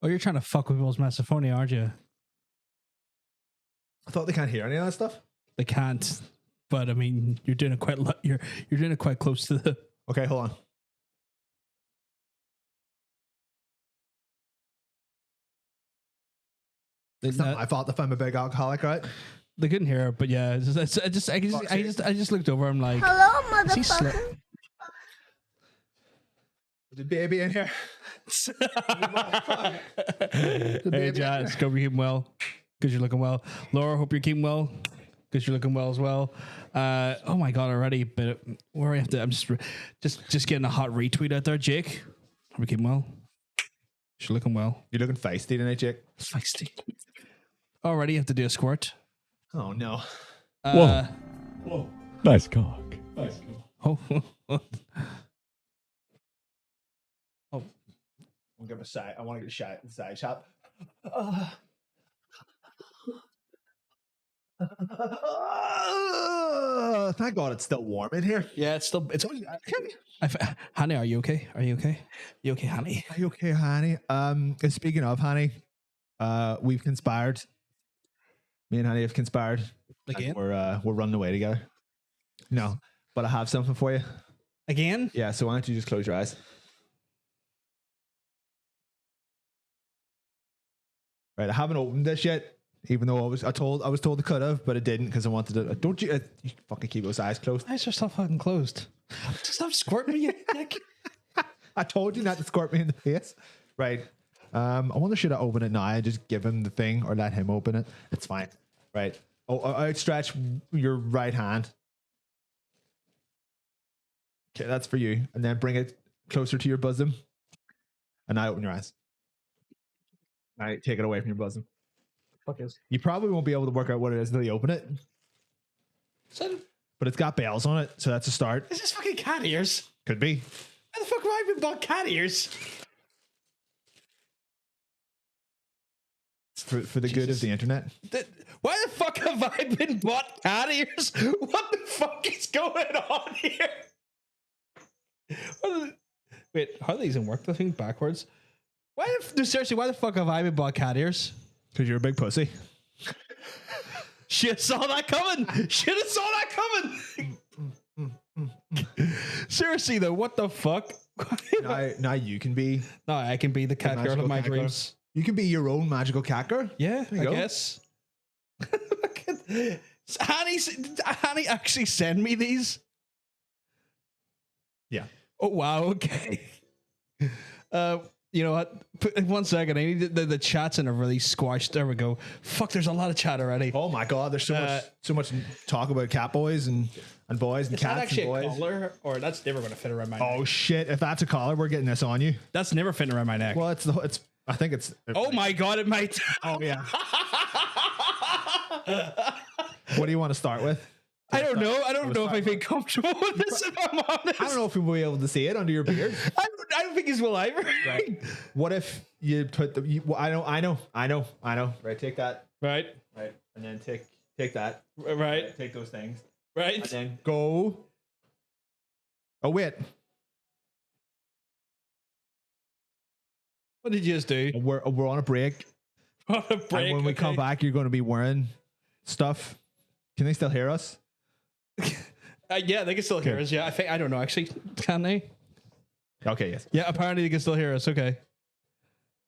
Oh, you're trying to fuck with people's misophonia, aren't you? I thought they can't hear any of that stuff. They can't, but I mean, you're doing it quite. You're doing it quite close to the. Okay, hold on. It's not my fault if I'm a big alcoholic, right? They couldn't hear it, but yeah, I just looked over. I'm like, hello, motherfucker. The baby in here. Hey, Jazz, hope you're keeping well because you're looking well. Laura, hope you're keeping well because you're looking well as well. Oh my god, already, but where I have to, I'm just getting a hot retweet out there. Jake, hope you're keeping well. You're looking well. You're looking feisty tonight, Jake. Feisty. Already have to do a squirt. Oh no. Whoa. Nice cock. Oh. I'll give a side. I want to get a shot in the side shot. Thank God it's still warm in here. Yeah, it's only. Honey, are you okay? Are you okay? You okay, honey? Are you okay, honey? Speaking of honey, we've conspired. Me and honey have conspired. Again? We're running away together. No, but I have something for you. Again? Yeah. So why don't you just close your eyes? Right. I haven't opened this yet, even though I was told I could have, but I didn't because I wanted to. Don't you? You fucking keep those eyes closed. Eyes are still fucking closed. Stop squirting me, you dick. I told you not to squirt me in the face. Right. I wonder should I open it now and just give him the thing or let him open it? It's fine. Right. Oh, outstretch your right hand. Okay, that's for you. And then bring it closer to your bosom. And now open your eyes. Now take it away from your bosom. Fuck is. You probably won't be able to work out what it is until you open it. But it's got bells on it, so that's a start. Is this fucking cat ears? Could be. How the fuck have I been bought cat ears? For the good of the internet. Why the fuck have I been bought cat ears? What the fuck is going on here? Wait, how do these even work? The thing backwards. Seriously, why the fuck have I been bought cat ears? Because you're a big pussy. Should have saw that coming. Should have saw that coming. Seriously though, what the fuck? now you can be. No, I can be the cat girl of my dreams. You can be your own magical cat girl. Yeah, I guess. Honey actually send me these. Yeah. Oh wow. Okay. You know what? 1 second. I need the chats in are really squashed. There we go. Fuck. There's a lot of chat already. Oh my god. There's so much talk about cat boys and boys and cats. Is that actually and boys. a collar, or that's never going to fit around my neck? Oh shit! If that's a collar, we're getting this on you. That's never fitting around my neck. Well, it's. I think it's. Oh my god! It might. Oh yeah. What do you want to start with? I don't know. I don't know if I feel comfortable with this. If I'm honest, I don't know if we'll be able to see it under your beard. I don't think he's will either. Right. What if you put the? I know. Right. Take that. Right. Right. And then take that. Right. Take those things. Right. And then go. Oh wait. What did you just do? We're on a break. On a break. And when we come back, you're going to be wearing stuff. Can they still hear us? Yeah, they can still hear us. Yeah, I don't know actually. Can they? Okay, yes. Yeah, apparently they can still hear us. Okay.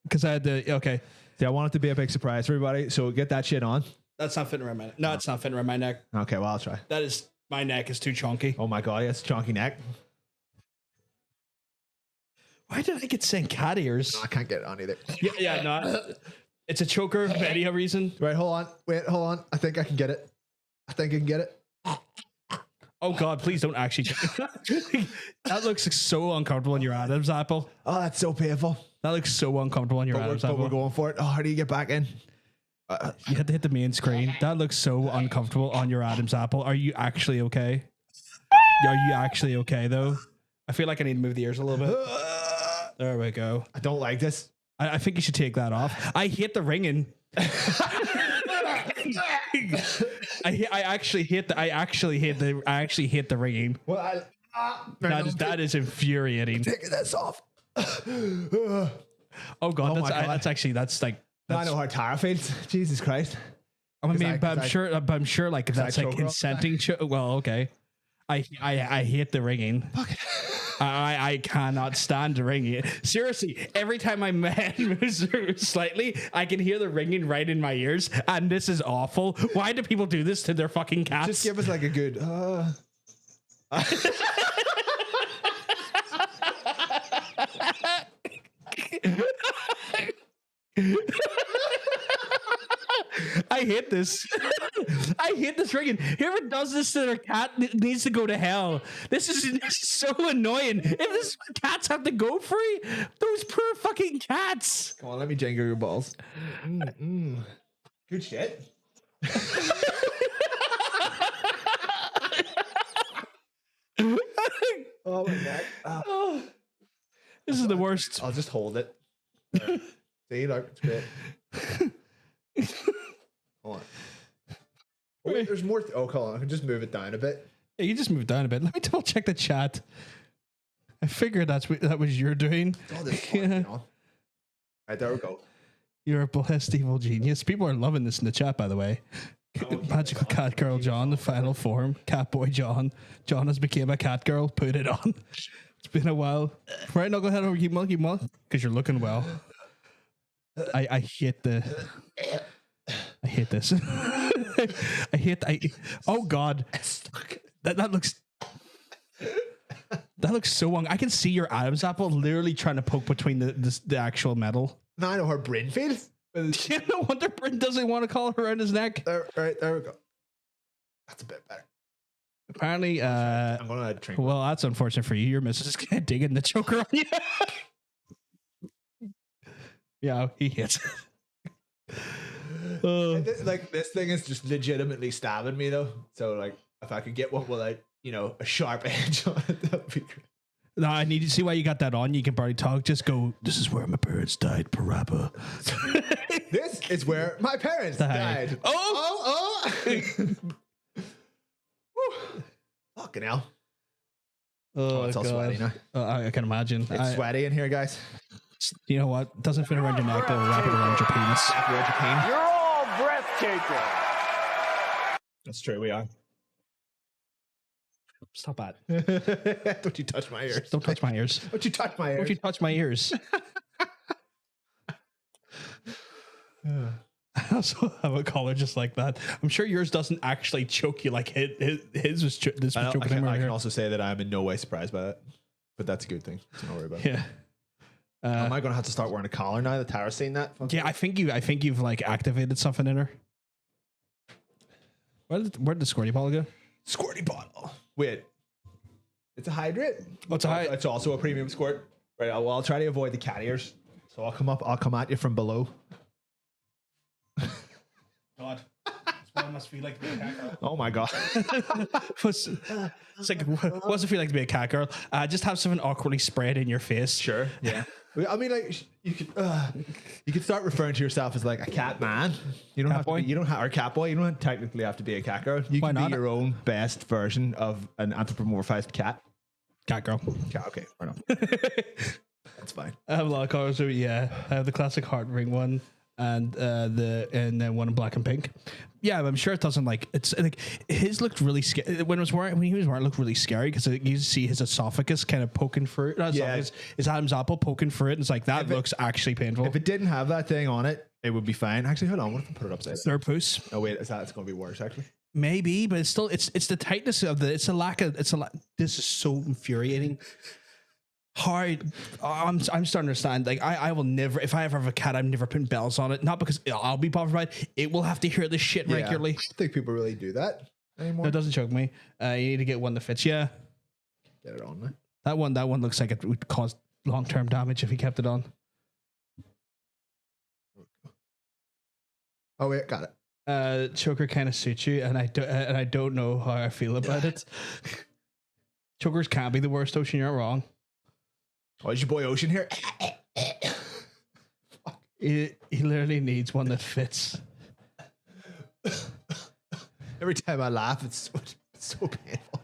Because I had to. Okay. See, I want it to be a big surprise for everybody. So get that shit on. That's not fitting around my neck. No, it's not fitting around my neck. Okay, well, I'll try. My neck is too chunky. Oh my god, yes, chunky neck. Why did I get sent cat ears? No, I can't get it on either. Yeah, no. It's a choker for any reason. Right, hold on. Wait, hold on. I think I can get it. Oh God, please don't actually. That looks so uncomfortable in your Adam's apple. Oh, that's so painful. That looks so uncomfortable in your Adam's apple. But we're going for it. Oh, how do you get back in? You had to hit the main screen. That looks so uncomfortable on your Adam's apple. Are you actually okay? Are you actually okay though? I feel like I need to move the ears a little bit. There we go. I don't like this. I think you should take that off. I hate the ringing. I actually hate the ringing. Well, that is infuriating. Taking this off. Oh God, Oh my God. that's like. Now I know how Tara feels. Jesus Christ. I mean, I- but 'cause I'm sure, like if that's I like choke her up. consenting. Well, okay. I hate the ringing. I cannot stand the ringing. Seriously, every time my man moves slightly, I can hear the ringing right in my ears, and this is awful. Why do people do this to their fucking cats? Just give us like a good. I hate this. I hate this ringing. Whoever does this to their cat needs to go to hell. This is so annoying. If this cats have to go free, those poor fucking cats. Come on, let me jangle your balls. Good shit. Oh my neck. This is the worst. I'll just hold it. See, look, it's great. Hold on. Oh, wait, there's more. Oh, come on. I can just move it down a bit. Yeah, you just moved down a bit. Let me double check the chat. I figured that was your doing. Oh, this fun, you know. Right, there we go. You're a blessed evil genius. People are loving this in the chat, by the way. Magical cat girl John, the final form. Cat boy John. John has become a cat girl. Put it on. It's been a while. Right, knucklehead over keep monkey monk. Because you're looking well. I hate this. Oh God. That looks so wrong. I can see your Adam's apple literally trying to poke between the actual metal. Now I know her brain feels. No wonder Bryn doesn't want to call her around his neck. There, right, there we go. That's a bit better. Apparently, I'm gonna drink. well, that's unfortunate for you. Your missus is gonna dig in the choker on you. Yeah, he hits. Like this thing is just legitimately stabbing me though. So like, if I could get one with like a sharp edge on it, that'd be great. No, I need to see why you got that on. You can probably talk. Just go. This is where my parents died, parappa. This is where my parents died. Oh. Fucking hell. Oh, it's all God. sweaty now. I can imagine. It's sweaty in here, guys. You know what? It doesn't fit around your neck, but wrap it around your penis. You're all breathtaking. That's true, we are. Stop that. Don't you touch my ears. Don't touch my ears. Don't you touch my ears. Don't you touch my ears. I also have a collar just like that. I'm sure yours doesn't actually choke you like his was. This was choking him. I can also say that I'm in no way surprised by that, but that's a good thing. So don't worry about it. Yeah. Am I going to have to start wearing a collar now that Tara's seen that? Yeah, I think you've like activated something in her. Where did the squirty bottle go? Squirty bottle. Wait, it's a hydrate. Oh, It's also a premium squirt. Right. Well, I'll try to avoid the cat ears. So I'll come at you from below. God. What it must feel like to be a cat girl. Oh my God. It's like, what's it feel like to be a cat girl? Just have something awkwardly spread in your face. Sure. Yeah. I mean, like you could start referring to yourself as like a cat man. You don't Cat have boy? to be, you don't have or cat boy. You don't technically have to be a cat girl. You Why can not? be your own best version of an anthropomorphized cat. Cat girl. Cat. Okay. Fair enough. That's fine. I have a lot of colors. So yeah, I have the classic heart ring one, and then one in black and pink. Yeah, I'm sure it doesn't like it's like his looked really scary when he was wearing it looked really scary because you see his esophagus kind of poking through it. Yeah. His Adam's apple poking through it. And it's like that looks actually painful. If it didn't have that thing on it, it would be fine. Actually, hold on. What if I put it upside down? Third poos. Oh wait, it's going to be worse actually. Maybe, but it's still it's the tightness of this is so infuriating. Hard. I'm starting to understand. Like I will never, if I ever have a cat, I'm never putting bells on it. Not because I'll be bothered by it. It will have to hear this shit regularly. I don't think people really do that anymore. That doesn't choke me. You need to get one that fits. Yeah, Get it on there. that one looks like it would cause long-term damage if he kept it on. Oh wait, got it. Choker kind of suits you, and I don't know how I feel about it. Chokers can't be the worst, Ocean. You're not wrong. Oh, is your boy Ocean here? He literally needs one that fits. Every time I laugh, it's so painful.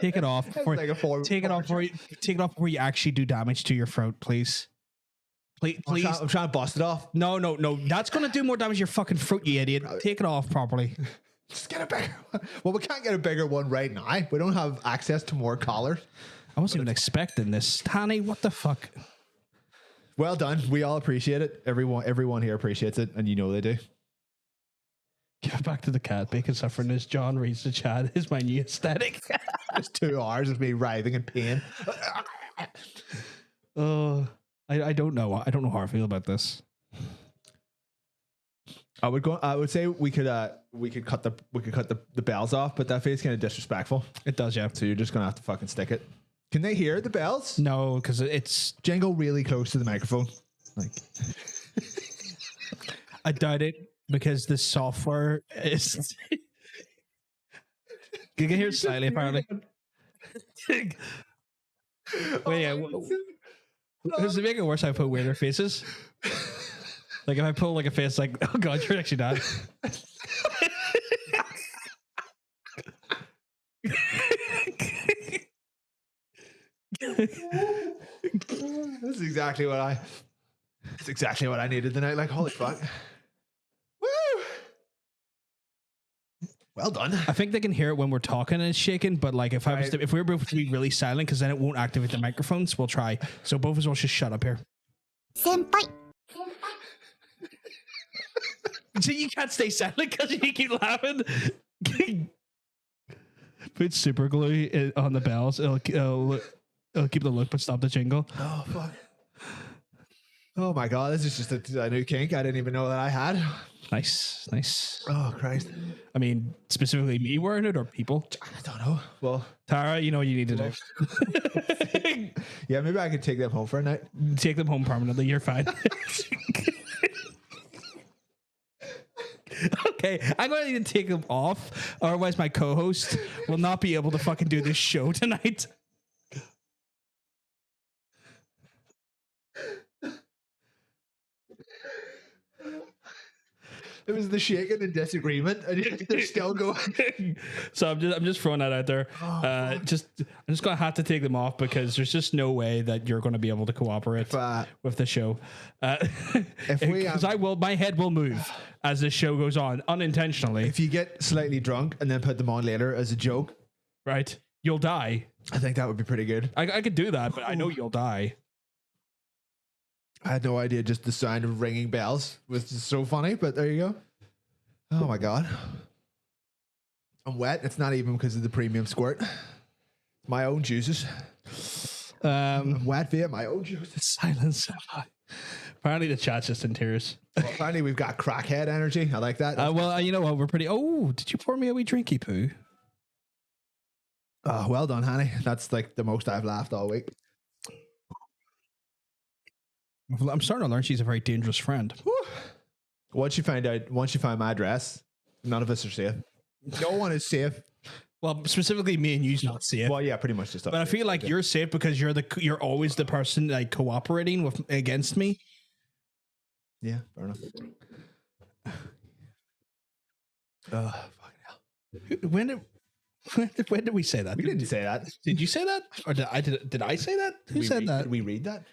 Take it off. Before, like a four- take it off before you, take it off before you actually do damage to your throat, please. Please. I'm trying to bust it off. No. That's gonna do more damage to your fucking throat, you idiot. Take it off properly. Just get a bigger one. Well, we can't get a bigger one right now. We don't have access to more collars. I wasn't even expecting this. Tanny, what the fuck? Well done. We all appreciate it. Everyone here appreciates it, and you know they do. Get back to the cat. Bacon suffering as John reads the chat is my new aesthetic. It's 2 hours of me writhing in pain. I don't know. I don't know how I feel about this. I would say we could cut the bells off, but that feels kind of disrespectful. It does, yeah. So you're just gonna have to fucking stick it. Can they hear the bells? No, because it's. Jango really close to the microphone. Like, I doubt it because the software is. You can hear it slightly, apparently. Wait, yeah. Does it make it worse? I put weirder faces. Like if I pull like a face, like, oh god, you're actually dead. That's exactly what I needed tonight. Like, holy fuck. Woo! Well done. I think they can hear it when we're talking and it's shaking, but like if if we were both to be really silent, because then it won't activate the microphones, we'll try. So both of us will just shut up here. Senpai. So you can't stay silent because you keep laughing. Put super glue on the bells. It'll keep the look but stop the jingle. Oh fuck. Oh my god, this is just a new kink I didn't even know that I had. Nice. Oh Christ. I mean, specifically me wearing it or people? I don't know. Well, Tara, you know what you need to do. yeah, maybe I could take them home for a night. Take them home permanently. You're fine. Okay, I'm going to need to take them off, otherwise my co-host will not be able to fucking do this show tonight. It was the shaking and disagreement, and they're still going. So I'm just throwing that out there. I'm just gonna have to take them off because there's just no way that you're going to be able to cooperate with the show. If we, because my head will move as this show goes on unintentionally. if you get slightly drunk and then put them on later as a joke, Right, you'll die. I think that would be pretty good. I could do that, but I know you'll die. I had no idea. Just the sound of ringing bells was just so funny. But there you go. Oh my god, I'm wet. It's not even because of the premium squirt. My own juices. I'm wet via my own juices. Silence. Apparently the chat's just in tears. Well, apparently we've got crackhead energy. I like that. Well, you know what? We're pretty. Oh, did you pour me a wee drinky poo? Oh, well done, honey. That's like the most I've laughed all week. I'm starting to learn she's a very dangerous friend. Whew. Once you find my address, none of us are safe. No one is safe. Well, specifically me and you's not safe. Well, yeah, pretty much just. But I feel like you're safe because you're always the person like cooperating against me. Yeah, fair enough. Fucking hell. When did we say that? We didn't say that. Did you say that? Or did I say that? Who said that? Did we read that?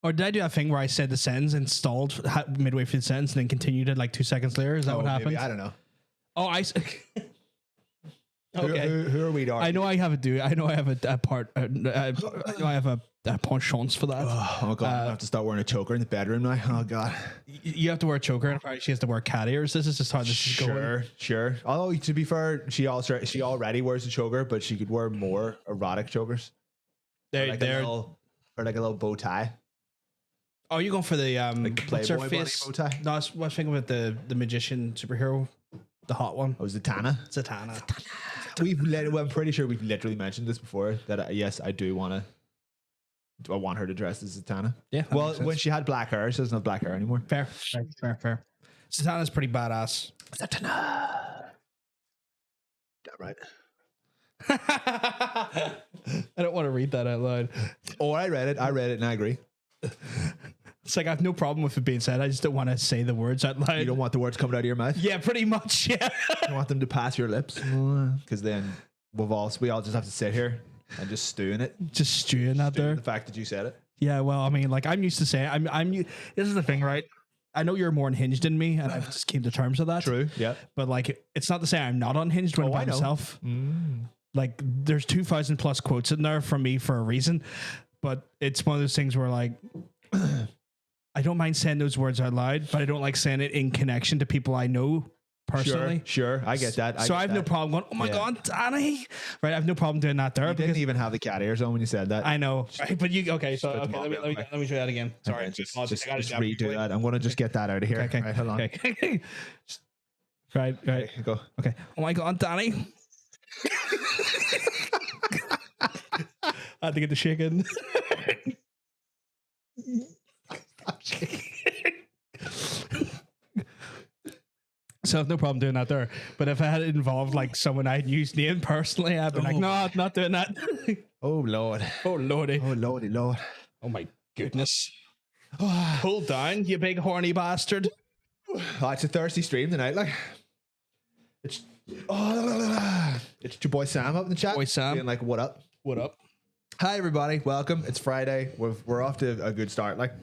Or did I do that thing where I said the sentence and stalled midway through the sentence and then continued it like 2 seconds later? Is that what happened? Maybe. I don't know. Oh, okay. Who are we to argue? I know I have a part. I know I have a penchant for that. Oh god, I have to start wearing a choker in the bedroom now. Oh god. You have to wear a choker, and apparently she has to wear cat ears. This is just how this is going. Sure. Although to be fair, she already wears a choker, but she could wear more erotic chokers. Or like a little bow tie. Oh, you're going for the like what's her Playboy face? bunny bow tie? No, I was thinking about the magician superhero, the hot one. Oh, Zatanna. Zatanna. I'm pretty sure we've literally mentioned this before. That yes, I do want to. I want her to dress as Zatanna. Yeah. Well, when she had black hair, she doesn't have black hair anymore. Fair. Zatanna's pretty badass. Zatanna. Damn right. I don't want to read that out loud. Oh, I read it and I agree. It's like I have no problem with it being said. I just don't want to say the words out loud. You don't want the words coming out of your mouth. Yeah, pretty much. Yeah. You want them to pass your lips, because then we all just have to sit here and just stew in it. Just stewing out there. The fact that you said it. Yeah, well, I mean, like I'm used to saying, this is the thing, right? I know you're more unhinged than me, and I've just came to terms with that. True. Yeah. But like, it's not to say I'm not unhinged when I'm by myself. Like, there's 2,000 plus quotes in there from me for a reason, but it's one of those things where like, I don't mind saying those words out loud, but I don't like saying it in connection to people I know personally. Sure. I get that. So I have no problem going, oh my God, Danny. Right. I have no problem doing that there. You didn't even have the cat ears on when you said that. I know. Right. But you, okay. So, put them okay, on let me try that again. Sorry. Okay, just I gotta redo that. I'm going to just get that out of here. Okay. Right, hold on. Okay. Right. Okay, go. Okay. Oh my God, Danny. I had to get the shaking. So I have no problem doing that there. But if I had it involved like someone I'd used name personally, I'd be like, no, I'm not doing that. Oh, Lord. Oh, Lordy. Oh, Lordy, Lord. Oh, my goodness. Hold down, you big horny bastard. Oh, it's a thirsty stream tonight. Like, it's your boy Sam up in the chat. Boy Sam. Being like, what up? What up? Hi, everybody. Welcome. It's Friday. We're off to a good start. Like,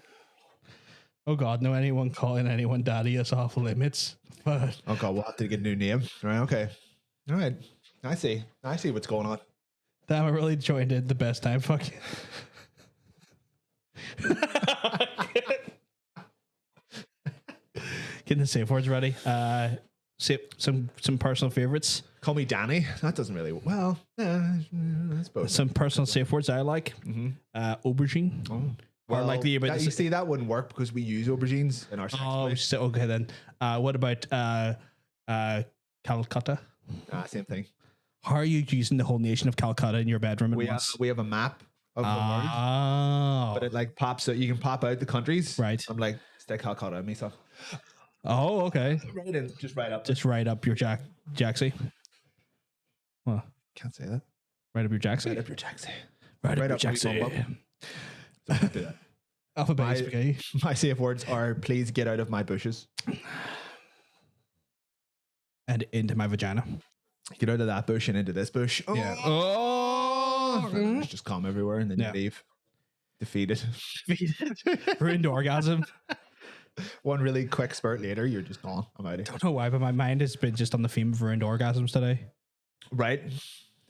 Oh, God, no anyone calling anyone daddy is off limits. But oh, God, we'll have to get a new name. Right, okay. All right. I see what's going on. damn, I really joined it the best time. Fuck you. Getting the safe words ready. Some personal favorites. Call me Danny. That doesn't really, well, I suppose. Some personal safe words I like. Aubergine. Oh. Or like the you see, that wouldn't work because we use aubergines in our sex play. So, okay then. What about Calcutta? Same thing. How are you using the whole nation of Calcutta in your bedroom at once? We have a map of the world, but it like pops out. You can pop out the countries. Right. I'm like, stick Calcutta in me, so. Oh, okay. Right in, just right up. Just right up your Jaxie. Well, Can't say that. right up your Jaxie. Right up your Jaxie. Right up your up where you Jaxie. bump up. So don't do that. Alphabet spaghetti. My safe words are: please get out of my bushes. And into my vagina. Get out of that bush and into this bush. Yeah. Oh. Just come everywhere and then you leave. Defeated. Ruined orgasm. One really quick spurt later, you're just gone. I'm out of here. Don't know why, but my mind has been just on the theme of ruined orgasms today. Right?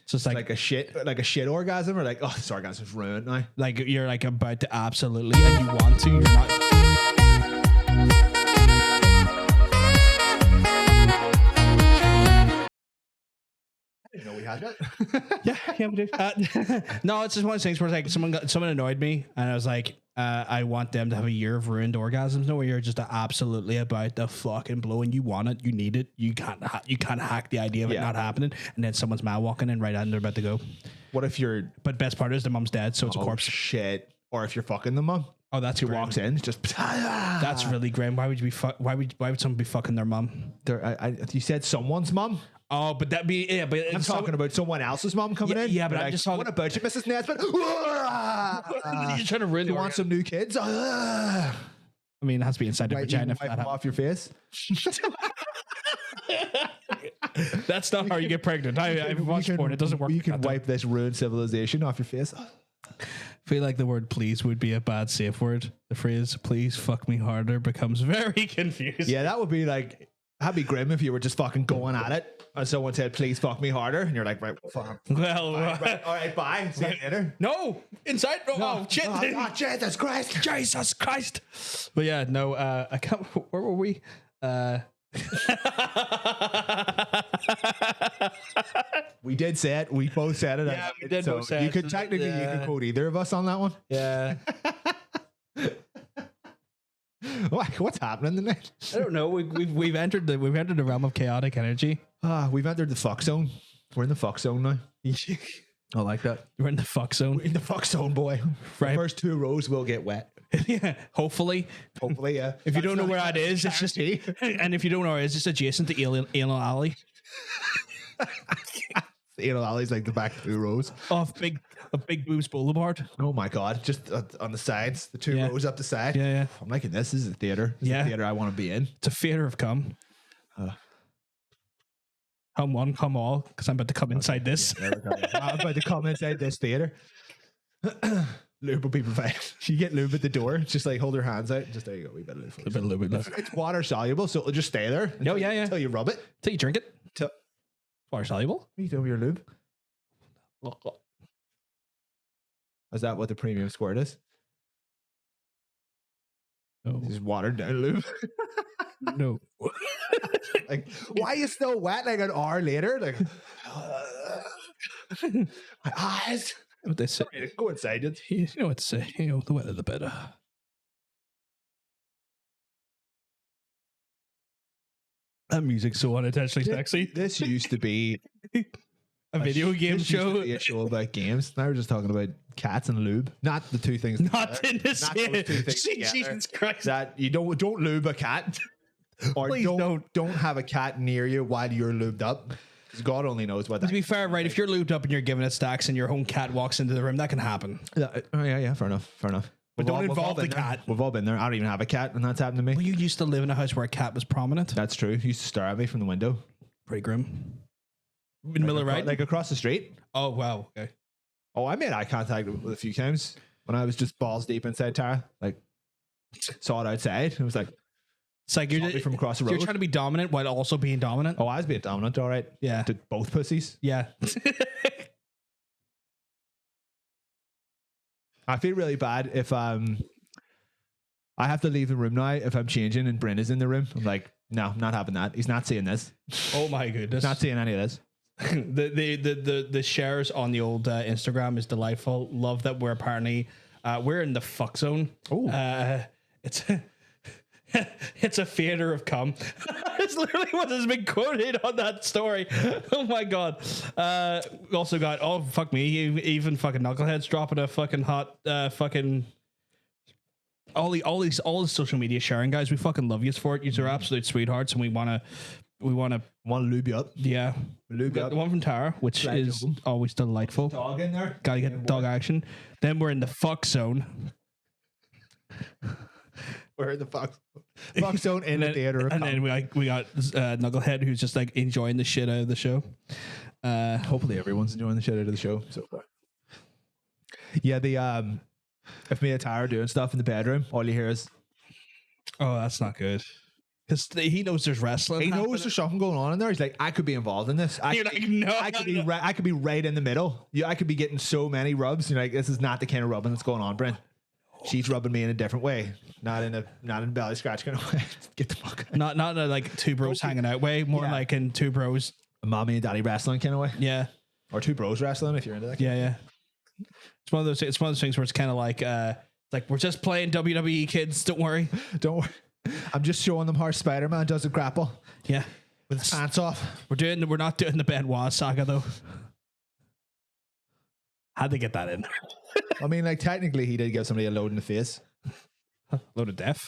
So it's like a shit orgasm, or like, oh, this orgasm's ruined now. Like you're like about to absolutely, and you want to, you're not. I didn't know we had that. Yeah, we do. No, it's just one of those things where it's like someone annoyed me, and I was like, I want them to have a year of ruined orgasms. No, where you're just absolutely about to fucking blow, and you want it, you need it. You can't hack the idea of it not happening, and then someone's mad walking in right and they're about to go. What if you're? But best part is the mum's dead, so it's a corpse. Shit. Or if you're fucking the mum. Oh, that's who walks in. Just that's really grim. Why would you be? Why would someone be fucking their mum? You said someone's mum. Oh, but that'd be But I'm talking about someone else's mum coming in. Yeah, but I'm like, just talking. What about you, Mrs. Nesbitt? You're trying to ruin. You want some new kids? I mean, it has to be inside the vagina. Wipe them off your face. That's not how you get pregnant. I've watched porn. It doesn't work. You can wipe this ruined civilization off your face. I feel like the word please would be a bad safe word. The phrase please fuck me harder becomes very confusing. Yeah, that would be like, that'd be grim if you were just fucking going at it and someone said please fuck me harder and you're like, right, fuck. Well, right, all right, bye. See you later. No, inside. No, oh, shit. Oh, Jesus Christ. Jesus Christ. But yeah, no, I can't. Where were we? We did say it. We both said it. Yeah, we did both say it. You could technically, you can quote either of us on that one. Yeah. What's happening tonight? I don't know. We've entered the realm of chaotic energy. We've entered the fuck zone. We're in the fuck zone now. I like that. We're in the fuck zone. We're in the fuck zone, boy. Right. The first 2 rows will get wet. Yeah. Hopefully, yeah. If you don't know where that is, it's just and if you don't know where it is, it's adjacent to Alien Alley. The anal alley's like the back 2 rows. Off Big Boobs Boulevard. Oh my god! Just on the sides, the 2 Yeah. rows up the side. Yeah, yeah. I'm liking this. This is a theater. This is Yeah. a theater I want to be in. It's a theater of cum. Come one, come all, because I'm about to come inside this. There we go. I'm about to come inside this theater. Lube will be provided. You get lube at the door. Just like hold your hands out. Just there you go. We better lube. A little bit left. It's water soluble, so it'll just stay there. Oh, yeah, yeah. Until you rub it. Till you drink it. Till Water soluble. you do your lube. Is that what the premium squirt is? No. Just watered down lube. No. Like, why are you still wet like an hour later? Like, my eyes. What they say. Go inside it. You know what to say. You know, the wetter the better. That music's so unintentionally sexy. This used to be A video game this used to show. be a show about games. Now we're just talking about cats and lube. Not the 2 things. Not together. in this. Not those 2 things together. Jesus Christ. That you don't lube a cat, or Please don't have a cat near you while you're lubed up. Because God only knows what that. To be fair, right, if you're lubed up and you're giving it stacks and your home cat walks into the room, that can happen. Yeah, fair enough. But don't involve the been there. cat. We've all been there. I don't even have a cat, and that's happened to me. Well, you used to live in a house where a cat was prominent. That's true. He used to stare at me from the window. Pretty grim. In Miller, right? Like across the street. Oh, wow. Okay. Oh, I made eye contact with a few times when I was just balls deep inside Tara. Like, saw it outside. It was like, It's like saw me from across the road. you're trying to be dominant while also being dominant. Oh, I was being dominant, all right. Yeah. To both pussies. Yeah. I feel really bad if I have to leave the room now if I'm changing and Bryn is in the room. I'm like, no, I'm not having that. He's not seeing this. Oh my goodness. Not seeing any of this. the shares on the old Instagram is delightful. Love that we're apparently we're in the fuck zone. Oh. It's it's a theater of cum. It's literally what has been quoted on that story. Oh my god. We also got fuck me, even fucking knuckleheads dropping a fucking hot fucking all these social media sharing, guys. We fucking love you for it. You're absolute sweethearts, and we wanna lube you up. yeah. Lube you The up. one from Tara, which Slide is over. always delightful. Dog in there. Gotta get dog action. Then we're in the fuck zone. We're in the fuck zone in the theater. And then we got Knucklehead, who's just like enjoying the shit out of the show. Hopefully everyone's enjoying the shit out of the show so far. Yeah, the if me and Tara are doing stuff in the bedroom, all you hear is Oh, that's not good. Because he knows there's wrestling. he knows happening. there's something going on in there. He's like, I could be involved in this. You're like, no, I could be right in the middle. I could be getting so many rubs. You're like, this is not the kind of rubbing that's going on, Brent. She's rubbing me in a different way, not in a belly scratch kind of way. Get the fuck out. Not in a, like two bros hanging out way, more Yeah. like in two bros. A mommy and daddy wrestling kind of way, Yeah, or two bros wrestling if you're into that. yeah. It's one of those. It's one of those things where it's kind of like we're just playing WWE, kids. Don't worry. Don't worry. I'm just showing them how Spider-Man does a grapple Yeah, with his pants off. we're not doing the Benoit saga though. How'd they get that in? I mean, like technically, he did give somebody a load in the face. Load of death.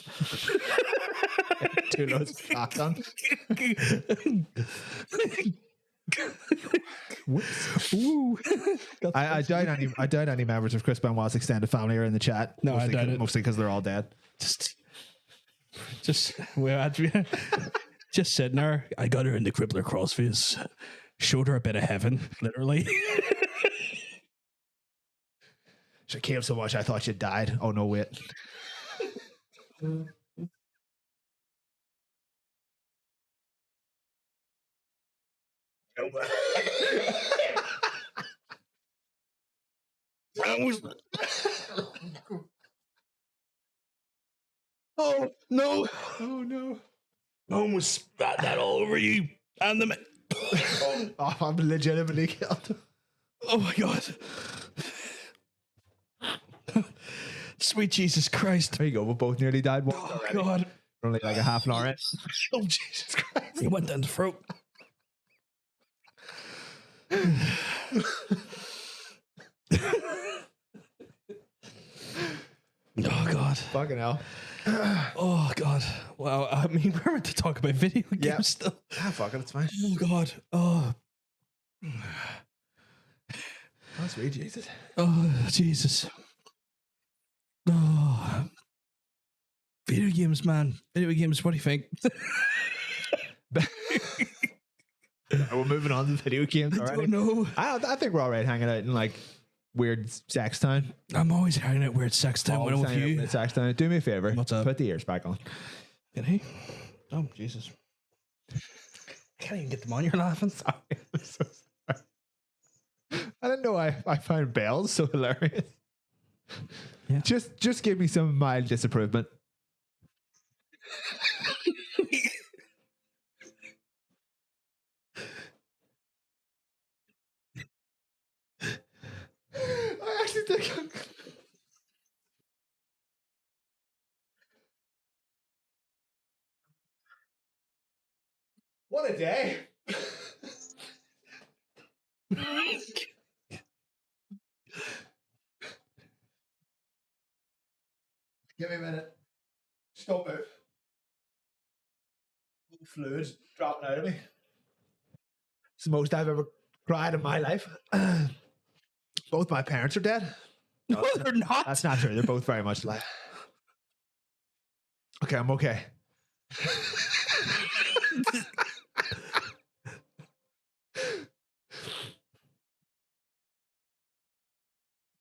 2 loads of shotgun. Ooh. I doubt any members of Chris Benoit's extended family are in the chat. No, I mostly, doubt it. Mostly because they're all dead. Just we had to be just sitting there. I got her in the crippler crossface. Showed her a bit of heaven, literally. She came so much I thought she died. Oh no, wait. Oh no! Oh no. I almost spat that all over you and the. Oh, I'm legitimately killed. Oh my god! Sweet Jesus Christ! There you go. We both nearly died. Once Oh already. god! We're only like a half an hour in. Oh Jesus Christ! He went down the throat. Oh god! Fucking hell. Oh god! Wow! I mean, we're meant to talk about video games Yeah. still. Ah, fuck it. It's fine. Oh god! Oh. Oh, sweet Jesus. Oh, Jesus. Oh. Video games, man. Video games, what do you think? We're moving on to video games I already. don't know. I think we're all right hanging out in like weird sex town. I'm always hanging out weird sex time when I'm with you. Weird sex town. Do me a favor. What's up? Put the ears back on. Can he? Oh, Jesus. I can't even get them on. You're laughing. Sorry. I'm so sorry. I didn't know I found bells so hilarious. Yeah. Just give me some mild disapproval. I actually think what a day. Give me a minute. Stop it. Fluids dropping out of me. It's the most I've ever cried in my life. Both my parents are dead. No, they're not. That's not true. They're both very much alive. Okay, I'm okay.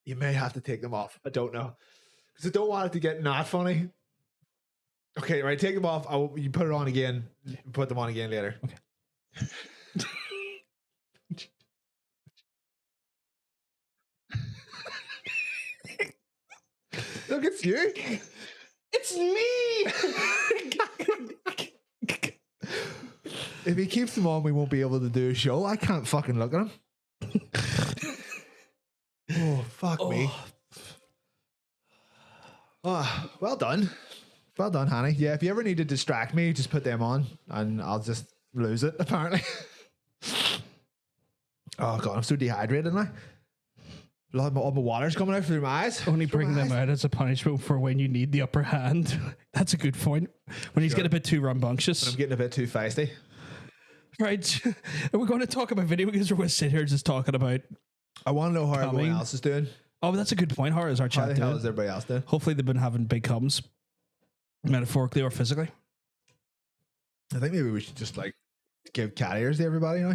You may have to take them off. I don't know. Because I don't want it to get not funny. Okay, right, take them off. You put it on again. Put them on again later. Okay. Look, it's you. It's me. If he keeps them on, we won't be able to do a show. I can't fucking look at him. Oh, fuck me. Oh, well done. Well done, honey. Yeah, if you ever need to distract me, just put them on and I'll just lose it, apparently. Oh, God, I'm so dehydrated now. All my water's coming out through my eyes. Only bring them out as a punishment for when you need the upper hand. That's a good point. When he's getting a bit too rambunctious. I'm getting a bit too feisty. Right. Are we going to talk about video games or we're sitting here just talking about... I want to know how everyone else is doing. Oh, that's a good point. How is our How chat the hell doing? is everybody else doing? Hopefully they've been having big comes, metaphorically or physically. I think maybe we should just like give cat ears to everybody now.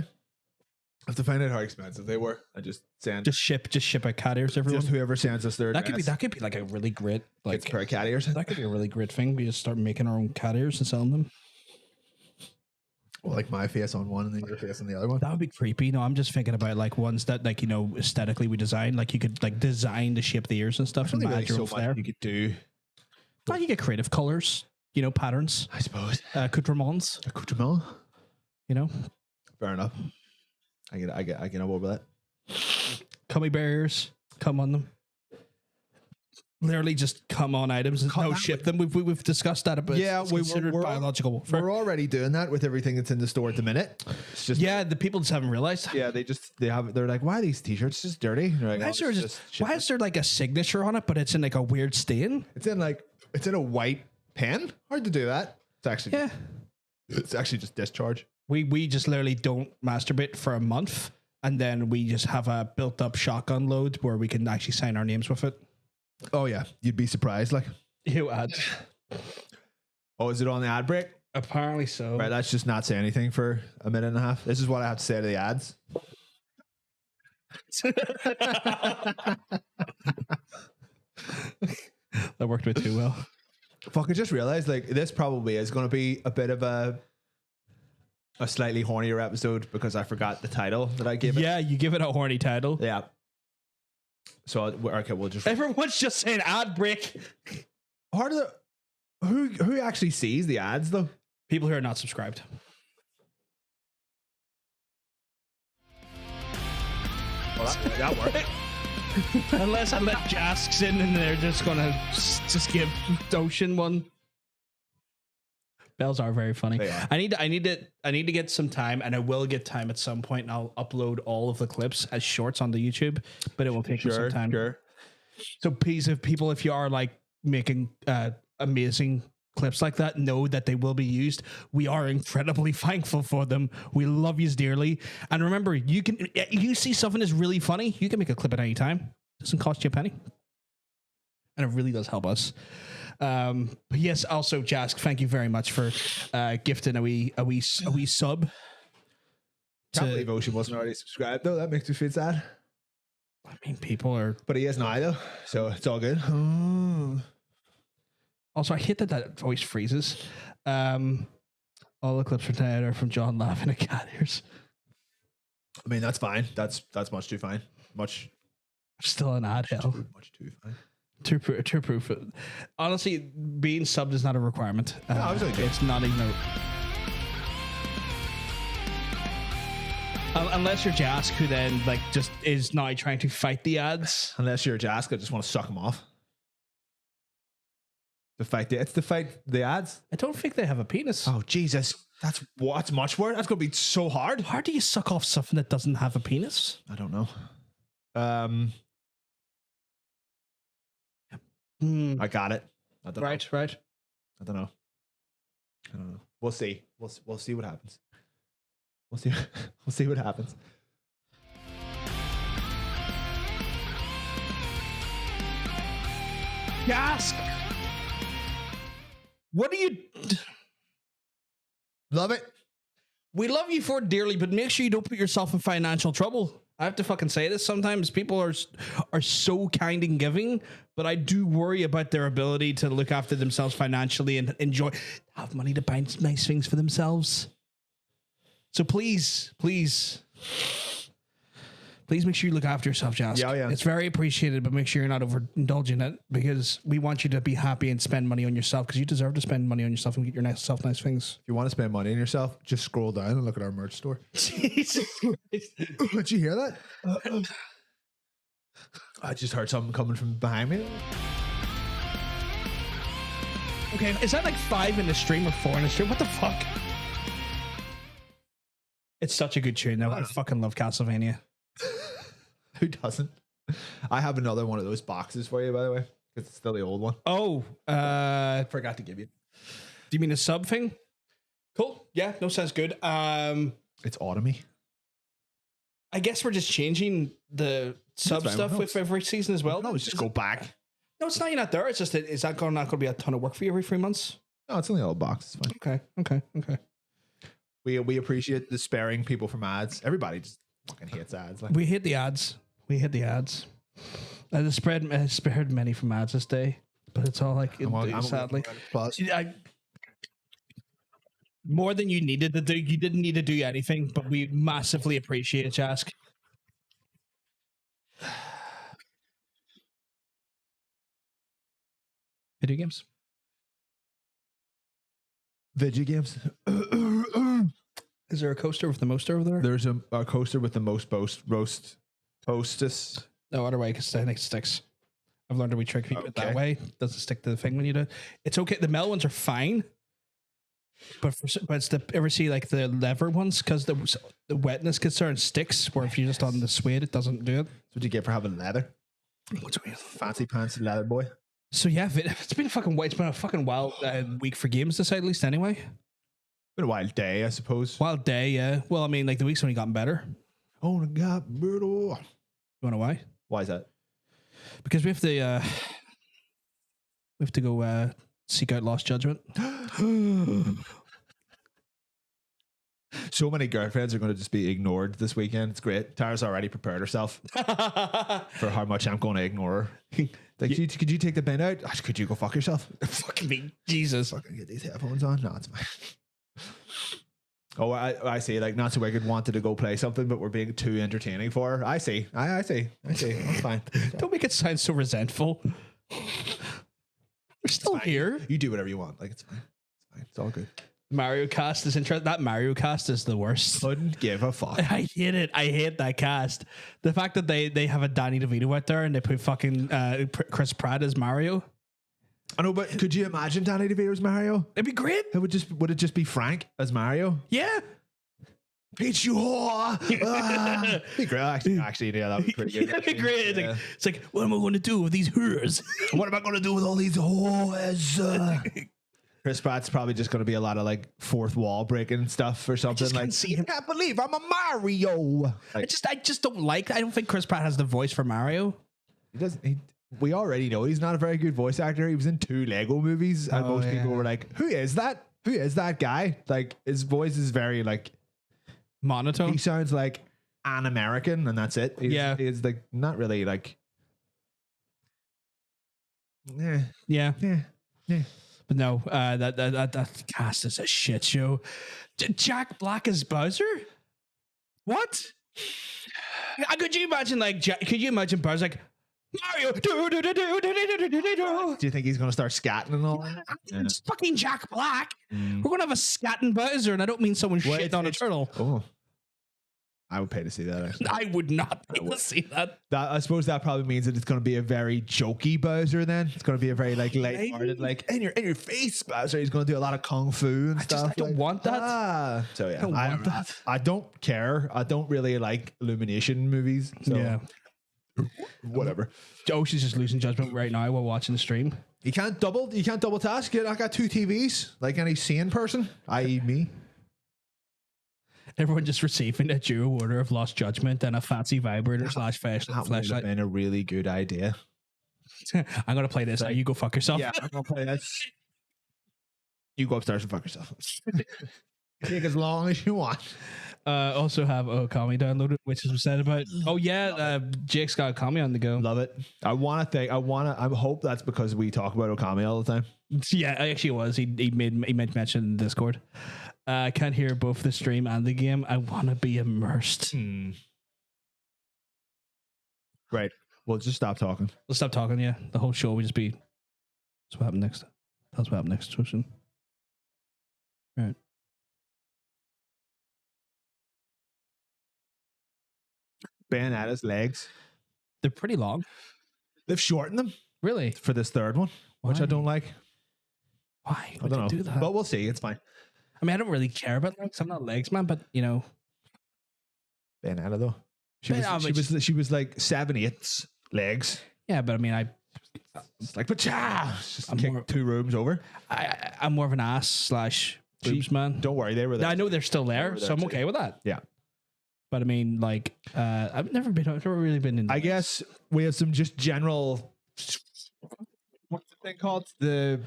I have to find out how expensive they were. I just send Just ship out cat ears to everyone. just whoever sends us their That could be address like a really great gets a pair of cat ears. that could be a really great thing. We just start making our own cat ears and selling them. Well, like my face on one and then your face on the other one. That would be creepy. No, I'm just thinking about like ones that like, you know, aesthetically we design. Like you could like design the shape of the ears and stuff There's and only add really your own so much flair. you could do, Well, you get creative colors, you know, patterns, I suppose. accoutrements, Accoutrement. you know, Fair enough. I get on board with that. cummy barriers, come on them. Literally just come on items and no ship them. We've discussed that a bit. Yeah, It's we're biological warfare. We're already doing that with everything that's in the store at the minute. It's just Yeah, the people just haven't realized. yeah. They're like, why are these t-shirts just dirty? And they're like, Why "Oh, is there it's just shit." why is there like a signature on it, but it's in like a weird stain? It's in a white pen. Hard to do that. Yeah. It's actually just discharge. We just literally don't masturbate for a month, and then we just have a built up shotgun load where we can actually sign our names with it. Oh yeah, you'd be surprised. Like, You ads. oh, is it on the ad break? Apparently so. Right, let's just not say anything for a minute and a half. This is what I have to say to the ads. That worked a bit too well. Fuck, I just realized like this probably is going to be a bit of a slightly hornier episode because I forgot the title that I gave it. Yeah, you give it a horny title. Yeah. So okay, we'll just Everyone's just saying ad break. part of the who actually sees the ads though? People who are not subscribed. Well, that worked. Unless I let Jasks in and they're just gonna just give Ocean one. Bells are very funny. Yeah. I need to get some time, and I will get time at some point, and I'll upload all of the clips as shorts onto YouTube, but it will take me some time. Sure. So please, if you are like making amazing clips like that, know that they will be used. We are incredibly thankful for them. We love you dearly. And remember, you see something that's really funny, you can make a clip at any time. It doesn't cost you a penny. And it really does help us. But yes, also, Jask, thank you very much for gifting a wee sub. Can't believe Ocean wasn't already subscribed, though. That makes me feel sad. I mean, people are... But he is now, though, so it's all good. Also, I hate that voice freezes. All the clips for tonight are from John laughing at cat ears. I mean, that's fine. That's much too fine. Much... Still an ad hell. Much too fine. True proof. Honestly, being subbed is not a requirement. No, I was okay. It's not even a... Unless you're Jask, who then like just is now trying to fight the ads. Unless you're Jask, I just want to suck them off. It's to fight the ads. I don't think they have a penis. Oh Jesus, that's much worse. That's gonna be so hard. How do you suck off something that doesn't have a penis? I don't know. I got it. I don't know. Right. I don't know. We'll see. We'll see what happens. We'll see what happens. Jask! What do you... Love it. We love you for it dearly, but make sure you don't put yourself in financial trouble. I have to fucking say this. Sometimes people are so kind and giving, but I do worry about their ability to look after themselves financially and have money to buy nice things for themselves. So please make sure you look after yourself, Jask. Yeah. It's very appreciated, but make sure you're not overindulging it, because we want you to be happy and spend money on yourself, because you deserve to spend money on yourself and get yourself nice things. If you want to spend money on yourself, just scroll down and look at our merch store. Jesus Christ. Did you hear that? I just heard something coming from behind me. Okay, is that like 5 in the stream or 4 in the stream? What the fuck? It's such a good tune, though. I fucking love Castlevania. Who doesn't? I have another one of those boxes for you, by the way, because it's still the old one. Oh, I forgot to give you. Do you mean a sub thing? Cool. Yeah, no, sounds good. It's autumny. I guess we're just changing the sub stuff with every season as well. No, let's just go back. No, it's not. You're not there. It's just that is that not going to be a ton of work for you every 3 months? No, it's only a little box. It's fine. Okay. We appreciate the sparing people from ads. Everybody just fucking hates ads. Like. We hate the ads. I spared many from ads this day, but it's all like sadly. More than you needed to do. You didn't need to do anything, but we massively appreciate it, Jask. Video games. Is there a coaster with the most over there? There's a coaster with the most hostess. No, other way, because I think it sticks. I've learned a wee trick. If you do it that way, it doesn't stick to the thing when you do it. It's okay. The Mel ones are fine. But it's ever see like the lever ones, because the wetness concern sticks, where if you're just on the suede, it doesn't do it. That's what you get for having leather. What's weird? Fancy pants leather boy. So yeah, it's been a fucking wild week for games, to say the least. Anyway, been a wild day, I suppose. Wild day, yeah. Well, I mean, like the week's only gotten better. Oh my god, brutal. You wanna know why? Why is that? Because we have to go seek out Lost Judgment. So many girlfriends are going to just be ignored this weekend. It's great. Tara's already prepared herself for how much I'm going to ignore her. Like, could you take the bin out? Could you go fuck yourself? Fucking me, Jesus. Fucking get these headphones on. No, it's fine. Oh, I see. Like, Not So Wicked wanted to go play something, but we're being too entertaining for her. I see. I see. That's fine. Don't make it sound so resentful. We're still here. You do whatever you want. Like, it's fine. It's fine. It's all good. Mario cast is interesting. That Mario cast is the worst. Couldn't give a fuck. I hate it. I hate that cast. The fact that they have a Danny DeVito out there and they put fucking Chris Pratt as Mario. I know, but could you imagine Danny DeVito's Mario? It'd be great. Would it just be Frank as Mario? Yeah. Peach, you whore. Be great. Actually, yeah, that would be pretty good. That'd be great. Yeah. It's like, what am I going to do with these whores? What am I going to do with all these whores? Chris Pratt's probably just going to be a lot of like fourth wall breaking stuff or something. just Like, can't see him. I can't believe I'm a Mario. Like, I just don't like. I don't think Chris Pratt has the voice for Mario. he doesn't. We already know he's not a very good voice actor. He was in 2 Lego movies, and most people were like, "Who is that? Who is that guy?" Like his voice is very like Monotone. he sounds like an American, and that's it. He's like not really like. Yeah. Yeah. But no, that cast is a shit show. Jack Black as Bowser? What? Could you imagine could you imagine Bowser like Mario? Do you think he's gonna start scatting and all? It's fucking Jack Black. We're gonna have a scatting Bowser, and I don't mean someone shit on a turtle. Oh, I would pay to see that. Actually. I would not pay to see that. I suppose that probably means that it's going to be a very jokey Bowser. Then it's going to be a very like lighthearted, like in your face Bowser. He's going to do a lot of kung fu and stuff. I don't want that. So yeah, I don't care. I don't really like Illumination movies. So Yeah. whatever. Joe, she's just losing judgment right now while watching the stream. You can't double task. I got 2 TVs like any sane person, i.e. me. Everyone just receiving a due order of lost judgment and a fancy vibrator / That would have flashlight. been a really good idea. I'm gonna play this. Now you go fuck yourself. Yeah, I'm gonna play this. You go upstairs and fuck yourself. Take as long as you want. Also have Okami downloaded, which is said about. Oh yeah, Jake's got Okami on the go. Love it. I hope that's because we talk about Okami all the time. Yeah, actually it was. He made mention in Discord. I can't hear both the stream and the game. I want to be immersed. Right. Well, just stop talking. Let's stop talking. Yeah, the whole show will just be. That's what happened next. That's what happened next. Question. Right. Bayonetta's legs. They're pretty long. They've shortened them Really? for this third one, which I Why? don't like. Why? I don't know. Do that? But we'll see. It's fine. I mean, I don't really care about legs. I'm not a legs man, but you know. Bayonetta though. She was like 7/8 legs. Yeah, but I mean, It's like just I'm kick more- 2 rooms over. I'm more of an ass / boobs man. Don't worry, they were there. I know they're still there, were there so I'm too. okay with that. Yeah. But I mean, like, I've never really been in. I guess we have some just general. What's the thing called? The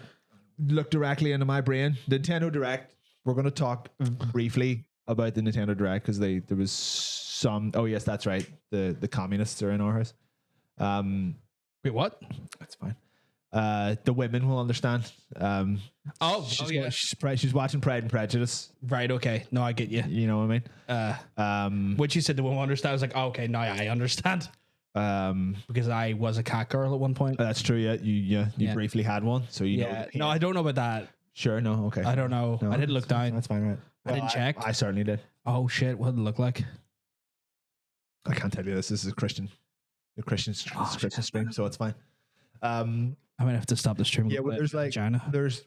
look directly into my brain. Nintendo Direct. We're going to talk briefly about the Nintendo Direct because there was some. Oh yes, that's right. The communists are in our house. Wait, what? That's fine. The women will understand. She's watching Pride and Prejudice. Right. Okay. No, I get you. You know what I mean? When she said the woman understand, I was like, oh, okay, now I understand. Because I was a cat girl at one point. That's true. Yeah, you Yeah. briefly had one, so you know. Yeah. No, I don't know about that. Sure. No. Okay. I don't know. No, I didn't look down. That's fine. Right. I didn't check. I certainly did. Oh shit! What did it look like? I can't tell you this. This is Christian. The Christian stream, so it's fine. I might have to stop the stream. Yeah, well, there's like vagina. There's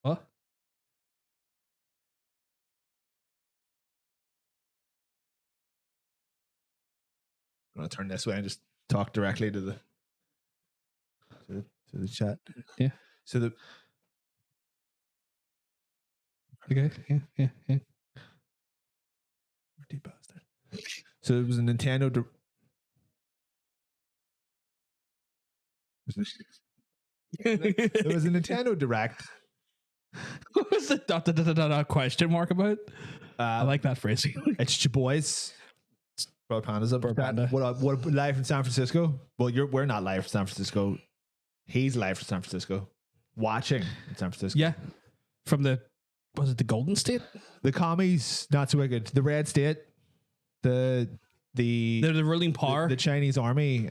What? I'm gonna turn this way and just talk directly to the chat. Yeah. So the Okay. Yeah. dirty bastard. So it was a Nintendo. It was a Nintendo Direct. What was the ... question mark about? I like that phrasing. It's your boys. Brother Panda's up. Panda. What live from San Francisco? Well, we're not live from San Francisco. He's live from San Francisco. Watching in San Francisco. Yeah. From was it the Golden State? The commies, not so wicked. The Red State, the They're the ruling power. the Chinese army.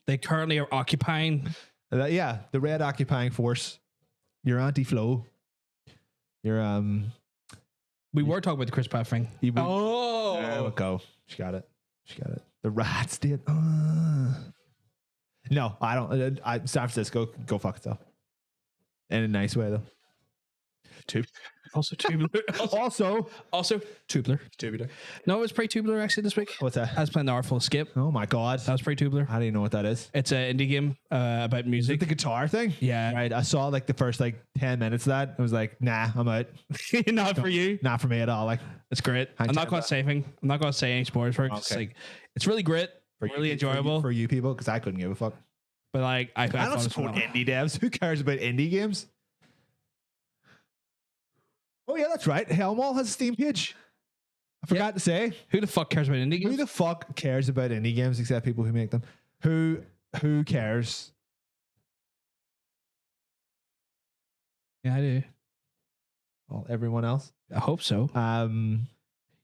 They currently are occupying. Yeah, the Red occupying force. Your anti-flow. Your We were talking about the Chris Pratt thing. There we Oh. go. She got it. The Red State. No, I don't. San Francisco, go fuck itself. In a nice way though. Also tubular. Also tubular. Tubular. No, it was pretty tubular actually this week. What's that? I was playing the Artful Escape. Oh my god. That was pretty tubular. How do you know what that is? It's an indie game about Is it music. the guitar thing? Yeah. Right. I saw like the first like 10 minutes of that. I was like, nah, I'm out. Not for you. Not for me at all. Like, It's great. I'm not going to say anything. I'm not going to say any spoilers for it. It's Okay. like it's really great. Really enjoyable. for you people, because I couldn't give a fuck. But like I don't support indie devs. Who cares about indie games? Oh yeah, that's right. Hellmall has a Steam page. I forgot to say. Who the fuck cares about indie Who games? the fuck cares about indie games except people who make them? Who cares? Yeah, I do. Well, everyone else. I hope so. You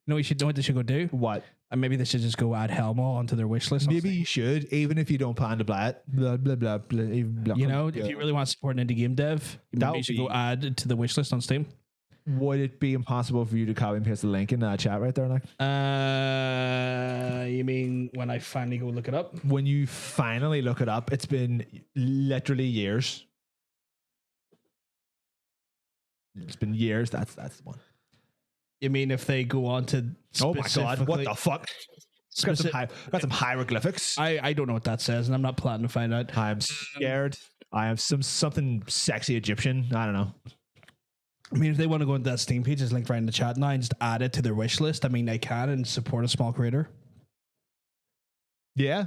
know what they should go do? What? And maybe they should just go add Hellmall onto their wish list. Maybe you should, even if you don't plan to buy it. Blah blah blah blah. Blah You know, if you really want to support an indie game dev, maybe you should go add it to the wish list on Steam. Would it be impossible for you to copy and paste the link in that chat right there, like? You mean when I finally go look it up? When you finally look it up, it's been literally years. It's been years. That's the one. You mean if they go on to? Oh my god! What the fuck? Got some hieroglyphics. I don't know what that says, and I'm not planning to find out. I'm scared. I have something sexy Egyptian. I don't know. I mean, if they want to go into that Steam page, it's linked right in the chat now, and just add it to their wish list. I mean, they can and support a small creator. Yeah.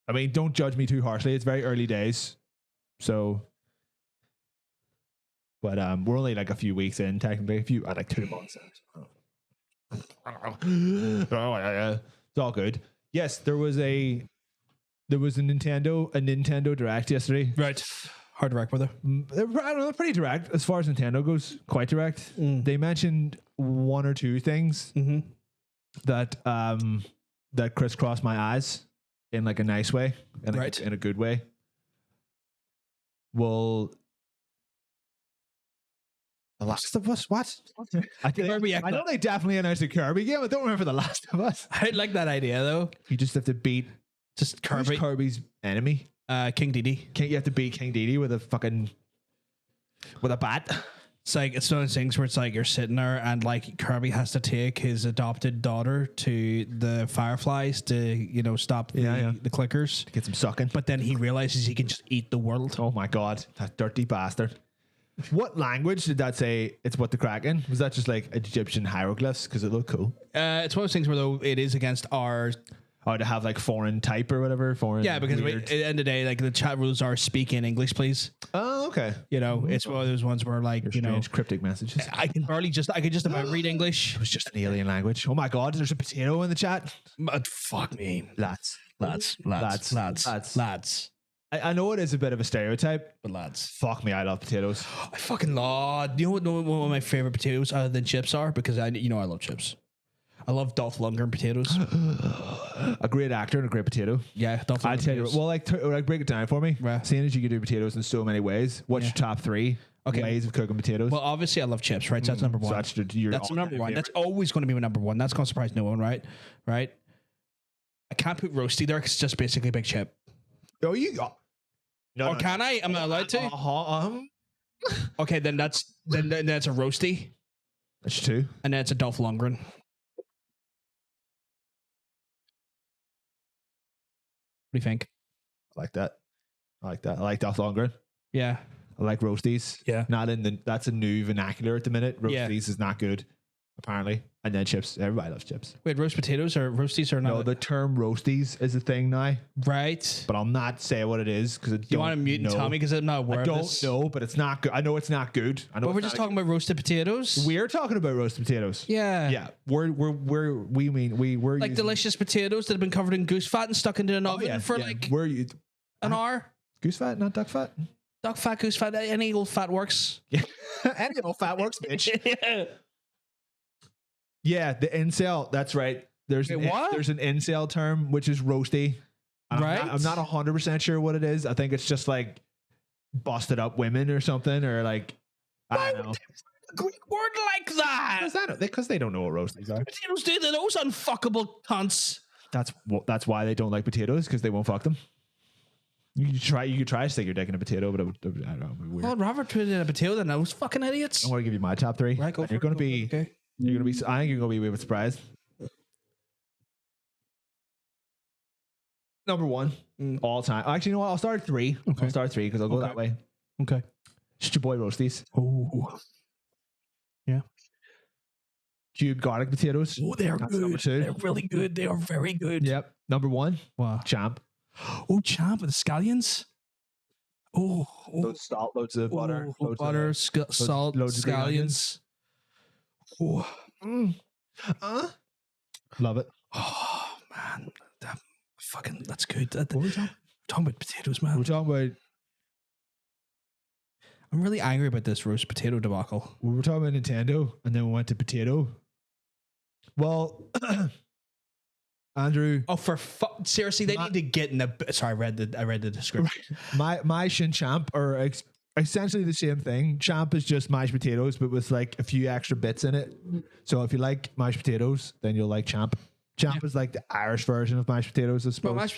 I mean, don't judge me too harshly. It's very early days. So, but we're only like a few weeks in, technically. Like 2 months in. Oh, yeah. It's all good. Yes, there was a Nintendo Direct yesterday. Right. Hard direct, brother. I don't know, pretty direct as far as Nintendo goes. Quite direct. They mentioned 1 or 2 things that that crisscrossed my eyes in like a nice way, in a good way. Well, The Last of Us. What? I know they definitely announced a Kirby game. I don't remember The Last of Us. I like that idea though. You just have to beat Just Kirby. who's Kirby's enemy. King Dedede. Can't you have to beat King Dedede with a bat? It's like it's one of those things where it's like you're sitting there and like Kirby has to take his adopted daughter to the Fireflies to stop the clickers. Get some sucking. But then he realizes he can just eat the world. Oh my god, that dirty bastard. What language did that say it's what the crack in? Was that just like Egyptian hieroglyphs? Because it looked cool. It's one of those things where though it is against our to have like foreign type or whatever. Yeah, because at the end of the day, like the chat rules are speak in English, please. Oh, okay. It's one of those ones where like strange cryptic messages. I could just about read English. It was just an alien language. Oh my god, there's a potato in the chat. But fuck me, Lads. I know it is a bit of a stereotype, but lads, fuck me, I love potatoes. I fucking love. You know what one of my favorite potatoes other than chips are? Because I love chips. I love Dolph Lundgren potatoes. A great actor and a great potato. Yeah, Dolph Lundgren. I'll tell you. potatoes. Well, like break it down for me. Right. Seeing as you can do potatoes in so many ways, what's your top 3 ways of cooking potatoes? Well, obviously I love chips, right? So that's number one. So that's number one. That's always going to be my number one. That's going to surprise no one, right? Right. I can't put roasty there because it's just basically a big chip. Oh, you got. No, Can I? Am I allowed to? Okay, then that's a roasty. That's 2. And then it's a Dolph Lundgren. What do you think? I like that. I like Dolph Lundgren. Yeah. I like roasties. Yeah. That's a new vernacular at the minute. Roasties is not good, apparently. And then chips. Everybody loves chips. Wait, roast potatoes or roasties or not? No, the term roasties is a thing now. Right. But I'll not say what it is because you want to mute and tell me because I'm not aware of this? I don't know, but it's not good. I know it's not good. I know. But we're just talking about roasted potatoes. We're talking about roasted potatoes. Yeah. Yeah. We're like delicious potatoes that have been covered in goose fat and stuck into an oven for an hour. Goose fat, not duck fat. Duck fat, goose fat, any old fat works. Yeah. Any old fat works, bitch. Yeah. Yeah, the incel. That's right. There's an incel term which is roasty. Right. I'm not 100% sure what it is. I think it's just like busted up women or something, or like I don't know. A Greek word like that. Because they don't know what roasties are. Potatoes do that. Those unfuckable cunts. That's why they don't like potatoes, because they won't fuck them. You could try to stick your dick in a potato, but I don't know. It'd be weird. Well, Robert put it in a potato. Then those fucking idiots. I'm going to give you my top 3. Right, go And for you're it, going to go for be. it, okay. You're going to be. I think you're going to be a wee bit surprised. Number 1, all time. Actually, you know what? I'll start at 3. Okay. I'll start at 3 because I'll go that way. Okay. It's your boy Roasties. Oh. Yeah. Cubed garlic potatoes. Oh, they're That's good. number 2. They're really good. They are very good. Yep. Number 1, Wow. champ. Oh, champ with the scallions. Oh. Loads of butter. Butter, salt, loads of green scallions. Oh. Love it. Oh, man. That's good. What were we Talking about potatoes, man. We're talking about. I'm really angry about this roast potato debacle. We were talking about Nintendo, and then we went to potato. Well, Andrew, Oh, for seriously, they need to get in the. Sorry, I read the description. my shin champ are essentially the same thing. Champ is just mashed potatoes, but with like a few extra bits in it. So if you like mashed potatoes, then you'll like champ. Champ is like the Irish version of mashed potatoes, I suppose. Well, mashed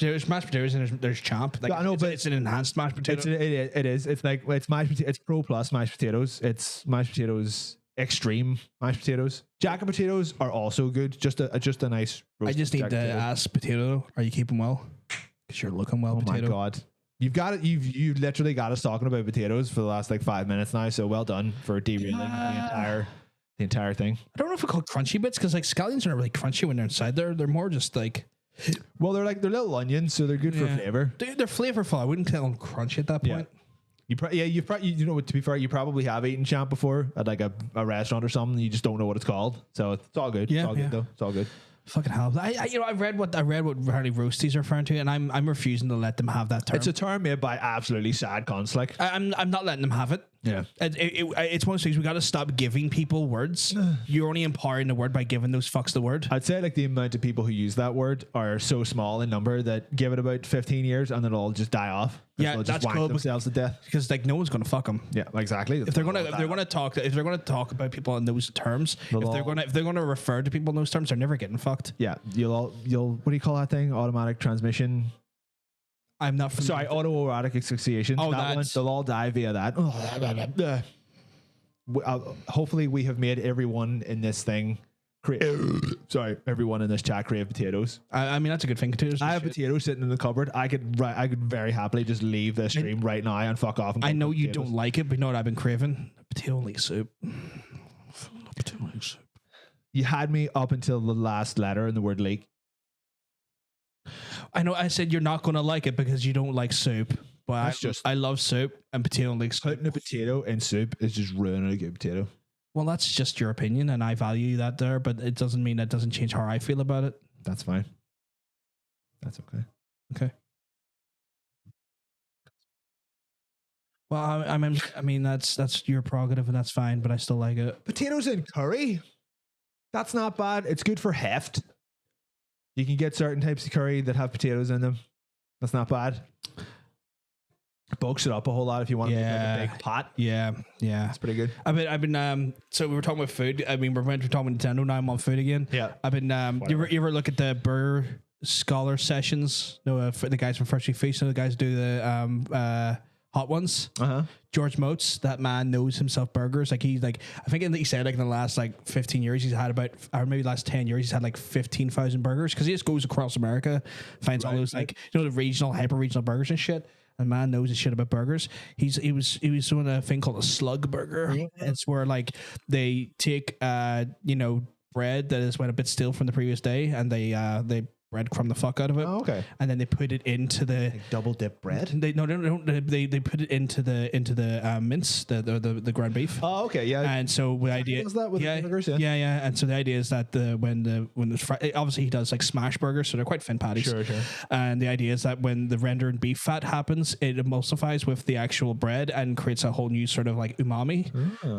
potatoes, and there's champ. Like, I know, but it's an enhanced mashed potato. It is. It's like it's mashed. It's pro plus mashed potatoes. It's mashed potatoes extreme mashed potatoes. Jacket potatoes are also good. Just a nice. I just need to ask Potato, are you keeping well? Because you're looking well, Oh Potato. my god. You've got it. You've literally got us talking about potatoes for the last like 5 minutes now. So well done for derailing the entire thing. I don't know if we call crunchy bits because like scallions are not really crunchy when they're inside. They're more just like Well, they're little onions, so they're good for flavor. they're flavorful. I wouldn't call them crunchy at that point. You know, to be fair, you probably have eaten champ before at like a restaurant or something. You just don't know what it's called, so it's all good. Yeah, it's all good though. It's all good. Fucking hell! I read what Harley Roasties are referring to, and I'm refusing to let them have that term. It's a term made by absolutely sad cunts. Like I'm not letting them have it. Yeah. It's one of those things we got to stop giving people words. You're only empowering the word by giving those fucks the word. I'd say like the amount of people who use that word are so small in number that give it about 15 years and then it'll all just die off. Yeah, they'll that's just cool, wank themselves to death. Because like no one's gonna fuck them. Yeah, exactly. If they're gonna talk about people in those terms, if they're gonna refer to people in those terms, they're never getting fucked. Yeah, you'll what do you call that thing? Automatic transmission. I'm not Sorry, autoerotic asphyxiation. Oh, that one, they'll all die via that. Hopefully, we have made everyone in this thing. Everyone in this chat crave potatoes. I mean, that's a good thing. Potatoes. I have potatoes sitting in the cupboard. I could very happily just leave this stream right now and fuck off. And I know you don't like it, but you know what I've been craving? Potato leek soup. Potato leek soup. You had me up until the last letter in the word leek. I know. I said you're not going to like it because you don't like soup, but I love soup and potato leek soup. Putting a potato in soup is just ruining a good potato. Well, that's just your opinion, and I value that there, but it doesn't mean that doesn't change how I feel about it. That's fine. That's okay. Okay. Well, I mean that's your prerogative, and that's fine, but I still like it. Potatoes in curry. That's not bad. It's good for heft. You can get certain types of curry that have potatoes in them. That's not bad. Bulks it up a whole lot if you want to make like a big pot. Yeah. That's pretty good. I've been so we were talking about food. I mean, we're talking about Nintendo, now I'm on food again. Yeah. I've been you ever look at the Burger Scholar sessions? No, for the guys from Freshly Feast, the guys do the hot ones. George Motes, that man knows himself burgers. Like I think he said like in the last like 15 years he's had about, or maybe last 10 years he's had like 15,000 burgers because he just goes across America, finds all those like the regional, hyper regional burgers and shit. And man knows his shit about burgers. He was doing a thing called a slug burger. It's where like they take bread that has went a bit stale from the previous day and they breadcrumb the fuck out of it. Oh, okay. And then they put it into the double dip bread. They put it into the mince, the ground beef. Oh, okay, yeah. And so the idea Does that with burgers, yeah. And so the idea is that when the obviously he does like smash burgers, so they're quite thin patties. Sure. And the idea is that when the rendered beef fat happens, it emulsifies with the actual bread and creates a whole new sort of like umami.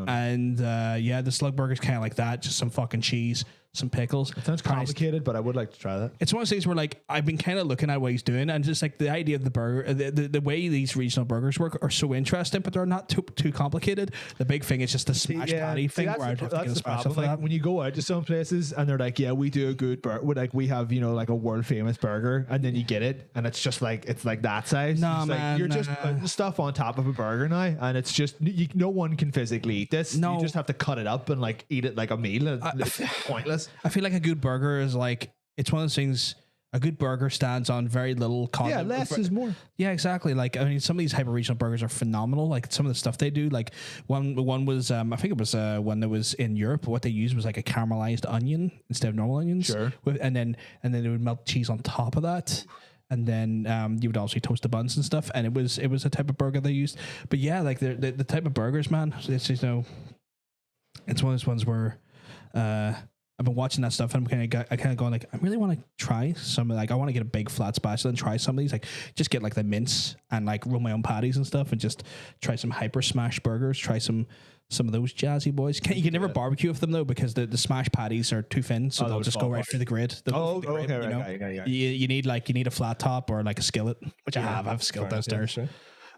And the slug burger is kind of like that, just some fucking cheese, some pickles. It sounds complicated, but I would like to try that. It's one of those things where like I've been kind of looking at what he's doing, and just like the idea of the burger, the way these regional burgers work are so interesting, but they're not too complicated. The big thing is just the smash patty thing. That's, where I'd have to get a the smash problem. for Like that. when you go out to some places and they're like, yeah, we do a good burger. Like we have, like a world famous burger, and then you get it, and it's just like that size. No, it's man, like you're just putting stuff on top of a burger now, and it's just no one can physically eat this. No. You just have to cut it up and like eat it like a meal. And it's pointless. I feel like a good burger is like, it's one of those things. A good burger stands on very little content. Yeah, less is more. Yeah, exactly. Like, I mean, some of these hyper regional burgers are phenomenal. Like some of the stuff they do. Like one was, I think it was one that was in Europe. What they used was like a caramelized onion instead of normal onions. Sure. And then they would melt cheese on top of that. And then you would also toast the buns and stuff. And it was a type of burger they used. But yeah, like the type of burgers, man. It's just, it's one of those ones where I've been watching that stuff, and I kind of going like, I really want to try some. Like, I want to get a big flat spatula and try some of these. Like, just get like the mince and like roll my own patties and stuff, and just try some hyper smash burgers. Try some of those jazzy boys. You can never barbecue with them though, because the smash patties are too thin, so they'll just go right through the grid. Okay. You need a flat top or like a skillet, which I have a skillet downstairs.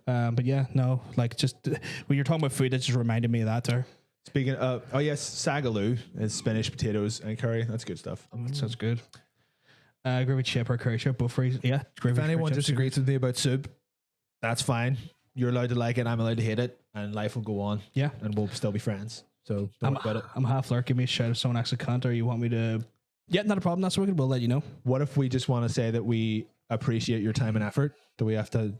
But yeah, no, like just when you're talking about food, it just reminded me of that there. Speaking of, sagaloo is spinach, potatoes, and curry. That's good stuff. That sounds good. Gravy chip or curry chip, both free. Yeah. If anyone disagrees with me about soup, that's fine. You're allowed to like it. I'm allowed to hate it, and life will go on. Yeah, and we'll still be friends. So don't worry about it. I'm half lurk. Give me a shout if someone asks a cunt, or you want me to. Yeah, not a problem. That's wicked. We'll let you know. What if we just want to say that we appreciate your time and effort? Do we have to? Do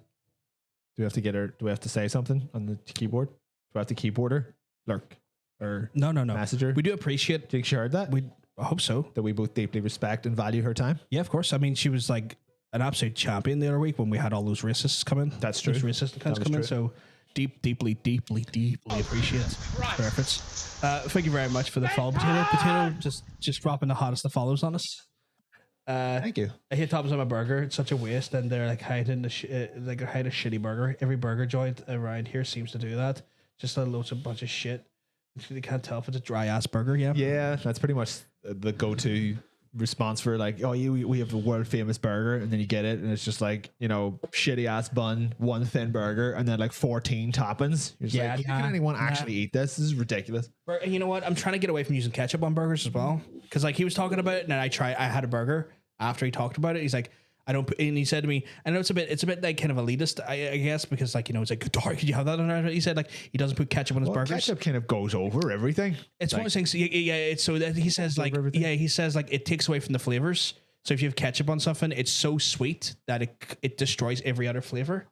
we have to get her? Do we have to say something on the keyboard? Do we have to keyboarder? Lurk. Or no messenger. We do appreciate. Do you think she heard that? I hope so. That we both deeply respect and value her time. Yeah, of course. I mean, she was like an absolute champion the other week when we had all those racists come in. That's true. Those racist accounts come in. So deeply appreciate. Perfect. Thank you very much for the follow, potato. Just dropping the hottest of follows on us. Thank you. I hate toppings on my burger. It's such a waste, and they're like hiding hide a shitty burger. Every burger joint around here seems to do that. Just a bunch of shit. They can't tell if it's a dry ass burger. Yeah, that's pretty much the go-to response for like, we have a world famous burger, and then you get it, and it's just like, shitty ass bun, one thin burger, and then like 14 toppings. You're just like, can anyone actually eat this? This is ridiculous. You know what? I'm trying to get away from using ketchup on burgers as well, because like he was talking about it, and I had a burger after he talked about it. He's like, I don't put, and he said to me, I know it's a bit like kind of elitist, I guess, because like, it's like, Dark, could you have that on there? He said like he doesn't put ketchup on his burgers. Ketchup kind of goes over everything. It's one of those things. Yeah. It's so that he says like, he says like it takes away from the flavors. So if you have ketchup on something, it's so sweet that it destroys every other flavor.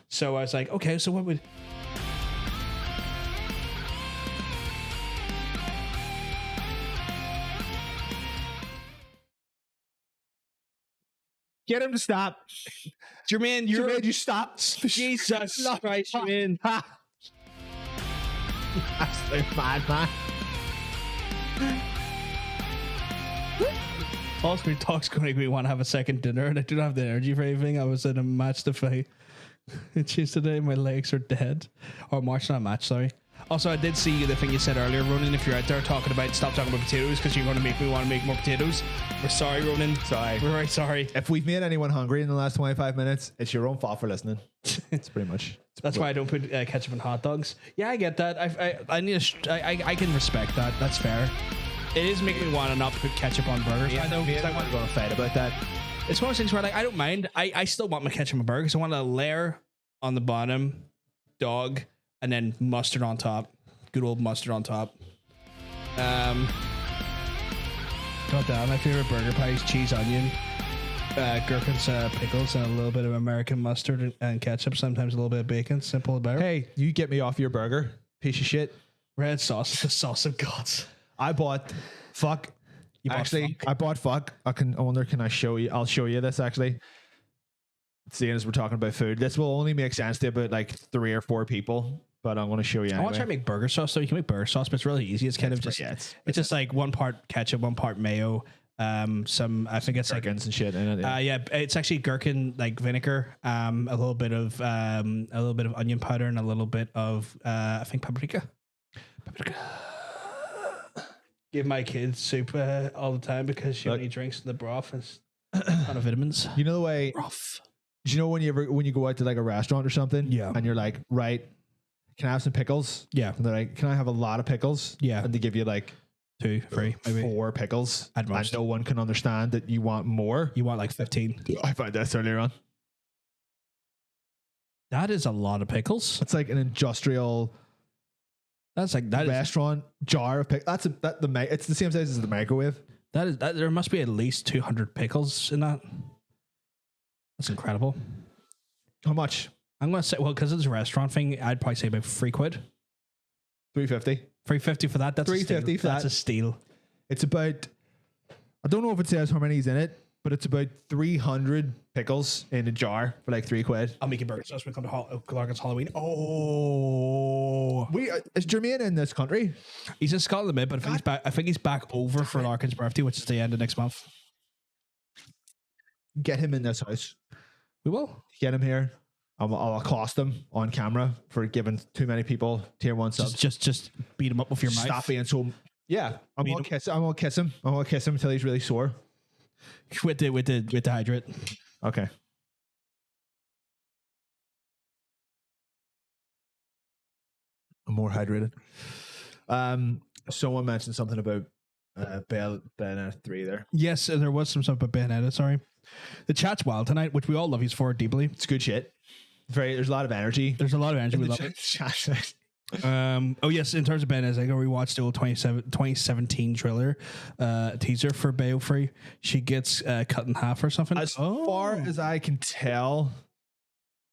So I was like, okay, so what would? Get him to stop. Jermaine, you stop. Jesus Christ, Jermaine. Absolute madman. Also, talks going to make me want to have a second dinner, and I don't have the energy for anything. I was in a match to fight. It's just today, my legs are dead. Or march, not match, sorry. Also, I did see the thing you said earlier, Ronan, if you're out there stop talking about potatoes, because you're going to make me want to make more potatoes. We're sorry, Ronan. Sorry. We're very sorry. If we've made anyone hungry in the last 25 minutes, it's your own fault for listening. It's pretty much. That's why I don't put ketchup on hot dogs. Yeah, I get that. I can respect that. That's fair. It is making me want to not put ketchup on burgers. Yeah, I know. I want to go on a fight about that. It's one of those things where like I don't mind. I still want my ketchup on burgers. I want a layer on the bottom, dog, and then mustard on top. Good old mustard on top. God damn, my favorite burger pie is cheese, onion, gherkins, pickles, and a little bit of American mustard and ketchup. Sometimes a little bit of bacon. Simple and better. Hey, you get me off your burger, piece of shit. Red sauce is the sauce of gods. I bought fuck. I bought fuck. I wonder, can I show you? I'll show you this actually. Seeing as we're talking about food, this will only make sense to about like 3 or 4 people. But I'm going to show you. Anyway. I want to try to make burger sauce. So you can make burger sauce, but it's really easy. It's kind of just it's just like 1 part ketchup, 1 part mayo. Some I think it's gherkins and shit in it. Yeah, it's actually gherkin like vinegar. A little bit of onion powder and a little bit of I think paprika. give my kids soup all the time because she only drinks the broth and a ton of vitamins. You know the way. Broth. Do you know when you go out to like a restaurant or something? Yeah. And you're like, right, can I have some pickles? Yeah. And they're like, can I have a lot of pickles? Yeah. And they give you like 2, 3, maybe 4 pickles. At most. And no one can understand that you want more. You want like 15. I found this earlier on. That is a lot of pickles. It's like an industrial That's like that is restaurant jar of pickles. It's the same size as the microwave. that there must be at least 200 pickles in that. That's incredible. How much? I'm gonna say, well, because it's a restaurant thing, I'd probably say about £3. $3.50. $3.50 for that. That's $3.50 for That's that. a steal. It's about, I don't know if it says how many's in it, but it's about 300 pickles in a jar for like £3. I'll make you burgers as we come to Glarkin's Halloween. Oh, Is Jermaine in this country? he's in Scotland, mate, but I think he's back over for Larkin's birthday, which is the end of next month. Get him in this house. We will. Get him here. I'll accost him on camera for giving too many people tier 1 subs. Just beat him up with your mic. Stop being so. Yeah, I'm gonna kiss him. I'm gonna kiss him until he's really sore. with the hydrate. Okay. I'm more hydrated. Someone mentioned something about Bayonetta 3 there. Yes, there was some stuff about Bayonetta. Sorry, the chat's wild tonight, which we all love you for deeply. It's good shit. There's a lot of energy. There's a lot of energy. We love it. Chat. Oh yes, in terms of Bayonetta, I rewatched the old 2017 trailer teaser for Bayo Free. She gets cut in half or something. As far as I can tell,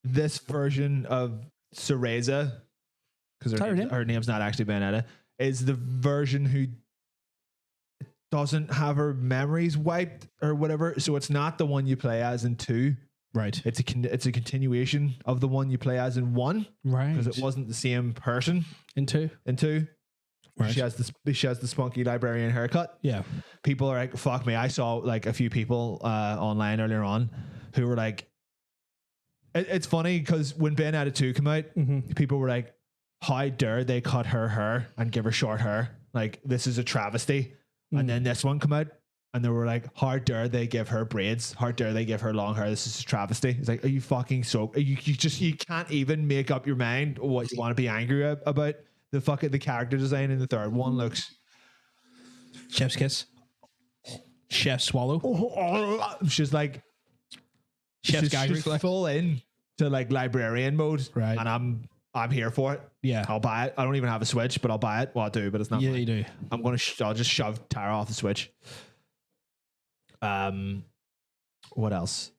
this version of Cereza, because her name's not actually Bayonetta, is the version who doesn't have her memories wiped or whatever. So it's not the one you play as in 2. Right. It's a continuation of the one you play as in 1. Right. Because it wasn't the same person in 2. in 2. Right. She has the spunky librarian haircut. Yeah. People are like, fuck me. I saw like a few people online earlier on who were like, it's funny because when Bayonetta 2 came out, people were like, how dare they cut her hair and give her short hair? Like, this is a travesty. And then this one came out and they were like, how dare they give her braids? How dare they give her long hair? This is a travesty. It's like, are you fucking you can't even make up your mind what you want to be angry about. The character design in the third one looks Chef's kiss. Chef's swallow. she's like Chef's gag she's reflex. full in to like librarian mode. Right. And I'm here for it. Yeah. I'll buy it. I don't even have a Switch, but I'll buy it. Well, I do, but it's not Yeah, mine. you do. I'll just shove Tara off the Switch. What else?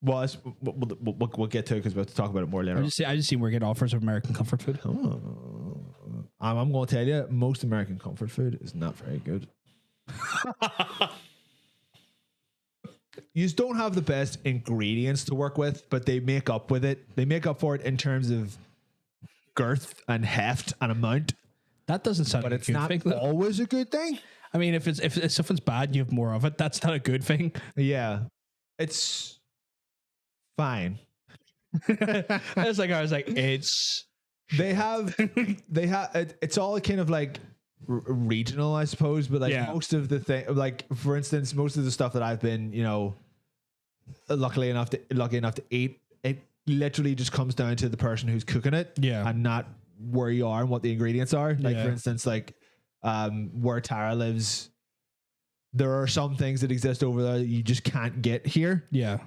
Well, we'll get to it because we'll have to talk about it more later. I just seen we're getting offers of American comfort food. I'm going to tell you, most American comfort food is not very good. You just don't have the best ingredients to work with, but they make up with it. They make up for it in terms of girth and heft and amount. That doesn't sound But like it's a good not thing, though. always a good thing. I mean, if something's bad, you have more of it. That's not a good thing. Yeah, it's fine. I was like, it's They have it's all kind of like regional, I suppose, but like most of the thing, like for instance, most of the stuff that I've been, lucky enough to eat, it literally just comes down to the person who's cooking it, and not where you are and what the ingredients are. Like for instance, like where Tara lives, there are some things that exist over there that you just can't get here. Yeah.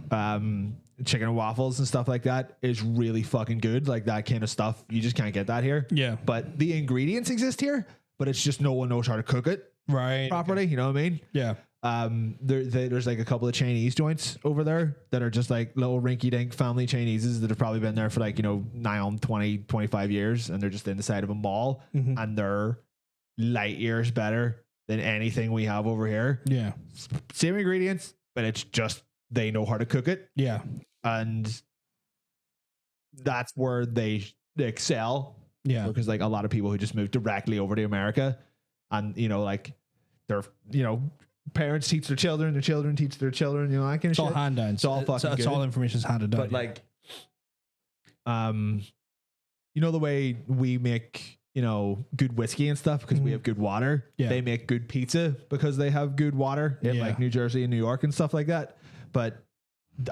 Chicken and waffles and stuff like that is really fucking good. Like that kind of stuff, you just can't get that here. Yeah. But the ingredients exist here, but it's just no one knows how to cook it properly. You know what I mean? Yeah. There's like a couple of Chinese joints over there that are just like little rinky dink family Chineses that have probably been there for like, nigh on 20, 25 years. And they're just in the side of a mall and they're light years better than anything we have over here. Yeah. Same ingredients, but it's just, they know how to cook it. Yeah. And that's where they excel. Yeah. Because like a lot of people who just moved directly over to America and, like their, parents teach their children teach their children, that kind of shit. It's all hand down. It's all fucking it's all information's handed down. But like, the way we make you know, good whiskey and stuff because we have good water. Yeah. They make good pizza because they have good water in like New Jersey and New York and stuff like that. But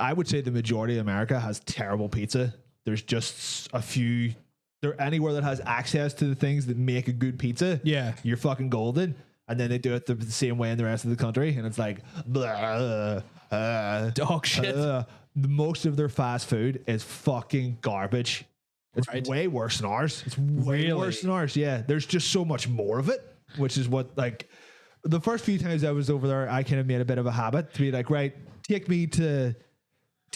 I would say the majority of America has terrible pizza. There's just a few. There anywhere that has access to the things that make a good pizza. Yeah. You're fucking golden. And then they do it the same way in the rest of the country, and it's like blah, Dog shit. most of their fast food is fucking garbage. It's way worse than ours. It's way worse than ours. Yeah, there's just so much more of it, which is what, like, the first few times I was over there, I kind of made a bit of a habit to be like, right, take me to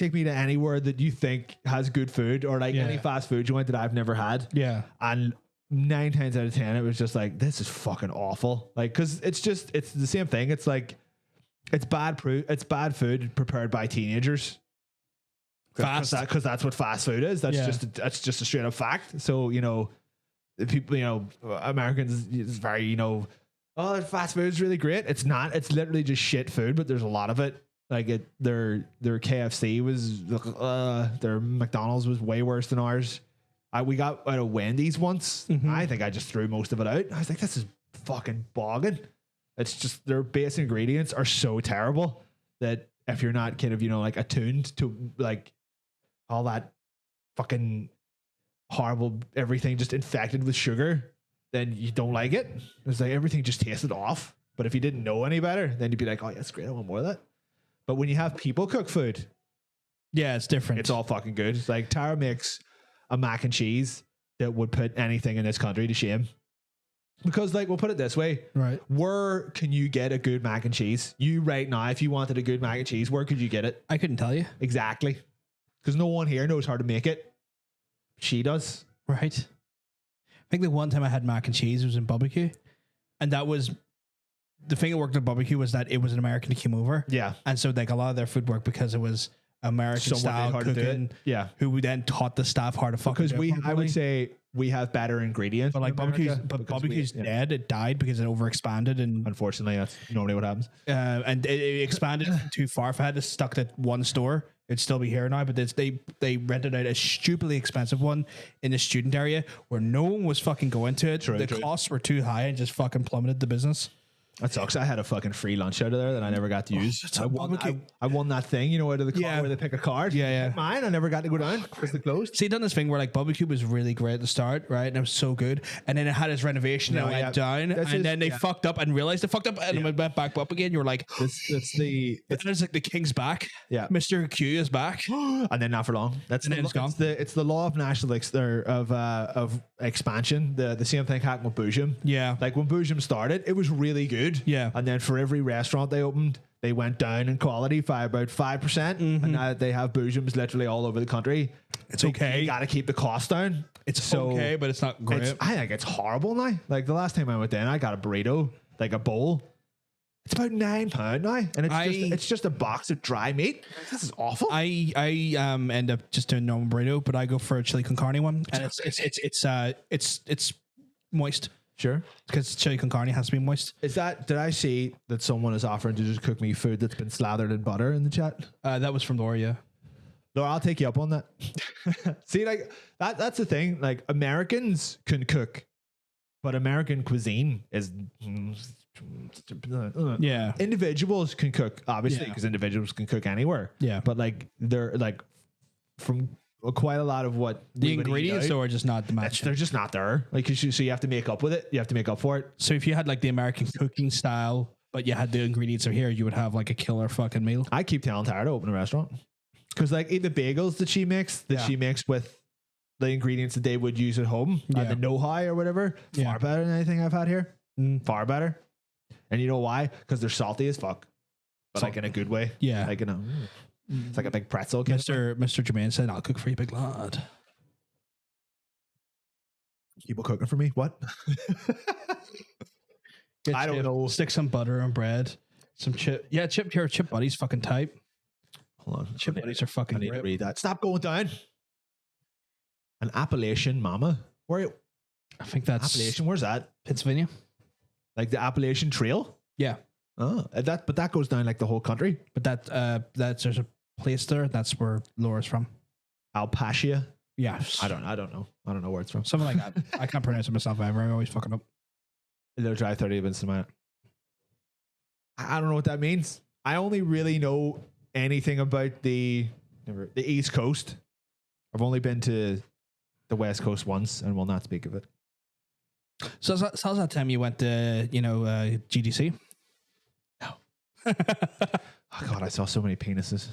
anywhere that you think has good food, or like any fast food joint that I've never had. Yeah. And 9 times out of 10, it was just like, this is fucking awful. Like, cause it's the same thing. It's like, it's bad food prepared by teenagers. Cause that's what fast food is. That's just a straight up fact. So, you know, the people, you know, Americans is very, you know, oh, fast food is really great. It's not, it's literally just shit food, but there's a lot of it. Like their KFC was, their McDonald's was way worse than ours. We got out of Wendy's once. I think I just threw most of it out. I was like, this is fucking bogging. It's just their base ingredients are so terrible that if you're not kind of, you know, like attuned to like all that fucking horrible everything just infected with sugar, then you don't like it. It's like everything just tasted off. But if you didn't know any better, then you'd be like, oh, yeah, that's great. I want more of that. But when you have people cook food, yeah, it's different. It's all fucking good. It's like Tara makes a mac and cheese that would put anything in this country to shame. Because, like, we'll put it this way. Right. Where can you get a good mac and cheese? You right now, if you wanted a good mac and cheese, where could you get it? I couldn't tell you. Exactly. Because no one here knows how to make it. She does. Right. I think the one time I had mac and cheese was in barbecue. And that was, the thing that worked at barbecue was that it was an American that came over. Yeah. And so, like, a lot of their food worked because it was American style cooking. Yeah. Who then taught the staff how to fucking do it. I would say we have better ingredients. But like barbecue's dead. It died because it overexpanded, and unfortunately that's normally what happens. And it expanded too far. If I had stuck at one store, it'd still be here now. But they rented out a stupidly expensive one in the student area where no one was fucking going to it. The costs were too high and just fucking plummeted the business. That sucks. I had a fucking free lunch out of there that I never got to use. I won that thing, you know, out of the car where they pick a card. Yeah. Mine, I never got to go down because they closed. See, done this thing where like barbecue was really great at the start, right? And it was so good. And then it had its renovation and it went down. And then they fucked up and realized they fucked up and it went back up again. You were like, it's like the king's back. Yeah. Mr. Q is back. And then not for long. It's the law of national of expansion. The same thing happened with Boojum. Yeah. Like when Boojum started, it was really good. Yeah. And then for every restaurant they opened, they went down in quality by about 5%. And now they have Boojums literally all over the country. It's okay. You got to keep the cost down. It's okay, but it's not great. I think it's horrible now. Like the last time I went in, I got a burrito, like a bowl. It's about £9 now, and it's just a box of dry meat. This is awful. I end up just doing normal burrito, but I go for a chili con carne one, and it's moist. Sure, because chili con carne has to be moist. Did I see that someone is offering to just cook me food that's been slathered in butter in the chat? That was from Laura. Yeah. Laura, I'll take you up on that. See, like that's the thing. Like Americans can cook, but American cuisine is. Yeah. Individuals can cook, obviously, because individuals can cook anywhere. Yeah. But like they're like from quite a lot of what the ingredients though are just not the match. They're just not there. Like so you have to make up with it. You have to make up for it. So if you had like the American cooking style, but you had the ingredients are here, you would have like a killer fucking meal. I keep telling Tara to open a restaurant because like the bagels that she makes with the ingredients that they would use at home, the know-how or whatever, far better than anything I've had here. Far better. And you know why? Because they're salty as fuck, but like in a good way. Yeah, like it's like a big pretzel. Mr. Jermaine said, "I'll cook for you, big lad." People cooking for me? What? I don't know. Stick some butter on bread, some chip. Yeah, chip buddies, fucking type. Hold on, chip buddies are fucking. I need to read that. Stop going down. An Appalachian mama. Where? I think that's Appalachian. Where's that? Pennsylvania. Like the Appalachian Trail? Yeah. Oh, but that goes down like the whole country. But that's there's a place there. That's where Laura's from. Alpacia. Yes. I don't know where it's from. Something like that. I can't pronounce it myself ever. I always fuck it up. They'll try 30 minutes a minute. I don't know what that means. I only really know anything about the East Coast. I've only been to the West Coast once and will not speak of it. So how's that time you went to, GDC? No. Oh God, I saw so many penises.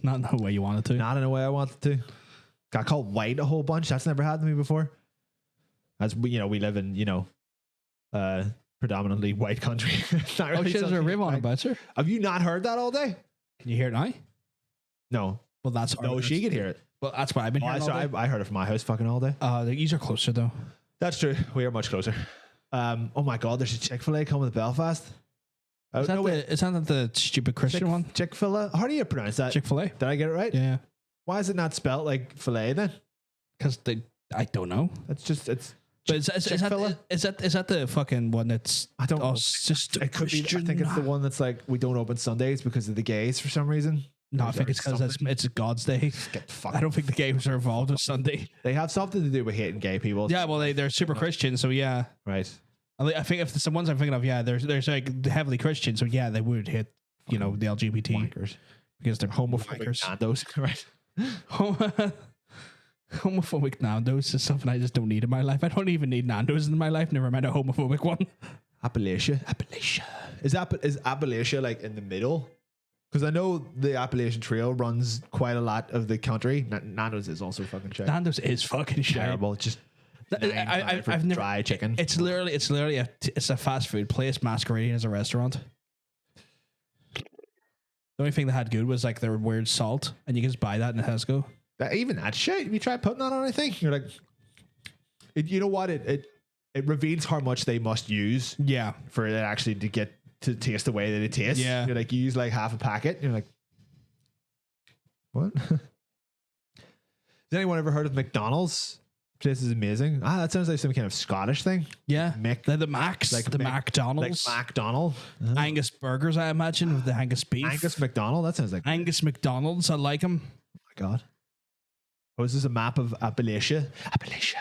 Not in the way you wanted to. Not in a way I wanted to. Got called white a whole bunch. That's never happened to me before. As we live in, predominantly white country. It's not really Shit, there's a something rib on like- about, sir. Have you not heard that all day? Can you hear it now? No. Well, that's No, she could hear it. Well, that's what I've been hearing all day. I heard it from my house fucking all day. These are closer though. That's true. We are much closer. Oh my God, there's a Chick-fil-A coming to Belfast. Is that the stupid Christian one? Chick-fil-A? How do you pronounce that? Chick-fil-A. Did I get it right? Yeah. Why is it not spelled like filet then? Because I don't know. It's But is Chick-fil-A? that the fucking one that's I don't know. it's just It could be. I think it's the one that's like we don't open Sundays because of the gays for some reason. No, I Or think it's because something. it's God's Day. Get fucked. I don't think the gays are involved with Sunday. They have something to do with hating gay people. Yeah, well they're super Christian, so yeah. Right. I think if the ones I'm thinking of, yeah, there's like heavily Christian, so yeah, they would hit the LGBT Wankers. because they're homophobic. Nando's. Right. Homophobic Nando's is something I just don't need in my life. I don't even need Nando's in my life. Never mind a homophobic one. Appalachia. Is Appalachia like in the middle? Because I know the Appalachian Trail runs quite a lot of the country. Nando's is also fucking shit. Nando's is fucking shit. Terrible. It's just I've never dry chicken. It's literally a fast food place masquerading as a restaurant. The only thing they had good was like their weird salt, and you can just buy that in Tesco. Even that shit. If you try putting that on anything, you're like, you know what? It reveals how much they must use. Yeah, for it actually to get to taste the way that it tastes. Yeah. You're like, you use like half a packet. You're like, what? Has anyone ever heard of McDonald's? This is amazing. That sounds like some kind of Scottish thing. yeah. Mick, The Macs, like the McDonald's, like McDonald. Angus burgers. I imagine with the Angus beef. Angus McDonald. That sounds like Angus McDonald's. I like them. oh my God. Oh, is this a map of Appalachia? Appalachia.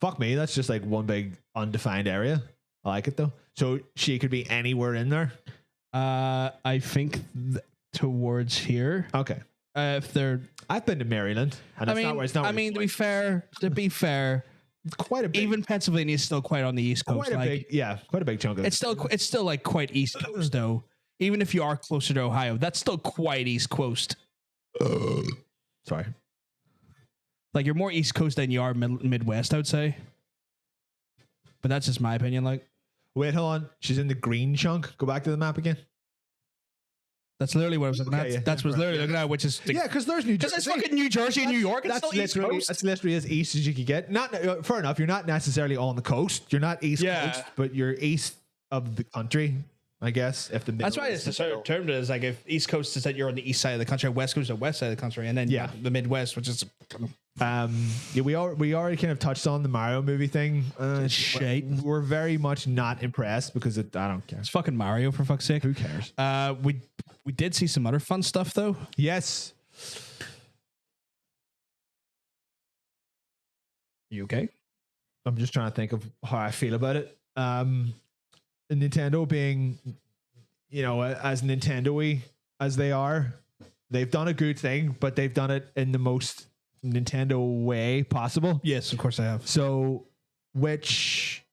Fuck me. That's just like one big undefined area. I like it though. So she could be anywhere in there. I think towards here. Okay. If they're, I've been to Maryland. And to be fair, quite a big, even Pennsylvania is still quite on the East Coast. quite a big chunk of It's still like quite East Coast though. Even if you are closer to Ohio, that's still quite East Coast. Sorry. Like you're more East Coast than you are Midwest, I would say. But that's just my opinion. Like Wait, hold on. She's in the green chunk. Go back to the map again. that's literally what I was looking at. Okay, yeah. That's what I was literally looking at, which is Yeah, because there's New because Jersey. it's fucking New Jersey and New York. It's still East Coast. That's literally as east as you could get. Not fair enough. You're not necessarily on the coast. You're not East Yeah. Coast, but you're east of the country, I guess. If the That's why it's termed as like if East Coast is that you're on the east side of the country, West Coast is the west side of the country, and then Yeah. the Midwest, which is we already kind of touched on the Mario movie thing. shite. We're very much not impressed because I don't care. It's fucking Mario for fuck's sake. Who cares? We did see some other fun stuff though. Yes. You okay? I'm just trying to think of how I feel about it. Nintendo being, as Nintendo-y as they are, they've done a good thing, but they've done it in the most Nintendo way possible. Yes, of course I have. So, which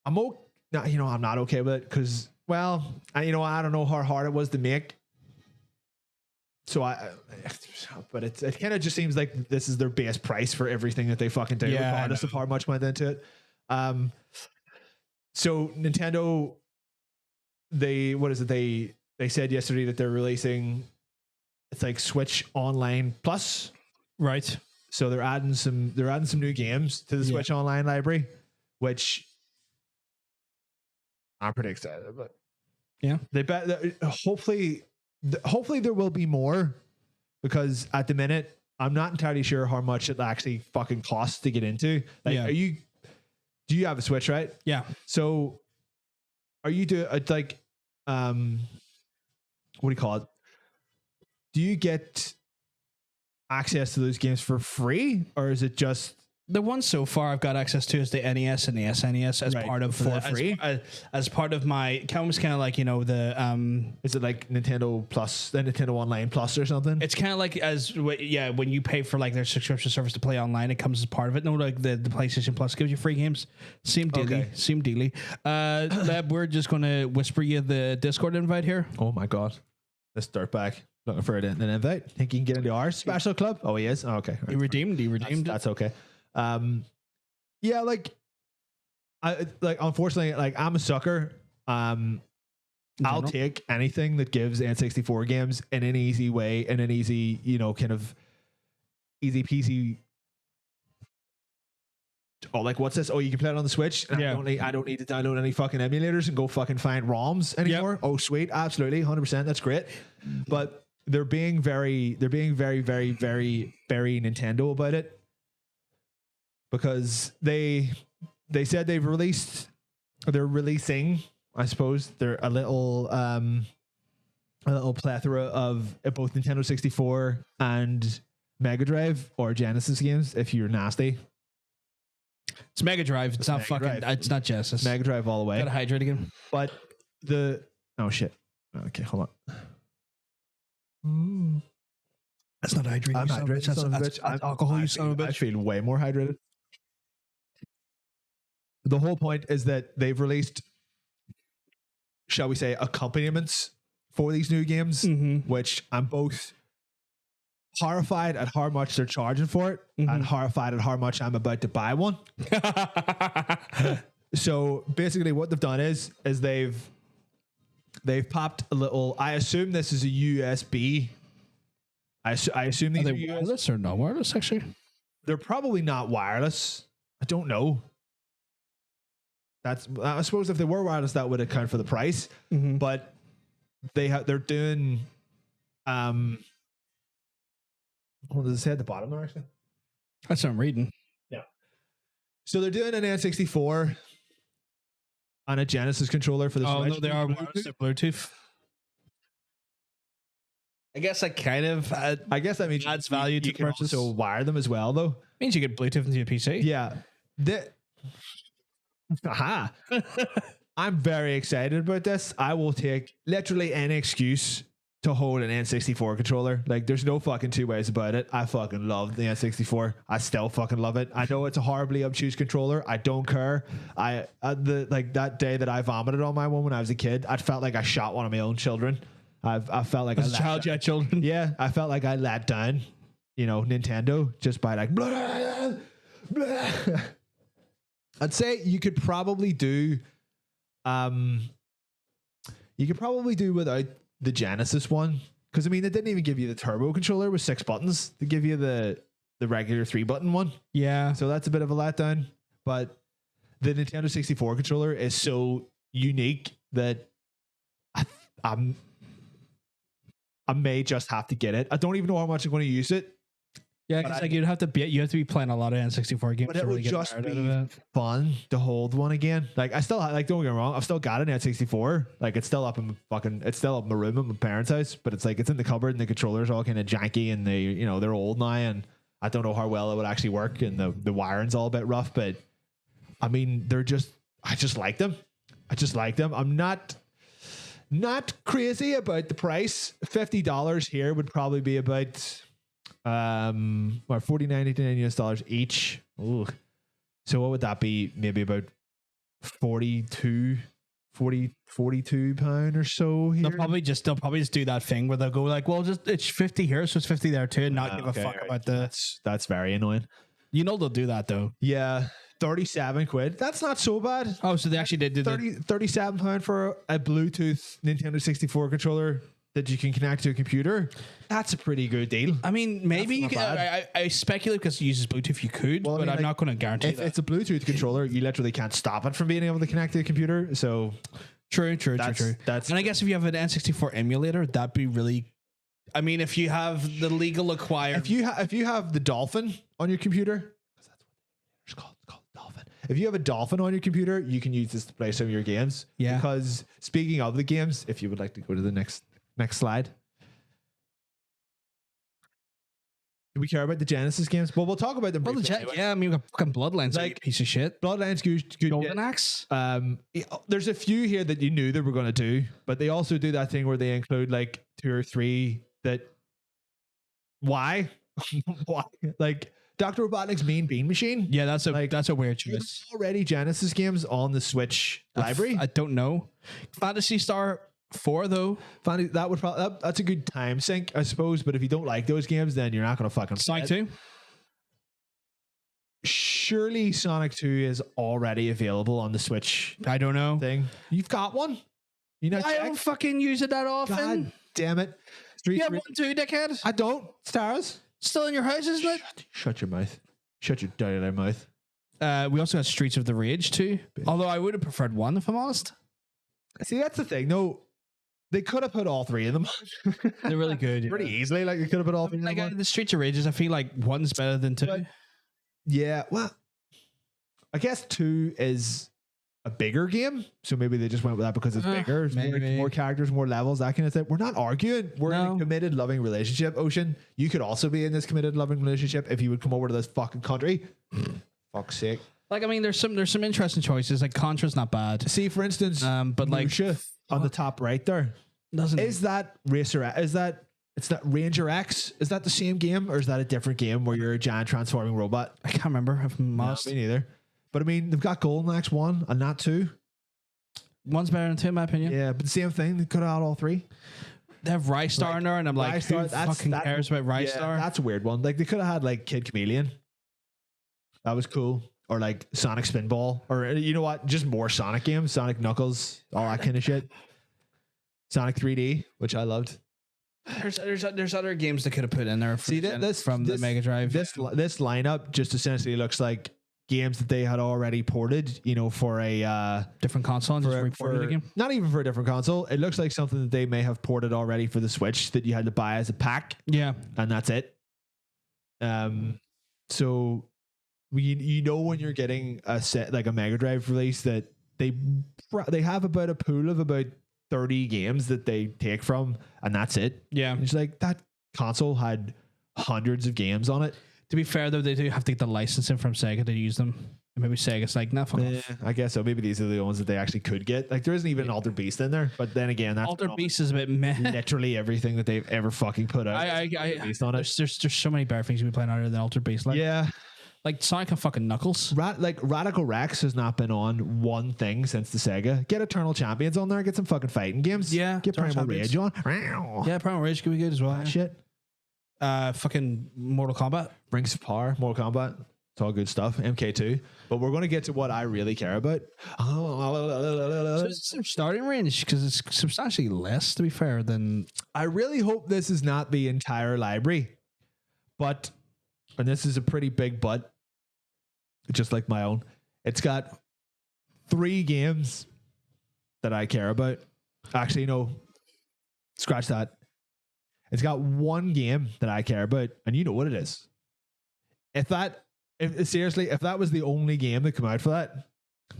I'm not okay with it because, well, I don't know how hard it was to make. So but it kind of just seems like this is their base price for everything that they fucking do, Yeah, regardless of how much went into it. So Nintendo, they said yesterday that they're releasing, it's like Switch Online Plus. Right. So they're adding some new games to the Switch Online library, which I'm pretty excited about. Yeah. They bet that hopefully there will be more, because at the minute I'm not entirely sure how much it actually fucking costs to get into. Like, do you have a Switch, right? Yeah. So are you what do you call it? Do you get access to those games for free, or is it just The one so far I've got access to is the NES and the SNES as Right, part of for free? as part of my almost kind of like, you know, the is it like Nintendo Plus, the Nintendo Online Plus or something? it's kind of like when you pay for like their subscription service to play online, it comes as part of it. No, like the PlayStation Plus gives you free games. Same dealy, Okay. same dealy. Leb, we're just gonna whisper you the Discord invite here. Oh my god, this dirtbag looking for an invite. Think you can get into our special club? Oh, he is. Oh, okay, You redeemed. That's okay. Yeah, like unfortunately, like I'm a sucker. I'll general? take anything that gives N64 games in an easy way, in an easy, kind of easy peasy. Oh, like what's this? Oh, you can play it on the Switch. And Yeah. I don't need to download any fucking emulators and go fucking find ROMs anymore. Oh, sweet, absolutely, 100%. That's great. But they're being very, very, very, very Nintendo about it, because they said they're releasing, I suppose, they're a little plethora of both Nintendo 64 and Mega Drive or Genesis games if you're nasty. It's Mega Drive. It's not Mega fucking. Drive. It's not Genesis. Mega Drive all the way. Gotta hydrate again. But oh shit. Okay, hold on. That's not hydrating. I'm hydrated. That's alcohol. You son of a I bitch. feel way more hydrated. The whole point is that they've released, shall we say, accompaniments for these new games, which I'm both horrified at how much they're charging for it and horrified at how much I'm about to buy one. So basically what they've done is they've popped a little, I assume this is a USB. I assume these Are are they USB. wireless or not wireless? Actually, They're probably not wireless. I don't know. I suppose if they were wireless, that would account for the price. But they're doing what does it say at the bottom there actually? that's what I'm reading. Yeah. So they're doing an N64 on a Genesis controller for the Oh Switch. no, they are wireless. They're Bluetooth. I guess that kind of I guess that means adds value to you the can purchase. also wire them as well, though. Means you get Bluetooth into your PC. Yeah. Aha. I'm very excited about this. I will take literally any excuse to hold an N64 controller. Like, there's no fucking two ways about it. I fucking love the N64. I still fucking love it. I know it's a horribly obtuse controller. I don't care. That day that I vomited on my one when I was a kid, I felt like I shot one of my own children. I felt like As a child, you had children. yeah, I felt like I let down, Nintendo just by like. Blah, blah. I'd say you could probably do without the Genesis one, because I mean they didn't even give you the turbo controller with 6 buttons. They give you the regular 3-button one, Yeah. so that's a bit of a letdown. But the Nintendo 64 controller is so unique that I may just have to get it. I don't even know how much I'm going to use it. Yeah, because like you have to be playing a lot of N64 games But to it really would get just tired out be of it. fun to hold one again. Like I still don't get me wrong, I've still got an N64. Like it's still up in my room at my parents' house, but it's like it's in the cupboard and the controllers are all kind of janky and they're old now and I don't know how well it would actually work and the wiring's all a bit rough, but I mean I just like them. I'm not crazy about the price. $50 here would probably be about $49.99 each. Ooh. So what would that be? Maybe about 42 pound or so here. They'll probably just do that thing where they'll go like, well, just it's 50 here, so it's 50 there too, and not give a fuck about the. That's very annoying. They'll do that though. Yeah, 37 quid. That's not so bad. Oh, so they actually did do 37 pound for a Bluetooth Nintendo 64 controller that you can connect to a computer. That's a pretty good deal. I mean, maybe you That's not could, I speculate because it uses Bluetooth, you could, Well, I but mean, I'm like, not going to guarantee If that. it's a Bluetooth controller, you literally can't stop it from being able to connect to a computer. So True. That's And I guess if you have an N64 emulator, that'd be really. I mean, if you have the legal acquired, if you have the Dolphin on your computer, because that's what it's called Dolphin. If you have a Dolphin on your computer, you can use this to play some of your games. Yeah. Because speaking of the games, if you would like to go to the next Next slide. Do we care about the Genesis games? Well, we'll talk about them. Well, briefly anyway. yeah, I mean, we got fucking Bloodlines, like Like, piece of shit. Bloodlines good. Golden Axe. There's a few here that you knew they were going to do, but they also do that thing where they include like 2 or 3 that. Why? Why? Like Dr. Robotnik's Mean Bean Machine. Yeah, that's a weird There's choice. already Genesis games on the Switch library. I don't know. Fantasy Star 4 though. That would probably that's a good time sink, I suppose. But if you don't like those games, then you're not going to fucking Sonic play it. 2. Surely Sonic 2 is already available on the Switch I don't know. thing. You've got one. You know, I don't fucking use it that often. God damn it. Street You have Three- one too, dickhead. I don't. Stars. Still in your house, isn't it? Shut your mouth. Shut your dirty little mouth. We also got Streets of the Rage too. Although I would have preferred one, if I'm honest. See, that's the thing. No, they could have put all 3 of them They're really good. pretty easily. Like they could have put all 3 of Like them. the Streets of Rages, I feel like one's better than 2. But- Yeah, well, I guess 2 is a bigger game, so maybe they just went with that because it's bigger, it's maybe. more characters, more levels, that kind of thing. We're not arguing. We're in No. a committed, loving relationship. Ocean, you could also be in this committed, loving relationship if you would come over to this fucking country. Fuck's sake. Like, I mean, there's some interesting choices. Like Contra's not bad. See, for instance, But like, Lucia on the top right there. doesn't Is that Racer? Is that it's that Ranger X? Is that the same game or is that a different game where you're a giant transforming robot? I can't remember if I'm No, honest. me neither. But I mean, they've got Golden Axe 1 and not 2. One's better than 2, in my opinion. Yeah, but the same thing. They could have had all 3. They have Rystar in there, and I'm like, Rystar, who fucking cares about Rystar? Yeah, that's a weird one. Like they could have had like Kid Chameleon. That was cool. Or like Sonic Spinball. Or you know what? Just more Sonic games. Sonic Knuckles. All that kind of shit. Sonic 3D, which I loved. There's other games that could have put in there. See, from the Mega Drive. This lineup just essentially looks like games that they had already ported, you know, for a different console and just reported it again. not even for a different console. It looks like something that they may have ported already for the Switch that you had to buy as a pack, Yeah, and that's it. So you know when you're getting a set like a Mega Drive release that they have about a pool of about 30 games that they take from, and that's it. yeah. It's like that console had hundreds of games on it. To be fair though, they do have to get the licensing from Sega to use them. And maybe Sega's like, nah, fuck off. I guess so. Maybe these are the ones that they actually could get. Like there isn't even an Altered Beast in there. But then again, that's Altered Beast is a bit meh. literally everything that they've ever fucking put out. Based on it. There's so many better things you can be playing other than Altered Beast. Like, Yeah. like Sonic and fucking Knuckles. Like Radical Rex has not been on one thing since the Sega. Get Eternal Champions on there. Get some fucking fighting games. Yeah, Get Eternal Primal Rage on. Yeah, Primal Rage could be good as well. Yeah. Shit. Fucking Mortal Kombat. Rings of Power. Mortal Kombat. It's all good stuff. MK2. But we're going to get to what I really care about. So it's their starting range because it's substantially less, to be fair, than I really hope this is not the entire library. But, and this is a pretty big but, just like my own, it's got 3 games that I care about. Actually, no, scratch that. It's got 1 game that I care about, and you know what it is. If that was the only game that come out for that,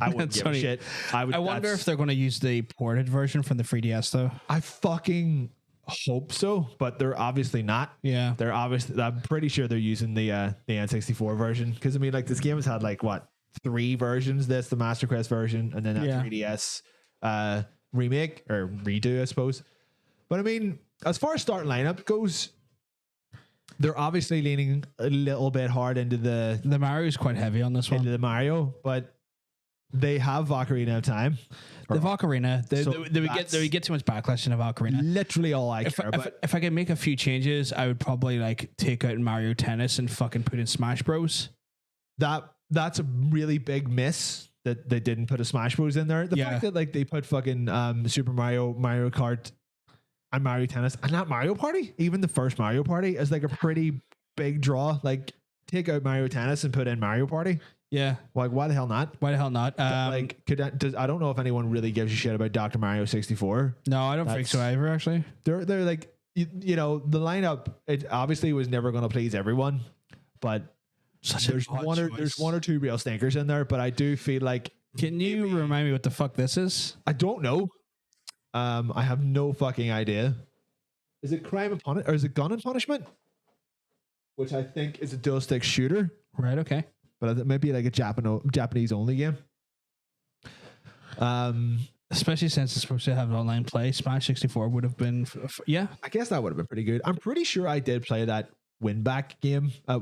I wouldn't give a shit. I wonder if they're going to use the ported version from the 3DS though. I fucking hope so, but they're obviously not. Yeah, They're obviously. I'm pretty sure they're using the N64 version because I mean, like this game has had like what 3 versions. This the Master Quest version, and then that 3DS remake or redo, I suppose. But I mean, as far as starting lineup goes, they're obviously leaning a little bit hard into the Mario is quite heavy on this one. into the Mario, but they have Ocarina of Time. The Ocarina, they would get too much backlash in a Ocarina. Literally all I care about. If I could make a few changes, I would probably like take out Mario Tennis and fucking put in Smash Bros. That's a really big miss that they didn't put a Smash Bros in there. The fact that like they put fucking Super Mario Kart and Mario Tennis and not Mario Party, even the first Mario Party is like a pretty big draw. Like take out Mario Tennis and put in Mario Party. Yeah, Like why the hell not? why the hell not? Like I don't know if anyone really gives a shit about Dr. Mario 64. No, I don't think so either. Actually, They're like you know the lineup. It obviously was never going to please everyone, but there's one or two real stinkers in there. But I do feel like can you remind me what the fuck this is? I don't know. I have no fucking idea. Is it Crime and Punishment, or is it Gun and Punishment? Which I think is a dual stick shooter, Right. Okay. but it might be like a Japanese only game. Especially since it's supposed to have online play, Smash 64 would have been. Yeah. I guess that would have been pretty good. I'm pretty sure I did play that win back game at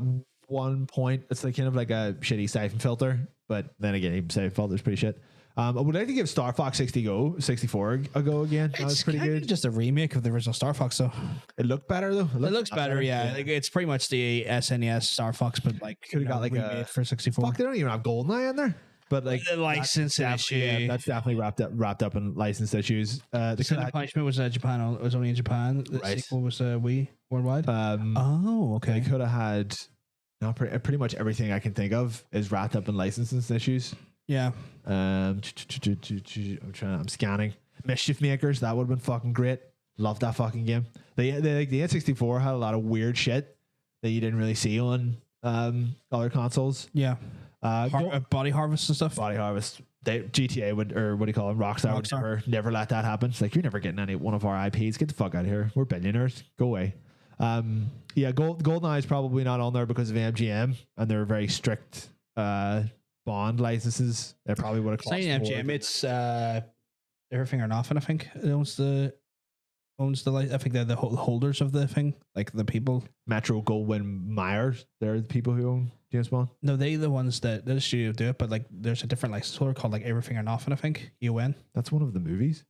one point. It's like kind of like a shitty siphon filter, but then again, even siphon filter's pretty shit. I would like to give Star Fox 64 a go again. That was pretty good. Just a remake of the original Star Fox, though. It looked better though. It looks better, yeah. Like, it's pretty much the SNES Star Fox, but like Could have got like remade a for 64. Fuck, they don't even have GoldenEye in there. But like The license issue. Yeah, that's definitely wrapped up in license issues. The Sin of Punishment was Japan. It was only in Japan. The Right. sequel was Wii worldwide. They Okay. could have had pretty much everything I can think of is wrapped up in licensing issues. Yeah. I'm scanning Mischief Makers. That would have been fucking great. Love that fucking game. The N64 had a lot of weird shit that you didn't really see on other consoles. Yeah. Body Harvest and stuff. Body Harvest. GTA would, or what do you call them? Rockstar would never let that happen. It's like, you're never getting any one of our IPs. Get the fuck out of here. We're billionaires. Go away. GoldenEye is probably not on there because of MGM, and they're very strict Bond licenses. It probably would have cost Saying more. MGM, it's Everything or Nothing. I think it owns the I think they're the holders of the thing, like the people. Metro Goldwyn Mayers. They're the people who own James Bond. No, they're the ones that the studio do it, but like there's a different license holder called like Everything or Nothing. I think EON. That's one of the movies.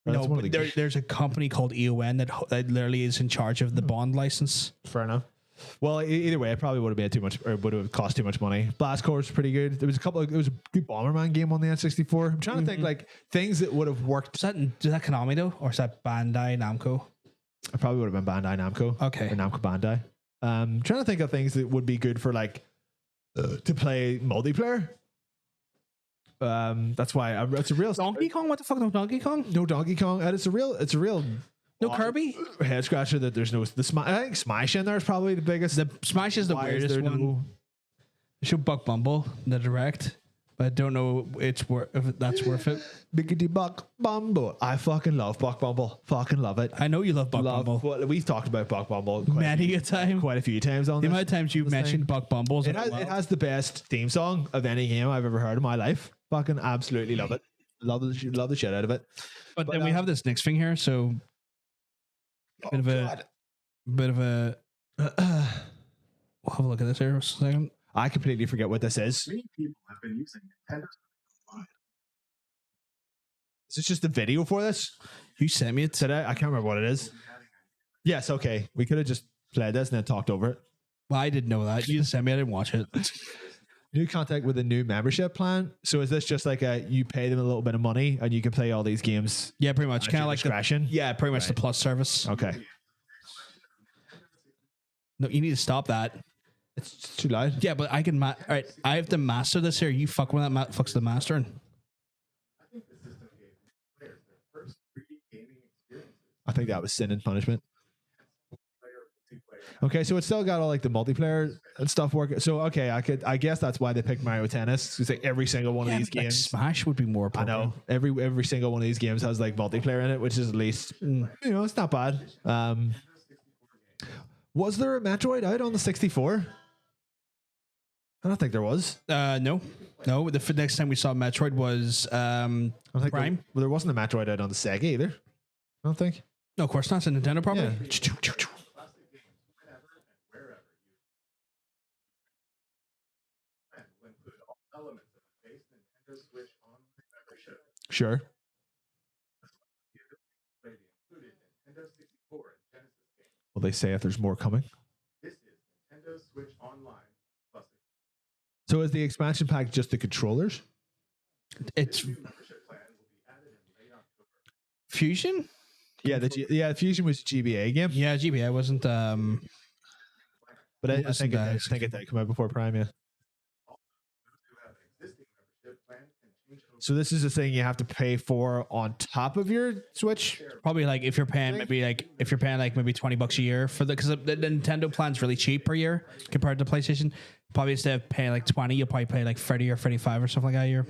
Or No, that's one of but the there's a company called EON that literally is in charge of the Bond license. Fair enough. Well, either way, it probably would have been too much, or would have cost too much money. Blast Corps was pretty good. There was a good Bomberman game on the N64. I'm trying to think like things that would have worked. Is that Konami though, or is that Bandai Namco? It probably would have been Bandai Namco. Okay. Or Namco Bandai. Trying to think of things that would be good for like to play multiplayer. That's why it's a real Donkey Kong. What the fuck? No Donkey Kong. No Donkey Kong, and it's a real No Kirby. head scratcher that there's no I think Smash in there is probably the biggest. The Smash is the Why is weirdest there one. no- They show Buck Bumble in the direct, but I don't know if that's worth it. Biggity Buck Bumble. I fucking love Buck Bumble. Fucking love it. I know you love Buck Bumble Well, we've talked about Buck Bumble many a time. quite a few times on The this. amount of times you've this thing. mentioned Buck Bumbles, It has the best theme song of any game I've ever heard in my life. Fucking absolutely love it. Love the shit out of it. but then we have this next thing here, so bit of a we'll have a look at this here for a second. I completely forget what this is. Many people have been using Nintendo. Is this just a video for this? You sent me it. Today? I can't remember what it is. Yes, okay. We could have just played this and then talked over it. Well, I didn't know that. You just sent me. I didn't watch it. New contact with a new membership plan. So is this just like you pay them a little bit of money and you can play all these games? Yeah, pretty much. at Kind your of like discretion? pretty much Right. the Plus service. Okay. No, you need to stop that. It's too loud. Yeah, but I can. All right, I have to master this here. You fuck with that. Fucks the mastering. I think that was Sin and Punishment. Okay, so it's still got all like the multiplayer and stuff working. So okay, I guess that's why they picked Mario Tennis. It's like every single one of these Like games. Smash would be more I appropriate. know every single one of these games has like multiplayer in it, which is at least it's not bad. Was there a Metroid out on the 64? I don't think there was. No. The next time we saw Metroid was I don't think Prime. There wasn't a Metroid out on the Sega either. I don't think. No, of course not. It's a Nintendo property. Yeah. Sure. Will they say if there's more coming? So is the expansion pack just the controllers? It's Fusion. Yeah, Fusion was a GBA game, Yeah, GBA wasn't. but I wasn't think it did come out before Prime. Yeah. So this is a thing you have to pay for on top of your Switch. Probably like if you're paying maybe $20 a year for because the Nintendo plan's really cheap per year compared to PlayStation. Probably instead of paying like 20, you'll probably pay like 30 or 35 or something like that a year.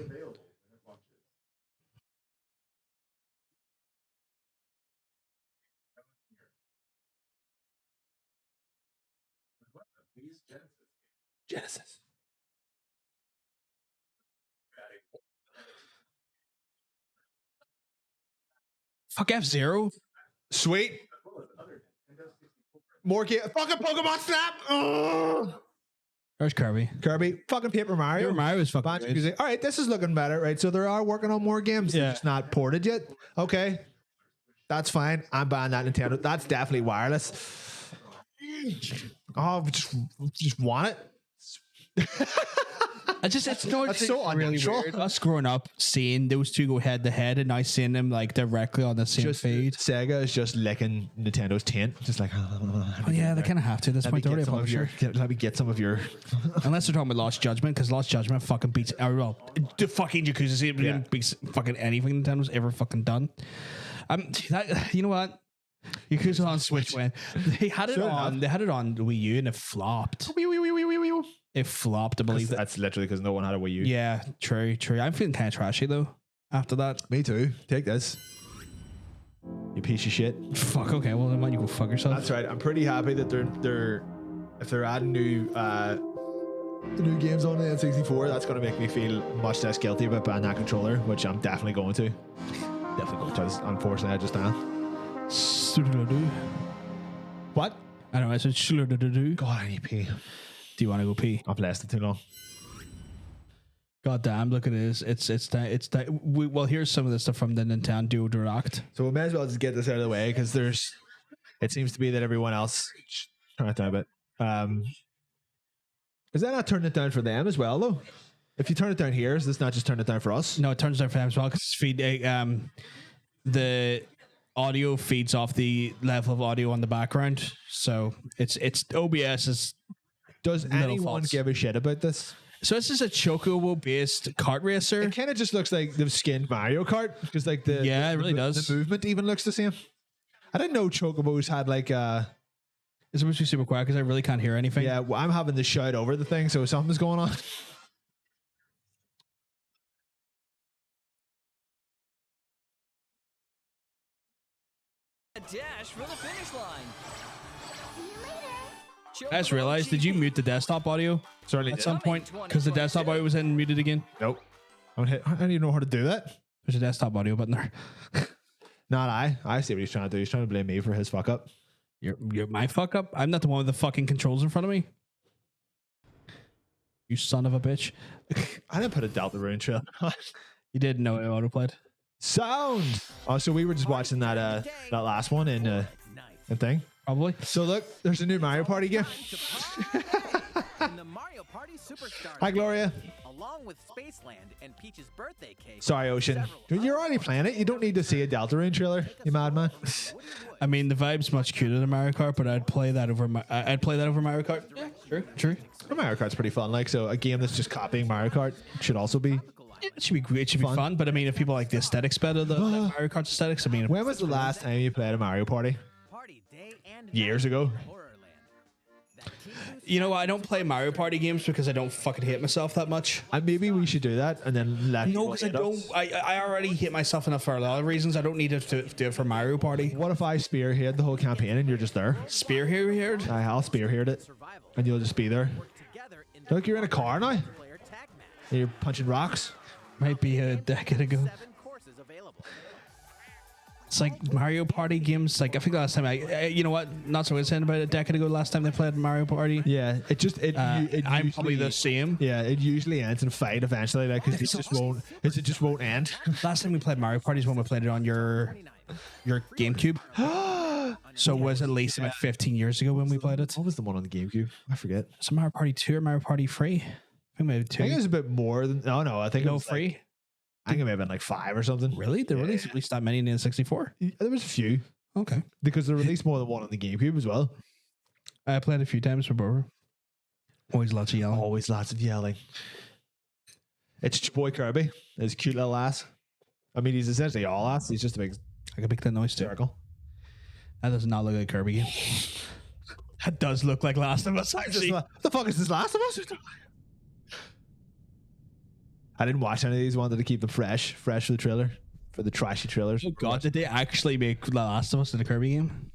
Genesis. Fuck F-Zero. Sweet. More fucking Pokemon Snap. Ugh. There's Kirby. Kirby. Fucking Paper Mario. Paper Mario is fucking Bunch of great. music. All right, this is looking better, right? So they are working on more games. Yeah. They're just not ported yet. Okay. That's fine. I'm buying that Nintendo. That's definitely wireless. Oh, just want it. It's no, That's it's so really unnatural. weird. Us growing up seeing those two go head to head and now seeing them like directly on the same Just feed. Sega is just licking Nintendo's taint, just like. Oh yeah, they kind of have to. This point, they're already a publisher. Let me get some of your. Unless they're talking about Lost Judgment, because Lost Judgment fucking beats. Well, the fucking Yakuza Yeah. beats fucking anything Nintendo's ever fucking done. You know what? Yakuza on Switch when they had it Should on. have. They had it on Wii U and it flopped. It flopped. I believe that. That's literally because no one had a Wii U. Yeah, true. I'm feeling kind of trashy though. After that, Me too. Take this. You piece of shit. fuck. Okay, well then why don't you go fuck yourself? That's right. I'm pretty happy that they're if they're adding new games on the N64, that's going to make me feel much less guilty about buying that controller, which I'm definitely going to. Unfortunately, I just am. What? I know. I said do. God, I need pee. Do you want to go pee? I've lasted too long. God damn! Look at this. Well, here's some of the stuff from the Nintendo Direct. So we may as well just get this out of the way because it seems to be that everyone else turn it down a bit. Is that not turning it down for them as well though? If you turn it down here, is this not just turn it down for us? No, it turns out for them as well because the audio feeds off the level of audio on the background. So it's OBS is. Does Little anyone faults. give a shit about this? So this is a Chocobo based kart racer. It kind of just looks like they've skinned Mario Kart because like the Yeah, it really does. The movement even looks the same. I didn't know Chocobos had like It's supposed to be super quiet because I really can't hear anything. yeah. Well, I'm having to shout over the thing, so something's going on. A dash for the finish line. I just realized. Did you mute the desktop audio Certainly at some point? Because the desktop audio was then muted again. Nope. I don't even know how to do that. There's a desktop audio button there. Not I. I see what he's trying to do. He's trying to blame me for his fuck up. You're my fuck up. I'm not the one with the fucking controls in front of me. You son of a bitch. I didn't put a Delta Rune trail. You didn't know it autoplayed. Sound. Oh, so we were just watching that last one in thing. Probably. So look, there's a new Mario Party game. In the Mario Party Superstar. Hi, Gloria. Along with Spaceland and Peach's birthday cake. Sorry, Ocean. Dude, you're already playing it. You don't need to see a Delta Rune trailer. You madman. I mean, the vibe's much cuter than Mario Kart, but I'd play that over Mario Kart. Yeah, true. Mario Kart's pretty fun. Like, so a game that's just copying Mario Kart should also be. It should be great. It should be fun. But I mean, if people like the aesthetics better, the Mario Kart's aesthetics. I mean, When was the last time you played a Mario Party? Party day and Years ago. you know, I don't play Mario Party games because I don't fucking hate myself that much. Maybe we should do that and then let No, people because I hate us. don't. I already hate myself enough for a lot of reasons. I don't need to do it for Mario Party. What if I spearhead the whole campaign and you're just there? Spearhead. I'll spearhead it and you'll just be there. Look, you're in a car now. You're punching rocks. Might be a decade ago. It's like Mario Party games. Like I think last time you know what? Not so saying about a decade ago. Last time they played Mario Party. Yeah, it I'm probably the same. Yeah, it usually ends in a fight eventually, like because it just won't end. Last time we played Mario Party is when we played it on your GameCube. So it was at least about 15 years ago when we played it. What was the one on the GameCube? I forget. So Mario Party 2 or Mario Party 3? I think maybe I think it 2. was a bit more than. No, I think it No, was like- 3. I think it may have been like 5 or something. Really? They released at least that many in the 64? There was a few Okay. because they released more than one on the GameCube as well. I played a few times with Barbara. Always lots of yelling. Always lots of yelling. It's your boy Kirby. His cute little ass. I mean, he's essentially all ass. He's just a big I can make that noise too. circle. That does not look like Kirby game. That does look like Last of Us, actually. What the fuck is this Last of Us? I didn't watch any of these. Wanted to keep them fresh for the trailer, for the trashy trailers. Oh God, did they actually make The Last of Us in a Kirby game?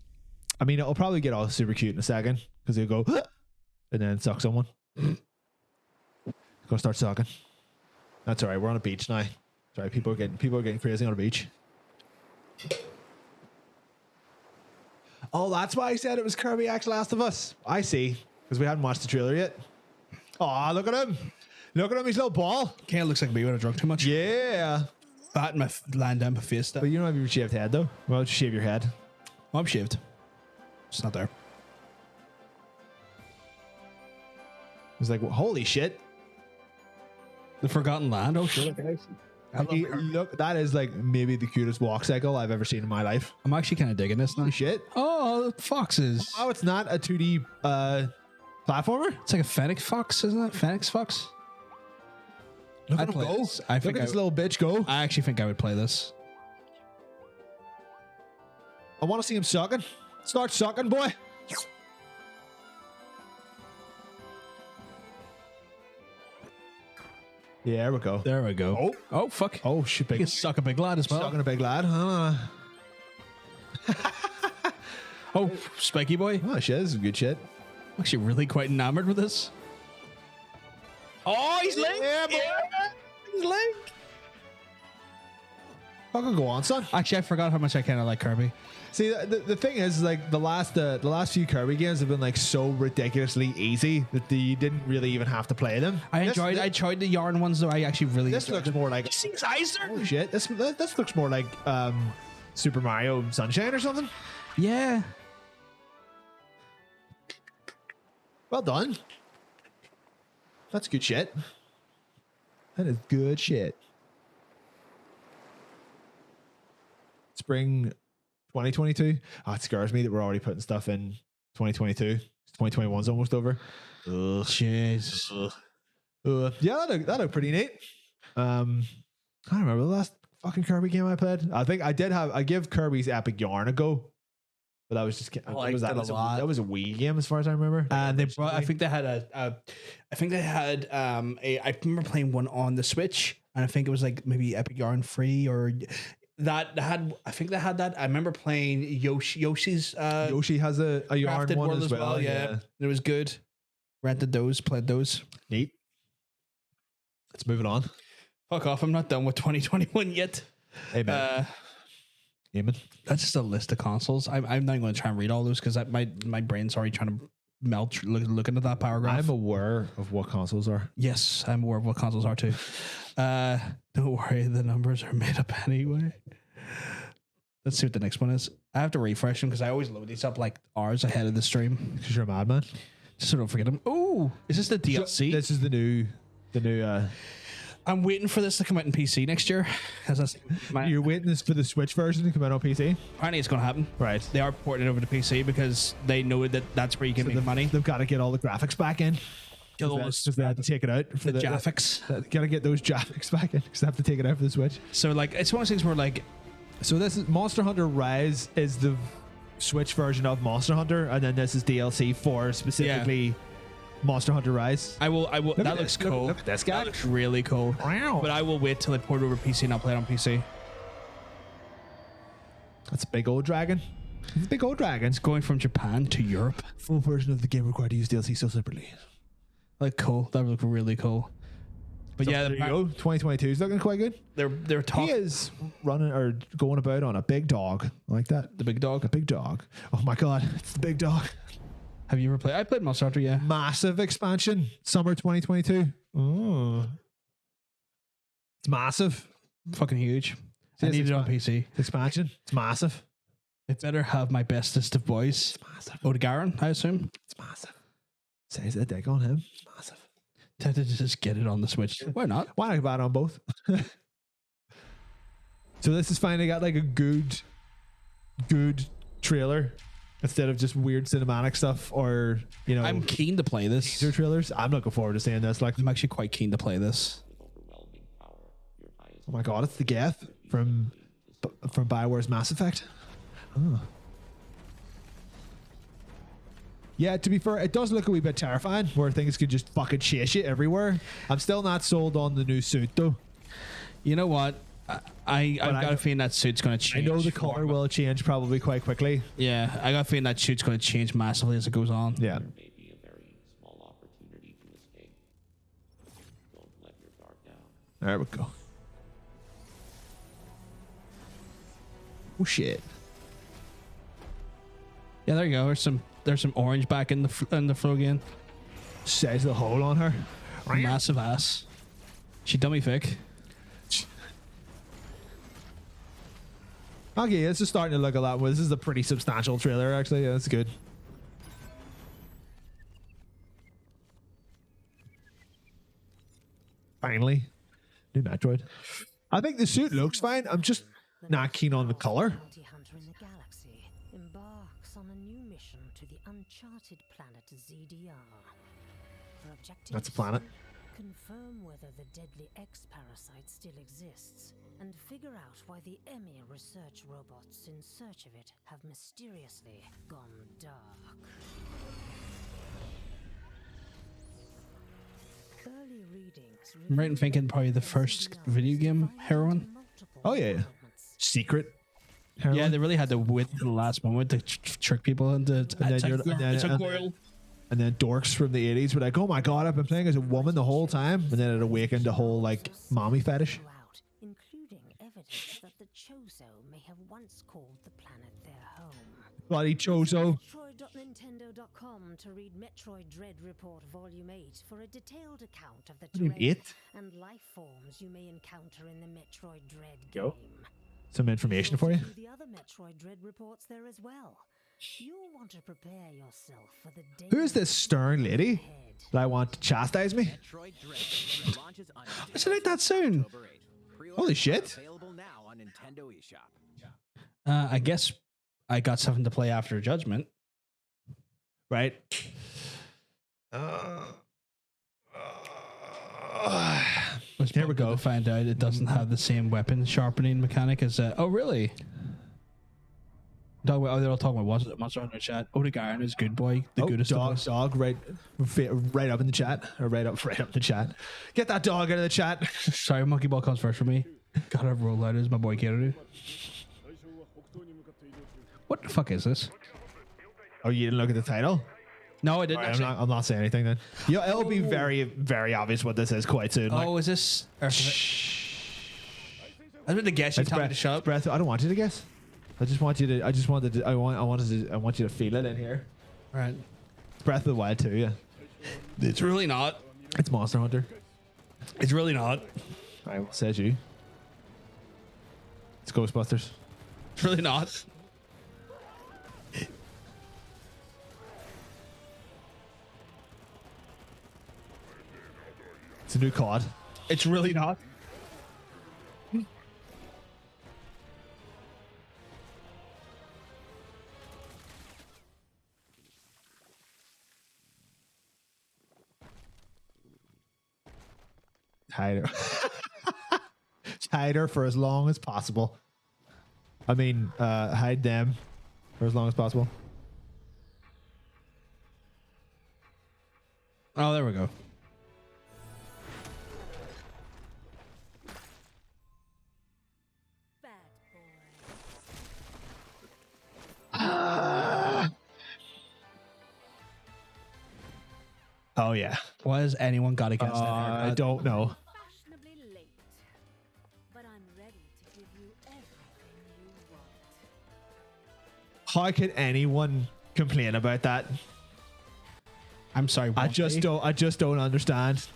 I mean, it'll probably get all super cute in a second because he'll go and then suck someone. Go start sucking. That's all right. We're on a beach now. Sorry, people are getting crazy on a beach. Oh, that's why I said it was Kirby X Last of Us. I see, because we hadn't watched the trailer yet. Oh, look at him! Look at him, his little ball. Kind of looks like me when I drunk too much. Yeah. Fat and my lying down my face. But you don't have your shaved head though. Why don't you shave your head? Well, I'm shaved. It's not there. It's like, well, holy shit. The Forgotten Land. Oh, shit. Look, that is like maybe the cutest walk cycle I've ever seen in my life. I'm actually kind of digging this now. Holy shit. Oh, foxes. Oh, it's not a 2D platformer? It's like a Fennec fox, isn't it? Phoenix fox? Look I'd at him play go. this. Look at this little bitch go. I actually think I would play this. I want to see him sucking. Start sucking, boy. Yeah, there we go. There we go. Oh, fuck. Oh, shit, You big. can suck a big lad as well. Sucking a big lad. Oh, spiky boy. Oh, shit, this is good shit. I'm actually really quite enamored with this. Oh, he's linked. Yeah, boy. He's linked. Fucking go on, son. Actually, I forgot how much I kind of like Kirby. See, the thing is, like, the last few Kirby games have been like so ridiculously easy that you didn't really even have to play them. I tried the yarn ones though. I actually really This enjoyed looks them. more like See his eyes there? oh shit. This looks more like Super Mario Sunshine or something. Yeah. Well done. That's good shit. That is good shit. Spring 2022. Oh, it scares me that we're already putting stuff in 2022. 2021's almost over. Ugh. Jeez. Yeah, that looked pretty neat. I don't remember the last fucking Kirby game I played. I think I give Kirby's Epic Yarn a go. But that was just I liked it a lot. That was a Wii game as far as I remember. And they brought. I think they had I remember playing one on the Switch, and I think it was like maybe Epic Yarn free or that had. I think they had that. I remember playing Yoshi's. Yoshi has a yarn Crafted one World as well. Yeah, it was good. Rented those, played those. Neat. Let's move it on. Fuck off! I'm not done with 2021 yet. Amen. Amen. That's just a list of consoles. I'm not going to try and read all those because my brain's already trying to melt looking at that paragraph. I'm aware of what consoles are. Yes, I'm aware of what consoles are too. Don't worry, the numbers are made up anyway. Let's see what the next one is. I have to refresh them because I always load these up like hours ahead of the stream. Because you're a madman. Just so don't forget them. Oh, is this the DLC? This is the new. I'm waiting for this to come out in PC next year. You're waiting this for the Switch version to come out on PC. Apparently, it's going to happen. Right. They are porting it over to PC because they know that that's where you can make money. They've got to get all the graphics back in. Because they had to take it out for the graphics. Got to get those graphics back in because they have to take it out for the Switch. So like, it's one of those things where like, so this is Monster Hunter Rise is the Switch version of Monster Hunter, and then this is DLC for specifically Monster Hunter Rise. I will. That looks cool. Look at this guy. That looks really cool. Wow. But I will wait till I port it over PC and I'll play it on PC. That's a big old dragon. It's a big old dragon. It's going from Japan to Europe. Full version of the game required to use DLC so separately. Like cool. That would look really cool. But So yeah, there you go. 2022 is looking quite good. they're He talking. is running or going about on a big dog. I like that. The big dog. A big dog. Oh my god, it's the big dog. Have you ever played? I played Monster Hunter. Yeah. Massive expansion. Summer 2022. Oh. It's massive. Fucking huge. See, I it's need it on PC. Expansion. It's massive. It better have my bestest of boys. It's massive. Odegaron, I assume. It's massive. Says a dig on him. It's massive. Tempted to just get it on the Switch. Why not? Why not buy it on both? So this has finally got like a good trailer instead of just weird cinematic stuff or, you know, I'm keen to play this. teaser trailers. I'm looking forward to seeing this. Like, I'm actually quite keen to play this. oh my god, it's the Geth from BioWare's Mass Effect. Oh. Yeah, to be fair, it does look a wee bit terrifying where things could just fucking chase you everywhere. I'm still not sold on the new suit though. You know what? I've got a feeling that suit's going to change. I know the color will change probably quite quickly. Yeah, I got a feeling that suit's going to change massively as it goes on. Yeah. There we go. Oh shit. Yeah, there you go. There's some orange back in the flow again. Says the hole on her. Massive ass. She dummy thick. Okay, this is starting to look a lot. Well, this is a pretty substantial trailer, actually. Yeah, that's good. Finally, new Metroid. I think the suit looks fine. I'm just not keen on the color. Bounty hunter in the galaxy embarks on a new mission to the uncharted planet ZDR. For objective That's a planet. confirm whether the deadly X-parasite still exists, and figure out why the Emir research robots in search of it have mysteriously gone dark. Early readings I'm right in thinking probably the first video game heroine. Oh yeah, secret. Heroine. Yeah, they really had to wait to the last moment to trick people into. And then it's, you're- like, and then- it's a and- girl. And then dorks from the 80s were like, "Oh my god, I've been playing as a woman the whole time," and then it awakened a whole like mommy fetish. Throughout, including evidence that the Chozo may have once called the planet their home. Bloody Chozo. Metroid.nintendo.com to read Metroid Dread Report Volume 8 for a detailed account of the Volume terrain 8? and life forms you may encounter in the Metroid Dread Yo. game. Some information for you. Do the other Metroid Dread reports there as well. You'll want to prepare yourself for the day. Who is this stern lady that I want to chastise me? Metroid Dread launches on Is it like that soon? October 8th. Pre-orders Holy are shit. Available now on Nintendo eShop. I guess I got something to play after Judgment. Right. Here we go. To find out it doesn't have the same weapon sharpening mechanic as. Oh really? They're all talking about Monster Hunter chat. Oh, the guy is good boy, the goodest of us. dog, right up in the chat, or right up in the chat. Get that dog out of the chat. Sorry, Monkey Ball comes first for me. Gotta roll out as my boy Kato. What the fuck is this? Oh, you didn't look at the title? No, I didn't. Alright, actually. I'm not saying anything then. Yeah, it'll be very, very obvious what this is quite soon. like. Oh, is this? I was going to guess. You It's tell me breath, to shut up. breath. I don't want you to guess. I just want you to. I want you to feel it in here. Right. It's Breath of the Wild 2, yeah. It's really not. It's Monster Hunter. It's really not. I says you. It's Ghostbusters. It's really not. It's a new COD. It's really not. Hide her. Hide her for as long as possible. I mean, hide them for as long as possible. Oh, there we go. Bad boy. Oh yeah. Why has anyone got against that I haircut? don't know. Fashionably late, but I'm ready to give you everything you want. How could anyone complain about that? I'm sorry. I won't just they? don't. I just don't understand.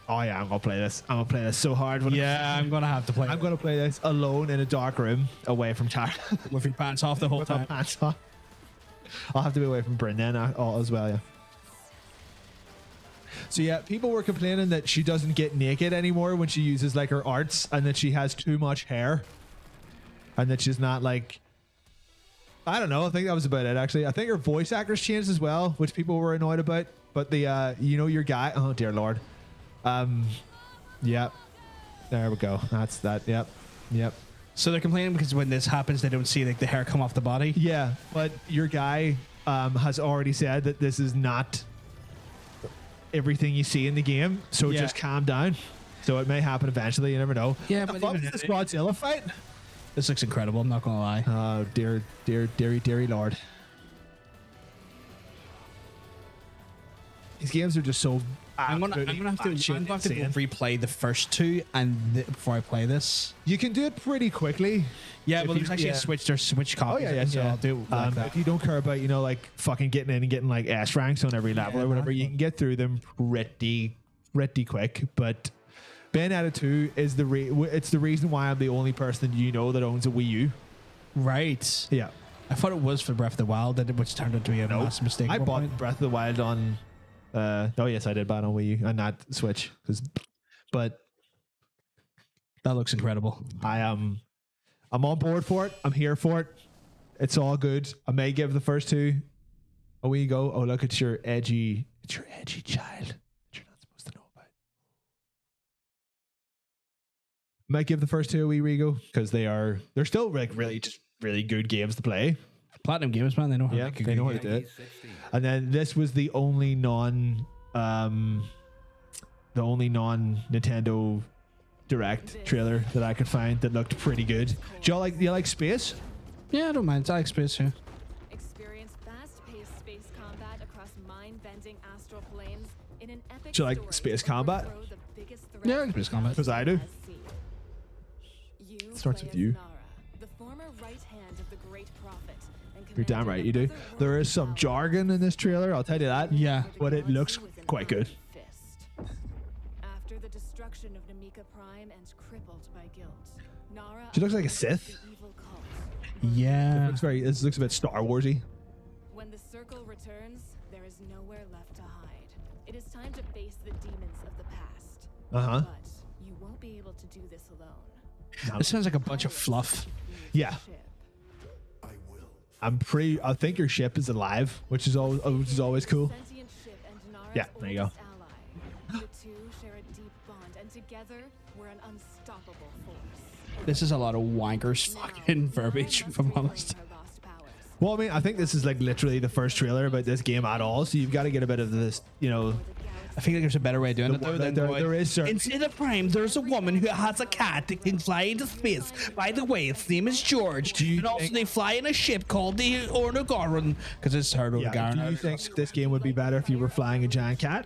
Oh yeah, I'm gonna play this. I'm gonna play this so hard. When Yeah, I'm gonna have to play. I'm gonna play this alone in a dark room, away from Tara, with your pants off the whole with my time. pants on. I'll have to be away from Bryn then as well. Yeah. So yeah, people were complaining that she doesn't get naked anymore when she uses like her arts, and that she has too much hair, and that she's not like. I don't know. I think that was about it. Actually, I think her voice actors changed as well, which people were annoyed about. But the your guy. Oh dear lord. Yep. There we go. That's that. Yep. So they're complaining because when this happens, they don't see like the hair come off the body. Yeah, but your guy has already said that this is not everything you see in the game. So Yeah. just calm down. So it may happen eventually. You never know. Yeah, the but fuck even is this then- Godzilla fight? This looks incredible. I'm not gonna lie. Oh dear lord. These games are just so I'm gonna have to go replay the first two before I play this. You can do it pretty quickly. Yeah, If well, there's actually a switch. There's switch copies. Oh yeah, so I'll do it like that. If you don't care about like fucking getting in and getting like S ranks on every level or whatever, you can get through them pretty quick. But Bayonetta 2 is it's the reason why I'm the only person that owns a Wii U. Right. Yeah. I thought it was for Breath of the Wild, which turned out to be a massive mistake. I at one bought point. Breath of the Wild on. Oh yes, I did buy it on Wii U and not Switch. But That looks incredible. I'm on board for it. I'm here for it. It's all good. I may give the first two a wee go. Oh look, it's your edgy child that you're not supposed to know about. Might give the first two a wee go because they're still like really good games to play. Platinum Games, man, they know how to Yeah, make a they good know how game. to do it. And then this was the only non Nintendo Direct trailer that I could find that looked pretty good. Do you like space? Yeah, I don't mind. I like space, yeah. Experience fast-paced space combat across mind-bending astral planes in an epic Do you like story space that combat? overthrow the biggest Yeah, I threat like space combat. Because I do. has seen. You Starts play with as you. Nara, the former right hand of the Great Prophet, and You're damn commander right of you do. otherworldly There is some power. jargon in this trailer, I'll tell you that. Yeah. But it looks quite good. After the destruction of Namika Prime and crippled by guilt, Nara She looks like a abandons Sith. the evil cult. Yeah. This looks a bit Star Warsy. When the circle returns, there is nowhere left to hide. It is time to face the demons of the past. Uh-huh. But you won't be able to do this alone. This sounds like a bunch of fluff. Yeah. Ship. I think your ship is alive, which is always cool. Sentient ship and Nara's Yeah, there you go. oldest ally. The two share a deep bond, and together we're an unstoppable force. This is a lot of wankers fucking verbiage, if I'm honest. Her lost powers. Well, I mean, I think this is like literally the first trailer about this game at all, so you've got to get a bit of this, I feel like there's a better way of doing it though. Than there is certain. Instead of Prime, there's a woman who has a cat that can fly into space. By the way, its name is George. And also they fly in a ship called the Ornogoron, because it's heard of Yeah, do you think this game would be better if you were flying a giant cat?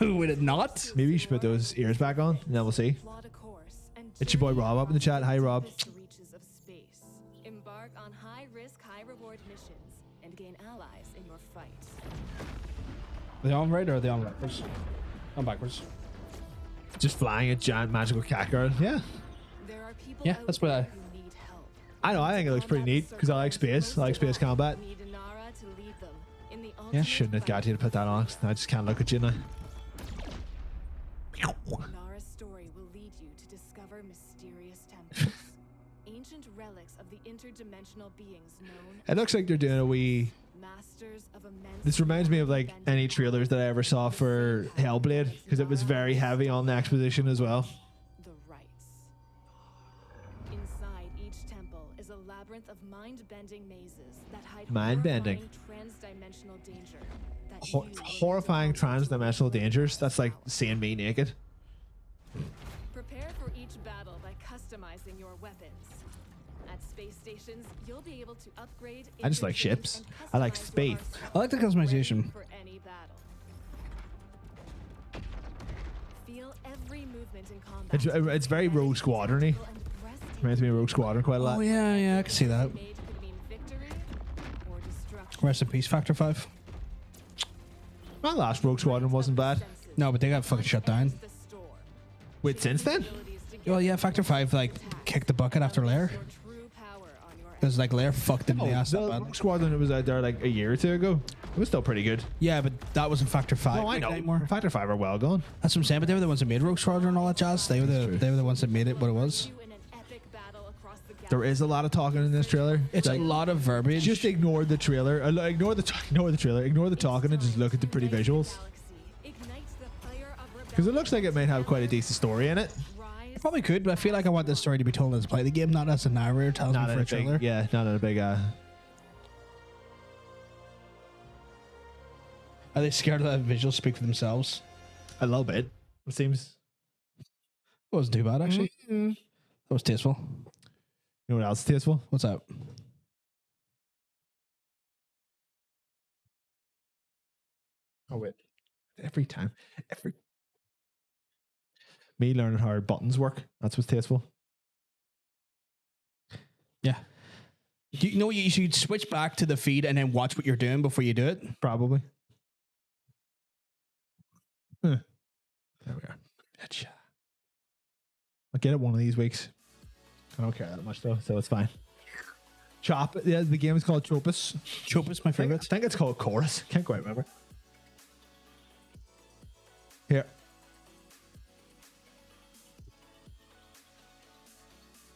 Would it not? Maybe you should put those ears back on, and then we'll see. Plot a course and It's your boy Rob up in the chat. Hi, Rob. deepest reaches of space. Embark on high-risk, high-reward missions and gain allies in your fight. Are they on right or are they on backwards? On backwards. Just flying a giant magical cat girl. Yeah. There are people Yeah, out that's what there I- who need help. I know. I think it looks pretty neat because I like space. I like space combat. Need Nara to lead them in the Yeah, ultimate shouldn't have got fight. you to put that on. I just can't look at you now. Nara's story will lead you to discover mysterious temples, ancient relics of the interdimensional beings known It looks like they're doing a wee. masters of immense. This reminds me of like any trailers that I ever saw for Hellblade because it was very heavy on the exposition as well. The rites. Inside each temple is a labyrinth of mind-bending mazes that hide Mind-bending. horrifying transdimensional danger. That Hor- you will horrifying encounter. transdimensional dangers. That's like seeing me naked. Prepare for each battle by customizing your weapons. At space stations, you'll be able to upgrade. I just like interchange, ships. and I like customize your space. arsenal, I like the ready customization. for any battle. Feel every movement in combat. It's very Rogue Squadron-y. Reminds me of Rogue Squadron quite a lot. Oh yeah, I can see that. Made could mean victory or destruction. Rest in peace, Factor 5. My last Rogue Squadron wasn't bad. No, but they got fucking shut down. The store. Wait, since then? Well, yeah, Factor 5 like kicked the bucket after Lair. Your true power on your Because like Lair fucked in the ass the that bad. Rogue Squadron that was out there like a year or two ago. It was still pretty good. Yeah, but that wasn't Factor 5. No, I know. Anymore. Factor 5 are well gone. That's what I'm saying. But they were the ones that made Rogue Squadron and all that jazz. They were the ones that made it what it was. you in an epic battle across the There is a lot of talking in this trailer. It's Like, a lot of verbiage. just ignore the trailer. Ignore the trailer. Ignore the talking and just look at the pretty visuals. Because it looks like it might have quite a decent story in it. I probably could, but I feel like I want this story to be told as play the game, not as a narrator tells me Not for in a a trailer. big, yeah, not in a big. Are they scared of that visuals speak for themselves? A little bit. It seems. It wasn't too bad actually. That was tasteful. You know what else is tasteful? What's that? Oh wait. Every time. Me learning how buttons work. That's what's tasteful. Yeah. You know, you should switch back to the feed and then watch what you're doing before you do it. Probably. There we are. Gotcha. I'll get it one of these weeks. I don't care that much though, so it's fine. Chop. Yeah, the game is called Chopus. Chopus, my favorite. I think it's called Chorus. Can't quite remember. Here.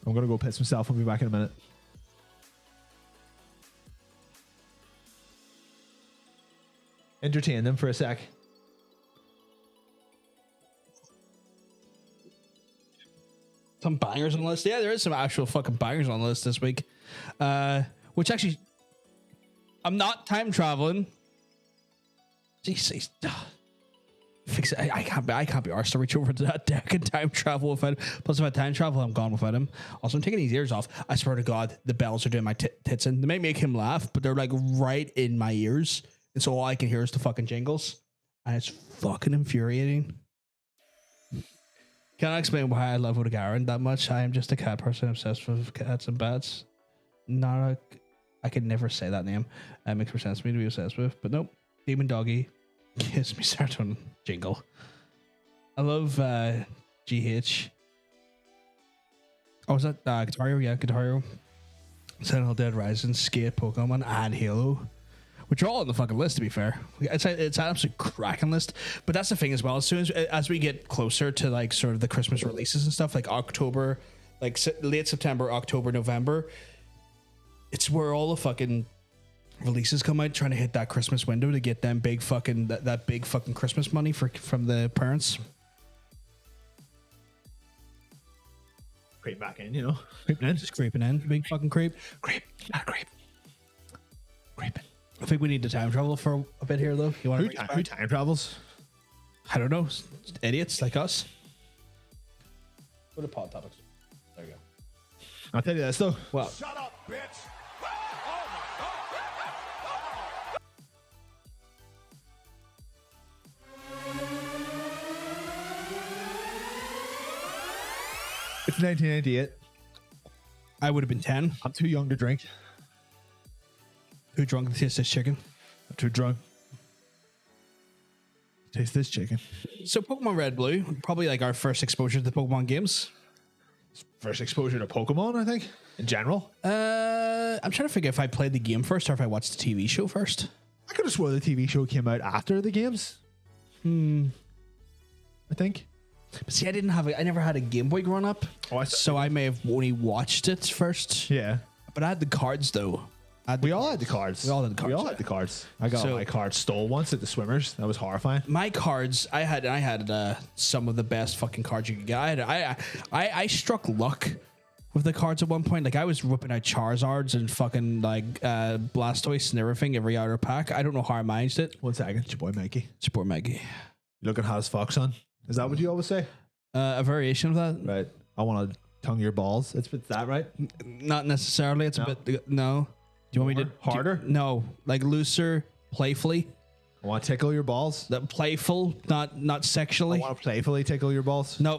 I'm gonna go piss myself. I'll be back in a minute. Entertain them for a sec. Some bangers on the list. Yeah, there is some actual fucking bangers on the list this week. Which actually, I'm not time traveling. Jesus, fix it. I can't be arsed to reach over to that deck and time travel without him. Plus, if I time travel, I'm gone without him. Also, I'm taking his ears off. I swear to God, the bells are doing my tits in. They may make him laugh, but they're like right in my ears, and so all I can hear is the fucking jingles, and it's fucking infuriating. Can I explain why I love Odegaard that much? I am just a cat person obsessed with cats and bats. I could never say that name. It makes more sense to me to be obsessed with, but nope. Demon Doggy gives me serotonin jingle. I love GH. Oh, was that Guitar Hero? Yeah, Guitar Hero. Sentinel Dead Rising, Skate, Pokemon, and Halo. Which are all on the fucking list, to be fair. It's an absolute cracking list. But that's the thing as well. As we get closer to like sort of the Christmas releases and stuff, like October, like late September, October, November, it's where all the fucking releases come out, trying to hit that Christmas window to get them big fucking that big fucking Christmas money from the parents. Creep back in, you know, creeping in, Just creeping in, big fucking creep. creeping. I think we need to time travel for a bit here, though. You want Who time travels? I don't know, idiots like us. What are pod topics? There you go. I'll tell you this though. Well, Shut up, bitch! It's 1998. I would have been 10. I'm too young to drink. Who drunk the taste this chicken? I'm too drunk. Taste this chicken. So Pokemon Red Blue, probably like our first exposure to the Pokemon games. First exposure to Pokemon, I think, in general. I'm trying to figure if I played the game first or if I watched the TV show first. I could have swore the TV show came out after the games. I think. But see, I never had a Game Boy growing up. Oh, so I may have only watched it first. Yeah. But I had the cards though. We all had the cards. We all had the cards. We all had the cards. I got So- my card stole once at the Swimmers. That was horrifying. My cards, I had some of the best fucking cards you could get. I struck luck with the cards at one point. Like I was ripping out Charizards and fucking like Blastoise and everything every outer pack. I don't know how I managed it. 1 second. It's your boy Mikey. Support Maggie. You looking hot as fuck, son? Is that what you always say? A variation of that. Right. I want to tongue your balls. It's that, right? Not necessarily. It's No. a bit. No. Do you want me to Harder? No, like looser, playfully. I want to tickle your balls. That playful, not sexually. I want to playfully tickle your balls. No.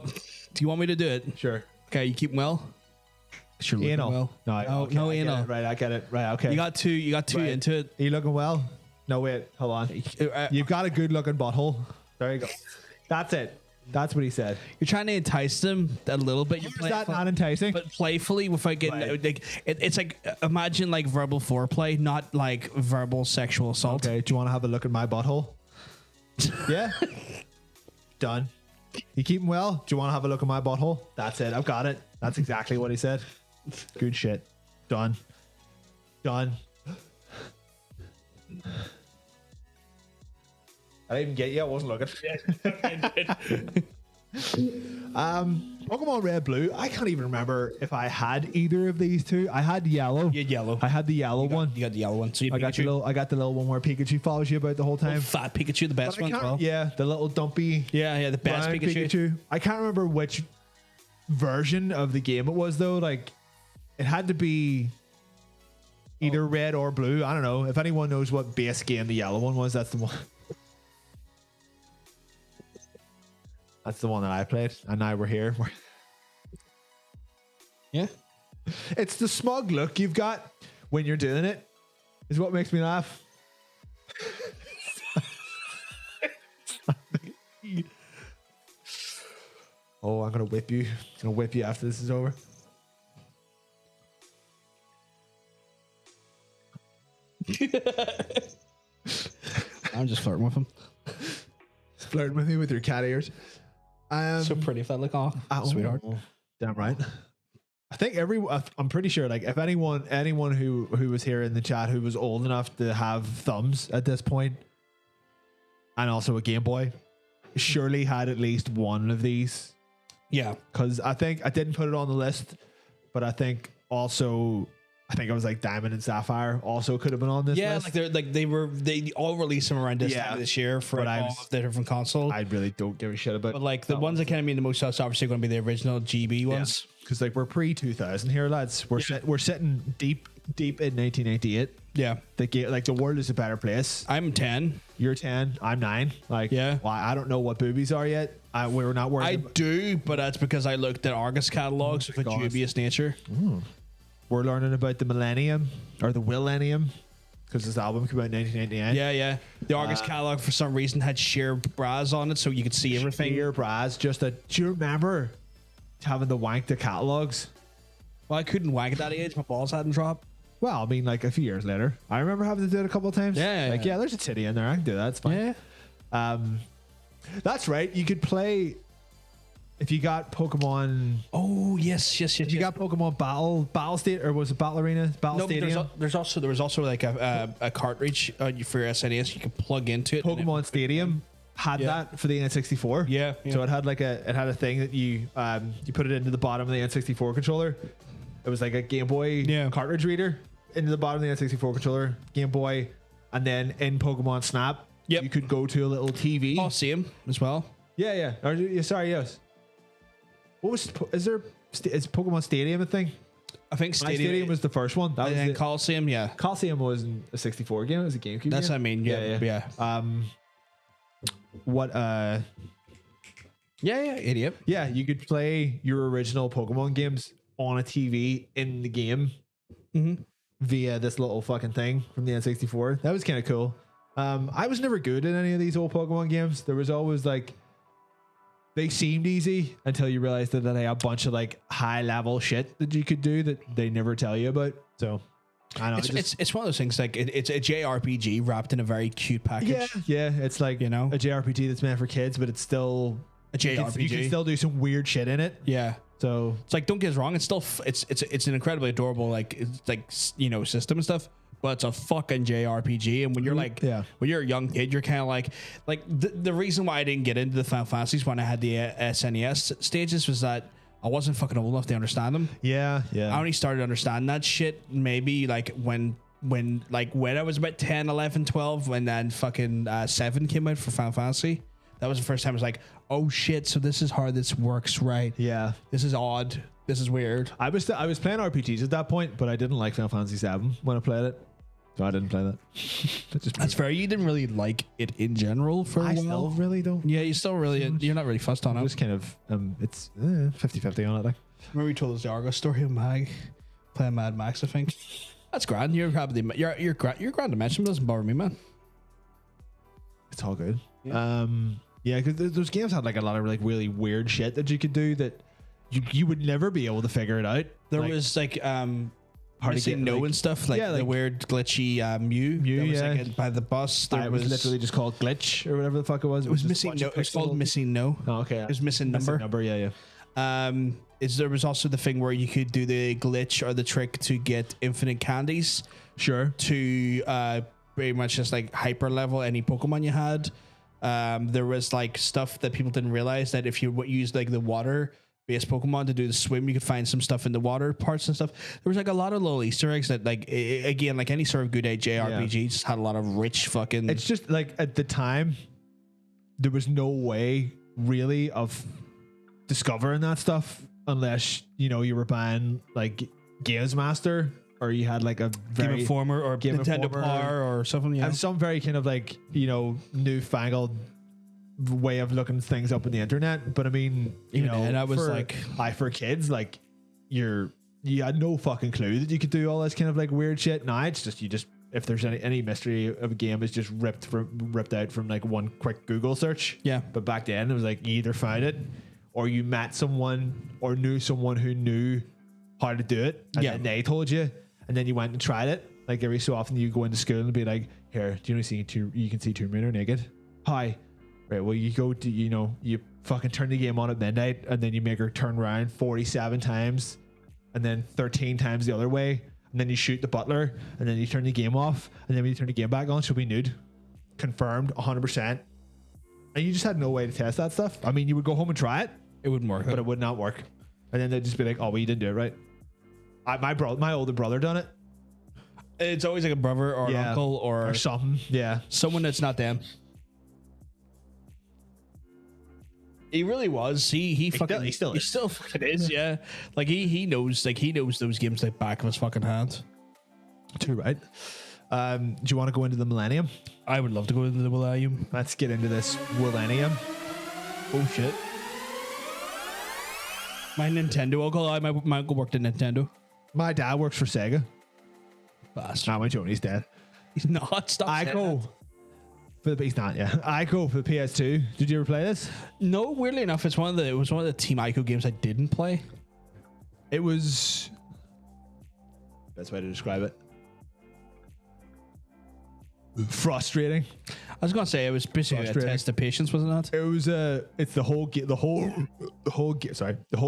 Do you want me to do it? Sure. Okay, you keep well. Sure, looking Anal. well. No, okay, no I get anal. it. Right, I get it. Right, okay. You got two Right. into it. Are you looking well? No, wait. Hold on. You've got a good looking butthole. There you go. That's it. That's what he said. You're trying to entice them a little bit. Is that not enticing? But playfully, without getting Right. like it's like imagine like verbal foreplay, not like verbal sexual assault. Okay, do you want to have a look at my butthole? Yeah? Done. You keeping well? Do you want to have a look at my butthole? That's it. I've got it. That's exactly what he said. Good shit. Done. Done. I didn't even get you. I wasn't looking. Pokemon Red Blue. I can't even remember if I had either of these two. I had yellow. You had yellow. I had the yellow one. You got the yellow one. So you I got the little one where Pikachu follows you about the whole time. fat Pikachu, the best But I one as can't- well. Yeah, the little dumpy Yeah, the best brown Pikachu. I can't remember which version of the game it was though. Like, it had to be either red or blue. I don't know. If anyone knows what base game the yellow one was, that's the one. That's the one that I played, and now we're here. Yeah. It's the smug look you've got when you're doing it is what makes me laugh. Oh, I'm gonna whip you. I'm gonna whip you after this is over. I'm just flirting with him. Flirting with me with your cat ears. So pretty if that look off, sweetheart. Damn right. I think I'm pretty sure, like, if anyone who was here in the chat who was old enough to have thumbs at this point, and also a Game Boy, surely had at least one of these. Yeah, because I think I didn't put it on the list, but I think it was like Diamond and Sapphire also could have been on this list. they all released them around this time this year for all of the different consoles. I really don't give a shit about. But like the ones that kind of mean the most sense, obviously going to be the original GB ones. Because like we're pre-2000 here, lads. We're sitting deep in 1998. Yeah, the world is a better place. I'm 10. You're 10. I'm 9. Like, yeah. Well, I don't know what boobies are yet. We're not worried. I do, but that's because I looked at Argus catalogs of a dubious nature. Ooh. We're learning about the millennium or the millennium because this album came out in 1999. Yeah. The Argus catalog for some reason had sheer bras on it, so you could see everything. Sheer bras. Do you remember having to wank the catalogs? Well, I couldn't wank at that age. My balls hadn't dropped. Well, I mean, like a few years later, I remember having to do it a couple of times. Yeah. There's a titty in there. I can do that. It's fine. Yeah. That's right. You could play if you got Pokemon. Oh yes. You got Pokemon Battle State, or was it Battle Arena? Stadium. There was also like a cartridge for your SNES you could plug into it. Pokemon Stadium had that for the N64. Yeah. So it had a thing that you put it into the bottom of the N64 controller. It was like a Game Boy cartridge reader into the bottom of the N64 controller, Game Boy, and then in Pokemon Snap, you could go to a little TV. Coliseum as well. Yeah. Yes. What was is Pokemon Stadium a thing? I think Stadium was the first one. That was Coliseum. Yeah, Coliseum wasn't a 64 game. It was a GameCube. That's game. what I mean. Yeah. Idiot. Yeah, you could play your original Pokemon games on a TV in the game via this little fucking thing from the N64. That was kind of cool. I was never good at any of these old Pokemon games. There was always like, they seemed easy until you realized that they had a bunch of like high level shit that you could do that they never tell you about. So I know it's one of those things, like it's a JRPG wrapped in a very cute package. Yeah. It's like, you know, a JRPG that's meant for kids, but it's still a JRPG. You can still do some weird shit in it. Yeah. So it's like, don't get us wrong, it's still it's an incredibly adorable system and stuff, but it's a fucking JRPG. And when you're when you're a young kid, you're kind of like the reason why I didn't get into the Final Fantasies when I had the SNES stages was that I wasn't fucking old enough to understand them. Yeah. I only started understanding that shit maybe like when I was about 10, 11, 12, when then fucking 7 came out for Final Fantasy. That was the first time I was like, oh shit, so this is how this works, right? Yeah. This is odd. This is weird. I was playing RPGs at that point, but I didn't like Final Fantasy 7 when I played it. So I didn't play that. That's fair. You didn't really like it in general for a while. I still really don't. Yeah, you're not really fussed on it. Just kind of, it's 50-50 on it. Like. Remember you told us the Argo story of Mag playing Mad Max, I think. That's grand. You're grand to mention, but it doesn't bother me, man. It's all good. Yeah, because those games had like a lot of like really weird shit that you could do that you would never be able to figure it out. There was like missing no and stuff, like the weird glitchy Mew that was like by the bus. It was literally just called Glitch or whatever the fuck it was. It was missing no. It was called Missing No. Oh, okay. It was missing number. Yeah. There was also the thing where you could do the glitch or the trick to get infinite candies. Sure. To pretty much just like hyper level any Pokemon you had. There was like stuff that people didn't realize, that if you use like the water based Pokemon to do the swim, you could find some stuff in the water parts and stuff. There was like a lot of little Easter eggs that, like, again, like any sort of good JRPG, just had a lot of rich fucking. It's just like at the time, there was no way really of discovering that stuff unless you were buying like Games Master, or you had like a very Game Informer or Nintendo Power or something. And some very kind of like newfangled way of looking things up on the internet. But I mean, you Even know, then, I was for, like- for kids, like you had no fucking clue that you could do all this kind of like weird shit. Now it's just if there's any mystery of a game, it's just ripped out from like one quick Google search. Yeah. But back then it was like you either found it or you met someone or knew someone who knew how to do it, and then they told you, and then you went and tried it. Like every so often you go into school and be like, here, do you see you can see Tomb Raider naked? Hi. Right, well you go to, you fucking turn the game on at midnight and then you make her turn around 47 times and then 13 times the other way, and then you shoot the butler and then you turn the game off, and then when you turn the game back on she'll be nude. Confirmed 100%. And you just had no way to test that stuff. I mean, you would go home and try it. It wouldn't work. But it would not work. And then they'd just be like, oh, well, you didn't do it right. My older brother done it. It's always like a brother or an uncle or something. Yeah. Someone that's not them. He really was. He still fucking is. Yeah. Like he knows those games like back of his fucking hand. Too right. Do you want to go into the Millennium? I would love to go into the Millennium. Let's get into this Millennium. Oh shit. My Nintendo uncle. My uncle worked at Nintendo. My dad works for Sega. Bastard. Not my joke. He's dead. He's not. Stop. Ico. He's not. Yeah. Ico for the PS2. Did you ever play this? No. Weirdly enough, it was one of the Team Ico games I didn't play. It was. Best way to describe it. Frustrating. I was gonna say it was basically a test of patience, was it not? It was it's the whole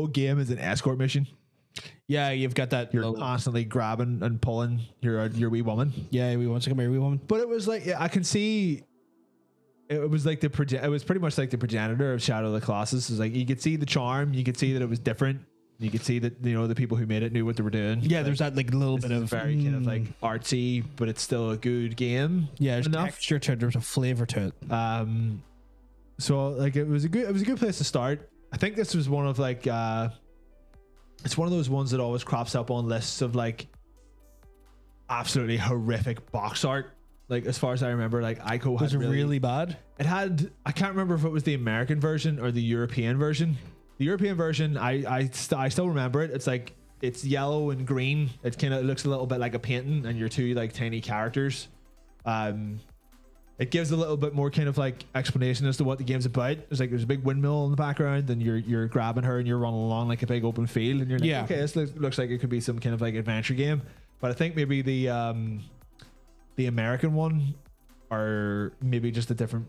game is an escort mission. Yeah, you've got that. You're constantly grabbing and pulling your wee woman. Yeah, we want to come here, wee woman. But it was like, I can see. It was like it was pretty much like the progenitor of Shadow of the Colossus. It was like you could see the charm, you could see that it was different. You could see that the people who made it knew what they were doing. Yeah, there's that like little bit of very kind of like artsy, but it's still a good game. Yeah, there's texture to it. There's a flavor to it. So like it was a good place to start. I think this was one of like it's one of those ones that always crops up on lists of like absolutely horrific box art. Like as far as I remember, like Ico was really bad. It had, I can't remember if it was the American version or the European version. The European version, I still remember it. It's like it's yellow and green. It kind of looks a little bit like a painting, and you're two like tiny characters. It gives a little bit more kind of like explanation as to what the game's about. It's like there's a big windmill in the background, and you're grabbing her and you're running along like a big open field, and you're like, okay, this looks like it could be some kind of like adventure game. But I think maybe the American one, or maybe just a different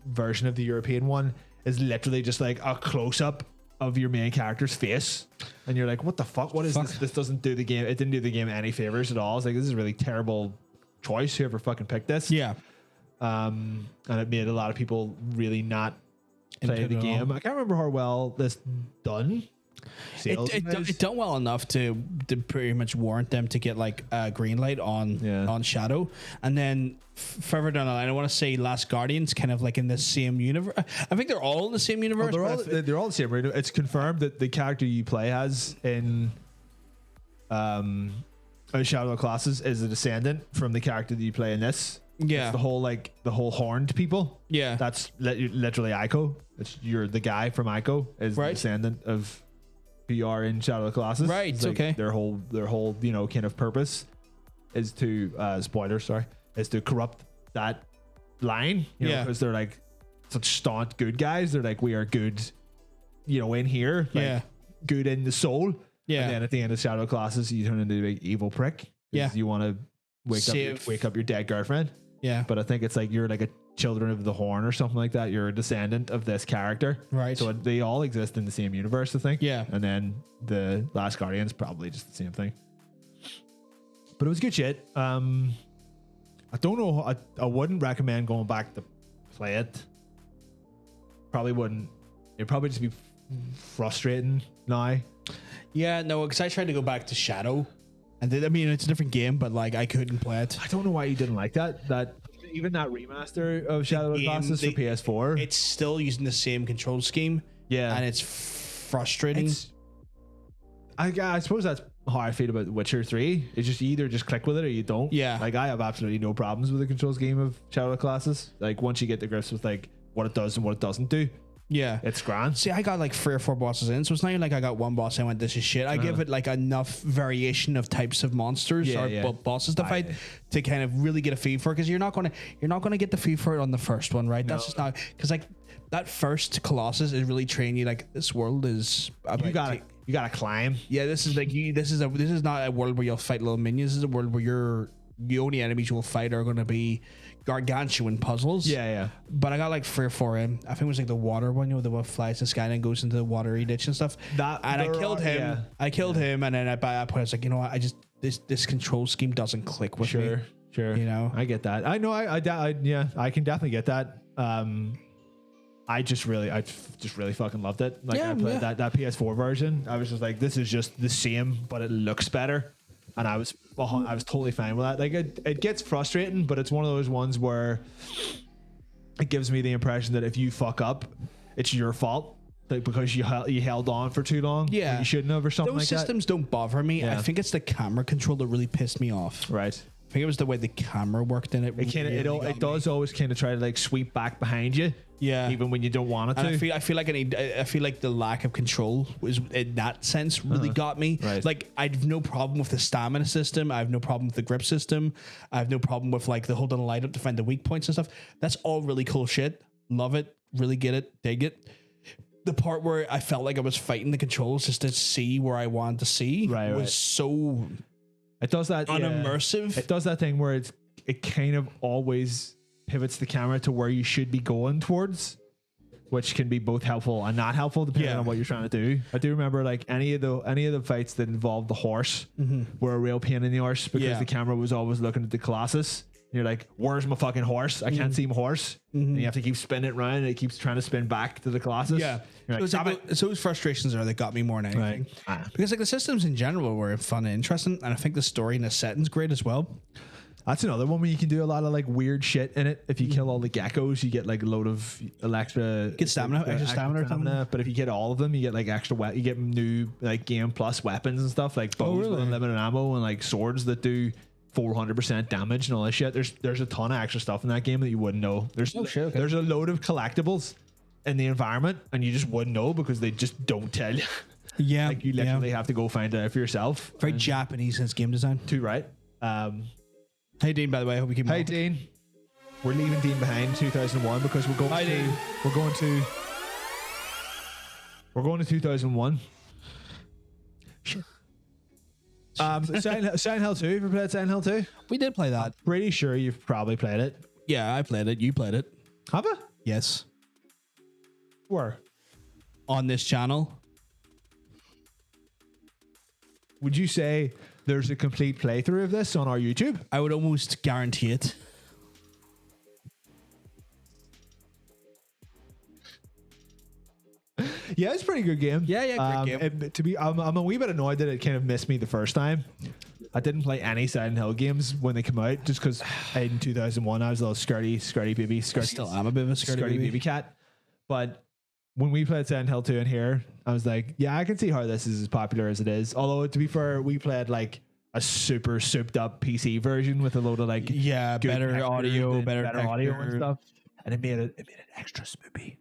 version of the European one, is literally just like a close up of your main character's face, and you're like, what the fuck? What is this? This doesn't do the game. It didn't do the game any favors at all. It's like, this is a really terrible choice. Whoever fucking picked this. Yeah. And it made a lot of people really not play the game. I can't remember how well this done. It done well enough to pretty much warrant them to get like a green light on Shadow, and then further down the line, I want to say Last Guardian's kind of like in the same universe. I think they're all in the same universe. They're all the same. It's confirmed that the character you play as in Shadow of the Colossus is a descendant from the character that you play in this. Yeah, it's the whole horned people. Yeah, that's literally Ico. You're the guy from Ico is the descendant of who you are in Shadow of the Colossus. Right. It's like okay. Their whole kind of purpose is to is to corrupt that line. Because they're like such staunch good guys. They're like, we are good, in here. Like, good in the soul. Yeah. And then at the end of Shadow of the Colossus, you turn into a big evil prick. Yeah. You want to wake up your dead girlfriend. Yeah. But I think it's like you're like a Children of the Horn or something like that. You're a descendant of this character. Right. So they all exist in the same universe, I think. Yeah. And then the Last Guardian's probably just the same thing. But it was good shit. I don't know. I wouldn't recommend going back to play it. Probably wouldn't. It'd probably just be frustrating now. Yeah, no, because I tried to go back to Shadow. And then, I mean, it's a different game, but like I couldn't play it. I don't know why you didn't like that. That even that remaster of Shadow of the Colossus for PS4, it's still using the same control scheme. Yeah, and it's frustrating. I suppose that's how I feel about The Witcher 3. It's just you either just click with it or you don't. Yeah, like I have absolutely no problems with the control scheme of Shadow of the Colossus. Like once you get the grips with like what it does and what it doesn't do. Yeah. It's grand. See, I got like 3 or 4 bosses in, so it's not even like I got one boss and I went, this is shit. I give it like enough variation of types of monsters or bosses to fight to kind of really get a feel for it, because you're not gonna get the feel for it on the first one, right? That's just not, because like that first Colossus is really training you like this world is about You gotta climb. yeah, this is like this is not a world where you'll fight little minions. This is a world where the only enemies you will fight are going to be gargantuan puzzles. Yeah. But I got like 3 or 4 in. I think it was like the water one, the one flies to the sky and goes into the watery ditch and stuff. I killed him. Yeah. I killed him, and then at that point I was like, you know what? I just this control scheme doesn't click with me. Sure. You know, I get that. I know. I can definitely get that. I just really fucking loved it. Like I played that PS4 version. I was just like, this is just the same, but it looks better. And I was totally fine with that. Like it gets frustrating, but it's one of those ones where it gives me the impression that if you fuck up, it's your fault. Like because you held on for too long. Yeah, you shouldn't have, or something Those like that. Those systems don't bother me. Yeah. I think it's the camera control that really pissed me off. Right. I think it was the way the camera worked in it. It does always kind of try to like sweep back behind you. Yeah, even when you don't want it to. And I feel like the lack of control was in that sense really got me. Right. Like I have no problem with the stamina system. I have no problem with the grip system. I have no problem with like the holding the light up to find the weak points and stuff. That's all really cool shit. Love it. Really get it. Dig it. The part where I felt like I was fighting the controls just to see where I wanted to see was so. It does that unimmersive. Yeah. It does that thing where it kind of always pivots the camera to where you should be going towards, which can be both helpful and not helpful depending on what you're trying to do. I do remember like any of the fights that involved the horse were a real pain in the arse because the camera was always looking at the Colossus. And you're like, where's my fucking horse? I can't see my horse. And you have to keep spinning it around and it keeps trying to spin back to the Colossus. Yeah. Like, so those frustrations are that got me more than anything. Right. Because like the systems in general were fun and interesting, and I think the story and the setting's great as well. That's another one where you can do a lot of like weird shit in it. If you kill all the geckos, you get like a load of extra stamina or something. But if you get all of them, you get like extra you get new like game plus weapons and stuff like bows with unlimited ammo and like swords that do 400% damage and all that shit. There's a ton of extra stuff in that game that you wouldn't know. There's a load of collectibles in the environment and you just wouldn't know because they just don't tell you. Yeah. Like you literally have to go find it out for yourself. Very Japanese in its game design. Too right. Hey Dean, by the way, I hope you keep. Hey Dean, we're leaving Dean behind 2001 because we're going to 2001. Shit. Silent Hill 2. Have you played Silent Hill 2? We did play that. Pretty sure you've probably played it. Yeah, I played it. You played it. Have you? Yes. Where? On this channel. Would you say there's a complete playthrough of this on our YouTube? I would almost guarantee it. Yeah, it's a pretty good game. Yeah, great game. I'm a wee bit annoyed that it kind of missed me the first time. I didn't play any Silent Hill games when they come out just because in 2001 I was a little scaredy baby. Still am a bit of a scaredy baby cat. But when we played Silent Hill 2 in here, I was like, yeah, I can see how this is as popular as it is. Although, to be fair, we played like a super souped up PC version with a load of like better audio, better audio and stuff. And it made it extra spoopy.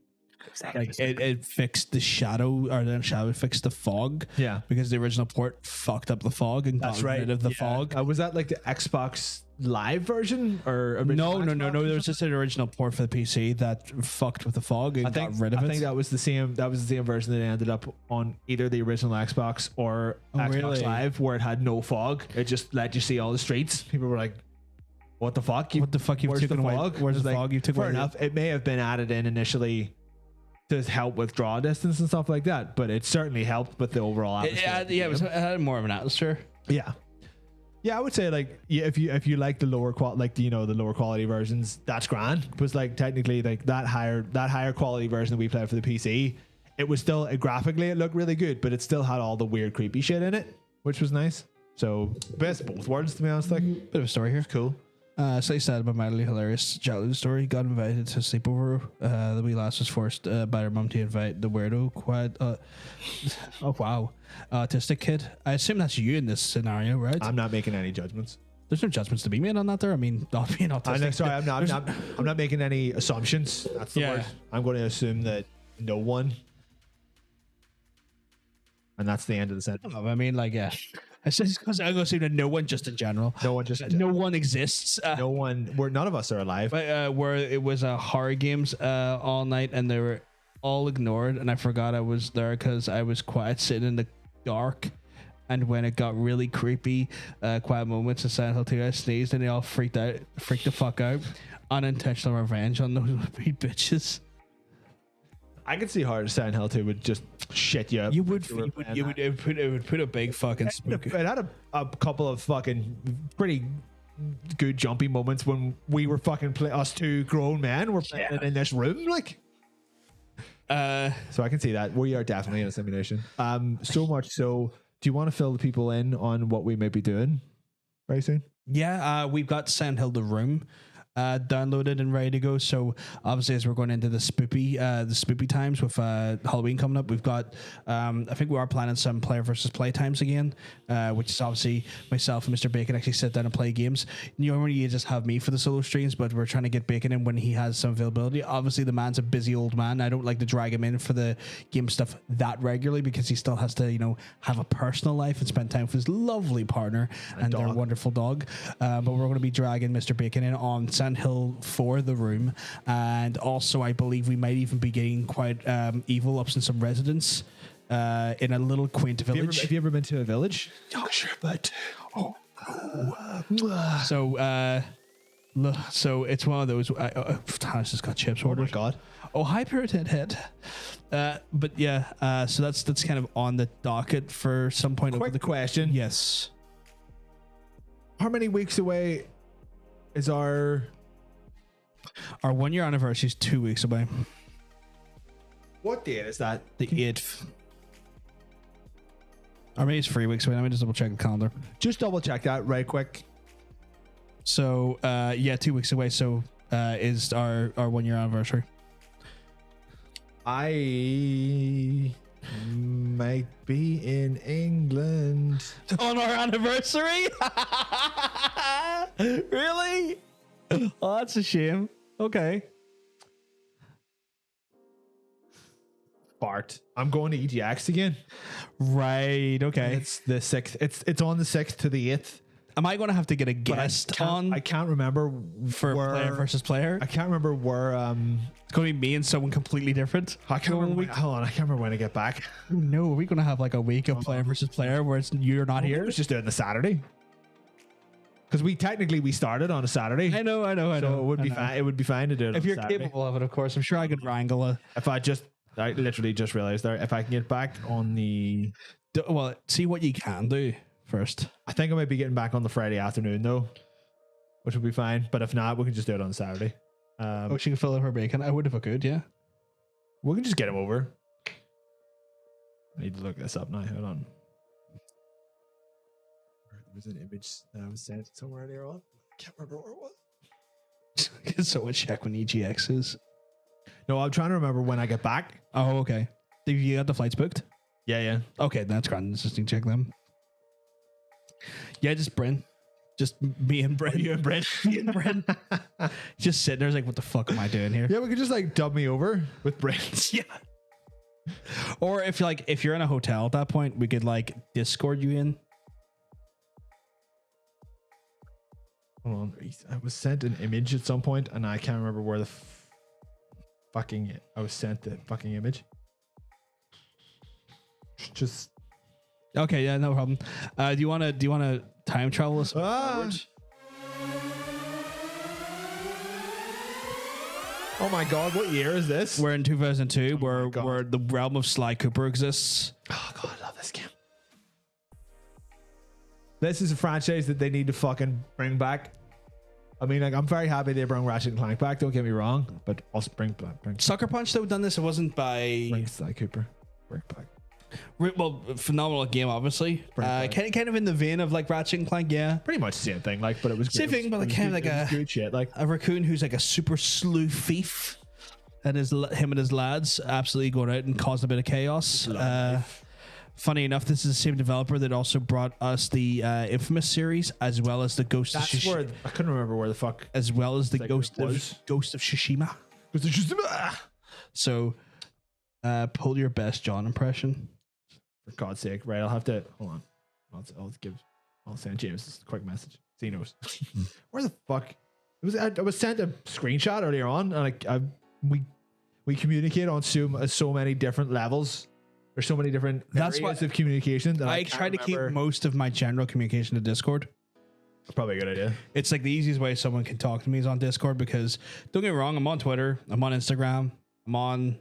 Like it fixed the shadow, or the shadow fixed the fog. Yeah, because the original port fucked up the fog and got rid of the fog. Was that like the Xbox Live version or no? There was just an original port for the PC that fucked with the fog and got rid of it. I think that was the same. That was the same version that ended up on either the original Xbox or Xbox Live, where it had no fog. It just let you see all the streets. People were like, "What the fuck? What the fuck? You've taken away? Where's the fog? You took away." Fair enough. It may have been added in initially to help with draw distance and stuff like that, but it certainly helped with the overall atmosphere. It had more of an atmosphere. Yeah, I would say like if you like the lower quality, like the lower quality versions, that's grand. Because like technically like that higher quality version that we played for the PC, it was still graphically it looked really good, but it still had all the weird creepy shit in it, which was nice. So best of both worlds, to be honest. Like bit of a story here. Cool. Slightly sad but mildly hilarious childhood story. Got invited to sleepover. The wee lass was forced by her mum to invite the weirdo, autistic kid. I assume that's you in this scenario, right? I'm not making any judgments. there's no judgments to be made on that there. I mean, not being autistic. Sorry, I'm not making any assumptions. That's the word. I'm going to assume that no one, and that's the end of the sentence. I mean, like, yeah. It's just because I'm going to assume that no one, just in general. No one just. No one exists. No one. None of us are alive. But where it was horror games all night, and they were all ignored, and I forgot I was there because I was quiet, sitting in the dark. And when it got really creepy, quiet moments in Silent Hill 2, I sneezed, and they all freaked the fuck out. Unintentional revenge on those wee bitches. I could see how Silent Hill 2 would just shit you up. It would put a big fucking spook. It had a couple of fucking pretty good jumpy moments when we were fucking us two grown men were playing in this room, like. So I can see that we are definitely in a simulation. So much so. Do you want to fill the people in on what we may be doing very soon? Yeah, we've got Silent Hill The Room downloaded and ready to go. So obviously, as we're going into the spoopy times with Halloween coming up, we've got I think we are planning some player versus play times again, which is obviously myself and Mr. Bacon actually sit down and play games. Normally you just have me for the solo streams, but we're trying to get Bacon in when he has some availability. Obviously the man's a busy old man. I don't like to drag him in for the game stuff that regularly because he still has to, you know, have a personal life and spend time with his lovely partner and their wonderful dog. But we're going to be dragging Mr. Bacon in on Silent Hill for The Room, and also I believe we might even be getting quite evil ups in some residents in a little quaint village. Have you ever been to a village? Oh, sure, but so it's one of those. Thomas has got chips ordered. Oh my god! Oh, hi, Puritan Head. But yeah, so that's kind of on the docket for some point. Quick question. Yes. How many weeks away is our 1 year anniversary? Is 2 weeks away. What date is that? The 8th. Or maybe it's 3 weeks away. Let me just double check the calendar. Just double check that right quick. So yeah, 2 weeks away. So is our 1 year anniversary. I might be in England on our anniversary. Really? Oh, that's a shame. Okay. Bart, I'm going to EGX again. Right. Okay. It's the 6th. It's on the 6th to the 8th. Am I going to have to get a guest on? I can't remember for player versus player. I can't remember where. It's going to be me and someone completely different. I can't remember. Hold on, I can't remember when I get back. No, are we going to have like a week of player versus player where you're not here? It's just doing the Saturday. Because we started on a Saturday. I know. So it would be fine. It would be fine to do it if on you're Saturday. capable of it. Of course, I'm sure I could wrangle a. I literally just realized there. If I can get back on the. Well, see what you can do first. I think I might be getting back on the Friday afternoon though, which would be fine. But if not, we can just do it on Saturday. She can fill in her bacon. I would if I could. Yeah. We can just get him over. I need to look this up now. Hold on. There was an image that was sent somewhere earlier on. I can't remember where it was. Can someone check when EGX is? No, I'm trying to remember when I get back. Oh, okay. Have you got the flights booked? Yeah. Okay, that's grand. Let's just check them. Yeah, just Bryn. Just me and Bryn. You and Bryn. Me and Bryn. Just sitting there like, what the fuck am I doing here? Yeah, we could just like dub me over with Bryn. Yeah. Or if you're in a hotel at that point, we could like Discord you in. Hold on. I was sent an image at some point and I can't remember where the I was sent the fucking image. Just okay, yeah, no problem. Do you want to time travel us forward? Oh my god, what year is this? We're in 2002, where the realm of Sly Cooper exists. Oh god, I love this game. This is a franchise that they need to fucking bring back. I mean, like, I'm very happy they bring Ratchet and Clank back. Don't get me wrong, but also bring Sucker Punch though done this. It wasn't by bring Sly Cooper. Bring back. Well, phenomenal game, obviously. Kind of in the vein of like Ratchet and Clank, yeah. Pretty much the same thing, like, but it was same thing, but like kind of like a good shit, like a raccoon who's like a super slew thief, and him and his lads absolutely going out and causing a bit of chaos. Funny enough, this is the same developer that also brought us the Infamous series, as well as the Ghost of That's where I couldn't remember where the fuck. as well as the like Ghost it of was. Tsushima. So, pull your best John impression. For God's sake, right? I'll have to hold on. I'll send James a quick message. So he knows. Where the fuck? I was sent a screenshot earlier on, and we communicate on so many different levels. There's so many different areas of communication that I try to keep most of my general communication to Discord. Probably a good idea. It's like the easiest way someone can talk to me is on Discord, because don't get me wrong, I'm on Twitter, I'm on Instagram, I'm on.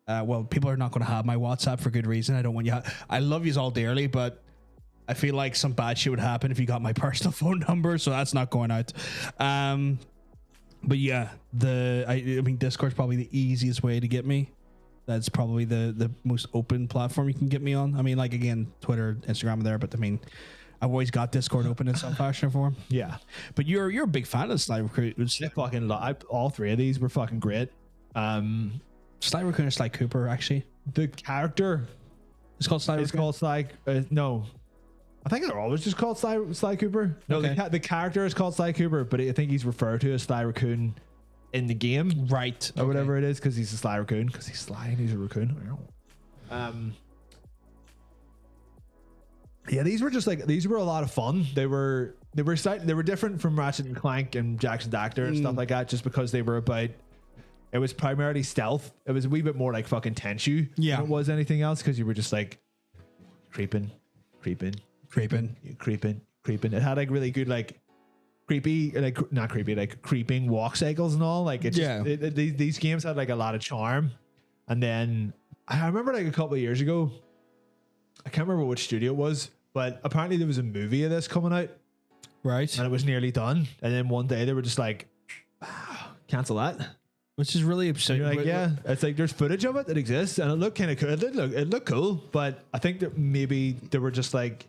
Well, people are not going to have my WhatsApp for good reason. I don't want you. I love you all dearly, but I feel like some bad shit would happen if you got my personal phone number, so that's not going out. But yeah, I mean, Discord's probably the easiest way to get me. That's probably the most open platform you can get me on. I mean, like, again, Twitter, Instagram are there, but I mean, I've always got Discord open in some fashion or form. Yeah, but you're a big fan of Sly Recruit. All three of these were fucking great. Sly Raccoon or Sly Cooper, actually. The character it's called Sly. It's called Sly. No, I think they're always just called Sly Cooper. No, Okay. the character is called Sly Cooper, but I think he's referred to as Sly Raccoon in the game, right? Or whatever it is, because he's a Sly Raccoon, because he's Sly and he's a raccoon. Yeah, these were a lot of fun. They were different from Ratchet and Clank and Jackson Actor and stuff like that, just because they were about. It was primarily stealth. It was a wee bit more like fucking Tenchu than it was anything else, because you were just like creeping. It had like really good like creepy, like not creepy, like creeping walk cycles and all. Like these games had like a lot of charm. And then I remember like a couple of years ago, I can't remember which studio it was, but apparently there was a movie of this coming out, right? And it was nearly done. And then one day they were just like, cancel that. Which is really upsetting. You're like, yeah, it's like there's footage of it that exists, and it looked kind of cool. It looked cool, but I think that maybe they were just like,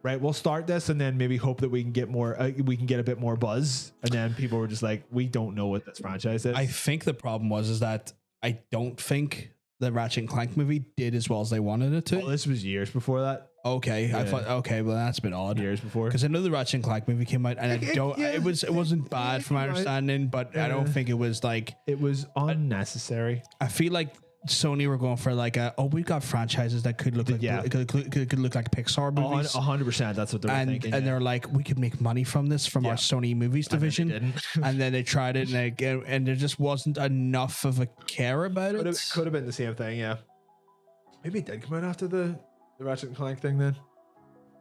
right, we'll start this, and then maybe hope that we can get more, we can get a bit more buzz, and then people were just like, we don't know what this franchise is. I think the problem is that I don't think the Ratchet and Clank movie did as well as they wanted it to. Oh, this was years before that. Okay, Yeah. I thought, okay, well, that's a bit odd. Years before, because I know the Ratchet and Clank movie came out, and it wasn't bad from my understanding, but I don't think it was like, it was unnecessary. I feel like Sony were going for like we've got franchises that could look like could look like Pixar movies. 100%. That's what they were thinking. And they're like, we could make money from this from our Sony movies division. And then they tried it, and there just wasn't enough of a care about it. Could have been the same thing, yeah. Maybe it did come out after the Ratchet and Clank thing then.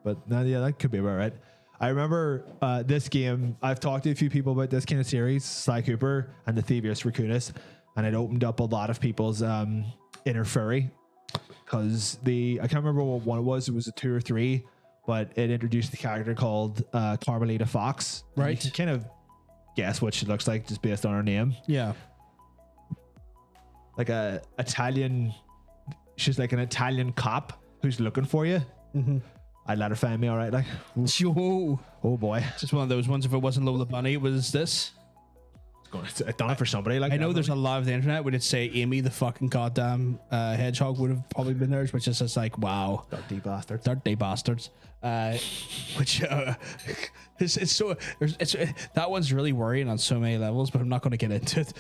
But no, yeah, that could be about right. I remember this game, I've talked to a few people about this kind of series, Sly Cooper and the Thievius Raccoonus, and it opened up a lot of people's inner furry, because I can't remember what one it was a 2 or 3, but it introduced the character called Carmelita Fox. Right. You can kind of guess what she looks like just based on her name. Yeah. Like she's like an Italian cop who's looking for you. Mm-hmm. I'd let her find me, all right. Like, oh boy, just one of those ones. If it wasn't Lola Bunny, it was this. It's done it for somebody. Like, I know there's a lot of the internet would it say Amy the fucking goddamn hedgehog would have probably been theirs, which is just like, wow, dirty bastards. Which it's so that one's really worrying on so many levels, but I'm not going to get into it.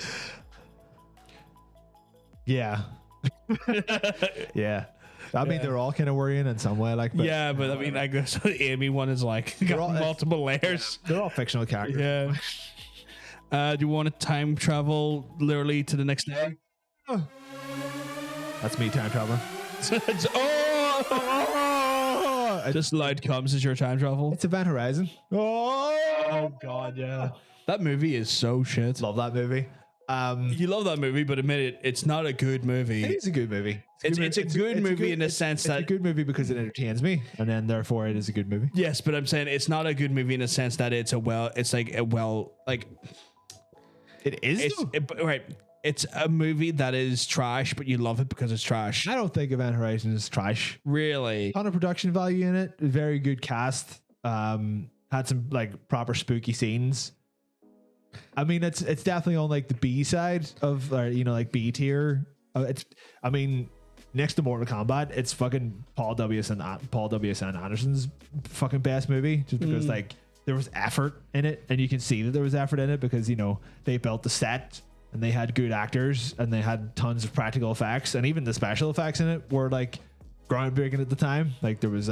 Yeah. Yeah. I mean, they're all kind of worrying in some way, like. But, but I mean, I guess the Amy one is like got multiple layers. Yeah, they're all fictional characters. Yeah. Do you want to time travel literally to the next day? That's me time traveling. Just loud comes as your time travel. It's Event Horizon. Oh God, yeah. That movie is so shit. Love that movie. You love that movie, but admit it, it's not a good movie. It is a good movie. It's a good movie in the sense that it's a good movie because it entertains me, and then therefore it is a good movie. Yes, but I'm saying it's not a good movie in the sense that it is. Right. It's a movie that is trash, but you love it because it's trash. I don't think Event Horizon is trash. Really? Ton of production value in it. Very good cast. Had some like proper spooky scenes. I mean, it's definitely on like the B side of, or, like B tier. next to Mortal Kombat, it's fucking Paul W.S. Anderson's fucking best movie, just because like there was effort in it, and you can see that there was effort in it because, you know, they built the set and they had good actors and they had tons of practical effects, and even the special effects in it were like groundbreaking at the time. Like there was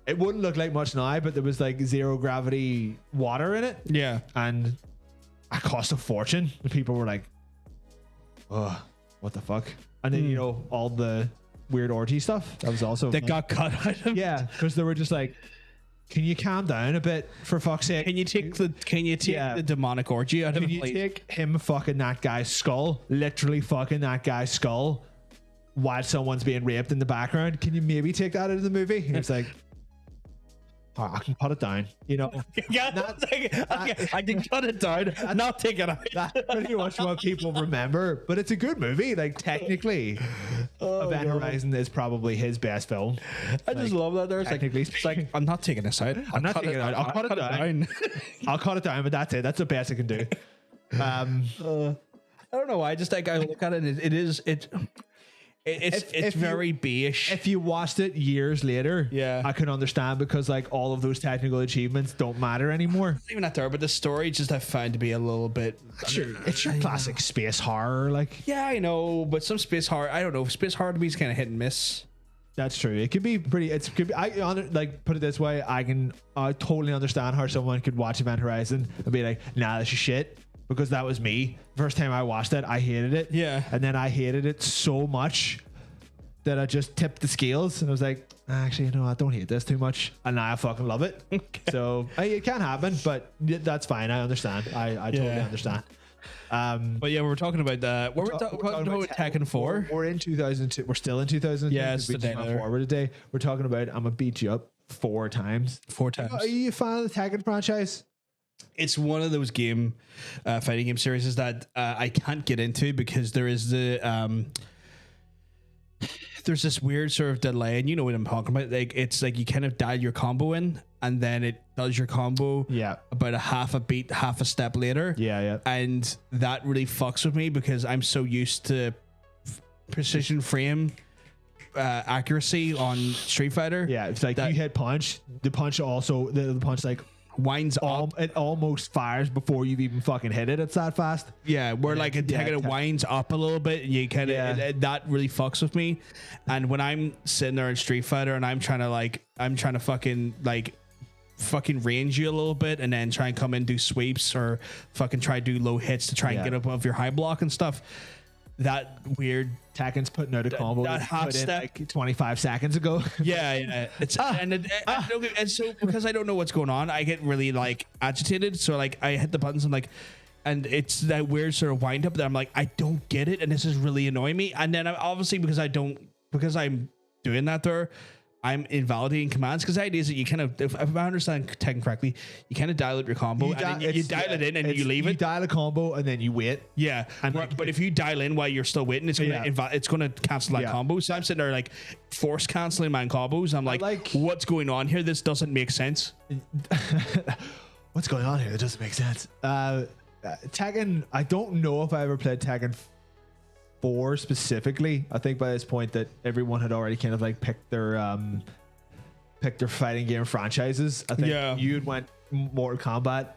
it wouldn't look like much now, but there was like zero gravity water in it. Yeah. And it cost a fortune. And people were like, oh, what the fuck? And then, you know, all the weird orgy stuff. That was also That got cut out of. yeah, because they were just like, can you calm down a bit, for fuck's sake? Can you take the demonic orgy out of Can it, you please? take him fucking that guy's skull, literally fucking that guy's skull, while someone's being raped in the background? Can you maybe take that out of the movie? And it's like, oh, I can cut it down, you know. I can cut it down, not take it out. That's pretty much what people remember. But it's a good movie. Like, technically, Event Horizon is probably his best film. I just love that. There's technically it's like, I'm not taking this out. I'm not taking it out. I'll cut it down. I'll cut it down, but that's it. That's the best I can do. I don't know. I just like, I look at it and it's very B-ish. If you watched it years later, Yeah. I can understand, because like all of those technical achievements don't matter anymore. Even that there, but the story just I found to be a little bit. It's your classic space horror, like. Yeah, I know, but some space horror, I don't know. Space horror to me is kind of hit and miss. That's true. It could be pretty. It could be. Like, put it this way. I can totally understand how someone could watch Event Horizon and be like, "Nah, this is shit," because that was me. First time I watched it, I hated it. Yeah. And then I hated it so much that I just tipped the scales and I was like, actually, no, I don't hate this too much, and now I fucking love it. Okay. So it can happen, but that's fine. I understand. I totally understand. But yeah, we're talking about that. We're talking about Tekken 4. We're in 2002. We're still in 2002. Yeah, it's we the just day went there. forward today. We're talking about I'm gonna beat you up 4 times. 4 times. Are you a fan of the Tekken franchise? It's one of those fighting game series that I can't get into because there is there's this weird sort of delay, and you know what I'm talking about. Like, it's like you kind of dial your combo in, and then it does your combo about a half a beat, half a step later. Yeah. And that really fucks with me because I'm so used to precision frame accuracy on Street Fighter. Yeah, it's like you hit punch. The punch also the punch like winds up. It almost fires before you've even fucking hit it. It's that fast. Yeah, where like it winds up a little bit, and you kind of that really fucks with me. And when I'm sitting there in Street Fighter and I'm trying to fucking range you a little bit, and then try and come in, do sweeps, or fucking try to do low hits to try and get above your high block and stuff. That weird Tekken's putting out a combo that half step like 25 seconds ago. Yeah. It's and so because I don't know what's going on, I get really like agitated. So like I hit the buttons and it's that weird sort of wind up that I'm like, I don't get it, and this is really annoying me. And then obviously because I'm doing that there, I'm invalidating commands, because the idea is that you kind of, if I understand Tekken correctly, you kind of dial up your combo and then you dial it in and you leave it. You dial a combo and then you wait. Yeah, but if you dial in while you're still waiting, it's gonna cancel that combo. So I'm sitting there like force canceling my combos. I'm like, what's going on here? This doesn't make sense. What's going on here? It doesn't make sense. Tekken, I don't know if I ever played Tekken 4 specifically. I think by this point that everyone had already kind of like picked their fighting game franchises. I think you had went Mortal Kombat.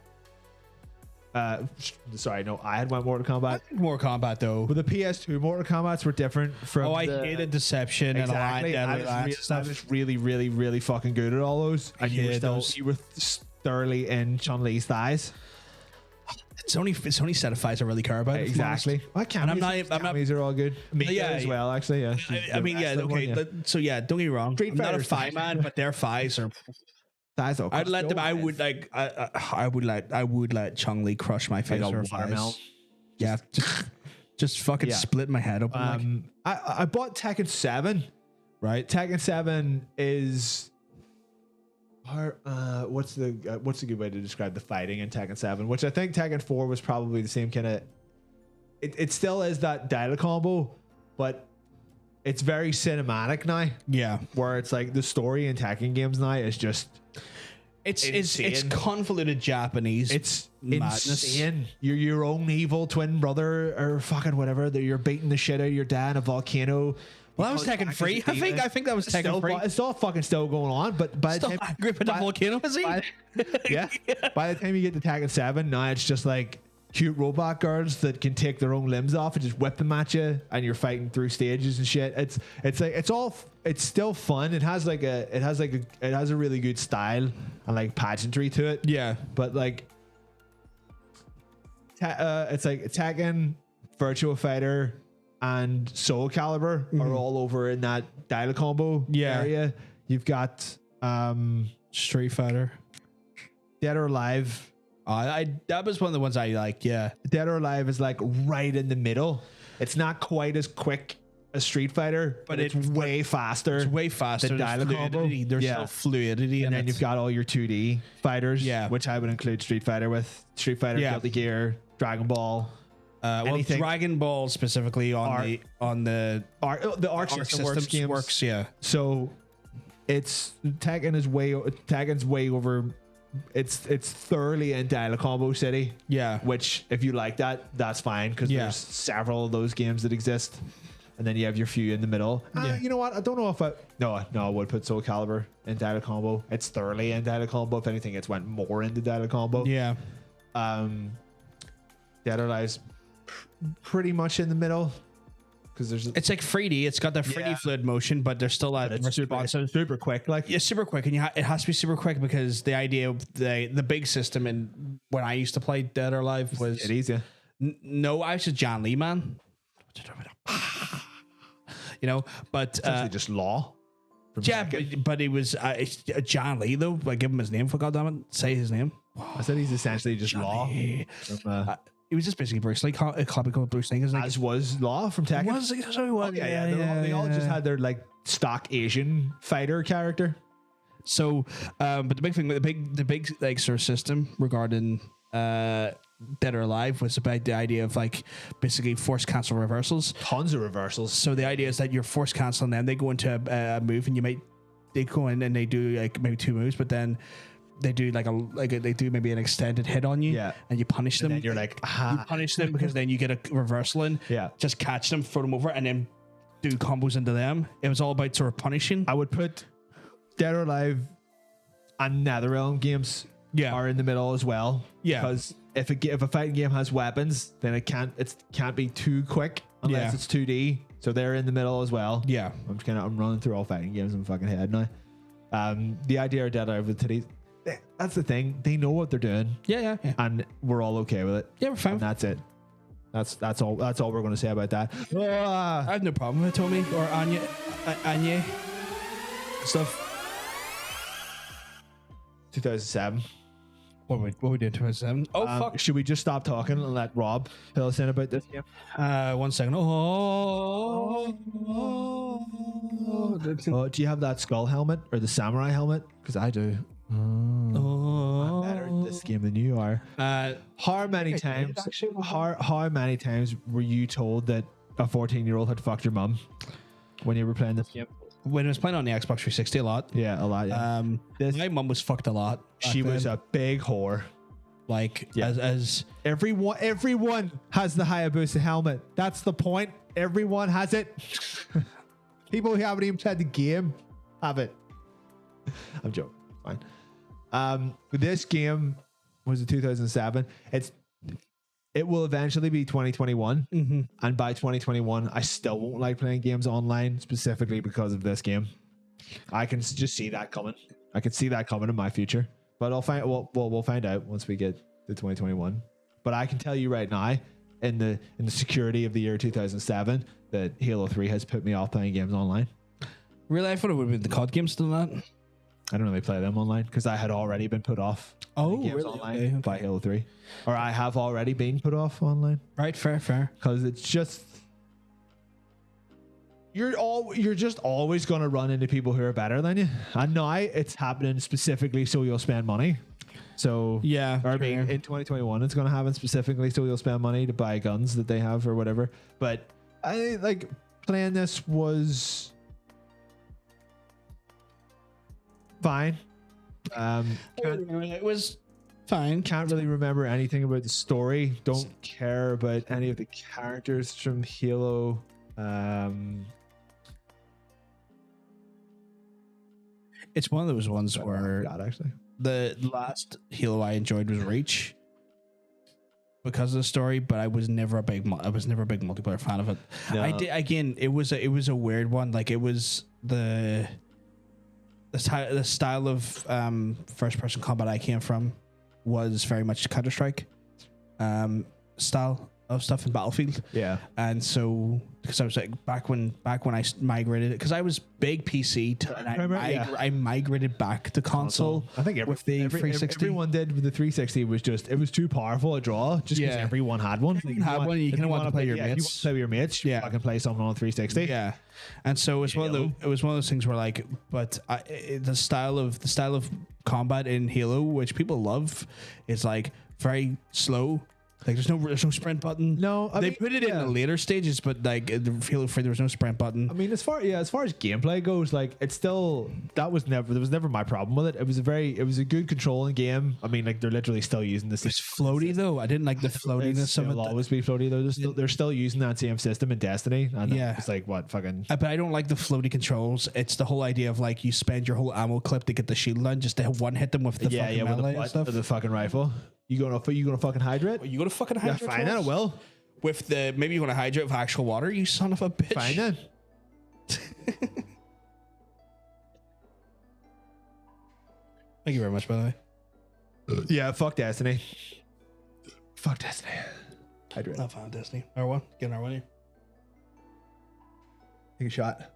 Sorry, no, I had went Mortal Kombat. Mortal Kombat though. But the PS2 Mortal Kombats were different from. I hated Deception exactly. and I was really, really, really fucking good at all those. And you were thoroughly in Chun-Li's thighs. It's only set of fights I really care about. Exactly. Cameos are all good. Mika as well, actually. Yeah. I mean, yeah. Okay. So yeah, don't get me wrong. I'm not a Fi man, but their Fi's are. I'd let them. I would let Chun-Li crush my face or watermelon. Yeah. Just fucking split my head open. I bought Tekken 7. Right. Tekken 7 is. What's a good way to describe the fighting in Tekken 7? Which I think Tekken 4 was probably the same kind of. It still is that dial combo, but it's very cinematic now. Yeah, where it's like the story in Tekken games now is just. It's insane. convoluted Japanese. It's madness. insane. You're your own evil twin brother or fucking whatever. That you're beating the shit out of your dad in a volcano. Well, that was Tekken 3. I think that was Tekken 3. It's all fucking still going on. But by the Still time, angry with the volcano, is he? yeah. By the time you get to Tekken 7, now it's just like cute robot girls that can take their own limbs off and just whip them at you, and you're fighting through stages and shit. It's still fun. It has a really good style and like pageantry to it. Yeah. But like it's like Tekken, Virtua Fighter, and Soul Calibur are all over in that dial combo area. You've got Street Fighter, Dead or Alive. That was one of the ones I liked. Yeah, Dead or Alive is like right in the middle. It's not quite as quick as Street Fighter, but it's way faster. It's way faster. than There's dial combo. fluidity. There's still fluidity, And then you've got all your 2D fighters, which I would include Street Fighter with. Street Fighter, Guilty Gear, Dragon Ball. well, Dragon Ball specifically on the Arc system systems works. Yeah. So Tekken's way over. It's thoroughly in dial combo city. Yeah. Which if you like that, that's fine because there's several of those games that exist. And then you have your few in the middle. You know what? I don't know if I would put Soul Calibur in dial combo. It's thoroughly in dial combo. If anything, it's went more into dial combo. Yeah. Dead or Alive's pretty much in the middle because it's like 3D. It's got the 3D fluid motion, but there's still that responsive, super quick. Like super quick, and it has to be super quick because the idea of the big system and when I used to play Dead or Alive was it easy. No, I was just John Lee, man. You know, but just Law. Yeah, but it was John Lee though. I give him his name for goddammit. Say his name. I said he's essentially just Law. He was just basically Bruce Lee, a copy called Bruce Lee. As was Law from Tekken. Was he? So he was. They all just had their like stock Asian fighter character. So, but the big thing, the big like sort of system regarding Dead or Alive was about the idea of like basically force cancel reversals. Tons of reversals. So the idea is that you're force canceling them. They go into a move and they go in and they do like maybe 2 moves, but then they do they do maybe an extended hit on you, and you punish them. And then you're like, you punish them because then you get a reversal in. Yeah, just catch them, throw them over, and then do combos into them. It was all about sort of punishing. I would put Dead or Alive and NetherRealm games are in the middle as well. Yeah, because if a fighting game has weapons, then it can't be too quick unless it's 2D. So they're in the middle as well. Yeah, I'm running through all fighting games in my fucking head now. The idea of Dead or Alive with today's. That's the thing. They know what they're doing. Yeah. And we're all okay with it. Yeah, we're fine. And that's it. That's all we're going to say about that. I have no problem with Tommy or Anya stuff. 2007. What we did in 2007? Oh fuck! Should we just stop talking and let Rob tell us in about this game? 1 second. Do you have that skull helmet or the samurai helmet? Because I do. I'm better at this game than you are. How many times were you told that a 14-year-old had fucked your mum when you were playing this game? When I was playing on the Xbox 360 a lot. Yeah, a lot. Yeah. My mum was fucked a lot. She was a big whore. Like as everyone has the Hayabusa helmet. That's the point. Everyone has it. People who haven't even played the game have it. I'm joking. Fine. This game was in 2007. It will eventually be 2021, and by 2021, I still won't like playing games online specifically because of this game. I can just see that coming. I can see that coming in my future, but we'll find out once we get to 2021. But I can tell you right now, in the security of the year 2007, that Halo 3 has put me off playing games online. Really, I thought it would have been the COD games than that. I don't really play them online because I had already been put off. Really? Online Okay. by Halo 3, or I have already been put off online. Right, fair. Because it's just you're just always going to run into people who are better than you, and now it's happening specifically so you'll spend money. So yeah, or in 2021, it's going to happen specifically so you'll spend money to buy guns that they have or whatever. But I like playing this was fine. It was fine. Can't really remember anything about the story. Don't care about any of the characters from Halo. It's one of those ones I where forgot, actually. the last Halo I enjoyed was Reach because of the story, but I was never a big multiplayer fan of it. No. I did again. It was a weird one. Like it was the style of first person combat I came from was very much Counter-Strike style of stuff in Battlefield. Yeah. And so because I was like back when I migrated it, because I was big PC to, and I migrated back to console. I think with the 360. everyone did with the 360 was just, it was too powerful a draw just because everyone had one. You had one, you kind of want to play your mates. If you want to play with your mates, you can play something on 360. Yeah, and so it was one of those things where like, but the style of combat in Halo, which people love, is like very slow. Like there's no sprint button. No, they put it in the later stages, but like in Halo 3 there was no sprint button. I mean, as far as gameplay goes, like it's still, there was never my problem with it. It was a good controlling game. I mean, like they're literally still using the same. It's floaty though. I didn't like the floatiness of it. It'll always be floaty though. They're still using that same system in Destiny. And it's like what fucking. But I don't like the floaty controls. It's the whole idea of like you spend your whole ammo clip to get the shield on just to one hit them with the fucking melee and stuff. With the fucking rifle. You gonna fucking hydrate? You gonna fucking hydrate? Yeah, fine then, I will. With the maybe you want to hydrate with actual water, you son of a bitch. Fine then. Thank you very much, by the way. Yeah, fuck Destiny. Fuck Destiny. Hydrate. Not fan of Destiny. R1. Get an R1 here. Take a shot.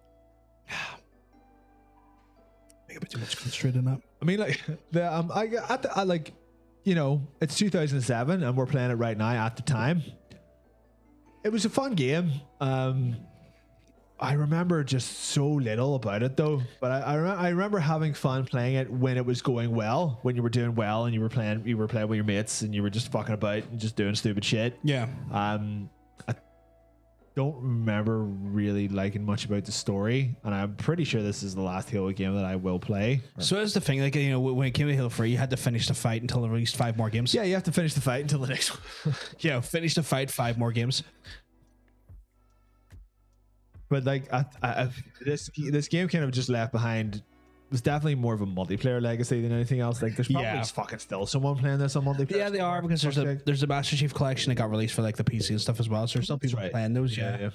Make a bit too much concentrate in that. I mean, like I like, you know, it's 2007 and we're playing it right now. At the time, it was a fun game. I remember just so little about it though, but I remember having fun playing it when it was going well, when you were doing well and you were playing with your mates and you were just fucking about and just doing stupid shit. Yeah. I don't remember really liking much about the story, and I'm pretty sure this is the last Halo game that I will play. So that's the thing, like, you know, when it came to Halo 3, you had to finish the fight until at least 5 more games. Yeah, you have to finish the fight until the next one. Yeah, finish the fight, 5 more games. But like, this game kind of just left behind. It was definitely more of a multiplayer legacy than anything else. Like, there's probably fucking still someone playing this on multiplayer. Yeah, they are, because there's a Master Chief Collection that got released for like the PC and stuff as well. So there's still people playing those. Yeah.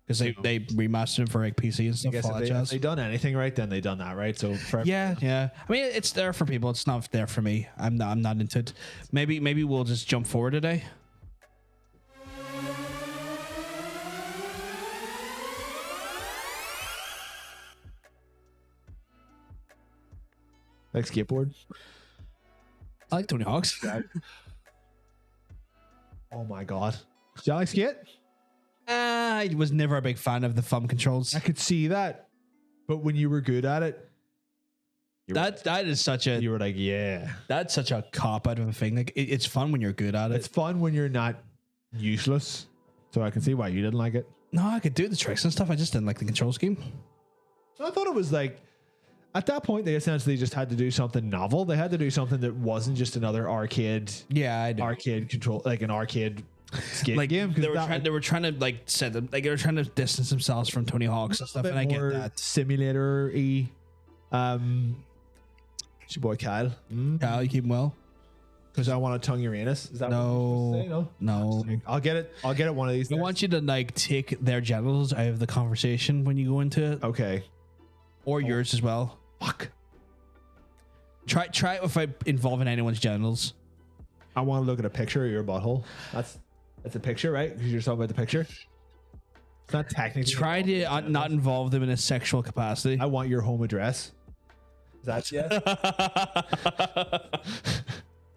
Because they remastered them for like PC and stuff. If they done anything right, then they done that right. So yeah. I mean, it's there for people. It's not there for me. I'm not into it. Maybe we'll just jump forward today. Like skateboard. I like Tony Hawk's. Oh my god. Do you like skate? I was never a big fan of the thumb controls. I could see that, but when you were good at it, that is such a. You were like, yeah. That's such a cop out of a thing. Like it's fun when you're good at it. It's fun when you're not useless. So I can see why you didn't like it. No, I could do the tricks and stuff. I just didn't like the control scheme. I thought it was like, at that point, they essentially just had to do something novel. They had to do something that wasn't just another arcade. Yeah, I do. Arcade control, like an arcade skate like game. They were trying to like set them, like they were trying to distance themselves from Tony Hawk's and stuff. And I get that simulator-y. It's your boy Kyle. Kyle, you keep him well. Because I want to tongue Uranus. Is that no, what you're supposed to say? No. I'll get it one of these days. I want you to like take their genitals out of the conversation when you go into it. Okay. Or yours as well. Fuck. Try it without involving anyone's genitals. I want to look at a picture of your butthole. That's a picture, right? Because you're talking about the picture. It's not technically. Try to not involve them in a sexual capacity. I want your home address. Is that yes?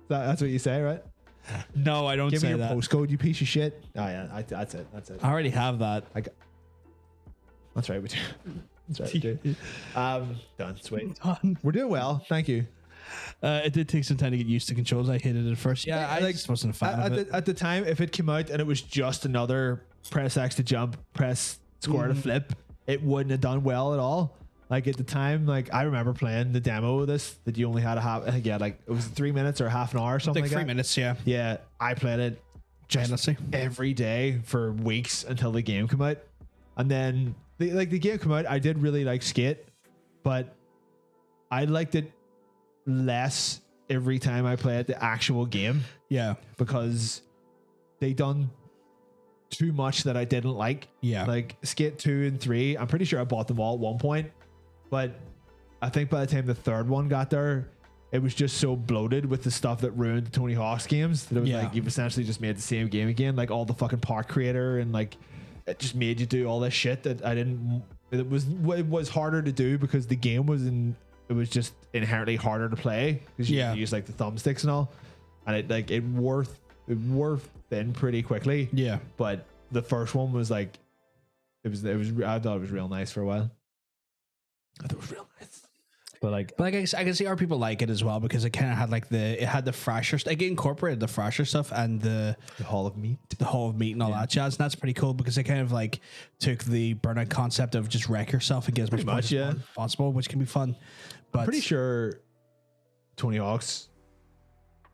That's what you say, right? No, I don't Give say me your that. postcode, you piece of shit. Oh yeah, that's it. I already have that. That's right, we do. That's right, we do. Done. Sweet. Done. We're doing well. Thank you. It did take some time to get used to controls. I hated it at first. Yeah, I just wasn't a fan of it. At the time, if it came out and it was just another press X to jump, press square to flip, it wouldn't have done well at all. Like at the time, like I remember playing the demo of this that you only had a half. I think yeah, like it was 3 minutes or half an hour or something Like like 3 that. minutes, yeah. Yeah, I played it just Endlessly. every day for weeks until the game came out, and then the game came out. I did really like Skate, but I liked it less every time I played the actual game Yeah. because they done too much that I didn't like. Yeah. Like Skate 2 and 3, I'm pretty sure I bought them all at one point, but I think by the time the third one got there, it was just so bloated with the stuff that ruined the Tony Hawk's games that it was Yeah. like you've essentially just made the same game again, like all the fucking park creator and like it just made you do all this shit that I didn't. It was harder to do because the game was it was just inherently harder to play because you Yeah. had to use like the thumbsticks and all, and it wore thin pretty quickly. Yeah. But the first one was like, it was. I thought it was real nice for a while. I thought it was real nice. But like, But like I can see how people like it as well because it kind of had like it had the fresher, like it incorporated the fresher stuff and the Hall of Meat. Hall of Meat and all that jazz. And that's pretty cool because it kind of like took the burnout concept of just wreck yourself and get as much Pretty points much, yeah. as possible, which can be fun. But I'm pretty sure Tony Hawk's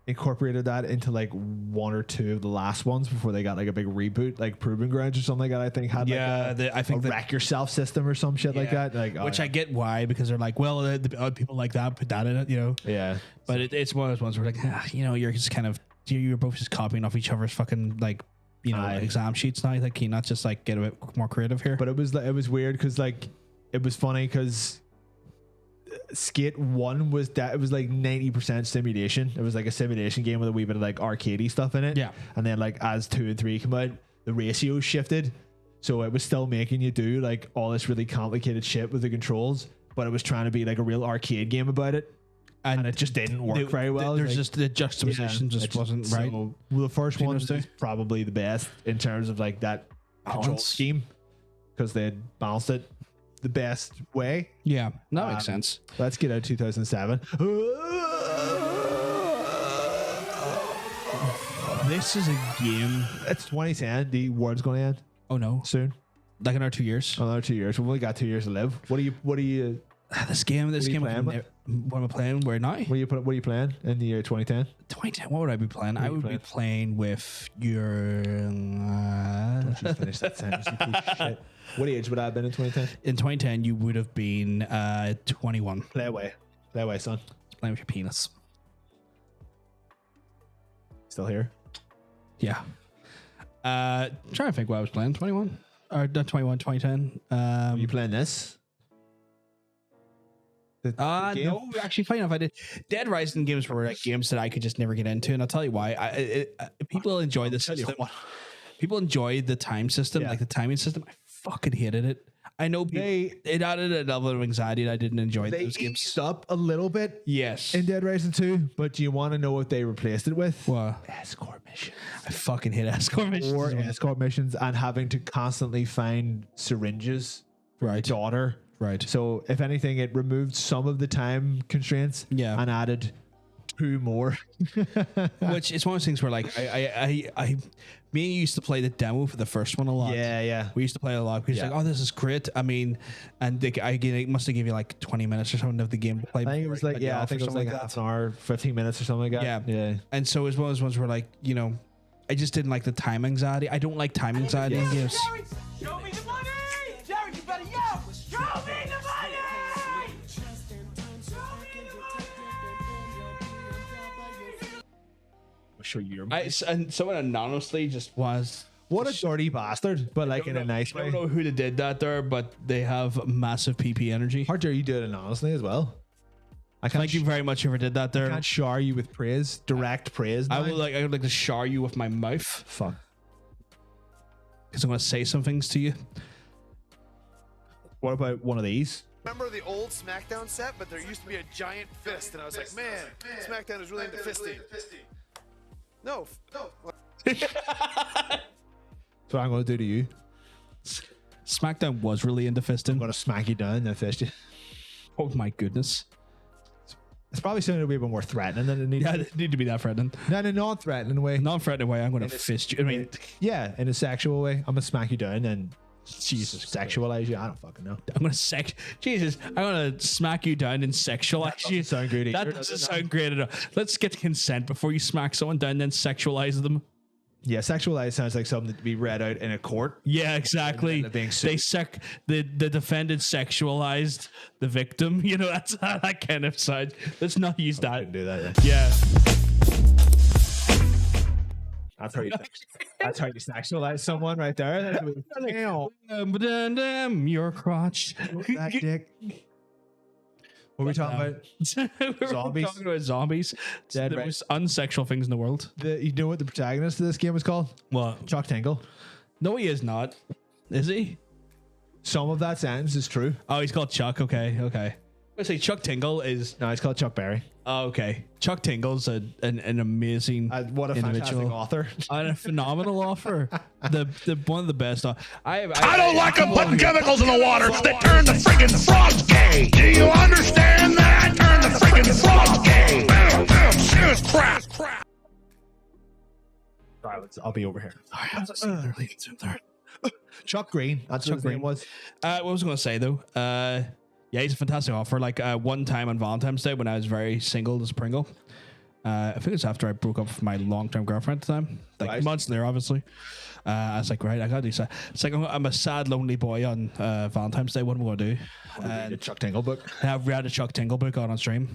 incorporated that into like one or two of the last ones before they got like a big reboot, like Proving Grounds or something like that. I think had yeah, like I think a that, wreck yourself system or some shit like yeah, that. Like, which I get why because they're like, well, the people like that put that in it, you know. yeah, But it's one of those ones where like, you know, you're just kind of you're both just copying off each other's fucking like, you know, Aye. exam sheets now. Like, can you not just like get a bit more creative here? but it was weird because like it was funny because Skate 1 was that it was like 90% simulation. It was like a simulation game with a wee bit of like arcadey stuff in it. Yeah. And then like as 2 and 3 come out, the ratio shifted. So it was still making you do like all this really complicated shit with the controls, but it was trying to be like a real arcade game about it. And it just didn't work very well. There's Like, just the juxtaposition yeah, just wasn't right. well, the first Between one those two. was probably the best in terms of like that control Balance. scheme because they had balanced it the best way. Yeah, that makes sense. Let's get out 2007. This is a game. It's 2010. The world's going to end Oh no, soon. like another 2 years. Another 2 years. We've only got 2 years to live. What are you This game. What are you playing with? What am I playing? Where now? what are you playing in the year 2010? 2010. What would I be playing? I are you would be playing with your. Don't you finish that sentence, you piece of shit. What age would I have been in 2010? In 2010, you would have been 21. Play away, son. Playing with your penis. Still here? Yeah. Trying to think what I was playing. 21 or not 21? 2010. Are you playing this? The game? No, actually, funny enough, I did. Dead Rising games were like games that I could just never get into, and I'll tell you why. People enjoy the system. People enjoy the time system, Yeah. like the timing system. I fucking hated it. I know people, it added a level of anxiety, and I didn't enjoy They those games. eased up a little bit Yes. in Dead Rising 2, but do you want to know what they replaced it with? Well, Escort missions. I fucking hate escort missions. Or as well. escort missions and having to constantly find syringes for your Right. daughter. Right. So if anything, it removed some of the time constraints Yeah. and added 2 more. Which is one of those things where like me and you used to play the demo for the first one a lot. Yeah. We used to play it a lot because Yeah. like, oh, this is great. I mean, and it must have given you like 20 minutes or something of the game to play. I think it before was it like, cut you yeah, I off think or it was like something half an hour, 15 minutes or something like that. Yeah. And so it was one of those ones where like, you know, I just didn't like the time anxiety. I don't like time anxiety in games. Show me the money! Jerry, you better yell! Show me the money! Show me the money! I'll show you your And someone anonymously just was. What a dirty bastard, but like in a nice I way. don't know who did that there, but they have massive PP energy. How dare you do it anonymously as well? I can't Thank you very much whoever did that there. can't shower you with praise, direct praise. I now. would like to shower you with my mouth Fuck. because I'm going to say some things to you. What about one of these? Remember the old SmackDown set, but there used to be a giant fist, and I was like, man, SmackDown is really into fisting. No. That's what I'm going to do to you. SmackDown was really into fisting. I'm going to smack you down and fist you. Oh my goodness. It's probably something a wee bit more threatening than it needs. Yeah, it need to be that threatening. Not in a non-threatening way. Non-threatening way, I'm going to fist you. I mean, Yeah, in a sexual way. I'm going to smack you down and Jesus, Sexualize you? I don't fucking know. I'm gonna Jesus, I'm gonna smack you down and sexualize you. Sound good either, That doesn't sound great at all. Let's get consent before you smack someone down, then sexualize them. Yeah, sexualize sounds like something to be read out in a court. Yeah, exactly. Being sued. The defendant sexualized the victim. You know, that's how that kind of sounds. Let's not use that. Do that. Yeah. That's how you sexualize someone right there. Damn, your crotch. That dick. What are we talking about? We're Zombies. talking about zombies. It's Dead the right. most unsexual things in the world. You know what the protagonist of this game was called? What? Chuck Tingle. No, he is not. Is he? Some of that sentence is true. Oh, he's called Chuck. Okay. I say Chuck Tingle is. No, he's called Chuck Berry. Oh, okay. Chuck Tingle's an amazing What a fantastic individual. author. And a phenomenal offer. The one of the best. I don't like them putting chemicals in the water that turn the friggin' frogs gay. Do you understand that? Turn the friggin' frogs gay. Serious crap. Silence. I'll be over here. Chuck Green. That's what his name was. What was I going to say though? Yeah, he's a fantastic offer. Like one time on Valentine's Day when I was very single as a Pringle. I think it's after I broke up with my long-term girlfriend at the time. Like Right. months later, obviously. I was like, right, I gotta do something. It's like I'm a sad, lonely boy on Valentine's Day. What am I gonna do? The Chuck Tingle book. I read a Chuck Tingle book on stream.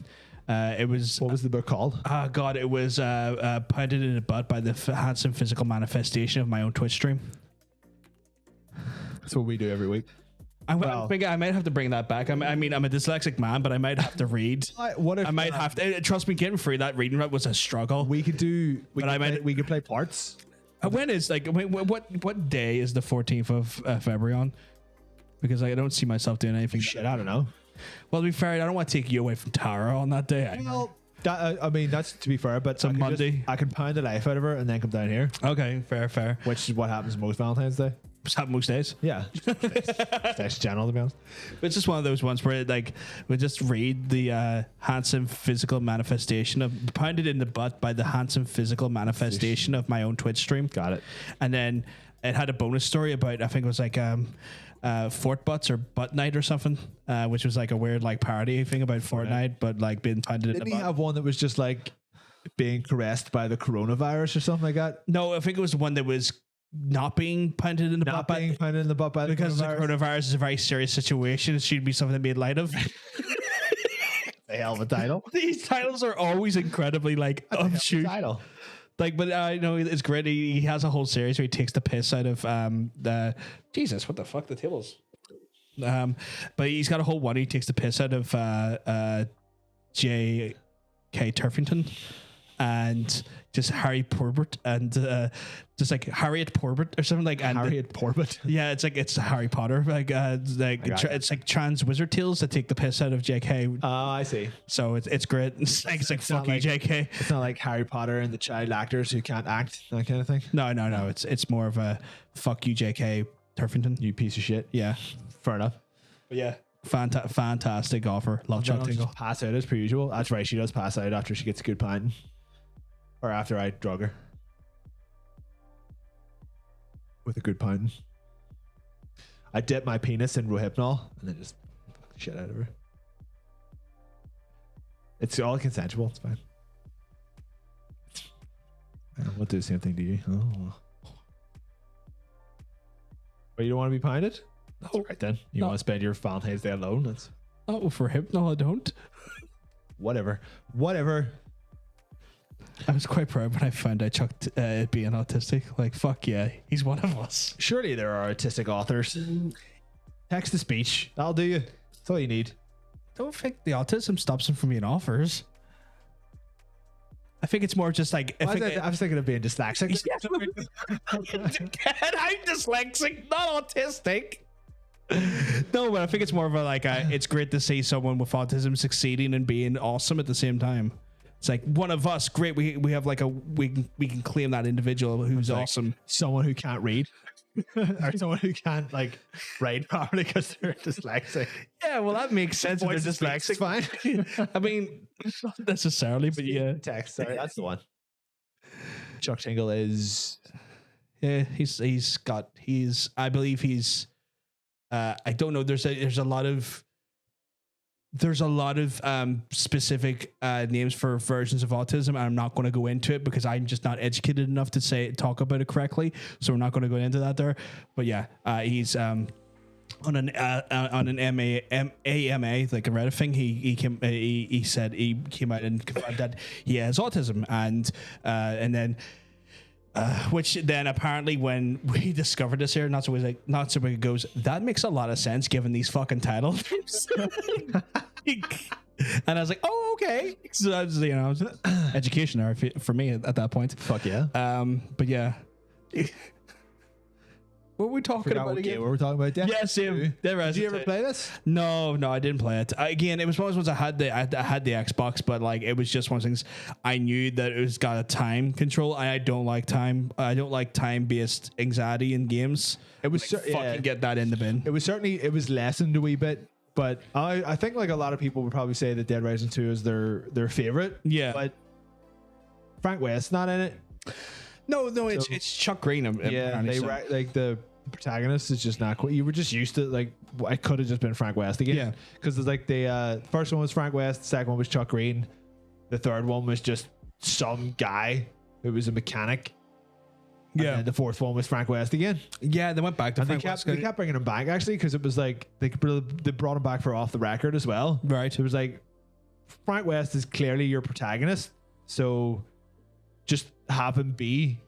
It was What was the book called? oh god, it was pounded in the butt by the handsome physical manifestation of my own Twitch stream. That's what we do every week. I might have to bring that back. I mean, I'm a dyslexic man, but I might have to read. What if I might have to. Trust me, getting through that reading rut was a struggle. we could do? We could play parts. When is what day is the 14th of February on? Because I don't see myself doing anything. Shit, I don't know. Well, to be fair, I don't want to take you away from Tara on that day. Well, I mean that's to be fair, but It's a Monday. I can pound the life out of her and then come down here, Okay, fair. which is what happens most Valentine's Day. It's happened most days. Yeah, that's general to be honest. But it's just one of those ones where like we just read the handsome physical manifestation of pounded in the butt by the handsome physical manifestation of my own Twitch stream. Got it. And then it had a bonus story about I think it was like Fort Butts or Butt Night or something, which was like a weird like parody thing about Fortnite, but like being pounded in Didn't the he butt. have one that was just like being caressed by the coronavirus or something like that? No, I think it was the one that was not being pounded in the Not butt being pounded in the butt by the because the coronavirus. coronavirus is a very serious situation. It should be something made light of. A hell of a title. These titles are always incredibly like obtuse. Title. Like, but I know it's great. He has a whole series where he takes the piss out of the Jesus. What the fuck? The tables. But he's got a whole one. He takes the piss out of J.K. Turfington and just Harry Porbert and just like Harriet Porbert or something like. And Harriet Porbert. yeah, it's Harry Potter. Like it's like trans wizard tales that take the piss out of J.K. Oh, I see. So it's great. It's like not fuck you, like- J.K. It's not like Harry Potter and the child actors who can't act, that kind of thing. No. It's more of a fuck you, J.K. Turfington. You piece of shit. Yeah. Fair enough. But yeah, fantastic offer. Love Chuck Tingle. Just pass out as per usual. That's right. She does pass out after she gets a good pint, or after I drug her with a good pint. I dip my penis in Rohypnol and then just fuck the shit out of her. It's all consensual. It's fine. We'll do the same thing to you. Oh. But you don't want to be pinted? That's all right then. You No. want to spend your Valentine's Day alone? That's Oh, for him? No, I don't. whatever. I was quite proud when I found out Chuck being autistic. Like, fuck yeah, he's one of us. Surely there are artistic authors. Text to speech. That'll do you. That's all you need. Don't think the autism stops him from being offers. I think it's more just like I was thinking of being dyslexic. I'm dyslexic, not autistic. No, but I think it's more of a like it's great to see someone with autism succeeding and being awesome at the same time. It's like one of us, great. We have like we can claim that individual who's like awesome. Someone who can't read. Or someone who can't like write properly because they're dyslexic. Yeah, well that makes sense. If they're dyslexic, Fine. I mean, not necessarily, but yeah, Text. Sorry, that's the one. Chuck Tingle is yeah. I believe he's I don't know. There's a lot of specific names for versions of autism, and I'm not going to go into it because I'm just not educated enough to talk about it correctly. So we're not going to go into that there. But yeah, he's on an AMA, like a Reddit thing. He said he came out and confirmed that he has autism, and then. Which then apparently when we discovered this here, not so it goes, that makes a lot of sense given these fucking titles. And I was like, oh, okay. So that was, education there for me at that point. Fuck yeah. But yeah. What were we talking about again? What were we talking about? Yeah, same. Did you ever play this? No, I didn't play it. Again, it was one of those ones I had the Xbox, but like it was just one of those things I knew that it was got a time control. I don't like time. I don't like time-based anxiety in games. It was fucking get that in the bin. It was lessened a wee bit, but I think like a lot of people would probably say that Dead Rising 2 is their favorite. Yeah. But Frank West's not in it. No, it's Chuck Green. Yeah, like the protagonist is just not cool. You were just used to like it could have just been Frank West again. Yeah, because it's like the first one was Frank West, the second one was Chuck Green, the third one was just some guy who was a mechanic. Yeah, and the fourth one was Frank West again. Yeah, they went back to Frank West. They kept bringing him back actually because it was like they brought him back for Off the Record as well. Right. It was like Frank West is clearly your protagonist, so just have him be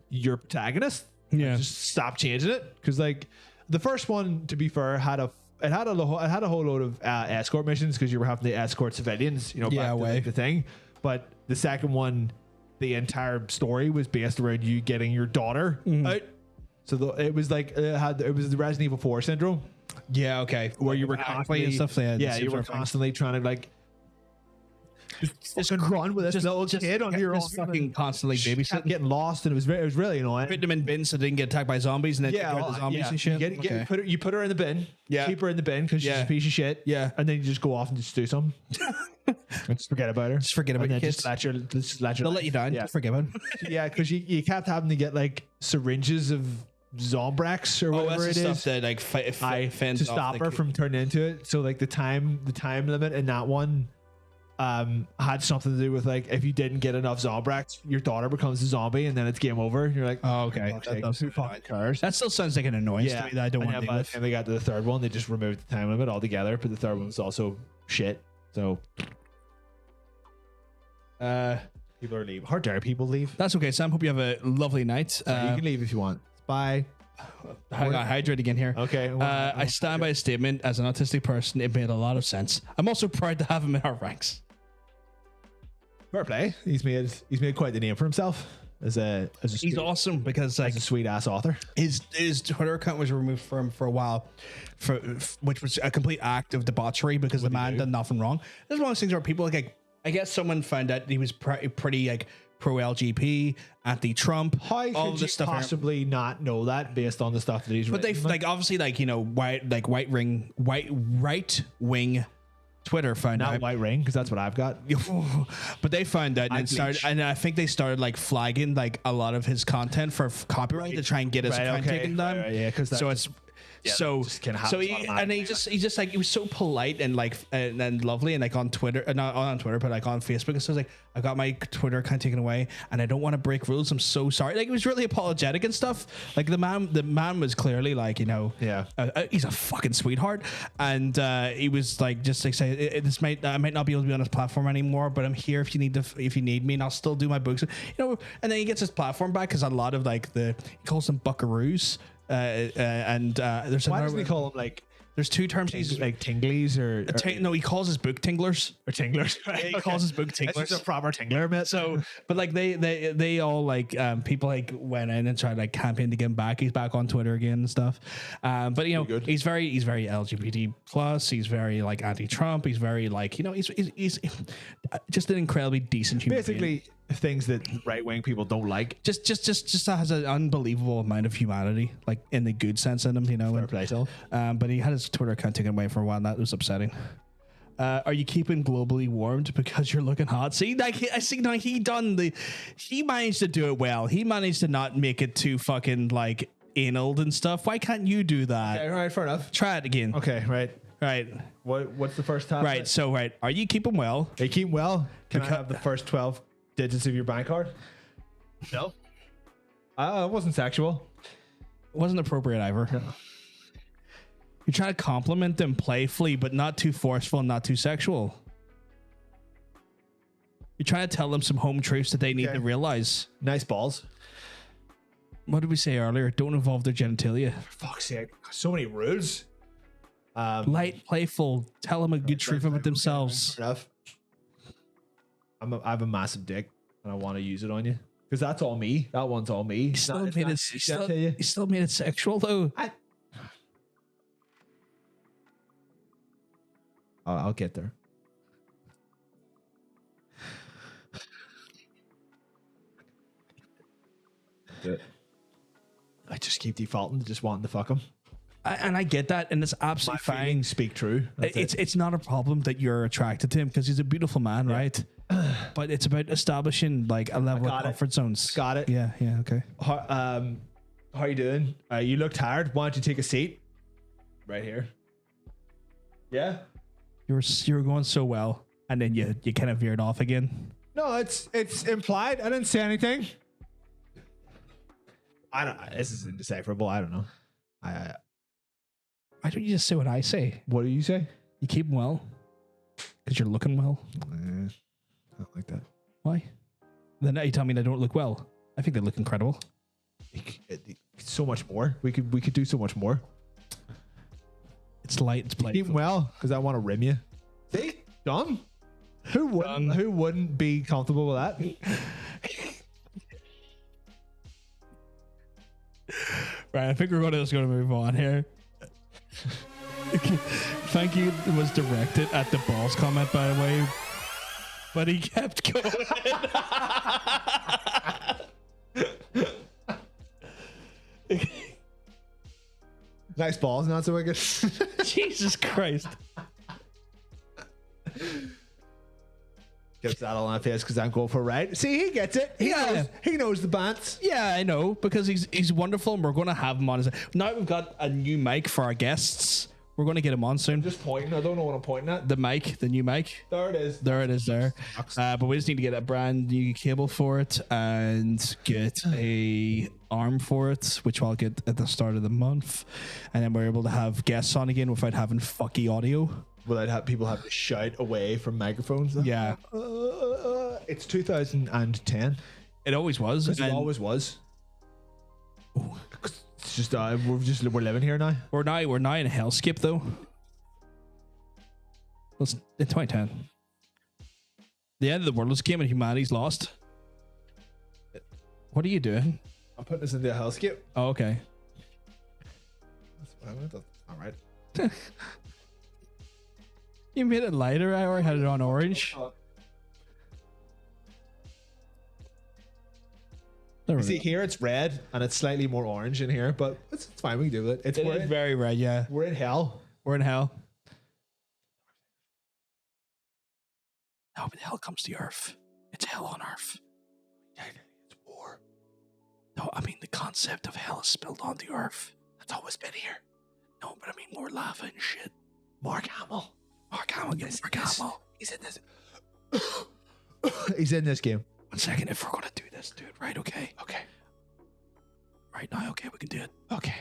your protagonist. Yeah, just stop changing it because like the first one, to be fair, had a whole load of escort missions because you were having to escort civilians, back to like, the thing. But the second one, the entire story was based around you getting your daughter out. So it was like it was the Resident Evil 4 syndrome. Yeah, okay, where you were constantly and stuff. You were constantly trying to like. Just run with this little kid on your own, fucking constantly babysitting, getting lost, and it was really annoying. Put them in bins so they didn't get attacked by zombies, and then the zombies and shit. You put her in the bin, keep her in the bin because she's a piece of shit, and then you just go off and just do something. Just forget about her. Just forget about your kids. They'll let you down. Yeah, just forget about it. Yeah, because you kept having to get like syringes of Zombrex or whatever it is that like to stop her from turning into it. So like the time limit in that one. Had something to do with like if you didn't get enough Zombrex, your daughter becomes a zombie and then it's game over. You're like, oh, okay, that still sounds like an annoyance to me that I don't want to deal with. And they got to the third one, they just removed the time limit altogether, but the third one was also shit. So people are leaving. How dare people leave? That's okay, Sam. Hope you have a lovely night. You can leave if you want. Bye. I got hydrate again here. Okay. I stand by a statement. As an autistic person, it made a lot of sense. I'm also proud to have him in our ranks. Fair play. He's made quite the name for himself as a he's awesome because like as a sweet ass author. His Twitter account was removed from for a while, which was a complete act of debauchery because the man did nothing wrong. This is one of those things where people like I guess someone found out he was pretty like pro LGBT, anti Trump. How could you possibly not know that based on the stuff that he's written? But they like obviously like right wing Twitter found out. Not white ring because that's what I've got. But they found out and I think they started like flagging like a lot of his content for copyright to try and get his account taken down. Yeah, because so it's. Yeah, he just like he was so polite and like and lovely and like on Twitter, not on Twitter, but like on Facebook. And so I was like, I got my Twitter account taken away and I don't want to break rules. I'm so sorry. Like he was really apologetic and stuff. Like the man was clearly like he's a fucking sweetheart. And he was like just like say I might not be able to be on his platform anymore, but I'm here if you need me, and I'll still do my books. And then he gets his platform back because a lot of like he calls them buckaroos. There's why doesn't he call them like there's two terms he's like tinglies or no, he calls his book tinglers or tinglers. Right? Yeah, he calls his book tinglers. It's a proper tingler, mate. So but like they all like people like went in and tried like campaign to get him back. He's back on Twitter again and stuff. But he's very LGBT plus. He's very like anti-Trump. He's very like he's just an incredibly decent human being. Things that right-wing people don't like. Just has an unbelievable amount of humanity, like in the good sense in him, but he had his Twitter account taken away for a while, and that was upsetting. Are you keeping globally warmed because you're looking hot? See, like I see now he managed to do it well. He managed to not make it too fucking like anal and stuff. Why can't you do that? Okay, all right, fair enough. Try it again. Okay, right. Right. What's the first time? Right. So, right. Are you keeping well? Are you keeping well? Can I have the first 12 digits of your bank card? No. It wasn't sexual. It wasn't appropriate either. No. You're trying to compliment them playfully, but not too forceful and not too sexual. You're trying to tell them some home truths that they need to realize. Nice balls. What did we say earlier? Don't involve their genitalia. For fuck's sake. So many rules. Light, playful. Tell them a good truth about themselves. Fair enough. I have a massive dick and I want to use it on you. Because that's all me. That one's all me. You still made it sexual though. I'll get there. I just keep defaulting to just wanting to fuck him. And I get that, and it's absolutely fine. Speak true. It's not a problem that you're attracted to him because he's a beautiful man, right? But it's about establishing like a level of comfort zones. Got it. Yeah. Okay. How you doing? You look tired. Why don't you take a seat? Right here. Yeah. You were going so well, and then you kind of veered off again. No, it's implied. I didn't say anything. I don't. This is indecipherable. I don't know. Why don't you just say what I say? What do you say? You keep well because you're looking well. I don't like that. Why? Then now you tell me they don't look well. I think they look incredible. So much more. We could do so much more. It's light. It's playful. Keep well because I want to rim you. See, done. Who wouldn't be comfortable with that? Right, I think we're just going to move on here. Thank you was directed at the balls comment, by the way, but he kept going. Nice balls, not so wicked. Jesus Christ. Gets that all on my face because I'm going for a ride. See, he gets it. He knows the bants. Yeah, I know, because he's wonderful, and we're going to have him on. Now we've got a new mic for our guests. We're going to get him on soon. I'm just pointing. I don't know what I'm pointing at. The mic, the new mic. There it is. There it is there. But we just need to get a brand new cable for it and get a arm for it, which I'll get at the start of the month. And then we're able to have guests on again without having fucky audio. Without people have to shout away from microphones. Though. Yeah. It's 2010. It always was. It always was. It's just we're living here now. We're now in a hellscape though. Well, in 2010. The end of the world was came and humanity's lost. What are you doing? I'm putting this into a hellscape. Oh, okay. That's what I meant. All right. You made it lighter. I already had it on orange. You see here it's red and it's slightly more orange in here, but it's fine. We can do it. It is very red, yeah. We're in hell. We're in hell. No, but hell comes to earth. It's hell on earth. Yeah, it's war. No, I mean the concept of hell is spilled onto earth. That's always been here. No, but I mean more lava and shit. Mark Hamill. Mark Hamill. Mark Hamill. He's in this. He's in this game. 1 second, if we're gonna do this, dude, right? Okay. Right now, okay, we can do it. Okay.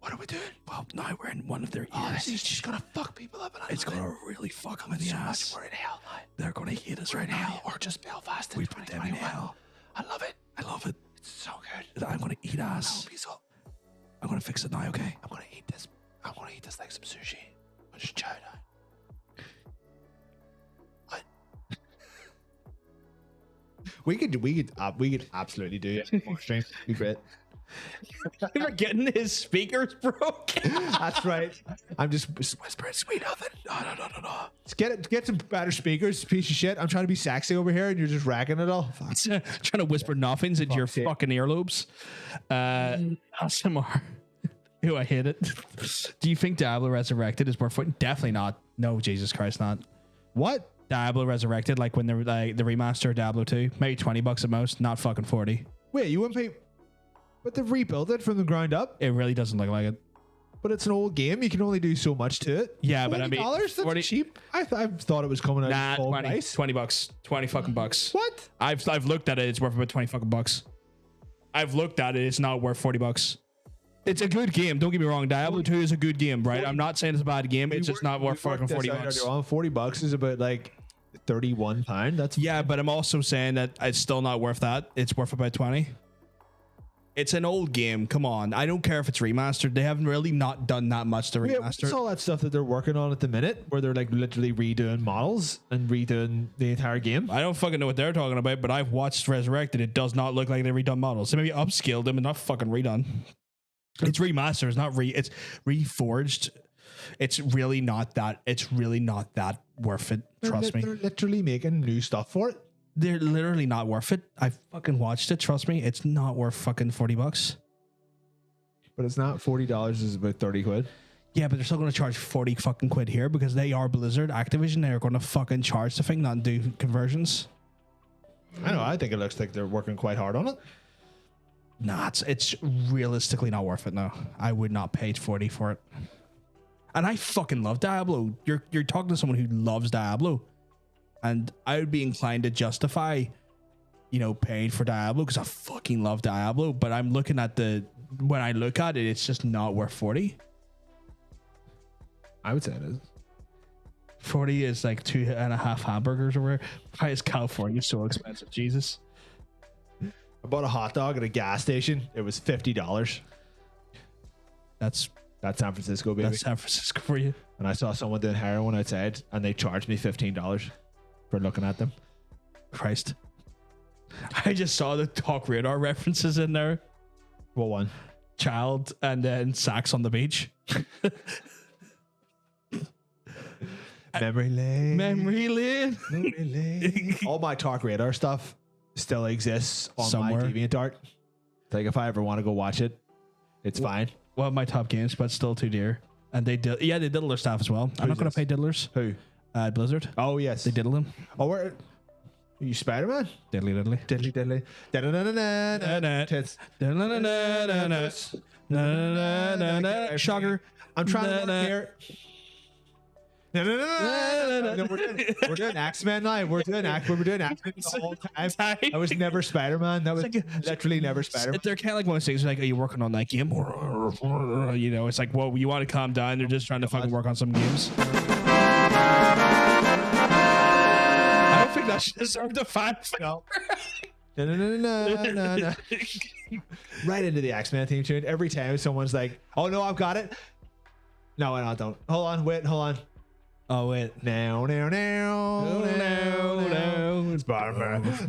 What are we doing? Well, now we're in one of their ears. Oh, this is just gonna fuck people up. It's gonna really fuck them in the ass. We're in hell now. They're gonna hate us right now. Or just Belfast. We put them in hell. I love it. It's so good. I'm gonna eat ass. I'm gonna fix it now, okay? I'm gonna eat this like some sushi. I'll just chow down. We could absolutely do it. More stream. Be great. You were getting his speakers broken. That's right. I'm just whispering sweet nothing. No. Let's get some better speakers, piece of shit. I'm trying to be sexy over here and you're just racking it all. Trying to whisper nothings into your fucking earlobes. ASMR. Ew, I hate it. Do you think Diablo Resurrected is worth it? Definitely not. No, Jesus Christ, not. What? Diablo Resurrected, like when they're like the remaster of Diablo 2, maybe $20 at most, not fucking 40. Wait, you wouldn't pay? But they've rebuilt it from the ground up. It really doesn't look like it. But it's an old game. You can only do so much to it. Yeah, but I mean, $40? That's 40 cheap. I thought it was coming out Nah, full 20, price. 20 bucks, 20 fucking bucks. What? I've looked at it. It's worth about 20 fucking bucks. I've looked at it. It's not worth 40 bucks. It's a good game. Don't get me wrong. Diablo 2 is a good game, right? I'm not saying it's a bad game. It's just not worth fucking 40 bucks. $40 is about like £31. That's Yeah, but I'm also saying that it's still not worth that. It's worth about 20. It's an old game. Come on. I don't care if it's remastered. They haven't really not done that much to remaster it's it. all that stuff that they're working on at the minute, where they're like literally redoing models and redoing the entire game. I don't fucking know what they're talking about, but I've watched Resurrected. It does not look like they redone models. They maybe upscaled them and not fucking redone. It's remastered. It's not it's reforged. It's really not that. It's really not that worth it. Trust me. They're literally making new stuff for it. They're literally not worth it. I fucking watched it. Trust me. It's not worth fucking 40 bucks. But it's not $40. Is about 30 quid. Yeah, but they're still going to charge 40 fucking quid here because they are Blizzard, Activision. They're going to fucking charge the thing, not do conversions. I know. I think it looks like they're working quite hard on it. Nah, it's realistically not worth it. No, I would not pay 40 for it. And I fucking love Diablo. You're talking to someone who loves Diablo, and I would be inclined to justify, paying for Diablo because I fucking love Diablo. But I'm looking at when I look at it, it's just not worth 40. I would say it is. 40 is like 2.5 hamburgers or whatever. Why is California so expensive? Jesus. I bought a hot dog at a gas station. It was $50. That's San Francisco, baby. That's San Francisco for you. And I saw someone doing heroin outside, and they charged me $15 for looking at them. Christ. I just saw the Talk Radar references in there. What one? Child and then Sax on the beach. Memory lane. Memory lane. Memory lane. All my Talk Radar stuff still exists on Somewhere. my DeviantArt. Like if I ever want to go watch it, it's fine. Well, my top games, but still too dear. And they diddle their staff as well. I'm not going to pay diddlers. Who? Blizzard. Oh yes, They diddle them. Oh, are you Spider-Man? Diddly diddly. Diddly diddly. Da-da-da-da-da. Tits. Shocker. I'm trying to work here. No, we're doing X-Men now. We're doing X-Men the whole time. I was never Spider-Man. That was literally never Spider-Man. They're kind of like one of those things like, are you working on that game? It's like, well, you want to calm down. They're just trying to fucking work on some games. I don't think that should deserve the fact. No. No. Right into the X-Men theme tune. Every time someone's like, oh no, I've got it. No, I don't. Hold on. Oh, wait. No. Spider-Man. Bunch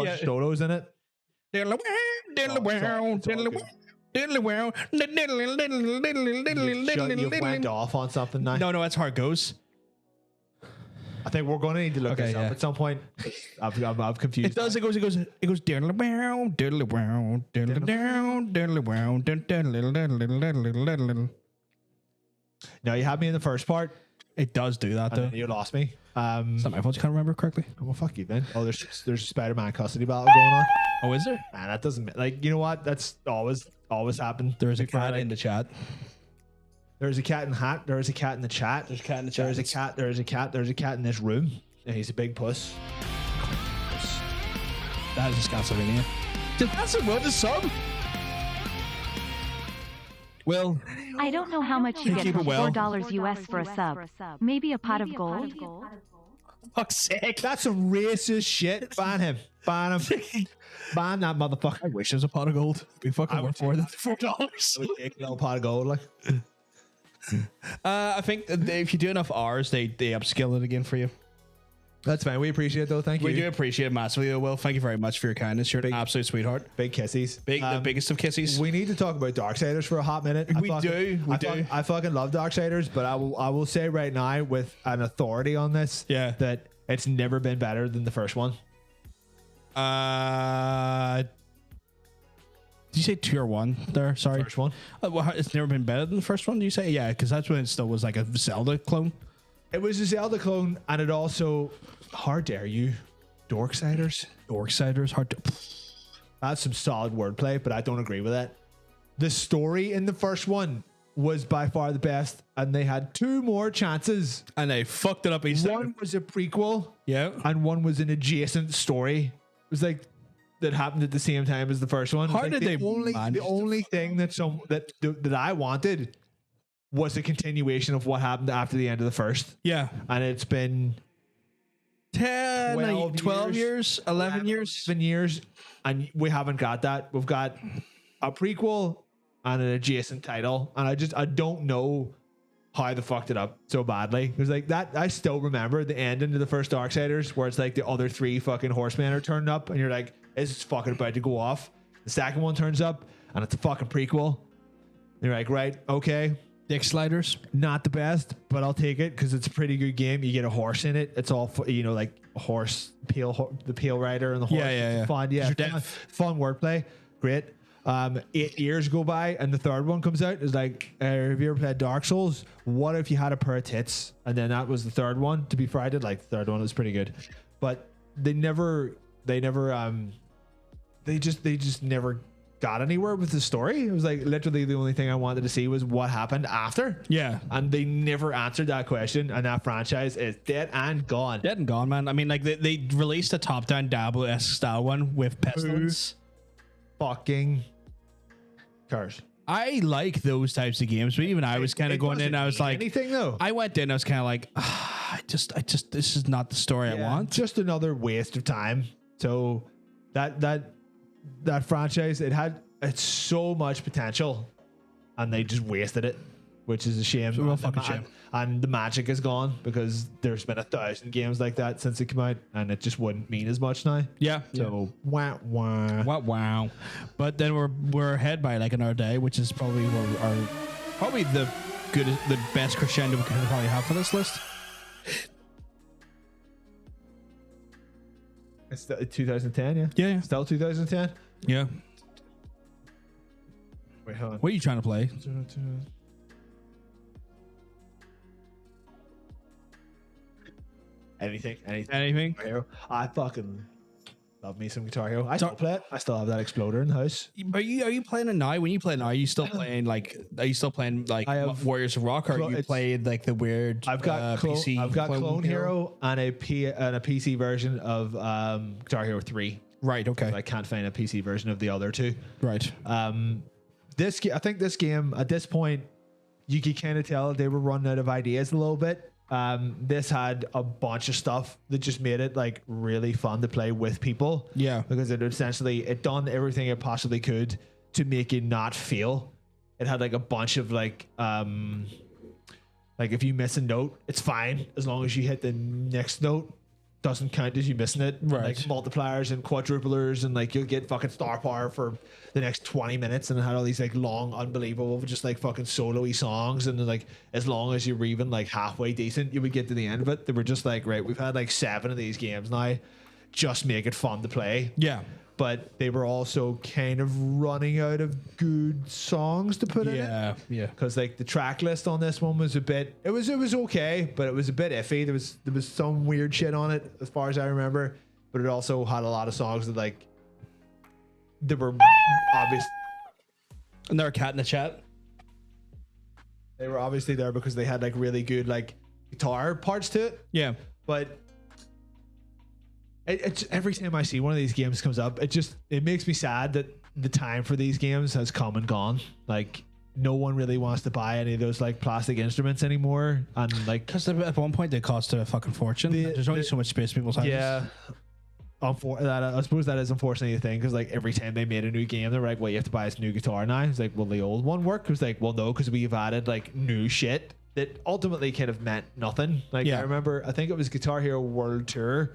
of Dodos in it. You went off on something now. No, that's how it goes. I think we're going to need to look this up at some point. I'm confused. It does. It goes. Diddly wow, diddly wow, diddly down, diddly wow, diddly. No, you had me in the first part. It does do that though. You lost me. It's not my fault. You can't remember correctly. Well, fuck you then. Oh, there's a Spider-Man custody battle going on. Oh, is there? Man, that doesn't you know what? That's always happened. There is a cat in the chat. There's a cat in the hat. There's a cat in the chat. There's a cat in the chat. There's a cat. There's a cat. There's a cat in this room. And he's a big puss. That is just Castlevania. That's a word to sub. Well, I don't know how much you get keep for it well. $4 US for a sub. Maybe a pot of gold? Fuck's sake. That's some racist shit. Ban him. Ban him. Ban that motherfucker. I wish there was a pot of gold. We fucking work for that $4. I would take a little pot of gold, like. I think that if you do enough hours, they upskill it again for you. That's fine. We appreciate it, though. Thank you. We do appreciate it massively. Will, thank you very much for your kindness. You're an absolute sweetheart. Big kissies. The biggest of kissies. We need to talk about Darksiders for a hot minute. We do. I fucking love Darksiders, but I will say right now with an authority on this, that it's never been better than the first one. Did you say 2 or 1 there? Sorry. First one. Well, it's never been better than the first one, do you say? Yeah, because that's when it still was like a Zelda clone. It was a Zelda clone, and it also, how dare you, Dorksiders? Dorksiders, hard to. That's some solid wordplay, but I don't agree with that. The story in the first one was by far the best, and they had 2 more chances. And they fucked it up each time. One was a prequel, Yeah. and one was an adjacent story. It was like that happened at the same time as the first one. How Like, did they manage the only thing that I wanted was a continuation of what happened after the end of the first, Yeah. and it's been 10, 12 years, 11 years. 7 years, and we haven't got that. We've got a prequel and an adjacent title, and I don't know how they fucked it up so badly. It was like that. I still remember the ending to the first Darksiders, where it's like the other 3 fucking horsemen are turning up, and you're like, it's fucking about to go off. The second one turns up, and it's a fucking prequel. And you're like, right, okay. Dick sliders. Not the best, but I'll take it because it's a pretty good game. You get a horse in it. It's all like a horse, the pale rider and the horse. Yeah. It's fun. Yeah, fun wordplay. Great. 8 years go by and the third one comes out. It's like, have you ever played Dark Souls? What if you had a pair of tits? And then that was the third one. To be fair, I did like the third one. It was pretty good, but they just never got anywhere with the story. It was like literally the only thing I wanted to see was what happened after. Yeah. And they never answered that question, and that franchise is dead and gone. Dead and gone, man. I mean, like they released a top-down Diablo-esque style one with Pestilence. Fucking cars. I like those types of games, but even I was kind of going in. I was like, anything though. I went in. I was kind of like, I just, this is not the story I want. Just another waste of time. So that franchise, it's so much potential, and they just wasted it, which is a shame. It's a real fucking shame. And the magic is gone because there's been 1,000 games like that since it came out, and it just wouldn't mean as much now. Yeah. So wow. But then we're ahead by like another day, which is probably the best crescendo we could probably have for this list. It's 2010, yeah. Yeah. Still 2010. Yeah. Wait, hold on. What are you trying to play? Anything. I fucking love me some Guitar Hero. I still play it. I still have that exploder in the house. Are you playing it now? When you play it now, are you still playing like Warriors of Rock, or are you played like the weird? I've got PC. I've got Clone Hero and a PC version of Guitar Hero 3. Right. Okay. So I can't find a PC version of the other 2. Right. I think this game at this point, you could kind of tell they were running out of ideas a little bit. This had a bunch of stuff that just made it like really fun to play with people. Yeah. Because it done everything it possibly could to make you not fail. It had like a bunch of like if you miss a note, it's fine as long as you hit the next note. Doesn't count as you missing it. Right. Like multipliers and quadruplers, and like you'll get fucking star power for the next 20 minutes, and it had all these like long, unbelievable, just like fucking solo-y songs, and then like as long as you were even like halfway decent, you would get to the end of it. They were just like, right, we've had like 7 of these games now, just make it fun to play. Yeah. But they were also kind of running out of good songs to put in it. Yeah. Because like the track list on this one was it was okay, but it was a bit iffy. There was some weird shit on it as far as I remember, but it also had a lot of songs that like they were obvious. And there a cat in the chat. They were obviously there because they had like really good like guitar parts to it. Yeah. But it's every time I see one of these games comes up, it makes me sad that the time for these games has come and gone. Like no one really wants to buy any of those like plastic instruments anymore, and like because at one point they cost a fucking fortune. There's only so much space in people's houses. Yeah. I suppose that is unfortunately the thing, because like every time they made a new game, they're like, well, you have to buy this new guitar now. It's like, will the old one work? It was like, well, no, because we've added like new shit that ultimately kind of meant nothing. Like I remember, I think it was Guitar Hero World Tour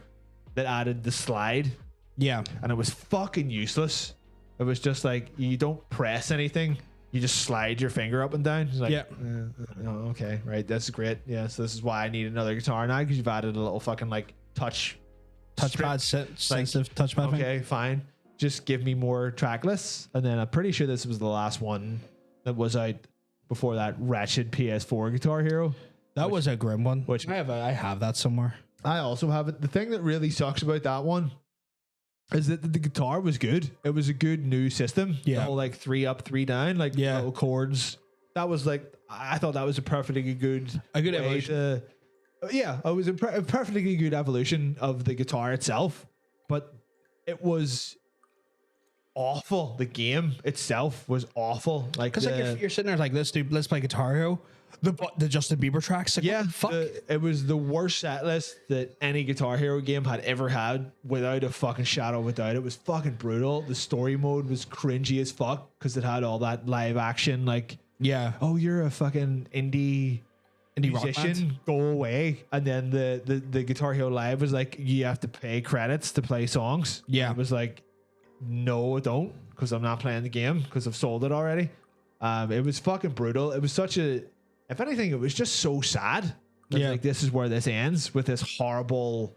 that added the slide. Yeah. And it was fucking useless. It was just like, you don't press anything. You just slide your finger up and down. It's like, okay, right. That's great. Yeah. So this is why I need another guitar now, because you've added a little fucking like touchpad sensitive touchpad. Okay, fine. Just give me more track lists. And then I'm pretty sure this was the last one that was out before that wretched PS4 Guitar Hero That was a grim one. Which- I have that somewhere. I also have it. The thing that really sucks about that one is that the guitar was good. It was a good new system. Yeah. The whole like 3 up, 3 down, like Yeah. little chords. That was like, I thought that was a perfectly good way evolution. yeah, it was a perfectly good evolution of the guitar itself, but it was awful. The game itself was awful. Like, Because like you're sitting there like this, dude. Let's play Guitar Hero. The Justin Bieber tracks. Like, yeah, what the fuck. it was the worst set list that any Guitar Hero game had ever had, without a fucking shadow of a doubt. It was fucking brutal. The story mode was cringy as fuck because it had all that live action, like, yeah. oh, you're a fucking indie rock musician, band. go away. And then the Guitar Hero Live was like, you have to pay credits to play songs. Yeah. And it was like, no, I don't, because I'm not playing the game because I've sold it already. It was fucking brutal. It was such a, if anything, it was just so sad that, Yeah. like, this is where this ends, with this horrible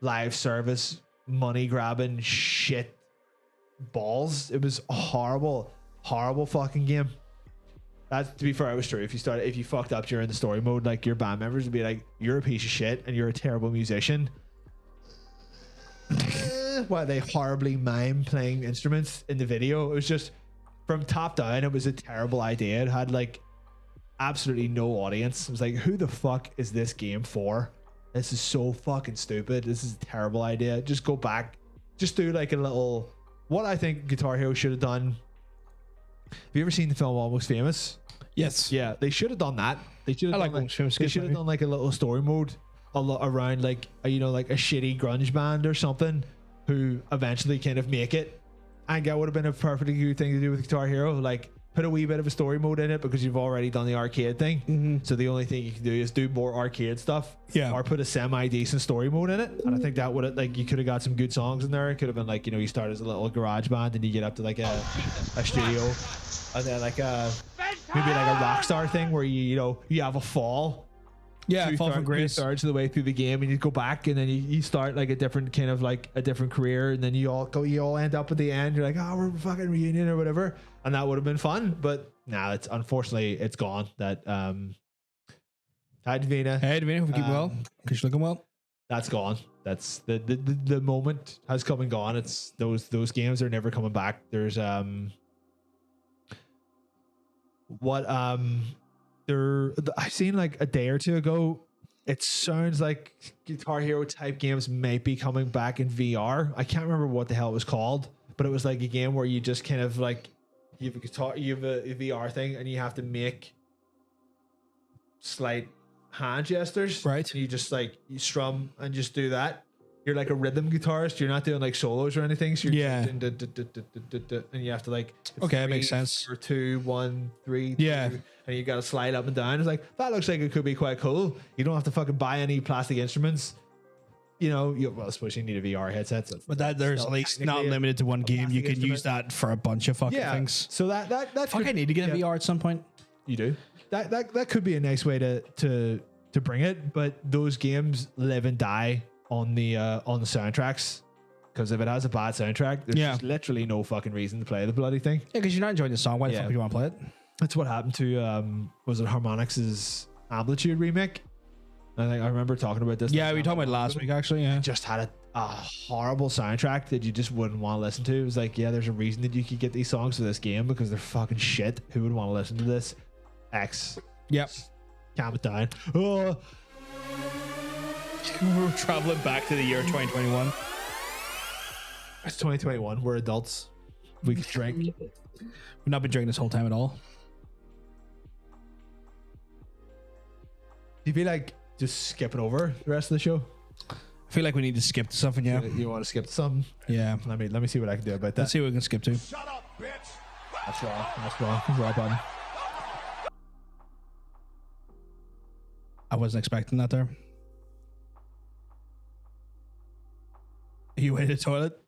live service money grabbing shit balls. It was a horrible fucking game. That, to be fair, it was true. If you fucked up during the story mode, like, your band members would be like, you're a piece of shit and you're a terrible musician. Why they horribly mime playing instruments in the video. It was just, from top down, it was a terrible idea. It had like absolutely no audience. It was like, who the fuck is this game for? This is so fucking stupid. This is a terrible idea. Just go back. Just do like a little, what I think Guitar Hero should have done. Have you ever seen the film Almost Famous? Yes. Yeah, they should have done that. They should have done they should have done like a little story mode around like a shitty grunge band or something who eventually kind of make it. And that would have been a perfectly good thing to do with Guitar Hero. Like, put a wee bit of a story mode in it because you've already done the arcade thing. Mm-hmm. So the only thing you can do is do more arcade stuff. Yeah. Or put a semi-decent story mode in it. And I think that would have, like, you could have got some good songs in there. It could have been like, you start as a little garage band and you get up to like a studio, and then like maybe like a rock star thing where you have a fall. Yeah, fall from grace. 2/3 of the way through the game, and you go back, and then you start like a different kind of like a different career, and then you all end up at the end. You're like, oh, we're fucking reunion or whatever, and that would have been fun. But now it's unfortunately it's gone. That hi Davina. Hey, Davina, hope you keep well. Because you're looking well. That's gone. That's the moment has come and gone. It's those games are never coming back. There's I seen like a day or two ago, it sounds like Guitar Hero type games might be coming back in VR. I can't remember what the hell it was called, but it was like a game where you just kind of like you have a VR thing and you have to make slight hand gestures. Right. And you just like you strum and just do that. You're like a rhythm guitarist. You're not doing like solos or anything. So you're Yeah. just doing and you have to like Okay, that makes sense. 3, 2, 1, 3. Yeah. 2, and you got to slide up and down. It's like, that looks like it could be quite cool. You don't have to fucking buy any plastic instruments. Well, I suppose you need a VR headset. So But there's at least not limited to one game. You can use that for a bunch of fucking things. So that Fuck, I need to get a VR at some point. You do. That could be a nice way to bring it, but those games live and die on the soundtracks, because if it has a bad soundtrack, there's just literally no fucking reason to play the bloody thing. Yeah, because you're not enjoying the song. Why the fuck do you want to play it? That's what happened to was it Harmonix's Amplitude remake? I think I remember talking about this. Yeah, we talked about it last week actually. Yeah, it just had a horrible soundtrack that you just wouldn't want to listen to. It was like, yeah, there's a reason that you could get these songs for this game, because they're fucking shit. Who would want to listen to this? Yep. Calm it down. Oh. We're traveling back to the year 2021. It's 2021. We're adults. We can drink. We've not been drinking this whole time at all. Do you feel like just skipping over the rest of the show? I feel like we need to skip to something. Yeah. You want to skip to something? Yeah. Let me see what I can do about that. Let's see what we can skip to. Shut up, bitch! That's wrong. That's wrong. Raw button. I wasn't expecting that there. You went to the toilet?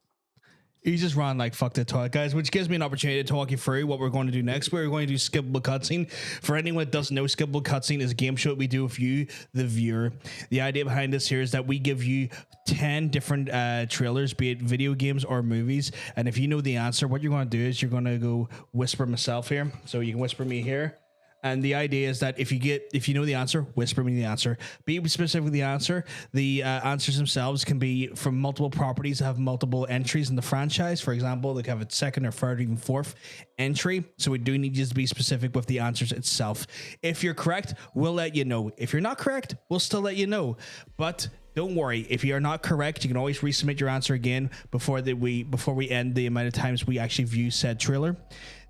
He just ran like fuck the toilet, guys, which gives me an opportunity to talk you through what we're going to do next. We're going to do skippable cutscene. For anyone that doesn't know, skippable cutscene is a game show that we do with you, the viewer. The idea behind this here is that we give you 10 different trailers, be it video games or movies. And if you know the answer, what you're going to do is you're going to go whisper myself here. So you can whisper me here. And the idea is that if you know the answer, whisper me the answer. Be specific with the answer. The answers themselves can be from multiple properties that have multiple entries in the franchise. For example, they can have a second or third or even fourth entry. So we do need you to be specific with the answers itself. If you're correct, we'll let you know. If you're not correct, we'll still let you know. But don't worry, if you are not correct, you can always resubmit your answer again before we end the amount of times we actually view said trailer.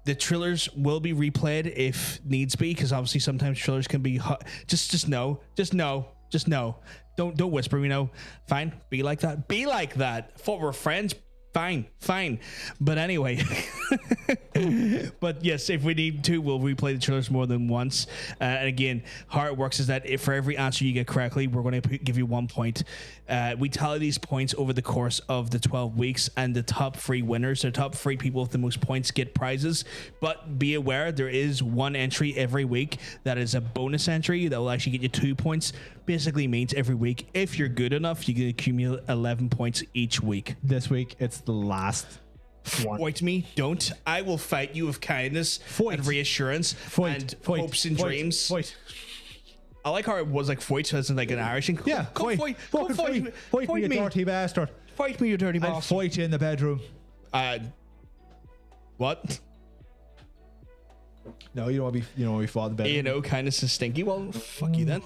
The trailers will be replayed if needs be, because obviously sometimes trailers can be just no. Don't whisper, fine, be like that. Thought we're friends. Fine. But anyway, but yes, if we need to, we'll replay the trailers more than once. And again, how it works is that if for every answer you get correctly, we're going to give you 1 point. We tally these points over the course of the 12 weeks, and the top 3 winners, the top 3 people with the most points, get prizes. But be aware, there is one entry every week that is a bonus entry that will actually get you 2 points. Basically means every week, if you're good enough, you can accumulate 11 points each week. This week, it's the last one. Fight me, don't. I will fight you with kindness and reassurance and hopes and dreams. Fight. I like how it was like fight as in like an Irish thing. Yeah, fight me, you dirty bastard. Fight me, you dirty I'll bastard. fight you in the bedroom. What? No, you don't want to be fought in the bedroom. Kindness is stinky. Well, fuck you then.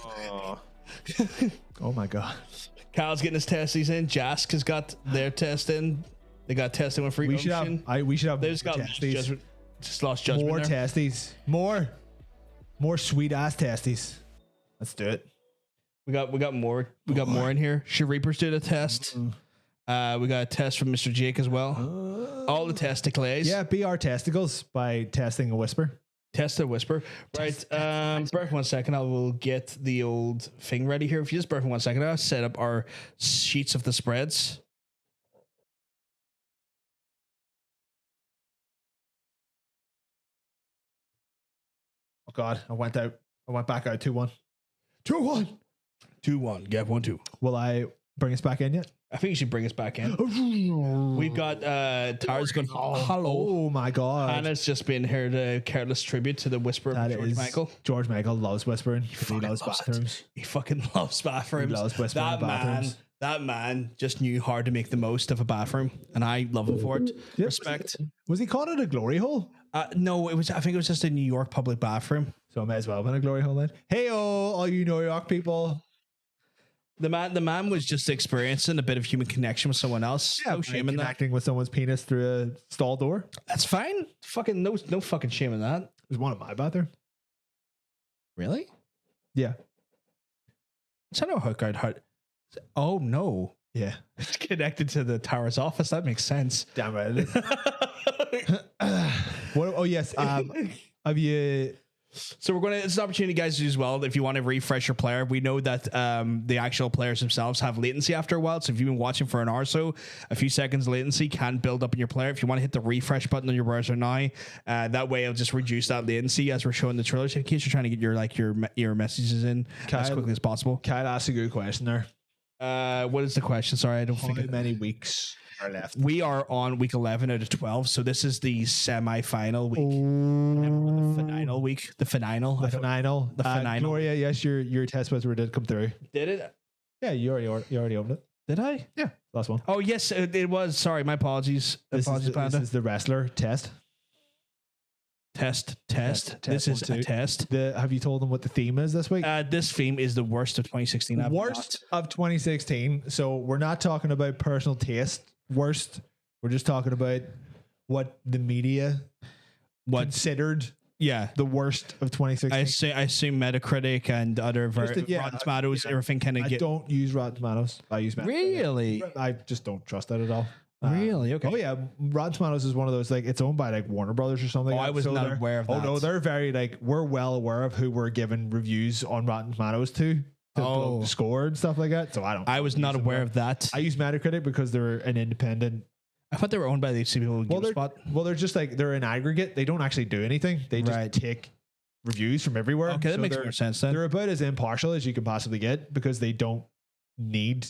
Oh my god. Kyle's getting his testes in. Jask has got their test in. They got testing with free. We should have. They just lost judgment. More there. testes. More sweet ass testes. Let's do it. We got more. We got more in here. Reapers did a test. We got a test from Mr. Jake as well. All the testicles. Yeah, be our testicles by testing a whisper. Test a whisper. Right. Bear for 1 second. I will get the old thing ready here. If you just bear for 1 second, I'll set up our sheets of the spreads. Oh God, I went back out 2-1. 2-1. 2-1. Gap 1-2. Will I bring us back in yet? I think you should bring us back in. We've got Tara's going, hello. Oh my God. Hannah's just been here to careless tribute to the whisper of George Michael. George Michael loves whispering. He loves bathrooms. He fucking loves bathrooms. He loves whispering in bathrooms. That man just knew how to make the most of a bathroom, and I love him for it. Yep. Respect. Was he calling it a glory hole? No, I think it was just a New York public bathroom. So it may as well have been a glory hole then. Hey, all you New York people. The man was just experiencing a bit of human connection with someone else. Yeah, no shame in that. Connecting with someone's penis through a stall door. That's fine. Fucking no fucking shame in that. There's one in my bathroom. Really? Yeah. Is that no hookout? Oh no. Yeah. It's connected to the tower's office. That makes sense. Damn right it is. Oh yes. Have you? So it's an opportunity, guys, as well. If you want to refresh your player, we know that the actual players themselves have latency after a while. So if you've been watching for an hour or so, a few seconds latency can build up in your player. If you want to hit the refresh button on your browser now, that way it'll just reduce that latency as we're showing the trailers. In case you're trying to get your messages in as quickly as possible. Kyle asked a good question there. What is the question? Sorry, I don't think. How many weeks are left? We are on week 11 out of 12, so this is the semi-final week. The final week. The final. Gloria, yes, your test whisper did come through. Did it? Yeah, you already opened it. Did I? Yeah, last one. Oh yes, it was. Sorry, my apologies. This is the wrestler test. Test. This is a test. Have you told them what the theme is this week? This theme is the worst of 2016. Worst of 2016. So we're not talking about personal taste. Worst. We're just talking about what the media considered. Yeah, the worst of 2016. I assume Metacritic and other Rotten Tomatoes, everything kind of I don't use Rotten Tomatoes. I use Metacritic. Really? I just don't trust that at all. Really? Okay. Oh yeah, Rotten Tomatoes is one of those, like, it's owned by like Warner Brothers or something. Oh, I was not aware of that. Oh no, they're very, like, we're well aware of who we're giving reviews on Rotten Tomatoes to score and stuff like that. So I was not aware of that. I use Metacritic because they're an independent. I thought they were owned by the people. They're just like, they're an aggregate. They don't actually do anything. They just take reviews from everywhere. Okay, that makes more sense then. They're about as impartial as you can possibly get because they don't need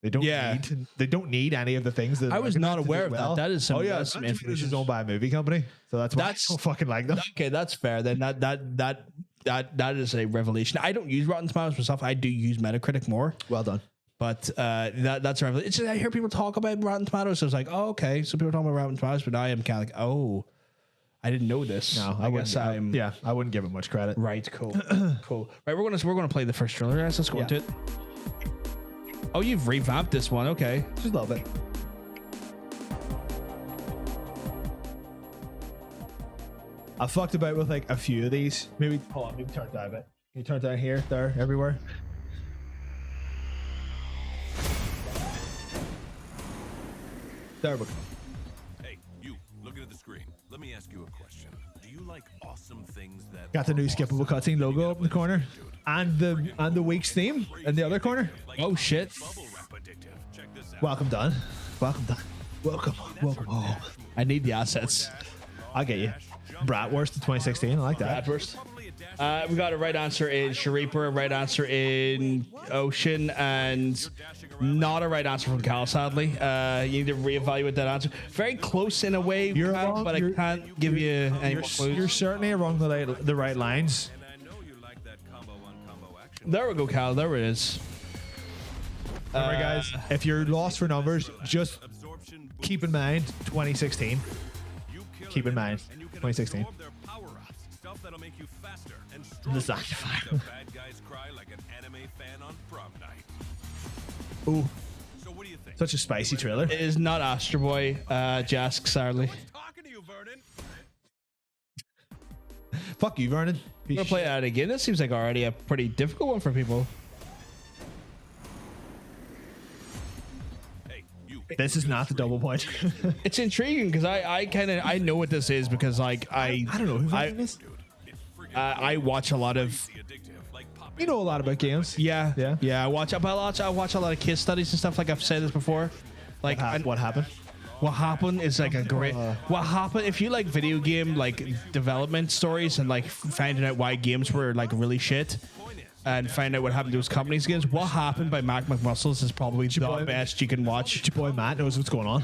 They don't Yeah. need. They don't need any of the things that I was not Americans aware do of well. that. That is some. Oh yeah, that's some Banter information. is owned by a movie company, so that's why I don't fucking like them. Okay, that's fair. Then that is a revelation. I don't use Rotten Tomatoes myself. I do use Metacritic more. Well done. But that's a revelation. It's just, I hear people talk about Rotten Tomatoes. So it's like, oh, okay. So people are talking about Rotten Tomatoes, but I am kind of like, oh, I didn't know this. No, I guess I'm Yeah, I wouldn't give it much credit. right. Cool, cool. Right, we're gonna play the first trailer, guys. Let's go into it. Oh, you've revamped this one. Okay, Just a little bit. I fucked about with like a few of these. Maybe hold on, maybe turn it down a bit. Can you turn it down here, there, everywhere? There we go. Hey, you, looking at the screen. Let me ask you a question. Do you like awesome things that Got the new skippable cutscene logo up in the corner, and the week's theme in the other corner. Oh shit! bubble wrap addictive? Check this out. Welcome, Don. Welcome, Don. Welcome home. I need the assets. I'll get you. Bratwurst of 2016. I like that. First, we got a right answer in Sharipa, a right answer in Ocean, and not a right answer from Cal. Sadly, you need to reevaluate that answer. Very close in a way, You're Cal, wrong. but I can't give you any more clues. You're certainly along the right lines. I know you like that combo on combo action. There we go, Cal. There it is. Remember, guys, if you're lost for numbers, just keep in mind 2016. Keep in mind 2016. Their power-ups, stuff that'll make you faster and The stronger. Sanctifier. The bad guys cry like an anime fan on prom night. Ooh, So what do you think? such a spicy trailer. It is not Astro Boy, Jask, sadly. Talking to you, Vernon. Fuck you, Vernon. I'm gonna play that again. This seems like already a pretty difficult one for people. Hey, you. This is not the double point. It's intriguing because I know what this is because like I don't know who Vernon is. I watch a lot of Addictive, like pop. You know a lot about games. yeah. Yeah. I watch a lot of case studies and stuff. Like I've said this before. Like What happened? what happened is like a great what happened if you like video game like development stories and like finding out why games were like really shit and find out what happened to those companies games. What happened by Mac McMuscles is probably the best you can watch. Your boy Matt knows what's going on.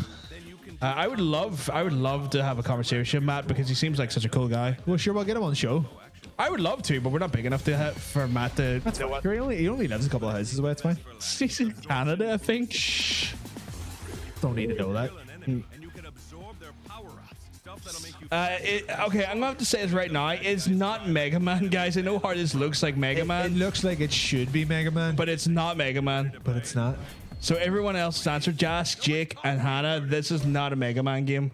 I would love to have a conversation with Matt because he seems like such a cool guy. Well, sure, we'll get him on the show. I would love to, but we're not big enough to for Matt to. That's fine. He only lives a couple of houses away. It's fine. He's in Canada, I think. Shh. Don't need to know that. And you can absorb their power-ups, stuff that'll make you Okay, I'm gonna have to say this right now. It's not Mega Man, guys. I know how this looks like Mega It Man, looks like it should be Mega Man, but it's not Mega Man. but it's not. So everyone else answered, Jask, Jake, and Hannah. This is not a Mega Man game.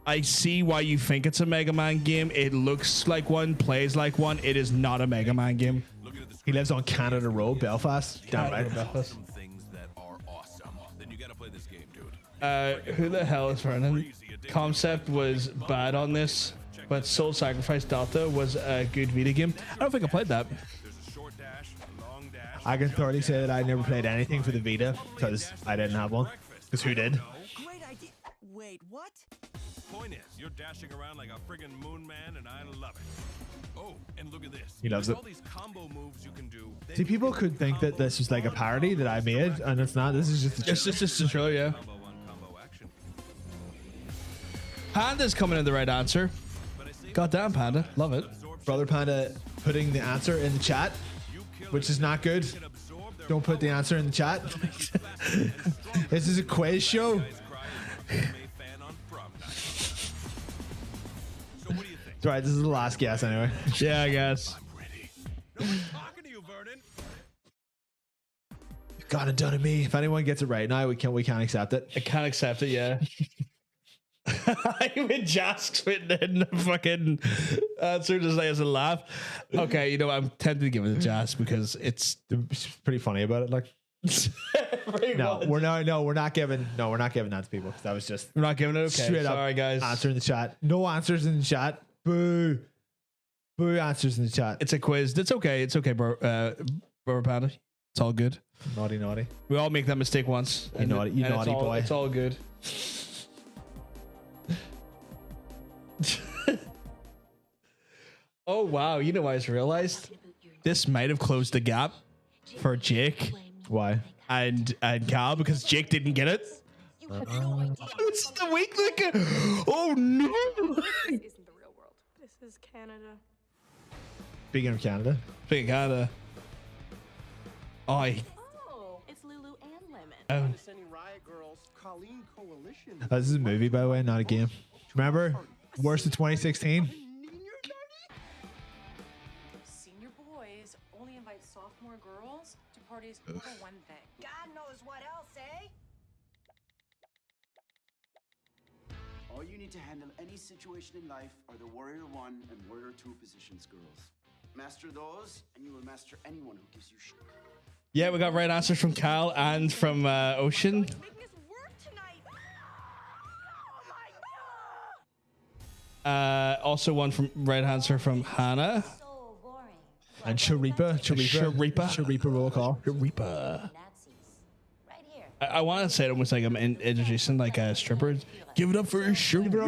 I see why you think it's a Mega Man game. It looks like one, plays like one. It is not a Mega Man game. He lives on Canada Road, Belfast. Damn right. some things that are awesome. Then you gotta play this game, dude. Who the hell is Vernon? Concept was bad on this, but Soul Sacrifice Delta was a good video game. I don't think I played that. There's a short dash, a long dash. I can thoroughly say that I never played anything for the Vita because I didn't have one. Because who did? Great idea. Wait, what? Point is, you're dashing around like a friggin' moon man, and I love it. Oh, and look at this. He loves There's it. all these combo moves you can do. See, people could think that this was like a parody that I made, and it's not. This is just a It's just a trailer, yeah. Combo on combo action. Panda's coming in the right answer. Goddamn Panda, love it. Brother Panda putting the answer in the chat, which is not good. Don't put the answer in the chat. This is a quiz show. It's right. This is the last guess anyway. Yeah, I guess. Talking to you, Vernon. Got it done to me. If anyone gets it right now, we can't accept it. I can't accept it, yeah. Even Jask's written in the fucking answer just like as a laugh. Okay, you know, I'm tempted to give it to Jask because it's It's pretty funny about it. Like, no, we're not giving that to people. That was just We're not giving it. Okay, straight up sorry guys. answer in the chat. No answers in the chat. Boo. Boo answers in the chat. It's a quiz. It's okay. It's okay, bro. Bro Panda. It's all good. Naughty. We all make that mistake once. You naughty it's all, boy. It's all good. Oh wow! You know, I just realized this might have closed the gap for Jake. Why? and Cal because Jake didn't get it. It's the week like oh no. This isn't the real world. This is Canada. Speaking of Canada. Speaking of Canada. Oh, it's Lulu and Lemon. Sending Riot Girls, Colleen Coalition. This is a movie, by the way, not a game. Remember? Worst of 2016? Senior boys only invite sophomore girls to parties for one thing. God knows what else, eh? All you need to handle any situation in life are the Warrior 1 and Warrior 2 positions, girls. Master those, and you will master anyone who gives you shit. Yeah, we got right answers from Cal and from Ocean. Also one from right answer from Hannah. And Sharipa roll call. Sharipa. I want to say it almost like I'm introducing like a stripper. Give it up for Sharipa.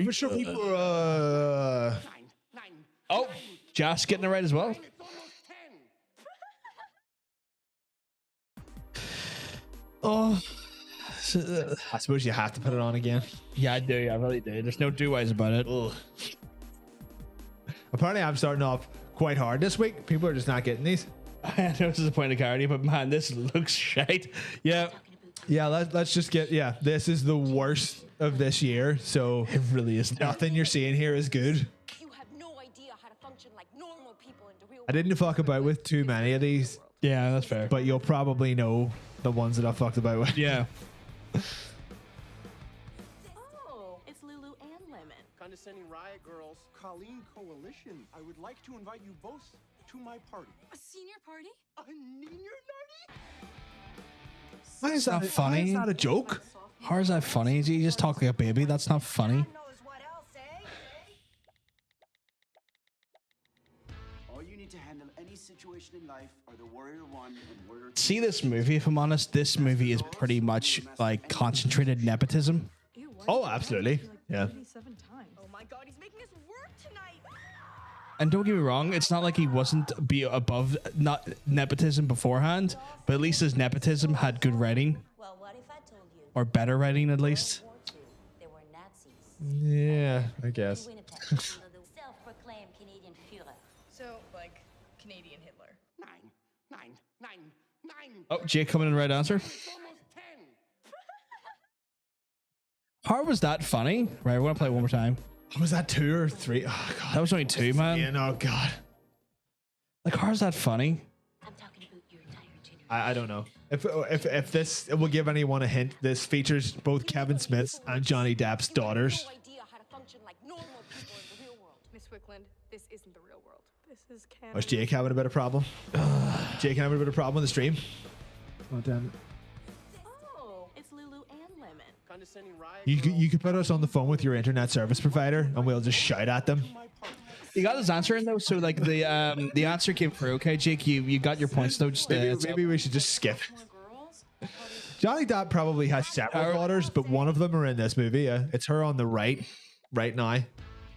Oh, Josh getting it right as well. Oh, I suppose you have to put it on again. Yeah, I do. I really do. There's no two ways about it. Ugh. Apparently, I'm starting off quite hard this week. People are just not getting these. I know this is a point of clarity, but man, this looks shite. Yeah. Yeah, let's just get, this is the worst of this year. So it really is. Nothing you're seeing here is good. You have no idea how to function like normal people in the real world. I didn't fuck about with too many of these. Yeah, that's fair. But you'll probably know the ones that I fucked about with. Yeah. Oh, it's Lulu and Lemon. Condescending Riot Girls, Colleen Coalition. I would like to invite you both to my party. A senior party? A senior party? Why is That's not funny. Why is that a joke? How is that funny? You just talk like a baby. That's not funny. All you need to handle any situation in life are the Warrior 1 and Warrior 2. See this movie, if I'm honest, this movie is pretty much like concentrated nepotism. Oh, absolutely. Yeah. Oh my God, he's making us work tonight. And don't get me wrong, it's not like he wasn't above not nepotism beforehand, but at least his nepotism had good writing. Well, what if I told you? Or better writing, at least. They were Nazis. Yeah, I guess. Self-proclaimed Canadian Führer. So, like, Canadian Hitler. 9, 9, 9, 9. Oh, Jake coming in right answer. It's almost 10. How was that funny? Right, I want to play it one more time. Was that 2 or 3? Oh, God. That was only 2, man. Yeah, no, God. Like, how is that funny? I'm talking about your entire generation. I don't know. If this will give anyone a hint, this features both Kevin Smith's and Johnny Depp's daughters. No idea how to function like normal people in the real world. Miss Wickland, this isn't the real world. This is Canada. Was Jake having a bit of problem? Jake having a bit of problem with the stream? Oh, damn it. Oh, it's Lulu and Lemon. Condescending Riot You could put us on the phone with your internet service provider and we'll just shout at them. You got his answer in though, so like the answer came through. Okay, Jake, you got your points though. Just Maybe we should just skip. Johnny Depp probably has several daughters, but one of them are in this movie. It's her on the right now.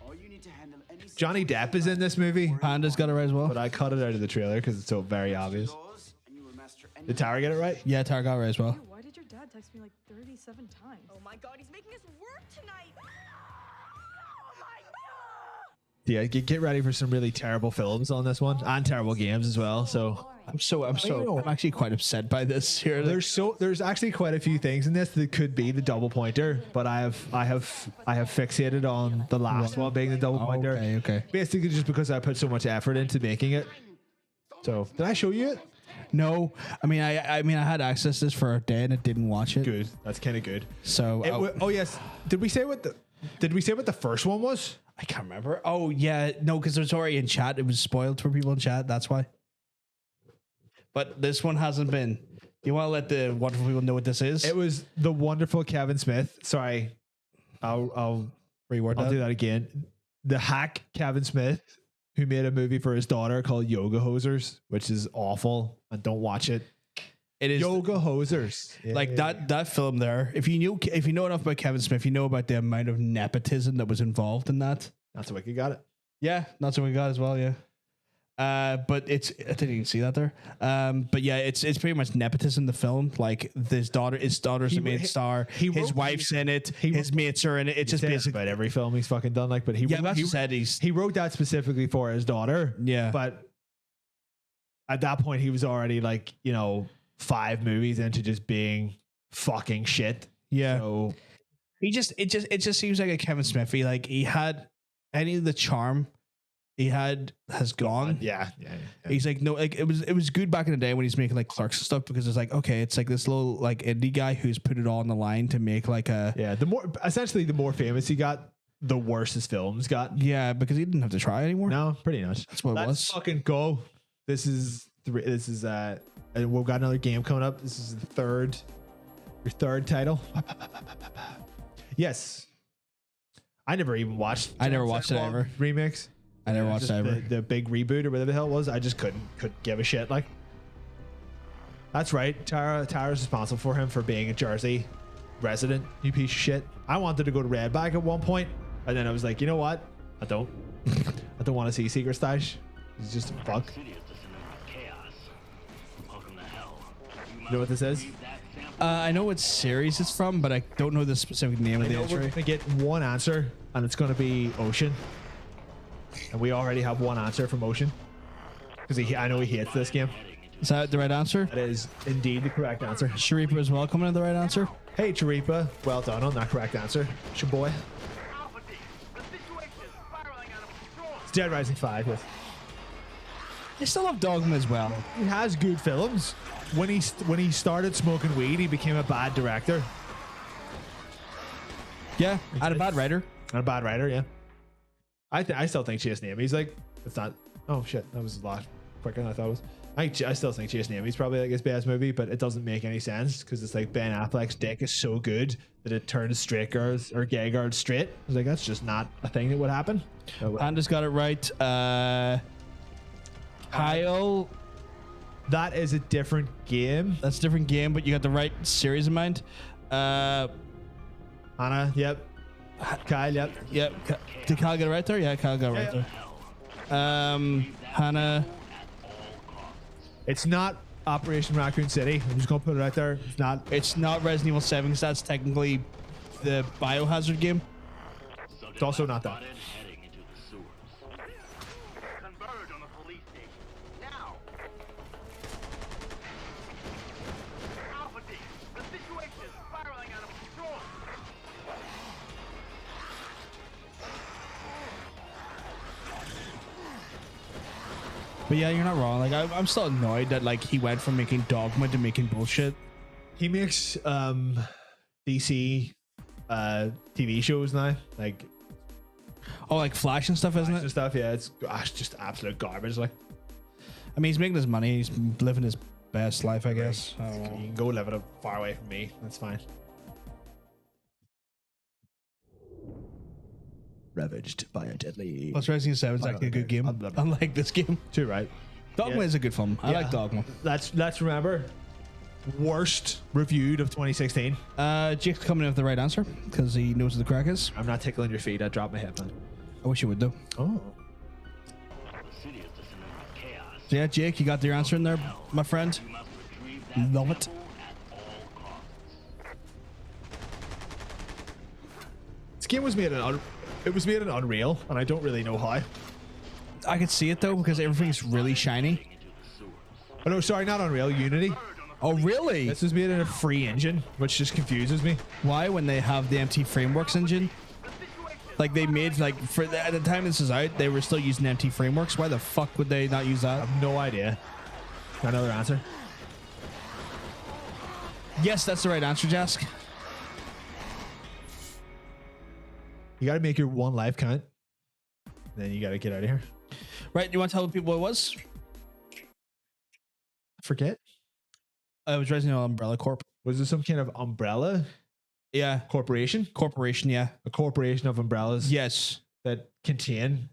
All you need to handle any Johnny Depp is in this movie. Panda's got it right as well. But I cut it out of the trailer because it's so very obvious. Did Tara get it right? Yeah, Tara got it right as well. Why did your dad text me like 37 times? Oh my God, he's making us work tonight. Yeah, get ready for some really terrible films on this one and terrible games as well. So I'm actually quite upset by this here. There's actually quite a few things in this that could be the double pointer, but I have fixated on the last one being the double pointer. Okay. Basically, just because I put so much effort into making it. So did I show you it? No, I mean I had access to this for a day and it didn't watch it. Good, that's kind of good. So oh yes, did we say what the first one was? I can't remember. Oh yeah, no, because it was already in chat. It was spoiled for people in chat. That's why. But this one hasn't been. You want to let the wonderful people know what this is? It was the wonderful Kevin Smith. Sorry, I'll reword that. I'll do that again. The hack Kevin Smith, who made a movie for his daughter called Yoga Hosers, which is awful, and don't watch it. It is Yoga Hosers. Like that film there. If you know enough about Kevin Smith, you know about the amount of nepotism that was involved in that. That's the way you got it. Yeah, that's what we got as well. Yeah. But I didn't even see that there. But yeah, it's pretty much nepotism. The film, like his daughter's the main star. His wife's in it. His mates are in it. It's just basically about every film he's fucking done. Like, but he wrote that specifically for his daughter. Yeah, but at that point, he was already like 5 movies into just being fucking shit. Yeah. So it just seems like a Kevin Smithy. Like he had any of the charm he has gone. Yeah. He's like, no, like it was good back in the day when he's making like Clerks and stuff, because it's like, okay, it's like this little like indie guy who's put it all on the line to make like a the more famous he got, the worse his films got. Yeah, because he didn't have to try anymore. No, pretty much. That's what it was. Fucking go. This is and we've got another game coming up. This is your third title. Yes. I never even watched. I never watched it ever. Remix. I never watched it ever. The big reboot or whatever the hell it was. I just couldn't give a shit. Like, that's right. Tara's responsible for him for being a Jersey resident. You piece of shit. I wanted to go to Redback at one point, and then I was like, you know what? I don't want to see Secret Stash. It's just a fuck. You know what this is? I know what series it's from, but I don't know the specific name of the entry. We're gonna get one answer, and it's gonna be Ocean. And we already have one answer from Ocean, because I know he hates this game. Is that the right answer? That is indeed the correct answer. Sharipa as well coming in the right answer. Hey Sharipa, well done on that correct answer. It's your boy. It's Dead Rising 5. Yes. I still love Dogma as well. He has good films. When he started smoking weed, he became a bad director. Yeah, and a bad writer. Yeah. I still think Chasing Amy's like, it's not. Oh shit, that was a lot quicker than I thought it was. I still think Chasing Amy's probably like his best movie, but it doesn't make any sense because it's like Ben Affleck's dick is so good that it turns straight girls or gay girls straight. I was like, that's just not a thing that would happen. Panda's got it right. Kyle. That is a different game. That's a different game, but you got the right series in mind. Hannah, yep. Kyle, yep. Did Kyle get it right there? Yeah, Kyle got it right there. Hannah. It's not Operation Raccoon City. I'm just gonna put it right there. It's not Resident Evil 7 because that's technically the Biohazard game. It's also not that. But yeah, you're not wrong. Like I'm still annoyed that like he went from making Dogma to making bullshit. He makes DC TV shows now, like Flash and stuff, isn't it? And stuff, yeah. It's just absolute garbage. Like, I mean, he's making his money. He's living his best life, I guess. I don't know. You can go live it far away from me. That's fine. Ravaged by a deadly. Plus, Resident Evil 7 is actually a good game. Unlike this game. Too right. Dogma is a good film. I like Dogma. Let's remember. Worst reviewed of 2016. Jake's coming in with the right answer because he knows what the crack is. I'm not tickling your feet. I dropped my headband. I wish you would though. Oh. So yeah, Jake, you got your answer in there, my friend. Love it. This game was made in Unreal, and I don't really know how. I could see it though because everything's really shiny. Oh no, sorry, not Unreal, Unity. Oh really? This was made in a free engine, which just confuses me. Why, when they have the MT Frameworks engine? Like they made at the time this is out, they were still using MT Frameworks. Why the fuck would they not use that? I have no idea. Got another answer? Yes, that's the right answer, Jask. You got to make your one life count. Then you got to get out of here. Right, you want to tell people what it was? Forget. It was Resident Evil Umbrella Corp. Was there some kind of umbrella? Yeah. Corporation? Corporation, yeah. A corporation of umbrellas? Yes. That contain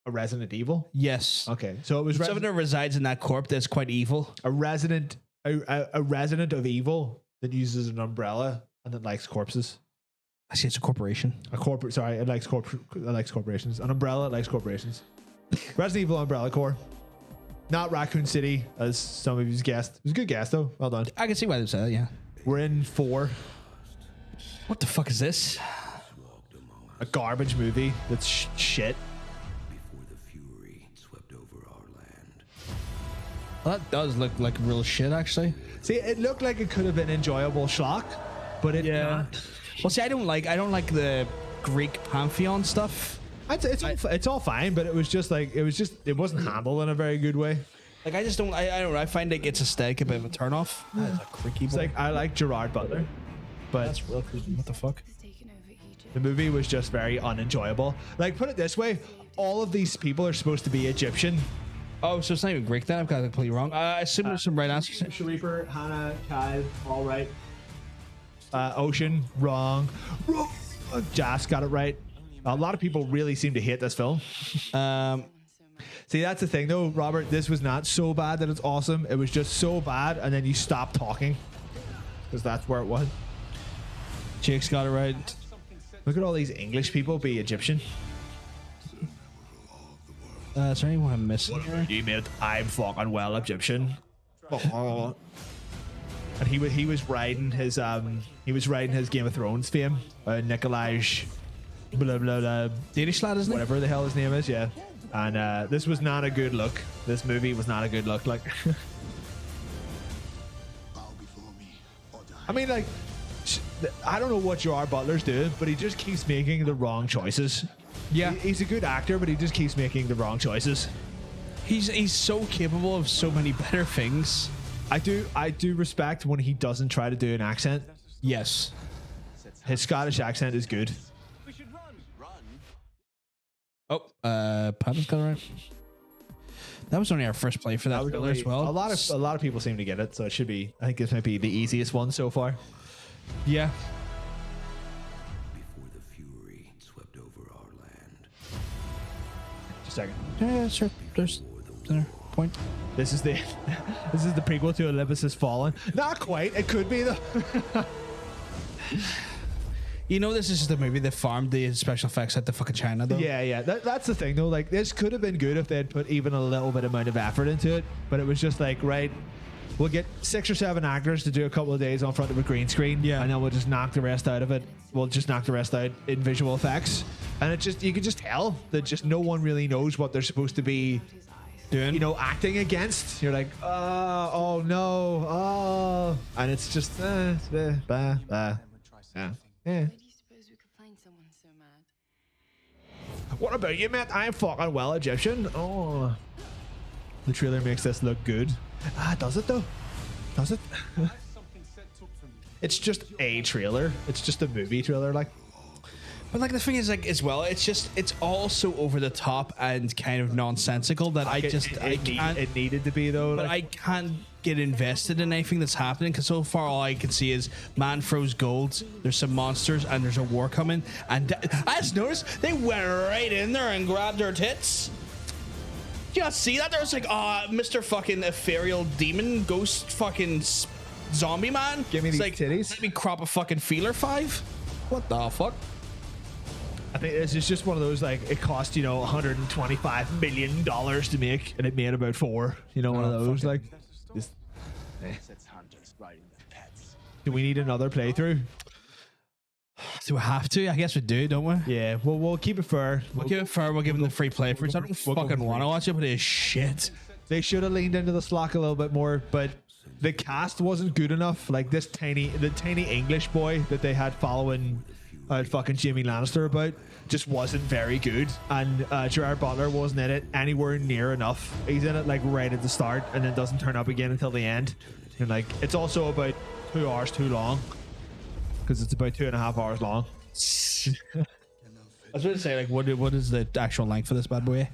a Resident Evil? Yes. Okay. So it was someone that resides in that corp that's quite evil. A resident of evil that uses an umbrella and that likes corpses. I see it's a corporation. It likes corporations. An umbrella likes corporations. Resident Evil Umbrella Corps. Not Raccoon City, as some of you guessed. It was a good guess, though. Well done. I can see why they said that, yeah. We're in 4. What the fuck is this? A garbage movie that's shit. Well, that does look like real shit, actually. See, it looked like it could have been enjoyable schlock, but it's not. Well, see, I don't like the Greek pantheon stuff. It's all fine, but it wasn't handled in a very good way. Like, I just don't. I don't know. I find like it's aesthetic a bit of a turn off. That is a creaky. It's like I like Gerard Butler, but that's real creepy. What the fuck? The movie was just very unenjoyable. Like, put it this way, all of these people are supposed to be Egyptian. Oh, so it's not even Greek then? I've got it completely wrong. I assume there's some right answers. Sharifer, Hannah, Kyle, all right. Ocean, wrong. Jas got it right. A lot of people really seem to hate this film. See, that's the thing though, Robert. This was not so bad that it's awesome. It was just so bad, and then you stop talking because that's where it was. Jake's got it right. Look at all these English people be Egyptian. Is there anyone I'm missing here? You mate, I'm fucking well Egyptian. And he was riding his Game of Thrones fame. Nikolaj blah blah blah Danish lad, isn't it? Whatever the hell his name is, yeah. And this was not a good look. This movie was not a good look. Like, I mean, like, I don't know what Gerard Butler's doing, but he just keeps making the wrong choices. Yeah, he's a good actor, but he just keeps making the wrong choices. He's so capable of so many better things. I do respect when he doesn't try to do an accent. Yes, his Scottish accent is good. Oh, Patton's got it right. That was only our first play for that trailer as well. A lot of people seem to get it, so it should be. I think this might be the easiest one so far. Yeah. Second. Yeah, sure. There's point. This is the prequel to Olympus Has Fallen. Not quite. It could be though. You know, this is just a movie that farmed the special effects at the fucking China though. Yeah. That's the thing though. Like, this could have been good if they had put even a little bit amount of effort into it. But it was just like, right, we'll get 6 or 7 actors to do a couple of days on front of a green screen. Yeah. And then we'll just knock the rest out of it. We'll just knock the rest out in visual effects. And it just, you can just tell that just no one really knows what they're supposed to be doing, you know, acting against. You're like, oh no, oh, and it's just, yeah. What about you, Matt? I'm fucking well Egyptian. Oh, the trailer makes this look good. Does it though? Does it? It's just a trailer. It's just a movie trailer, like. But like the thing is, like, as well, it's all so over the top and kind of nonsensical that I can't. It needed to be though. But I can't get invested in anything that's happening because so far all I can see is man throws gold. There's some monsters and there's a war coming. And I just noticed they went right in there and grabbed their tits. Did you not see that? There was like, Mr. fucking ethereal demon ghost fucking zombie man. Give me these titties. Let me crop a fucking feeler 5. What the fuck? I think this is just one of those, like, it cost, you know, $125 million to make, and it made about 4. You know, one of those, like. Just, Do we need another playthrough? Do we have to? I guess we do, don't we? Yeah, we'll keep it fair. We'll give it fair. We'll give them the free playthroughs. I don't fucking want to watch it, but it is shit. They should have leaned into the slack a little bit more, but the cast wasn't good enough. Like, the tiny English boy that they had following fucking Jamie Lannister about just wasn't very good, and Gerard Butler wasn't in it anywhere near enough. He's in it like right at the start and then doesn't turn up again until the end. And like, it's also about 2 hours too long because it's about 2.5 hours long. I was going to say, like, what is the actual length for this bad boy?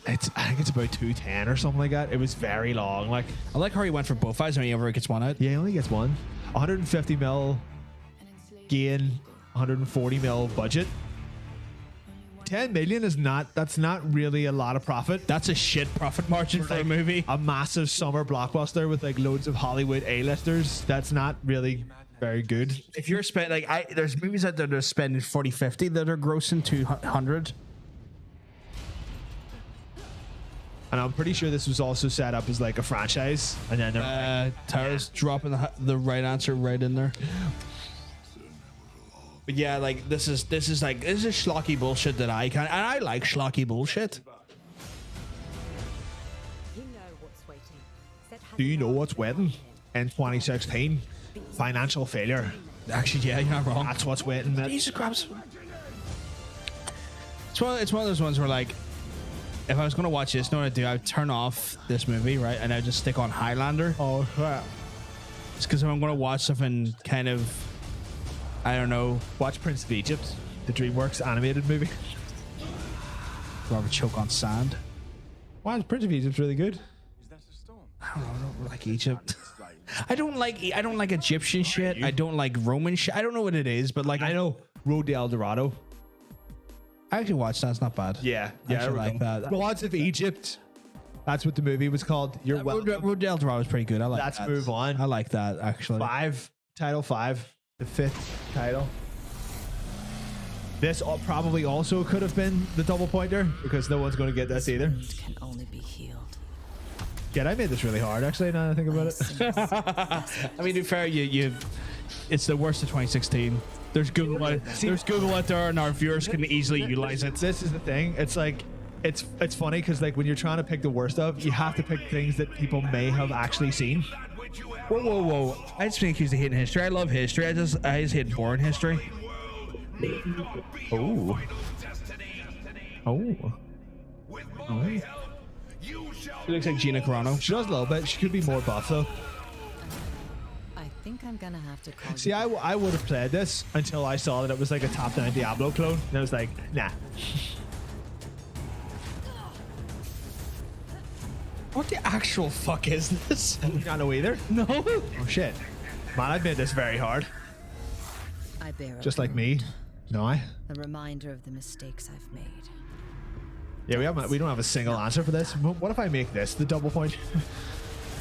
I think it's about 2:10 or something like that. It was very long. Like, I like how he went for both eyes and he ever gets one out. Yeah, he only gets one. 150 mil gain, 140 mil budget. 10 million is that's not really a lot of profit. That's a shit profit margin for a movie. A massive summer blockbuster with like loads of Hollywood A-listers. That's not really very good. If you're spending, like, there's movies out there that are spending 40-50 that are grossing 200. And I'm pretty sure this was also set up as like a franchise. And then Tara's dropping the right answer right in there. But yeah, like this is schlocky bullshit that I can, and I like schlocky bullshit. Do you know what's waiting in 2016? Financial failure. Actually, yeah, you're not wrong. That's what's waiting, man. Jesus Christ. It's one of those ones where, like, if I was going to watch this, you know what I'd do? I'd turn off this movie, right? And I'd just stick on Highlander. Oh, crap. It's because if I'm going to watch something kind of, I don't know. Watch Prince of Egypt, the DreamWorks animated movie. Robert choke on sand. Why is Prince of Egypt's really good? I don't like Egypt. I don't like Egyptian shit. I don't like Roman shit. I don't know what it is, but like I know Road to El Dorado. I actually watched that. It's not bad. Yeah, I like that. Gods of Egypt. That's what the movie was called. You're welcome. Road to El Dorado is pretty good. I like Let's that. move on. I like that actually. Title 5, the 5th title. This probably also could have been the double pointer because no one's going to get this either. Can only be healed. Yeah, I made this really hard actually. Now that I think about it. I mean, to be fair, it's the worst of 2016. There's Google out there, and our viewers can easily utilize it. This is the thing. It's like, it's funny because like when you're trying to pick the worst of, you have to pick things that people may have actually seen. Whoa! I just think he's hating history. I love history. I just hate foreign history. Oh. She looks like Gina Carano. She does a little bit. She could be more buff though. I think I'm gonna have to call. See, I would have played this until I saw that it was like a top-down Diablo clone, and I was like, nah. What the actual fuck is this? You don't know either? No. Oh shit, man! I've made this very hard. I bear Just like me. No, a reminder of the mistakes I've made. Yeah, we don't have a single answer for this. What if I make this the double point?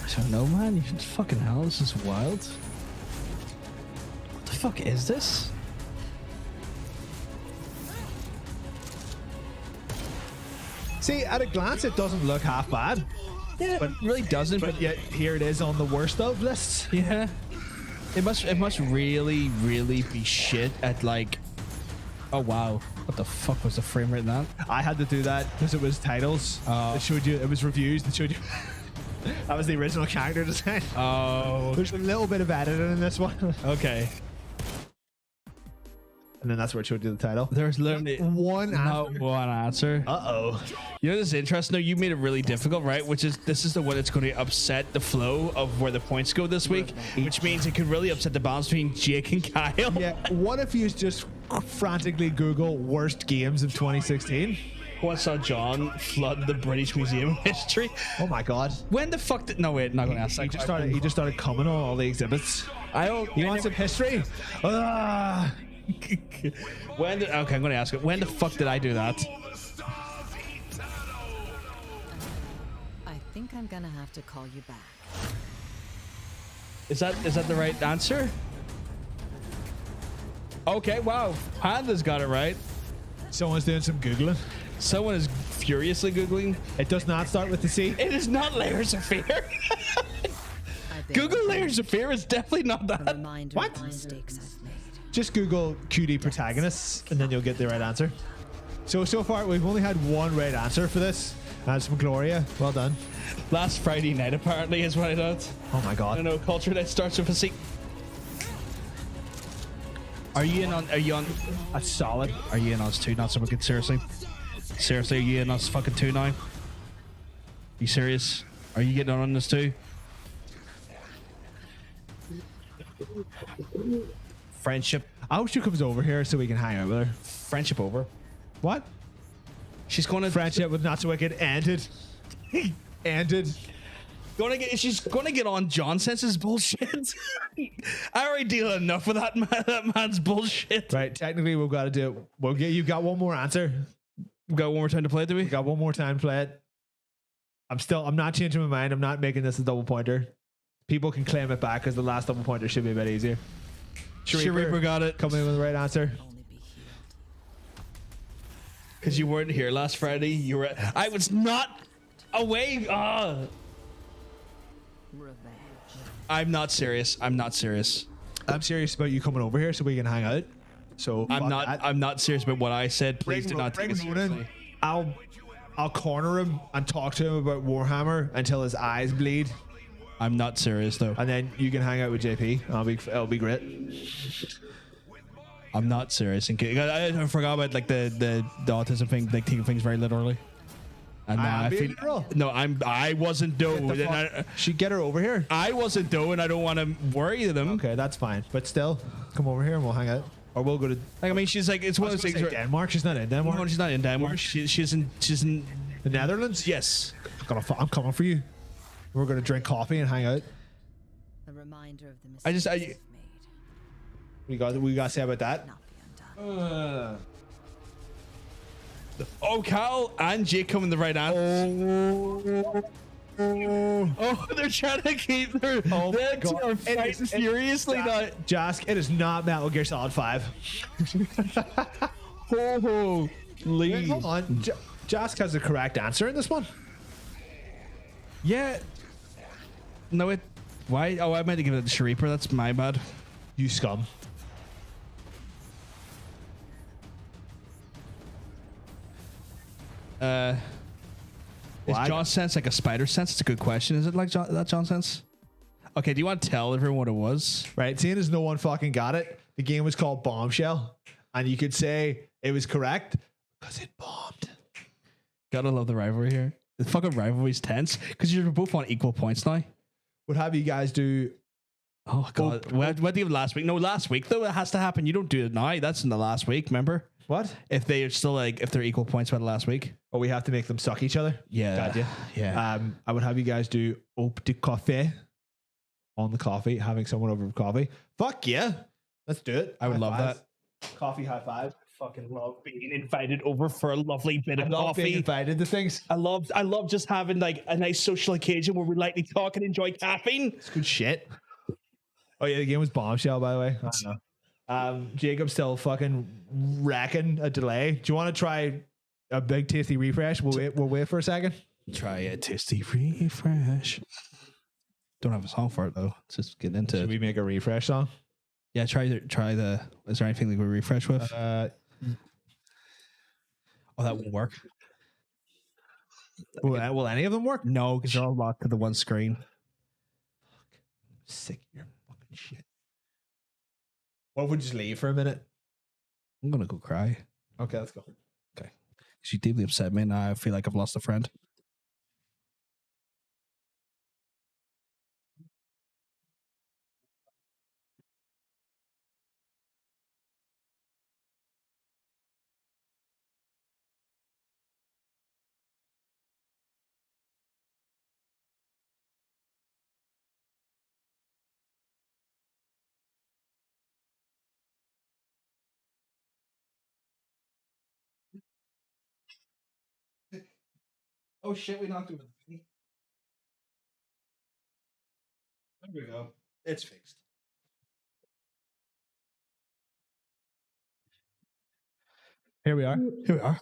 I don't know, man. You fucking hell, this is wild. What the fuck is this? See, at a glance, it doesn't look half bad. Yeah, but it really doesn't. But yet here it is on the worst of lists. Yeah. It must really, really be shit at like. Oh wow! What the fuck was the frame rate in that? I had to do that because it was titles. It showed you. It was reviews that showed you. That was the original character design. Oh. There's a little bit of editing in this one. Okay. And then that's where it showed you the title. There's literally one answer. Uh-oh. You know this is interesting though? You made it really difficult, right? This is the one that's going to upset the flow of where the points go this week, which means it could really upset the balance between Jake and Kyle. Yeah. What if you just frantically Google worst games of 2016? Once saw John flood the British Museum of History. Oh my god. When the fuck did... No, wait, not going to ask that. He just started coming on all the exhibits. You want some history? Okay, I'm going to ask it. When the fuck did I do that? I think I'm gonna have to call you back. Is that the right answer? Okay, wow. Panda's got it right. Someone's doing some Googling. Someone is furiously Googling. It does not start with the C. It is not Layers of Fear. Google Layers of Fear is definitely not that. What? Just Google QD protagonists and then you'll get the right answer. So far we've only had one right answer for this. That's from Gloria. Well done. Last Friday night apparently is what I thought. Oh my god. I know culture that starts with a C. Are you on? That's solid. Are you in on us too? Not so wicked. Seriously, are you in on us fucking too now? You serious? Are you getting on this too? Friendship. I hope she comes over here so we can hang out with her. Friendship over. What? She's going to friendship with Not So Wicked ended. Ended. She's gonna get on John Sense's bullshit. I already deal enough with that man's bullshit. Right, technically we've got to do it. You've got one more answer. We've got one more time to play it, do we? We've got one more time to play it. I'm not changing my mind. I'm not making this a double pointer. People can claim it back because the last double pointer should be a bit easier. Sharipa got it. Coming in with the right answer. Because you weren't here last Friday. I was not Away. I'm not serious. I'm not serious. I'm serious about you coming over here so we can hang out. So I'm fuck not. that. I'm not serious about what I said. Please do not take Bring it Ronan. seriously. I'll corner him and talk to him about Warhammer until his eyes bleed, I'm not serious though. and then you can hang out with JP. It'll be great. I'm not serious. I forgot about like the autism thing, like taking things very literally. And now I feel I wasn't doing. She get her over here. I wasn't doing. I don't want to worry them. Okay, that's fine. But still, come over here and we'll hang out, or we'll go to. Like I mean, she's like it's one of those things. Where, Denmark. She's not in Denmark. no, she's not in Denmark. She's in the Netherlands. Yes. I'm coming for you. We're gonna drink coffee and hang out. A reminder of the we got to say about that. Oh, Cal and Jake coming the right answer. Oh, they're trying to keep their two are fighting furiously now. Jask, it is not Metal Gear Solid 5. Lee. Hold on. Jask has the correct answer in this one. Yeah. No, it. Why? Oh, I meant to give it to Sharipa. That's my bad. You scum. Is John sense like a spider sense? It's a good question. Is it like that John sense? Okay, do you want to tell everyone what it was? Right, seeing as no one fucking got it, the game was called Bombshell, and you could say it was correct because it bombed. Gotta love the rivalry here. The fucking rivalry's tense because you're both on equal points now. What have you guys do? Oh god, what did you have last week? No, last week though. It has to happen. You don't do it now. That's in the last week. Remember? What? If they are still like if they're equal points by the last week? Oh, we have to make them suck each other. Yeah. Gotcha. Yeah. I would have you guys do op de café on the coffee, having someone over for coffee. Fuck yeah. Let's do it. I would love that. Coffee high five. Fucking love being invited over for a lovely bit of Love coffee. being invited to things. I love just having like a nice social occasion where we lightly talk and enjoy caffeine. It's good shit. Oh yeah, the game was Bombshell, by the way. I know. Jacob's still fucking racking a delay. Do you want to try a big tasty refresh? We'll wait for a second. Try a tasty refresh. Don't have a song for it though. Let's just get into Should it. we make a refresh song? Yeah, try the. Is there anything that we refresh with? Oh, that won't work. Will any of them work? No, because they're all locked to the one screen. Sick of your fucking shit. What if we just leave for a minute? I'm gonna go cry. Okay, let's go. Okay. She deeply upset me, and I feel like I've lost a friend. Oh shit, we knocked over the thing. There we go. It's fixed. Here we are. Here we are.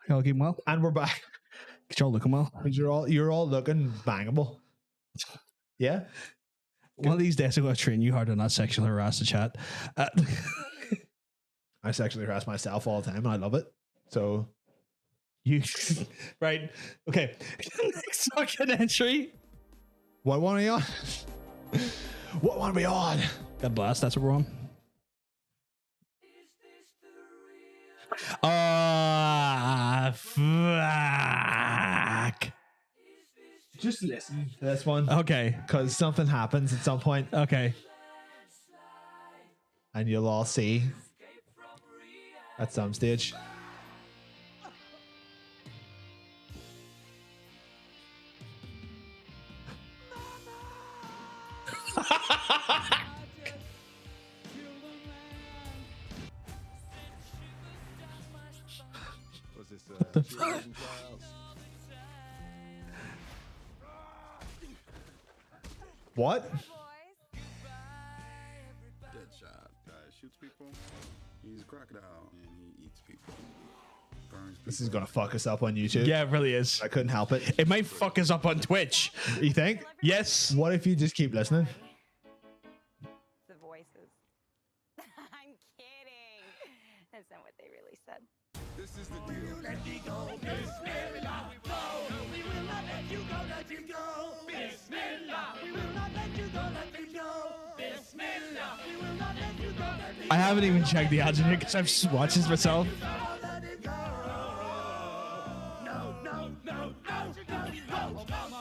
Y'all keeping well? And we're back. Y'all looking well? You're all looking bangable. Yeah. One of these days I'm going to train you hard to not sexually harass the chat. I sexually harass myself all the time, and I love it. So you right? Okay. Next fucking entry. What one are you on? What one are we on? God blast. That's what we're on. Ah, fuck. Just listen to this one. Okay. Because something happens at some point. Okay. And you'll all see at some stage. What the fuck? What? Deadshot guy shoots people. He's a crocodile and he eats people. This is gonna fuck us up on YouTube. Yeah, it really is. I couldn't help it. It might fuck us up on Twitch. You think? Yes. What if you just keep listening? The voices. I'm kidding. That's not what they really said. This is the deal. Let me go. Bismillah. We will not let you go. Let you go. Bismillah. We will not let you go. Let you go. Bismillah. We will not let you go. Let you go. I haven't even checked the odds in here because I've just watched this myself. Let it go. No, no, no, no, no. Mamma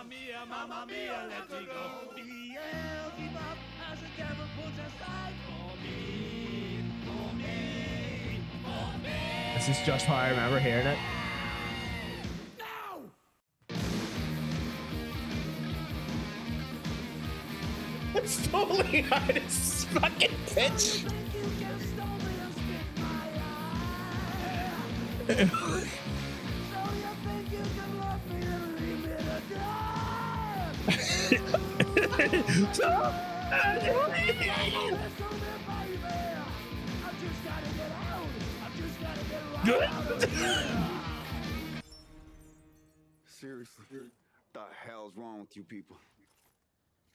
mia, mamma mia, let me go. Beelzebub as the devil puts aside for me, for me, for me. This is just how I remember hearing it. It's totally out of fucking pitch. Seriously, the hell's wrong with you people?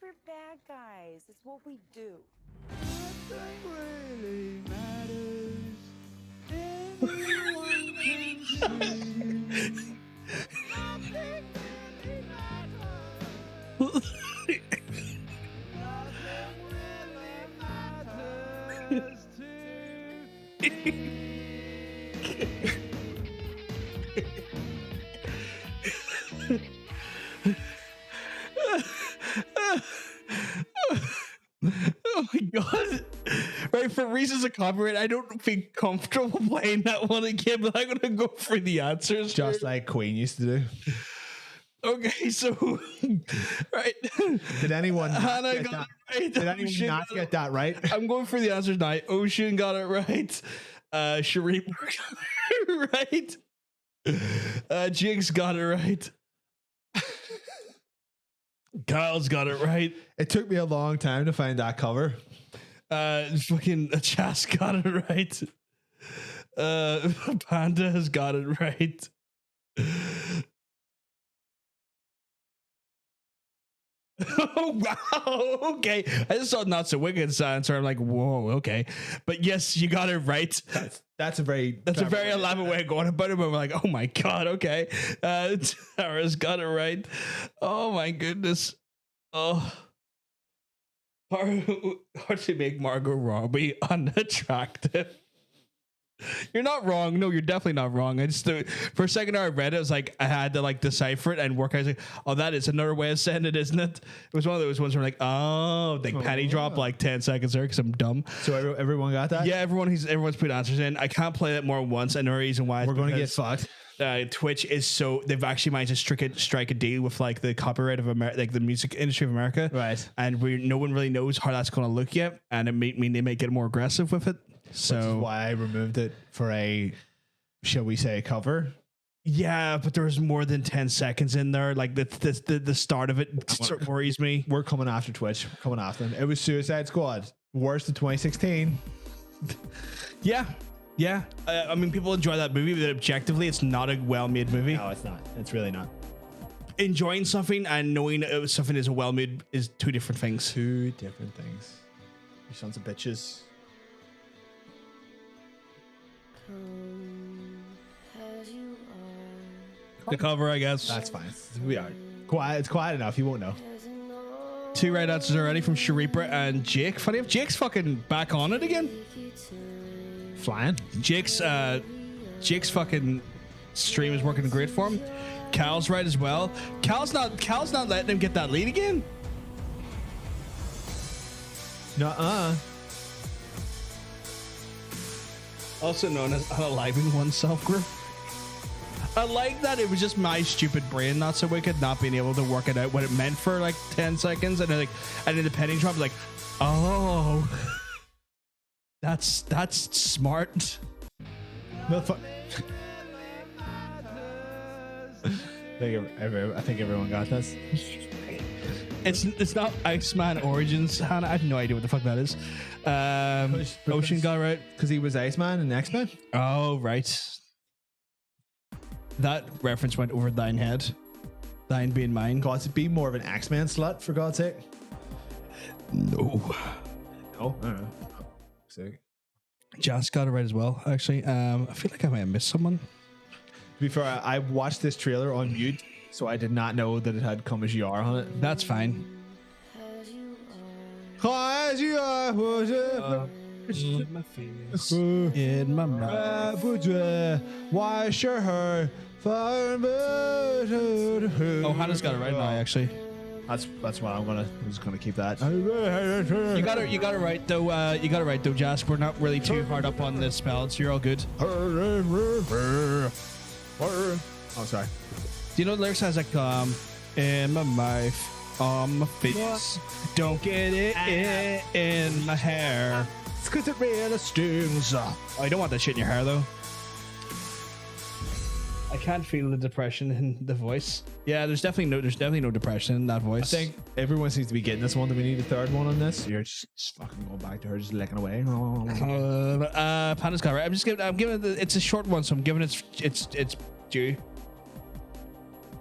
We're bad guys. It's what we do. Nothing really matters. Everyone can see. Nothing really matters. Nothing really matters to me. Oh my god. Right, for reasons of copyright, I don't feel comfortable playing that one again, but I'm gonna go for the answers. Just like Queen used to do. Okay, so right. Did anyone not Hannah get got that? it right. Did anyone Ocean not got get that right? I'm going for the answers now. Ocean got it right. Sharif got it right. Jigs got it right. Kyle's got it right. It took me a long time to find that cover. Fucking Chas got it right. Panda has got it right. Oh wow, okay. I just saw Not So Wicked answer. I'm like, whoa, okay. But yes, you got it right. That's a very elaborate way of going about it, but we're like, oh my god, okay. Tara's got it right. Oh my goodness. Oh, hard to make Margot Robbie unattractive. You're not wrong. No, you're definitely not wrong. I just for a second I read it, I was like, I had to like decipher it and work. I was like, oh, that is another way of saying it, isn't it? It was one of those ones where like, oh, like penny drop like 10 seconds there because I'm dumb. So everyone got that? Yeah, everyone's put answers in. I can't play that more than once, and the reason why we're going to get fucked. Twitch is so they've actually managed to strike a deal with like the copyright of America, like the music industry of America, right? And no one really knows how that's going to look yet, and it mean they may get more aggressive with it. So which is why I removed it for a, shall we say, cover. Yeah, but there's more than 10 seconds in there. Like the start of it sort of worries me. We're coming after Twitch. We're coming after them. It was Suicide Squad, worst of 2016. Yeah. I mean, people enjoy that movie, but objectively, it's not a well-made movie. No, it's not. It's really not. Enjoying something and knowing something is a well-made is two different things. Two different things. You sons of bitches. The cover, I guess. That's fine. We are quiet. It's quiet enough. You won't know. 2 right answers already from Sharipra and Jake. Funny if Jake's fucking back on it again. Flying. Jake's fucking stream is working great for him. Cal's right as well. Cal's not letting him get that lead again. Nuh-uh. Also known as unaliving oneself group. I like that it was just my stupid brain, Not So Wicked, not being able to work it out what it meant for like 10 seconds, and then the penny drop was like, oh, that's smart. I think everyone got this. It's not Iceman Origins, Hannah. I have no idea what the fuck that is. Ocean got right because he was Iceman in X-Men. Oh right. that reference went over thine head. Thine being mine. God's be more of an X-Men slut, for God's sake. No. No? I don't know. Sick. Joss got it right as well, actually. I feel like I might have missed someone. To be fair, I watched this trailer on mute, so I did not know that it had Come As You Are on it. That's fine. As you are, in my face, in my mouth. Wash your hair. Oh, Hannah's got it right now, actually. That's what I'm just gonna keep that. You got it right though. You got it right though, Jas. We're not really too hard up on the spells. You're all good. Oh, sorry. Do you know the lyrics has like in my mouth, on my face, don't get it in my hair. It's 'cause it really stings. Oh, you don't want that shit in your hair though. I can't feel the depression in the voice. Yeah, there's definitely no depression in that voice. I think everyone seems to be getting this one. Do we need a third one on this? You're just fucking going back to her, just licking away. Panda's got it right. I'm giving it. It's a short one, so I'm giving it's due.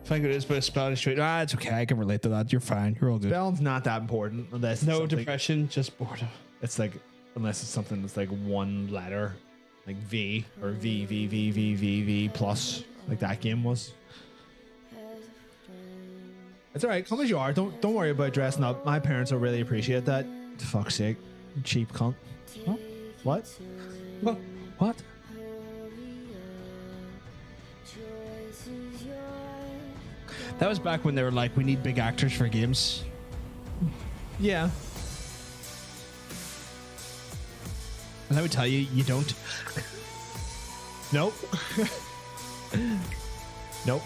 Think it is, but spelling straight. It's okay. I can relate to that. You're fine. You're all good. Spelling's not that important unless it's no something- depression, just boredom. It's like unless it's something that's like one letter, like V or V plus, like that game was. It's all right. Come as you are. Don't worry about dressing up. My parents will really appreciate that. For fuck's sake, cheap cunt. Huh? What? What? That was back when they were like, we need big actors for games. Yeah. And I would tell you, you don't. Nope. Nope.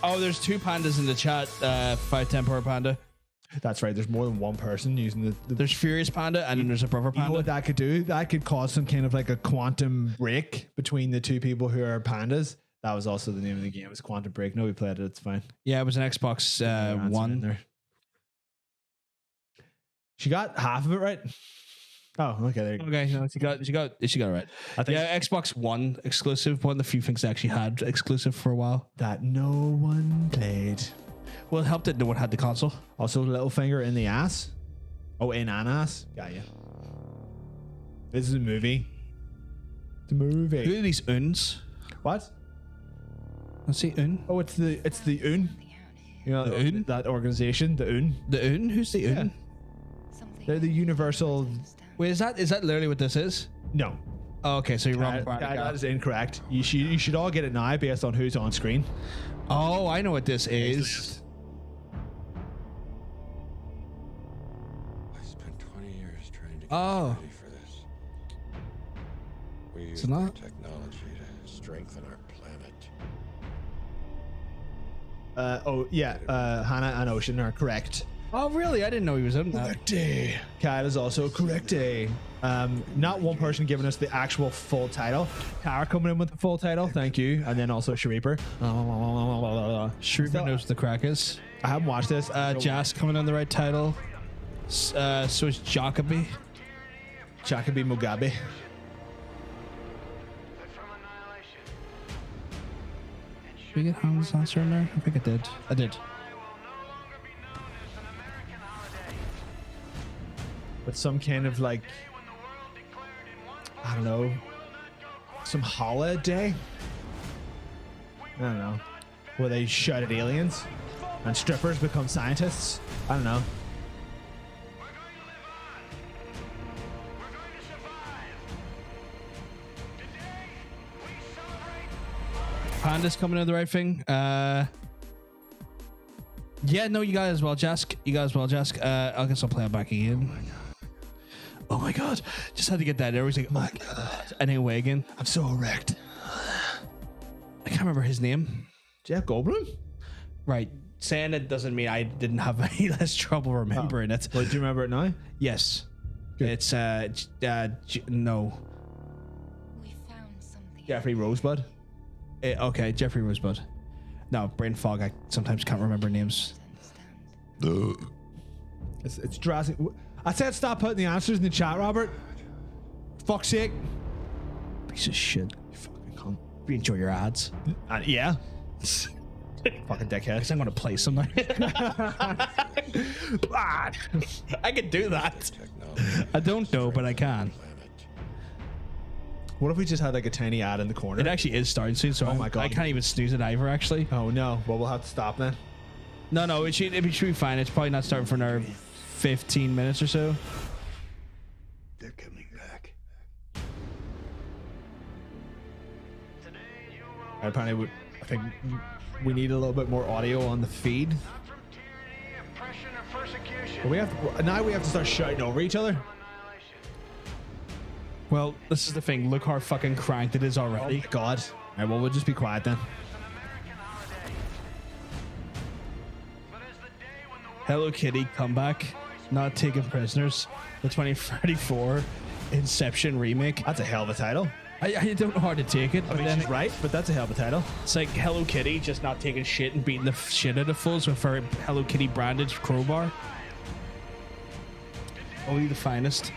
Oh, there's two pandas in the chat. 510 Power Panda. That's right. There's more than one person using the There's Furious Panda and then there's a Brother You know Panda. what that could do? That could cause some kind of like a quantum break between the two people who are pandas. That was also the name of the game. It was Quantum Break. No, we played it. It's fine. Yeah, it was an Xbox One. There. She got half of it right. Oh, okay. There you go. Okay, no, she got it right. I think Xbox One exclusive. One of the few things I actually had exclusive for a while. that no one played. Well, it helped that no one had the console. Also, little finger in the ass. Oh, in an ass. Got you. This is a movie. It's a movie. Who are these uns? What? Let's see, un. Oh, it's the UN. You know, The UN? that organization, the UN. The un? Who's the un? They're the universal. Wait, is that literally what this is? No. Oh, okay, so you're wrong. That is incorrect. You should all get it now based on who's on screen. Oh, I know what this is. I spent 20 years trying to get Oh. ready for this. We It's use not- technology to strengthen our planet. Hannah and Ocean are correct. Oh, really? I didn't know he was in that. Correct. Kat is also correct. Not one person giving us the actual full title. Kara coming in with the full title. Thank you. And then also Shariper. Shreeper knows what the crack is. I haven't watched this. Jas coming on the right title. So is Jacoby. Jacoby Mugabe. Did we get Hans answer in there? I think I did. I did. With some kind of like, I don't know, some holiday. I don't know. Where they shout at aliens and strippers become scientists. I don't know. Panda's coming in the right thing. Yeah, no, you got it as well, Jask. I guess I'll play it back again. Oh my god. Just had to get that there. He's like, oh my god. And away again. I'm so erect. I can't remember his name. Jeff Goldblum? Right. Saying it doesn't mean I didn't have any less trouble remembering it. Well, do you remember it now? Yes. Good. It's no. Jeffrey Rosebud. Okay, Jeffrey Rosebud. No, brain fog. I sometimes can't remember names. It's Jurassic. I said stop putting the answers in the chat, Robert. Fuck's sake. Piece of shit. You fucking cunt. You enjoy your ads. Yeah. Fucking dickhead. Guess I'm gonna play some now. I can do that. I don't know, but I can. What if we just had like a tiny ad in the corner? It actually is starting soon, so Oh my God. I can't even snooze it either, actually. Oh no. Well, we'll have to stop then. No, it should be fine. It's probably not starting for another 15 minutes or so. They're coming back. Apparently, I think we need a little bit more audio on the feed. But we have to, now we have to start shouting over each other. Well, this is the thing. Look how fucking cranked it is already. Oh my God. All right, well, we'll just be quiet then. Hello Kitty comeback, not taken prisoners. The 2034 Inception remake. That's a hell of a title. I don't know how to take it. I mean, she's right, but that's a hell of a title. It's like Hello Kitty just not taking shit and beating the shit out of fools with her Hello Kitty branded crowbar. Only the finest.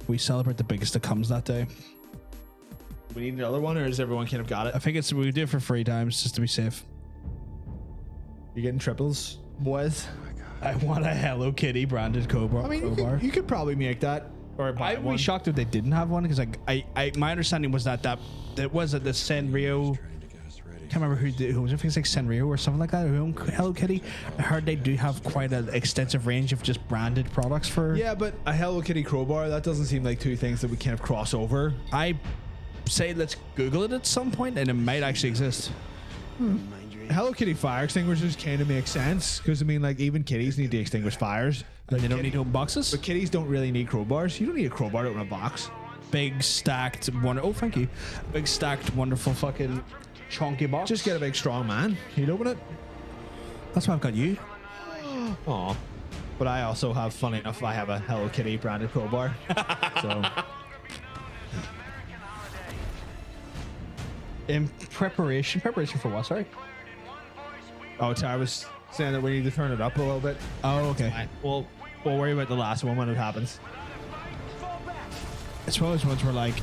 We celebrate the biggest that comes that day. We need another one, or is everyone kind of got it? I think we do it for 3 times just to be safe. You're getting triples, boys. I want a Hello Kitty branded crowbar. I mean, you could probably make that. Or I would be shocked if they didn't have one, because my understanding was that was at the Sanrio. Can't remember who was it. I think it's like Sanrio or something like that. Who owned Hello Kitty. I heard they do have quite an extensive range of just branded products for. Yeah, but a Hello Kitty crowbar, that doesn't seem like two things that we kind of cross over. I say let's Google it at some point, and it might actually exist. Hello Kitty fire extinguishers kind of make sense, because I mean, like, even kitties need to extinguish fires. Like, they don't need to open boxes. But kitties don't really need crowbars. You don't need a crowbar to open a box. Big stacked oh thank you. Big stacked wonderful fucking chunky box. Just get a big strong man. You'd open it. That's why I've got you. Aw. But I also have, funny enough, I have a Hello Kitty branded crowbar. So. In preparation for what? Sorry. Oh, Tara was saying that we need to turn it up a little bit. Oh, okay. We'll worry about the last one when it happens. It's one of those ones where, like,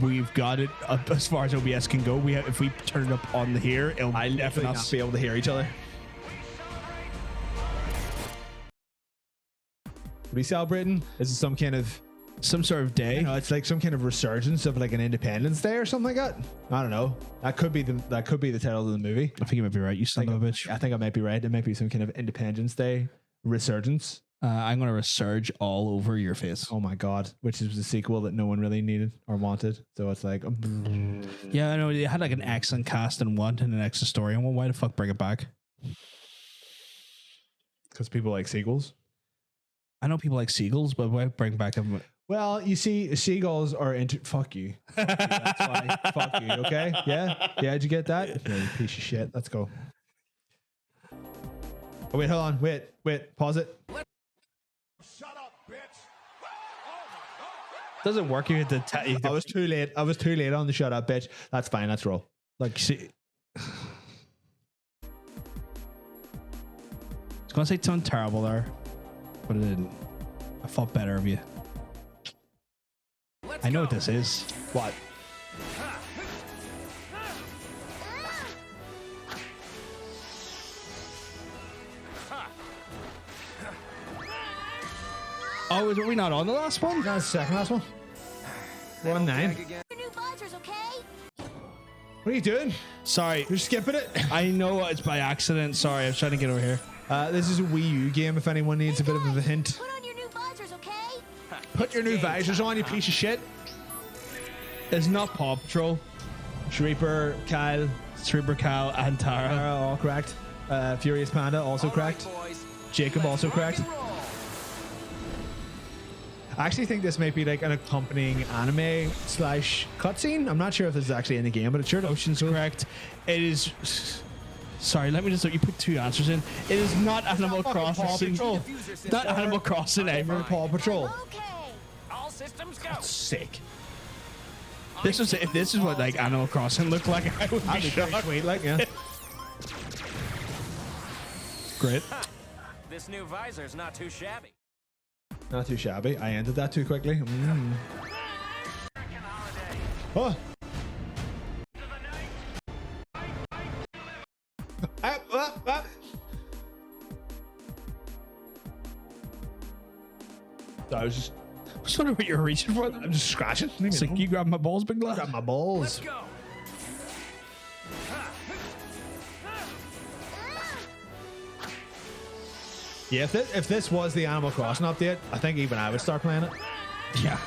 we've got it up as far as OBS can go. If we turn it up on the here, it'll definitely not be able to hear each other. What are we celebrating? Is it some sort of day? No, it's like some kind of resurgence of like an Independence Day or something like that. I don't know. That could be the title of the movie. I think you might be right. You son of a bitch. I think I might be right. It might be some kind of Independence Day resurgence. I'm gonna resurge all over your face. Oh my God! Which is the sequel that no one really needed or wanted. So it's like, yeah, I know they had like an excellent cast in one and an excellent story. And why the fuck bring it back? Because people like sequels. I know people like seagulls, but why bring back them? Well, you see, seagulls are into. Fuck you. That's why. Fuck you. Okay. Yeah. Did you get that? Yeah, you piece of shit. Let's go. Oh, wait, hold on. Wait. Pause it. Shut up, bitch. Doesn't work. You hit the. I was too late. On the shut up, bitch. That's fine. Let's roll. Like, see. I was gonna say something terrible there, but it didn't. I thought better of you. I know what this is. What? Oh, were we not on the last one? No, the second last one. 1-9. New visors, okay? What are you doing? Sorry. You're skipping it? I know it's by accident. Sorry, I was trying to get over here. This is a Wii U game if anyone needs a bit of a hint. Put on your new visors, okay? Put your new visors on, you piece of shit. It's not Paw Patrol. Shrieper, Kyle, and Tara. All correct. Furious Panda, also correct. Jacob, also correct. I actually think this might be like an accompanying anime / cutscene. I'm not sure if this is actually in the game, but it sure does. Ocean's correct. It is. Sorry, let me just. You put 2 answers in. It is not Animal Crossing. Not Animal Crossing ever. Paw Patrol. Okay. All systems go. That's sick. This was if this is what like Animal Crossing looked like. I would be shocked. Sweet, like, yeah. Great. This new visor's not too shabby. Not too shabby. I ended that too quickly. Oh. I was just wondering what you're reaching for. I'm just scratching. It's like you grab my balls, big lad. Grab my balls. Let's go. Yeah, if this was the Animal Crossing update, I think even I would start playing it. Yeah.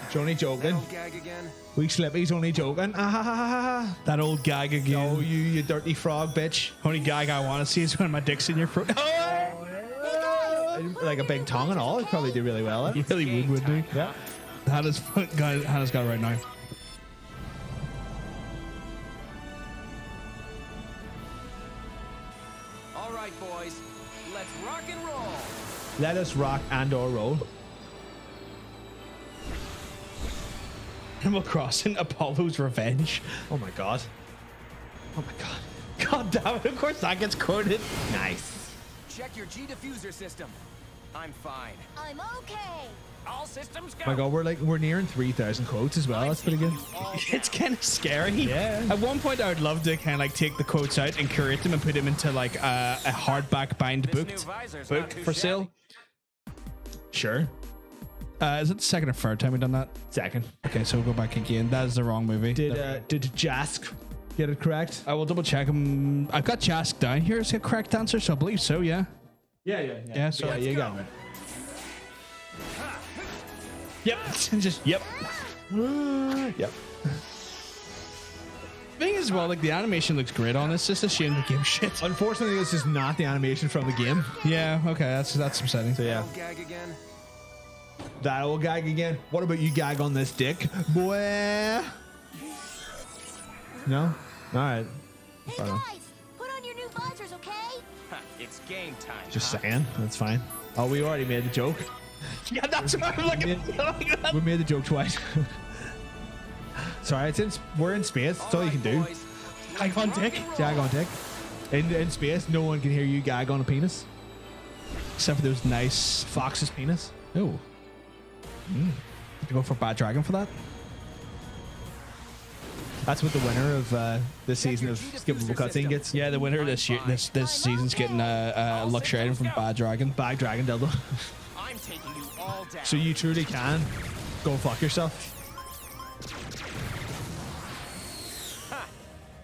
He's only joking. Gag again. We Slippy's only joking. That old gag again. Oh, you dirty frog, bitch. Only gag I want to see is when my dick's in your throat. Like a big tongue and all. It'd probably do really well. You really would, wouldn't you? Yeah. Hannah's got it right now. All right, boys. Let's rock and roll. Let us rock and or roll. Animal Crossing Apollo's Revenge. Oh my god. Oh my god. God damn it. Of course that gets quoted. Nice. Check your G diffuser system. I'm fine. I'm okay. All systems go. Oh my god, we're nearing 3,000 quotes as well. That's pretty good. It's kind of scary. Yeah. At one point, I would love to kind of like take the quotes out and curate them and put them into like a hardback bound book for sale. Sure. Is it the second or third time we've done that? Second. Okay, so we'll go back again. That is the wrong movie. Did Jask get it correct? I will double check him. I've got Jask down here as a correct answer, so I believe so. Yeah. Yeah. So you got it. Yep. Just yep. Yep. Thing is, well, like the animation looks great on this. Just a shame the game shit. Unfortunately, this is not the animation from the game. Yeah. Okay. That's upsetting. So yeah. Gag again. That old gag again. What about you gag on this dick, boy? No. All right. Hey guys, put on your new visors, okay? It's game time. Just saying. That's fine. Oh, we already made the joke. Yeah, that's what I'm looking at. We made the joke twice. Sorry, we're in space. That's all you can do. Gag on dick. Gag on dick. In space, no one can hear you gag on a penis. Except for those nice Fox's penis. Oh. To go for Bad Dragon for that? That's what the winner of this season of Skippable Cutscene gets. Yeah, the winner this year, this season's getting a luxury item from Bad Dragon. Bad Dragon dildo. I'm taking you all down. So you truly can go fuck yourself.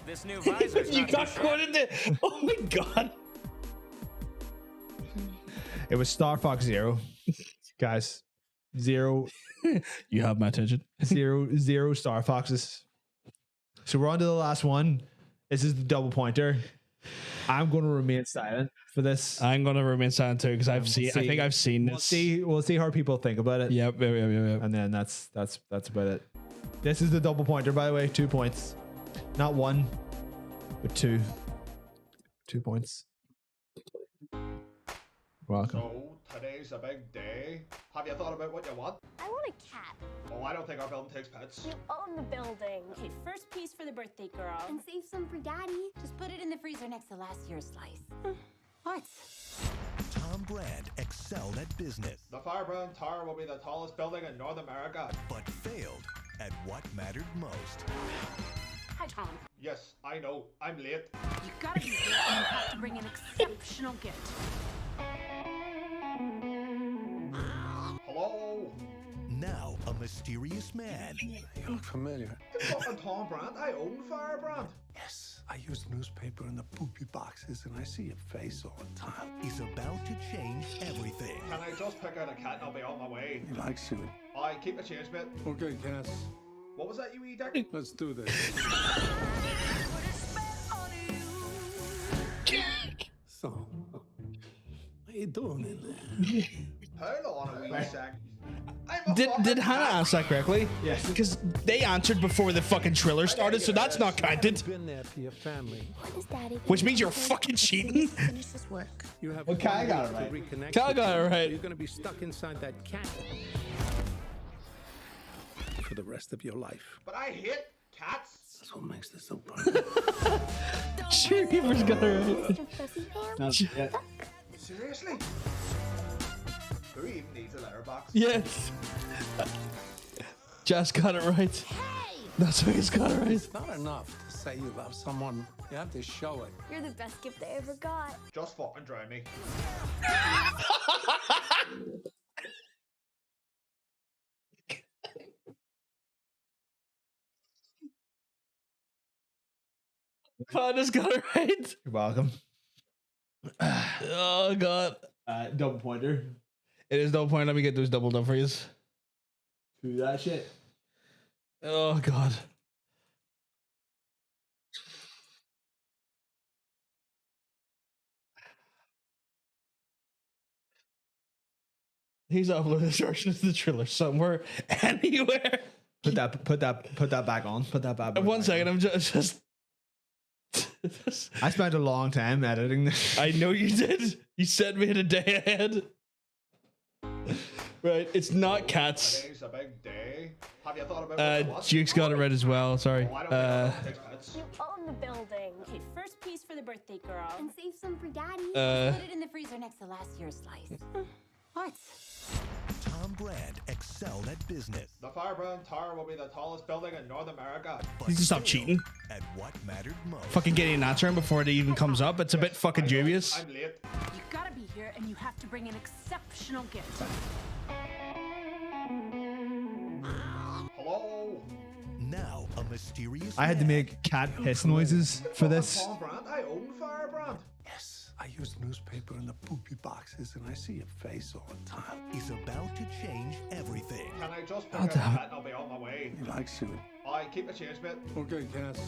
This new visor's You not got too quoted it. Oh my god. It was Star Fox Zero. Guys. Zero. You have my attention. Zero Star Foxes. So we're on to the last one. This is the double pointer. I'm going to remain silent for this. I'm going to remain silent too because I think I've seen this. We'll see how people think about it. Yep. And then that's about it. This is the double pointer, by the way. 2 points. Not one, but 2. 2 points. Welcome. So, today's a big day. Have you thought about what you want? I want a cat. Oh, I don't think our building takes pets. You own the building. Okay, first piece for the birthday girl. And save some for Daddy. Just put it in the freezer next to last year's slice. What? Tom Brand excelled at business, The Firebrand Tower will be the tallest building in North America. but failed at what mattered most. Hi, Tom. Yes, I know. I'm late. You gotta be here and you have to bring an exceptional gift. Hello? Now, a mysterious man You look familiar. It's fucking Tom Brandt. I own Firebrand. Yes, I use newspaper in the poopy boxes, and I see your face all the time. is about to change everything. Can I just pick out a cat and I'll be on my way? He likes you. I keep a change bit. Okay, Cass, What was that, you wee dick? let's do this. So, what you doing in there? Hold on a wee sec. Did Hannah answer that correctly? Yes. Because they answered before the fucking trailer started, so that's not counted. Been there for your family. What is Daddy? Which means you're fucking cheating. Finish this work. You have Well, Kai 1 got week it to reconnect Kai with got them. it right. You're gonna be stuck inside that cat for the rest of your life. But I hate cats. That's what makes this so fun. Sure, he got it right. Mr. Fuzzy Pants. Seriously? Who even needs a letterbox? Yes. Just got it right. That's why he's got it right. It's not enough to say you love someone. You have to show it. You're the best gift I ever got. Just fucking drown me. I just got it right. You're welcome. Oh god. Double pointer. It is double point. Let me get those double done for you. Do that shit. Oh god. He's uploaded instructions to the trailer somewhere, anywhere. Put that back on. Put that back. 1 second. I'm just. I spent a long time editing this. I know you did. You sent me in a day ahead. Right, it's not cats. Today's a big day. Have you thought about Duke's got it right as well. Sorry. You own the building. Okay, first piece for the birthday girl. And save some for Daddy. Uh, Put it in the freezer next to last year's slice. What? Tom Brand excelled at business. The Firebrand Tower will be the tallest building in North America. You can stop cheating. At what mattered most. Fucking getting an answer in before it even comes up. It's a bit fucking dubious. I'm late. You gotta be here, and you have to bring an exceptional gift. Hello. Now a mysterious. I had to make cat hiss noises for this. Tom Brand, I own Firebrand. Yes, I use newspaper in the poopy boxes, and I see your face all the time. Is about to change everything. Can I just pick up the cat and I'll be on my way? He likes you. I keep a change bit. Okay, Cass.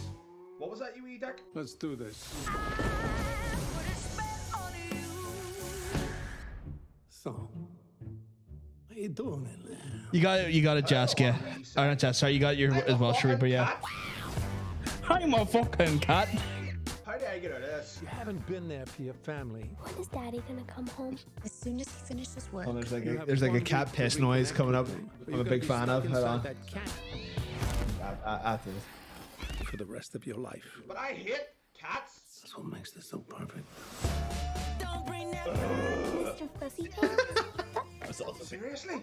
What was that, you wee dick? Let's do this. So, what are you doing in there? You got it, Jask, yeah. Oh, not Jask, sorry, you got your as well, Sharipa, yeah. I'm a fucking cat. How do I get out of this? You haven't been there for your family. When is Daddy gonna come home? As soon as he finishes work. Oh, there's like a cat piss noise coming up. I'm a big fan of. Hold on. After this. For the rest of your life. But I hate cats. That's what makes this so perfect. Don't bring that Mr. Fuzzy Pants. That's awesome. Seriously?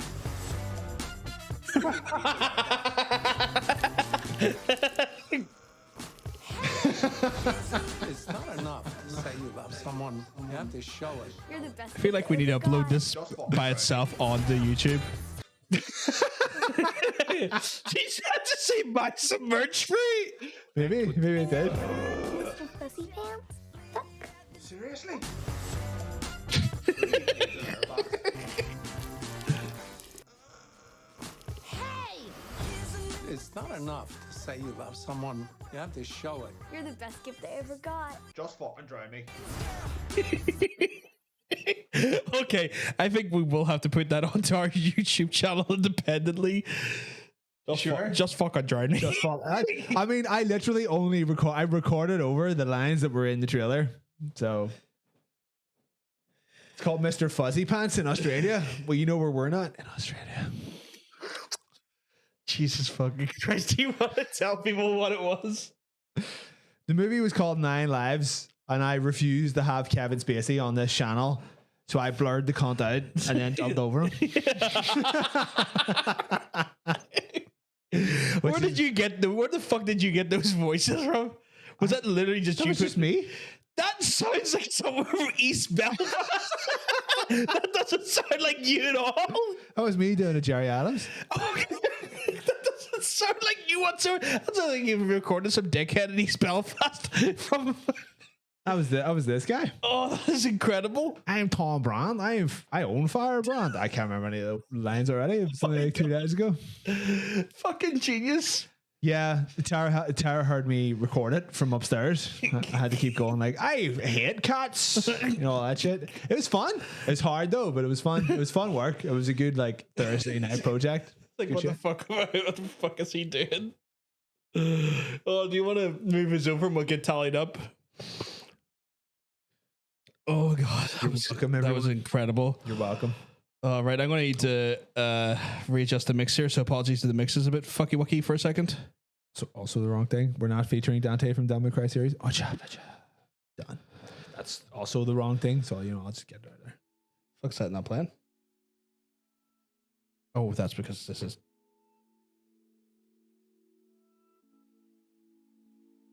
It's not enough to say you love someone. You have to show it. You're the best. I feel like we need to upload this by itself onto YouTube. She had to say buy some merch free. Maybe it did. Mr. Fuzzy Pants. Seriously? It's not enough to say you love someone. You have to show it. You're the best gift I ever got. Just fucking drown me. Okay, I think we will have to put that onto our YouTube channel independently. Just fucking drown me. Just fuck. I mean, I literally only recorded over the lines that were in the trailer. So it's called Mr. Fuzzy Pants in Australia. Well, you know where we're not? In Australia. Jesus fucking Christ, do you want to tell people what it was? The movie was called 9 Lives, and I refused to have Kevin Spacey on this channel, so I blurred the cunt out and then dubbed over him. Where the fuck did you get those voices from? Was that literally just you? Was just me? That sounds like someone from East Belfast. That doesn't sound like you at all. That was me doing a Jerry Adams. Okay. That doesn't sound like you whatsoever. That sounds like you recorded some dickhead in East Belfast from. I was this guy. Oh, that is incredible. I'm Tom Brand. I own Firebrand. I can't remember any of the lines already. It was something like 2 days ago. Fucking genius. Yeah, Tara heard me record it from upstairs. I had to keep going like, I hate cats. You know, all that shit. It was fun. It was hard though, but it was fun. It was fun work. It was a good like Thursday night project. Like, good what the fuck? What the fuck is he doing? Oh, do you want to move us over and we'll get tallied up? Oh god, that was incredible. You're welcome. All right, I'm going to need to readjust the mix here. So apologies to the mix is a bit fucky wucky for a second. So also the wrong thing. We're not featuring Dante from Devil May Cry series. Oh, done. that's also the wrong thing. So I'll just get it right there. Fuck's that not playing? Oh, that's because this is.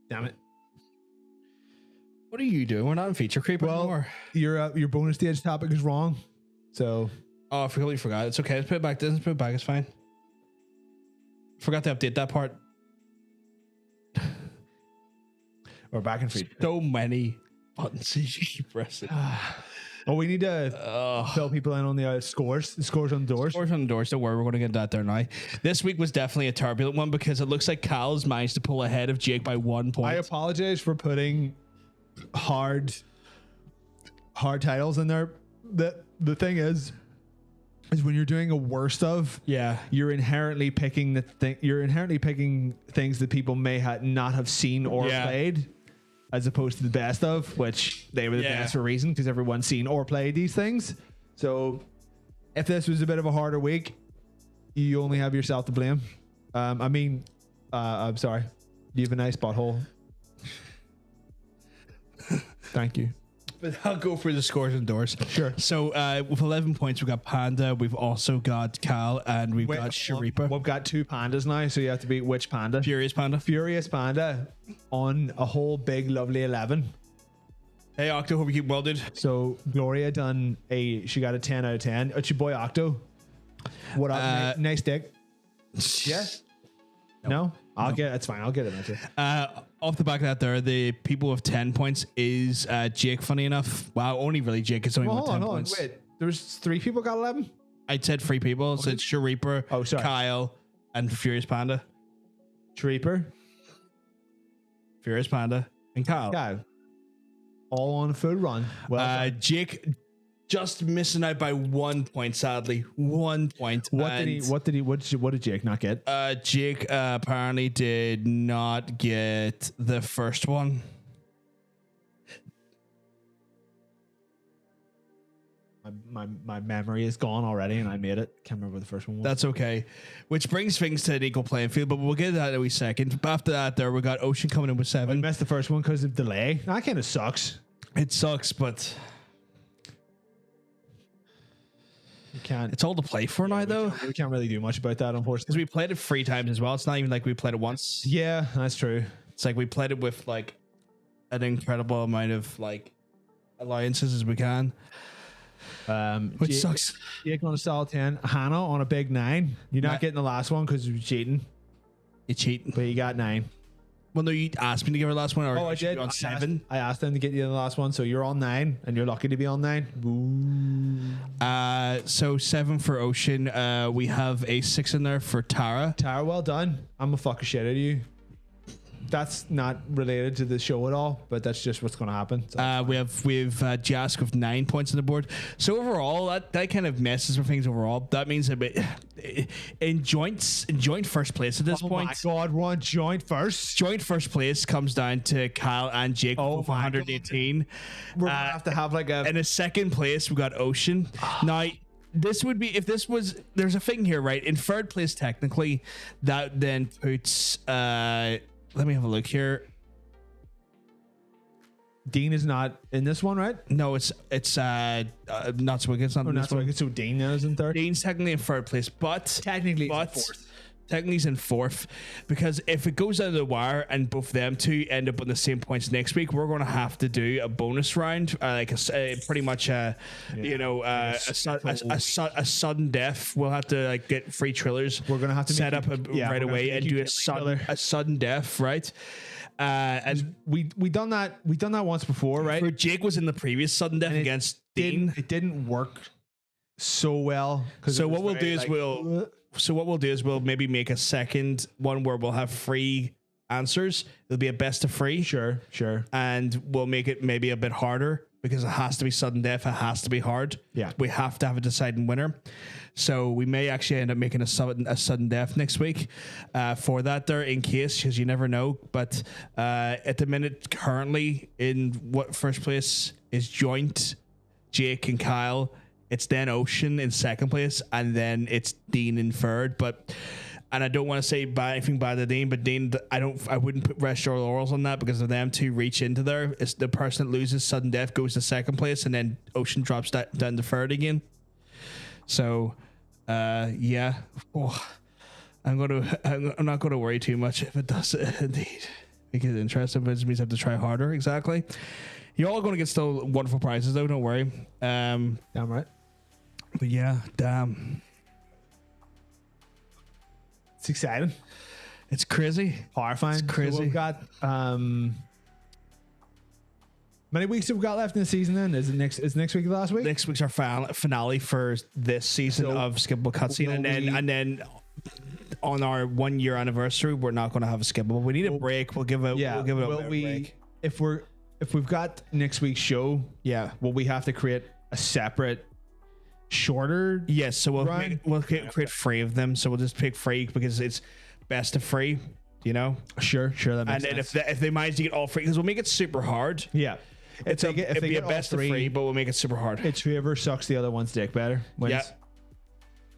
Damn it. What are you doing? We're not in feature creep anymore. Your bonus stage topic is wrong. So. Oh, I completely forgot. It's okay. Let's put it back. Let's put it back. It's fine. Forgot to update that part. We're back in feature. So many buttons you keep pressing. Oh, we need to fill people in on the scores. The scores on the doors. Scores on the doors. Don't worry, we're going to get that there now. This week was definitely a turbulent one because it looks like Cal's managed to pull ahead of Jake by 1 point. I apologize for putting hard titles in there. The thing is when you're doing a worst of, you're inherently picking things that people may not have seen or played, as opposed to the best of, which they were the best for a reason because everyone's seen or played these things. So if this was a bit of a harder week, you only have yourself to blame. I'm sorry. You have a nice butthole. Thank you. But I'll go through the scores and doors. Sure. So with 11 points, we've got Panda. We've also got Cal, and we've got Sharipa. We've got 2 pandas now, so you have to beat which panda? Furious Panda. Furious Panda on a whole big lovely 11. Hey Octo, hope you keep well, dude. So Gloria she got a 10 out of 10. It's your boy Octo. What up? Nice dick. Yes. No? It's fine. I'll get it. Off the back of that there, the people with 10 points is Jake, funny enough. Wow, only really Jake is only with 10 points. Wait, there was 3 people got 11? I said 3 people. So it's Sharipa, Kyle, and Furious Panda. Sharipa, Furious Panda, and Kyle. All on a full run. Well, Jake just missing out by 1 point, sadly. 1 point. What did Jake not get? Jake apparently did not get the first one. My memory is gone already, and I made it. Can't remember what the first one was. That's okay. Which brings things to an equal playing field, but we'll get to that in a wee second. After that, there we got Ocean coming in with 7. I missed the first one because of delay. That kind of sucks. It sucks, but you can't. It's all to play for now, though. We can't really do much about that, unfortunately. Because we played it 3 times as well. It's not even like we played it once. Yeah, that's true. It's like we played it with like an incredible amount of like alliances as we can. Which sucks. Jake on a solid 10. Hannah on a big 9. You're not getting the last one because you're cheating. You're cheating. But you got 9. Well, no, you asked me to give her the last one. Or I did. On 7. I asked them to get you the last one, so you're on 9, and you're lucky to be on 9. So 7 for Ocean. We have a 6 in there for Tara. Tara, well done. I'm a fucking shit out of you. That's not related to the show at all, but that's just what's going to happen. So we have Jask with 9 points on the board. So overall, that kind of messes with things overall. That means a bit in joint first place at this point. Oh my god, we're on joint first. Joint first place comes down to Kyle and Jake with 118. We're gonna have to have like a. In a second place, we got Ocean. Now, this would be there's a thing here, right? In third place, technically, that then puts. Let me have a look here. Dean is not in this one, right? No, it's not so it's not in this one. So Dean is in third. Dean's technically in third place, but technically in fourth. Technically he's in fourth, because if it goes out of the wire and both of them two end up on the same points next week, we're going to have to do a bonus round, like pretty much a sudden death. We'll have to like get free trillers. We're going to have to set up right away and do a sudden death, right? And we done that once before, right? For Jake was in the previous sudden death against Dean. It didn't work so well. So what we'll do is we'll maybe make a second one where we'll have 3 answers. It'll be a best of 3. Sure. And we'll make it maybe a bit harder because it has to be sudden death. It has to be hard. Yeah. We have to have a deciding winner. So we may actually end up making a sudden death next week for that there, in case, because you never know. But at the minute, currently in what first place is joint Jake and Kyle. It's then Ocean in second place, and then it's Dean in third. But And I don't want to say anything bad to Dean, but Dean, I wouldn't rest your laurels on that, because if them two reach into there, it's the person that loses sudden death goes to second place, and then Ocean drops down to third again. So, yeah. Oh, I'm not going to worry too much if it does indeed make it interesting, but it means I have to try harder. Exactly. You're all going to get still wonderful prizes though. Don't worry. Damn right. But yeah, damn. It's exciting. It's crazy. Horrifying. It's crazy. So we've got many weeks have we got left in the season then? Is next week the last week? Next week's our finale for this season of Skippable Cutscene, and then on our 1 year anniversary, we're not going to have a skippable. We need a break. We'll give it a break. If we've got next week's show, will we have to create a separate shorter? Yes, so we'll create 3 of them. So we'll just pick 3 because it's best of 3, you know? Sure, that makes sense. sense. If they manage to get all 3, because we'll make it super hard. Yeah. It'll be a best of 3, but we'll make it super hard. It's whoever sucks the other one's dick better wins.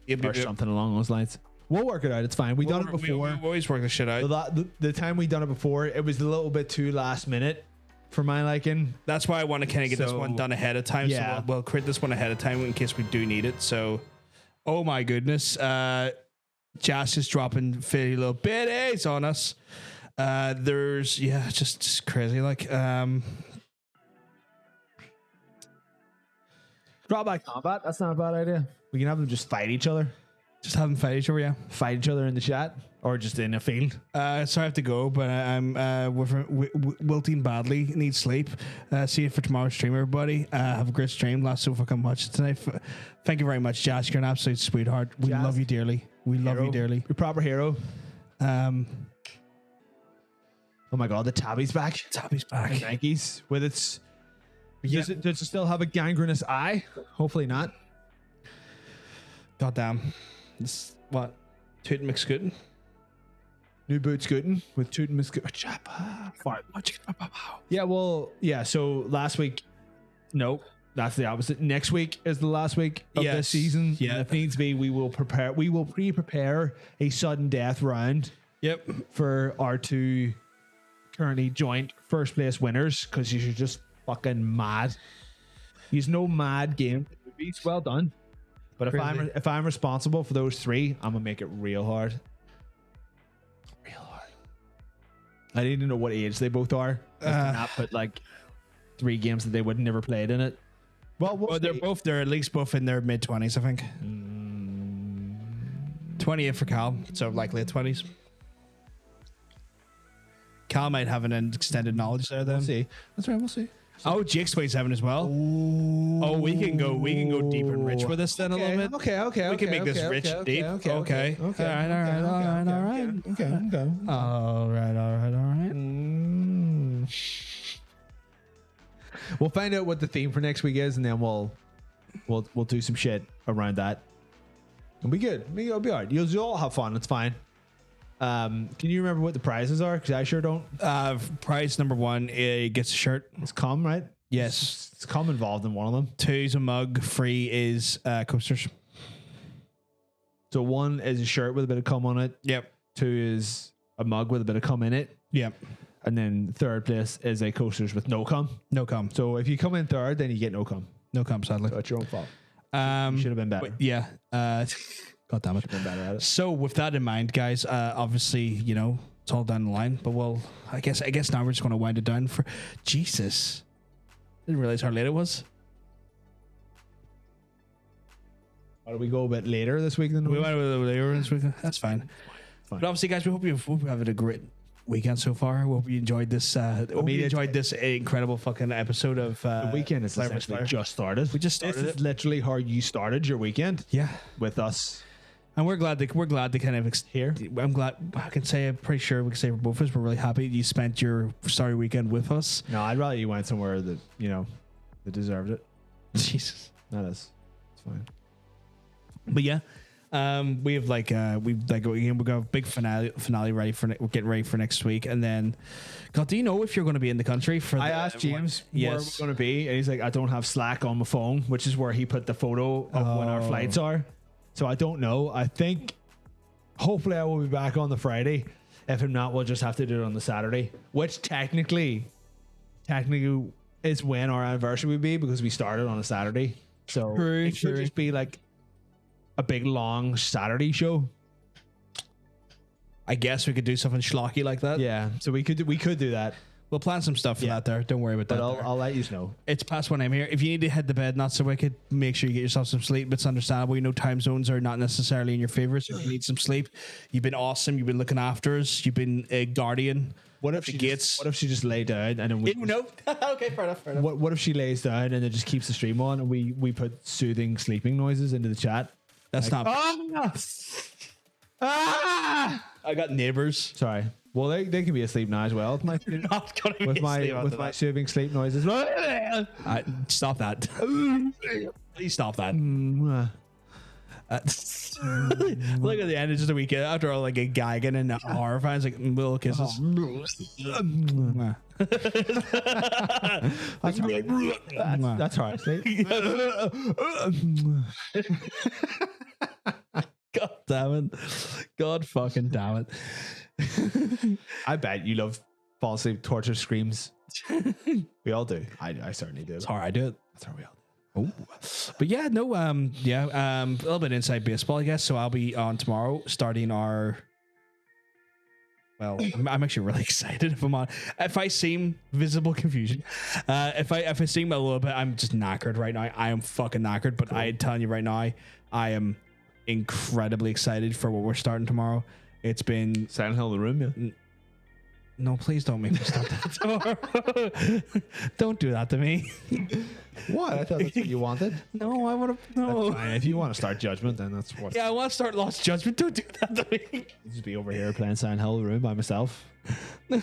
Yeah. Or something along those lines. We'll work it out. It's fine. We've done it before. We always work the shit out. The time we done it before, it was a little bit too last minute for my liking. That's why I want to kind of get this one done ahead of time. Yeah. So we'll create this one ahead of time in case we do need it. So, oh my goodness. Jazz is dropping 50 little biddies on us. There's, just crazy. Like, drawback combat. That's not a bad idea. We can have them just fight each other. Just have them fight each other, yeah. Fight each other in the chat or just in a field. So I have to go, but I'm wilting badly. Need sleep. See you for tomorrow's stream, everybody. Have a great stream. Last so fucking much tonight. Thank you very much, Josh. You're an absolute sweetheart. We love you dearly. Love you dearly. You're a proper hero. Oh my god, the tabby's back. Tabby's back. Yankees with its. Does it still have a gangrenous eye? Hopefully not. Goddamn. This what? Tootin' McScootin? New boot scooting with Tootin' McScootin. Yeah, so last week, no, that's the opposite. Next week is the last week of this season. Yeah. And if needs be, we will pre-prepare a sudden death round. Yep. For our 2 currently joint first place winners, because you're just fucking mad. He's no mad game. It's well done. But if I'm responsible for those 3, I'm gonna make it real hard. I need to know what age they both are. Not put like 3 games that they would never played in it. Well, they're at least both in their mid-20s, I think. 28 for Cal, so likely at 20s. Cal might have an extended knowledge there then. We'll see. That's right, we'll see. Oh, Jake's 27 as well. Ooh. Oh, we can go deep and rich with this then a little bit. Okay. We can make this rich, deep. Okay. All right. We'll find out what the theme for next week is, and then we'll do some shit around that. It'll be good. It'll be alright. You'll all have fun. It's fine. Can you remember what the prizes are? Because I sure don't. Prize number 1 gets a shirt. It's cum, right? Yes. It's cum involved in one of them. 2 is a mug. 3 is coasters. So 1 is a shirt with a bit of cum on it. Yep. 2 is a mug with a bit of cum in it. Yep. And then 3rd place is a coasters with no cum. No cum. So if you come in 3rd, then you get no cum. No cum, sadly. So it's your own fault. You should have been better. Yeah. God damn it. Been better at it. So with that in mind, guys, obviously, it's all down the line, but I guess now we're just going to wind it down for Jesus. Didn't realize how late it was. Why do we go a bit later this week than we went a bit later this week? That's fine. But obviously, guys, we hope you're having a great weekend so far. We hope you enjoyed this. Enjoyed this incredible fucking episode of the weekend is essentially just started. We just started. This is literally how you started your weekend. Yeah, with us, and we're glad to kind of here. I'm glad. I'm pretty sure we can say for both of us, we're really happy you spent your starry weekend with us. No, I'd rather you went somewhere that that deserved it. Jesus, it's fine. But yeah. We've got a big finale ready for we're getting ready for next week, and then God, do you know if you're going to be in the country for? I asked James where we're going to be, and he's like, I don't have Slack on my phone, which is where he put the photo of when our flights are. So I don't know. I think hopefully I will be back on the Friday. If I'm not, we'll just have to do it on the Saturday, which technically is when our anniversary would be because we started on a Saturday. So it should just be like a big long Saturday show. I guess we could do something schlocky like that. Yeah, so we could do that. We'll plan some stuff for that there. Don't worry about that. But I'll let you know. It's past 1 a.m. here. If you need to head to bed, not so wicked, make sure you get yourself some sleep. It's understandable. You know, time zones are not necessarily in your favor. So if you need some sleep, you've been awesome. You've been looking after us. You've been a guardian. What if she just lay down and then we okay, fair enough. What if she lays down and it just keeps the stream on and we put soothing sleeping noises into the chat? That's like, not. I got neighbors. Sorry. Well, they can be asleep now as well. Not gonna be with asleep my soothing sleep noises. Stop that. Please stop that. Look at the end. It's just a weekend after all, like a gagging and horrifying. It's like little kisses. That's hard. God damn it. God fucking damn it. I bet you love fall asleep torture screams. We all do. I certainly do. It's hard. I do it. That's how we all do. Oh, but yeah, no, a little bit inside baseball, I guess. So I'll be on tomorrow, starting our. Well, I'm actually really excited. If I'm on, if I seem visible confusion, if I seem a little bit, I'm just knackered right now. I am fucking knackered. But I'm telling you right now, I am incredibly excited for what we're starting tomorrow. It's been Silent Hill the Room, yeah. No, please don't make me start that tomorrow. Don't do that to me. What? I thought that's what you wanted. No, I want to. No. That's fine. If you want to start Judgment, then that's what. Yeah, I want to start Lost Judgment. Don't do that to me. I'll just be over here playing Silent Hill the Room by myself. But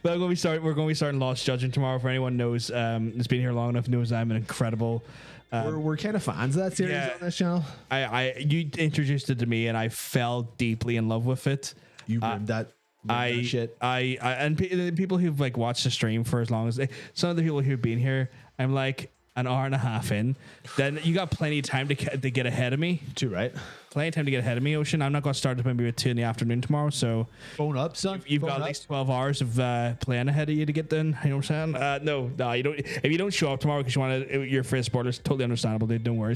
we're going to be starting Lost Judgment tomorrow. For anyone knows, has been here long enough, knows I'm an incredible. We're kind of fans of that series on this channel. You introduced it to me, and I fell deeply in love with it. You ruined that. Shit. And people who've like watched the stream for as long as some of the people who've been here, I'm like an hour and a half in. Then you got plenty of time to get ahead of me. Too right. Plenty of time to get ahead of me, Ocean. I'm not going to start maybe at 2 in the afternoon tomorrow. So phone up, son. You've got at least 12 hours of playing ahead of you to get done. You know what I'm saying? No, you don't. If you don't show up tomorrow because you want to, your first spoilers, totally understandable, dude. Don't worry.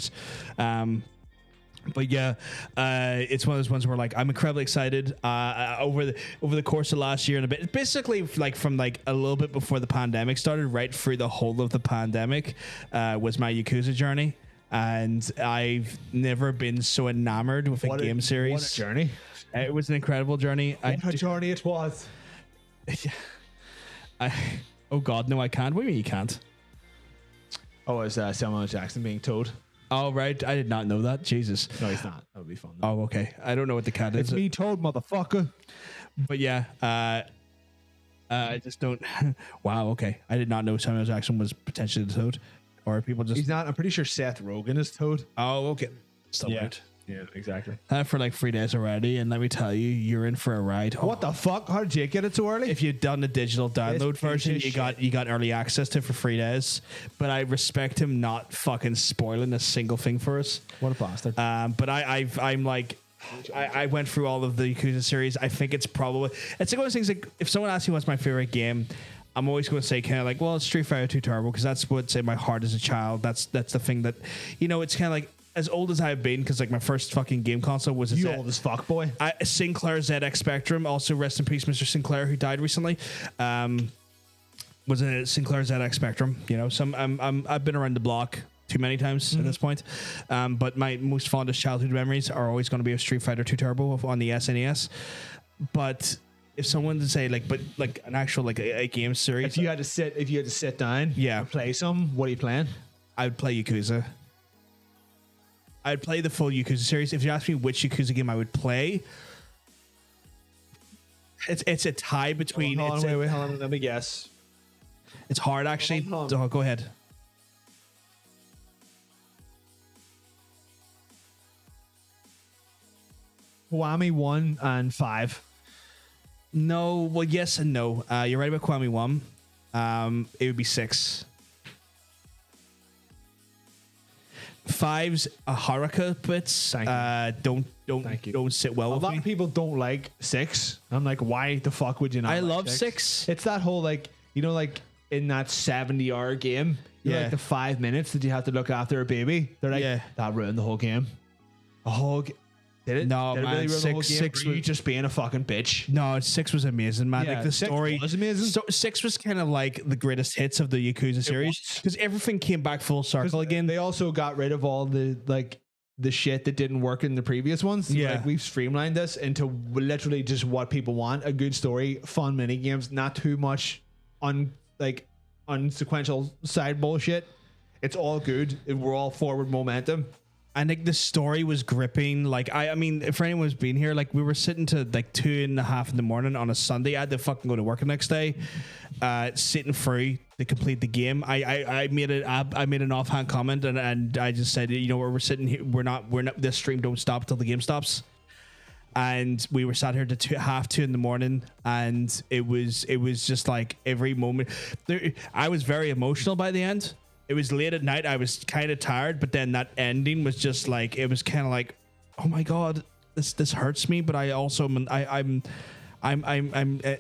But yeah, it's one of those ones where like I'm incredibly excited. Over the course of last year and a bit, basically like from like a little bit before the pandemic started, right through the whole of the pandemic, was my Yakuza journey, and I've never been so enamored with a game series. What a journey! It was an incredible journey. What a journey it was. Oh God, no, I can't. What do you mean you can't? Oh, it's Samuel L. Jackson being told. Oh, right. I did not know that. Jesus. No, he's not. That would be fun, though. Oh, okay. I don't know what the cat is. It's me told, motherfucker. But yeah, I just don't. Wow, okay. I did not know Samuel L. Jackson was potentially the Toad. Or people just. He's not. I'm pretty sure Seth Rogen is Toad. Oh, okay. So weird. Yeah, exactly. For like 3 days already, and let me tell you, you're in for a ride. What the fuck? How did you get it so early? If you'd done the digital download version, you got early access to it for 3 days. But I respect him not fucking spoiling a single thing for us. What a bastard. But I'm like, I went through all of the Yakuza series. I think it's like one of those things. Like if someone asks me what's my favorite game, I'm always going to say kind of like, well, it's Street Fighter 2 Turbo because that's what's in my heart as a child. That's the thing that, it's kind of like. As old as I've been, because like my first fucking game console was old as fuck, boy. Sinclair ZX Spectrum. Also, rest in peace, Mr. Sinclair, who died recently. Was a Sinclair ZX Spectrum. I've been around the block too many times at this point. But my most fondest childhood memories are always going to be a Street Fighter 2 Turbo on the SNES. But if someone to say like an actual like a game series, if you had to sit down, and play some, what are you playing? I would play Yakuza. I'd play the full Yakuza series. If you ask me which Yakuza game I would play, it's a tie between. Hold on, let me guess. It's hard, actually. Oh, go ahead. Kiwami 1 and 5. No, well, yes and no. You're right about Kiwami 1. It would be 6. 5's Haruka bits don't sit well A with lot me. of people don't like 6. I'm like, why the fuck would you not? I like love 6. It's that whole like, you know, like in that 70-hour game, like the 5 minutes that you have to look after a baby. They're like, that ruined the whole game. A whole. Did it? No, Did it man. really ruin the whole game? 6 Or are you was just being a fucking bitch? No, 6 was amazing, man. Yeah, Like the 6 story was amazing. So 6 was kind of like the greatest hits of the Yakuza series because everything came back full circle again. They also got rid of all the like the shit that didn't work in the previous ones. So, Yeah. like, we've streamlined this into literally just what people want: a good story, fun mini games, not too much unsequential side bullshit. It's all good. We're all forward momentum. I think the story was gripping. Like I mean, for anyone who's been here, like we were sitting to like 2:30 in the morning on a Sunday. I had to fucking go to work the next day, sitting through to complete the game. I made an offhand comment and I just said, you know, we're sitting here. We're not. This stream don't stop till the game stops. And we were sat here to 2:30 in the morning, and it was just like every moment. I was very emotional by the end. It was late at night. I was kind of tired, but then that ending was just like, it was kind of like, oh my god, this hurts me. But I also I'm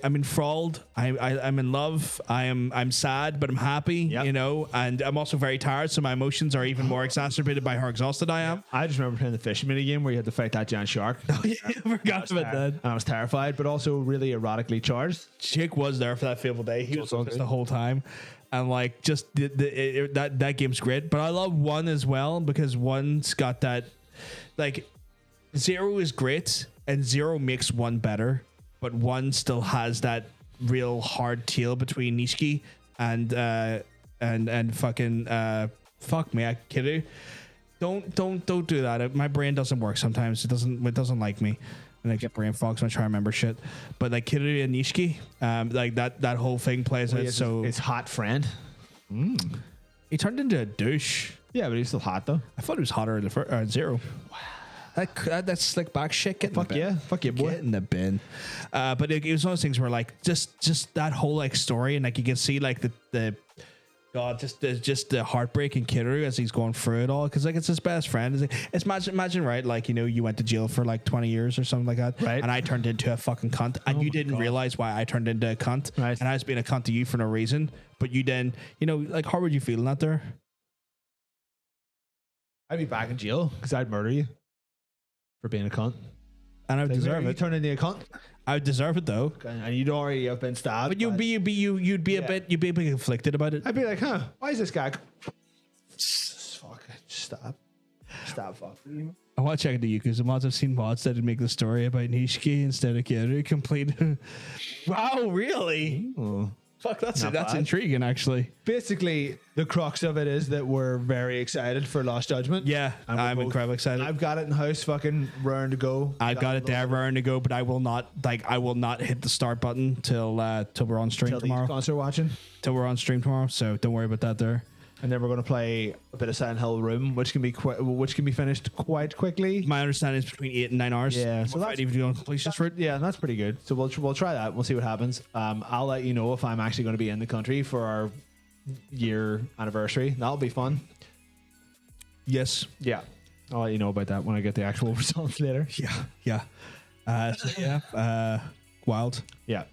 enthralled. I'm in love. I'm sad, but I'm happy. You know, and I'm also very tired, so my emotions are even more exacerbated by how exhausted I am. I just remember playing the fishing mini game where you had to fight that giant shark. Oh yeah, I forgot about that. And I was terrified, but also really erotically charged. Jake was there for that fateful day. He was with us the whole time. And like, just that game's great. But I love 1 as well because 1's got that, like, 0 is great and 0 makes 1 better, but 1 still has that real hard tail between Nishiki and fucking fuck me, Kiru. Don't do that. My brain doesn't work sometimes. It doesn't like me. And I get brain fogs when I try to remember shit. But like Kiru and Nishiki, like that whole thing plays out. So it's hot friend. He turned into a douche. Yeah, but he's still hot though. I thought he was hotter in the 0. Wow. That slick back shit. Fuck yeah, boy. Get in the bin. But it was one of those things where like just that whole like story, and like you can see like the God, just the heartbreak in Kiru as he's going through it all, because like it's his best friend. It's imagine right, like, you know, you went to jail for like 20 years or something like that, right? And I turned into a fucking cunt, and you didn't realize why I turned into a cunt, right? And I was being a cunt to you for no reason, but you then, you know, like, how would you feel out there? I'd be back in jail because I'd murder you for being a cunt, and I would deserve it. You turn into a cunt. I would deserve it though, and you'd already have been stabbed. But you'd be a bit conflicted about it. I'd be like, huh? Why is this guy? Fuck! Stop! Fuck! I want to check the Yakuza mods. I've seen mods that make the story about Nishiki instead of Kiru complete. Wow, really? Ooh. Fuck, that's bad. intriguing, actually. Basically, the crux of it is that we're very excited for Lost Judgment. Yeah, I'm incredibly excited. I've got it in house, fucking raring to go. I've got it there raring to go, but I will not hit the start button till we're on stream tomorrow. Concert watching till we're on stream tomorrow. So don't worry about that there. And then we're going to play a bit of Silent Hill Room, which can be finished quite quickly. My understanding is between 8 and 9 hours. Yeah, so that's even doing completion for it. Yeah, and that's pretty good. So we'll try that. We'll see what happens. I'll let you know if I'm actually going to be in the country for our year anniversary. That'll be fun. Yes. Yeah. I'll let you know about that when I get the actual results later. Yeah. Wild. Yeah.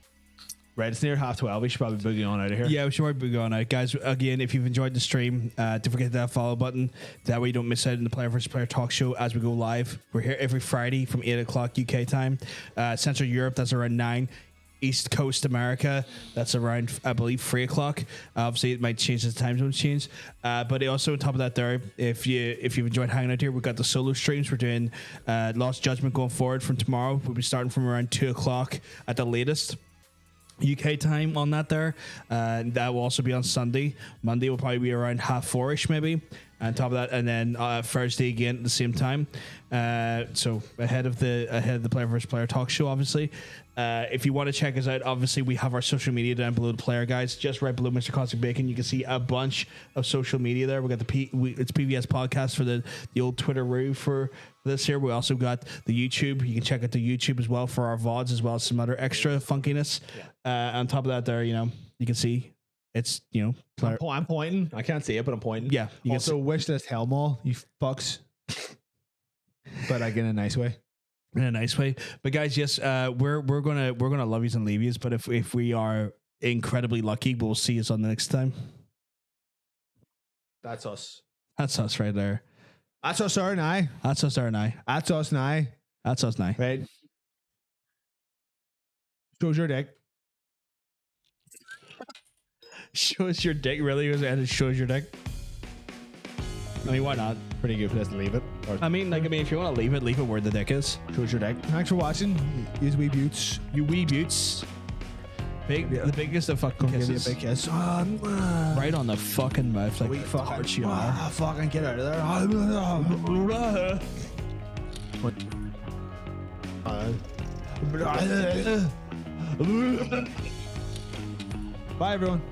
Right, it's near 12:30. We should probably boogie on out of here. Yeah, we should probably boogie on out. Guys, again, if you've enjoyed the stream, don't forget that follow button. That way you don't miss out on the Player vs. Player talk show as we go live. We're here every Friday from 8 o'clock UK time. Central Europe, that's around 9. East Coast America, that's around, I believe, 3 o'clock. Obviously, it might change as the time zones change. But also on top of that there, if you've enjoyed hanging out here, we've got the solo streams. We're doing Lost Judgment going forward from tomorrow. We'll be starting from around 2 o'clock at the latest UK time on that there. That will also be on Sunday. Monday will probably be around 4:30ish maybe. On top of that, and then Thursday again at the same time. So ahead of the Player vs. Player talk show, obviously. If you want to check us out, obviously we have our social media down below the player, guys. Just right below Mr. Cosmic Bacon, you can see a bunch of social media there. We got it's PVS podcast for the old Twitter for this here. We also got the YouTube. You can check out the YouTube as well for our VODs, as well as some other extra funkiness. On top of that, there, you know, you can see it's, you know, I'm pointing. I can't see it, but I'm pointing. Yeah. You Also, wish list Hellmall, you fucks. But like in a nice way. In a nice way. But guys, yes, we're gonna love yous and leave yous. But if we are incredibly lucky, we'll see us on the next time. That's us. That's us right there. That's us, sir, now. That's us, sir, now. That's us now. That's us now. Right. Shows your dick. Shows your dick, really? And it shows your dick. I mean, why not? Pretty good place to leave it. I mean, if you want to leave it where the dick is. Shows your dick. Thanks for watching. Use wee buttes. You wee buttes. The biggest of fucking Give kisses. you a big kiss. Right on the fucking mouth, like we fucking you are. Fucking get out of there. Bye, everyone.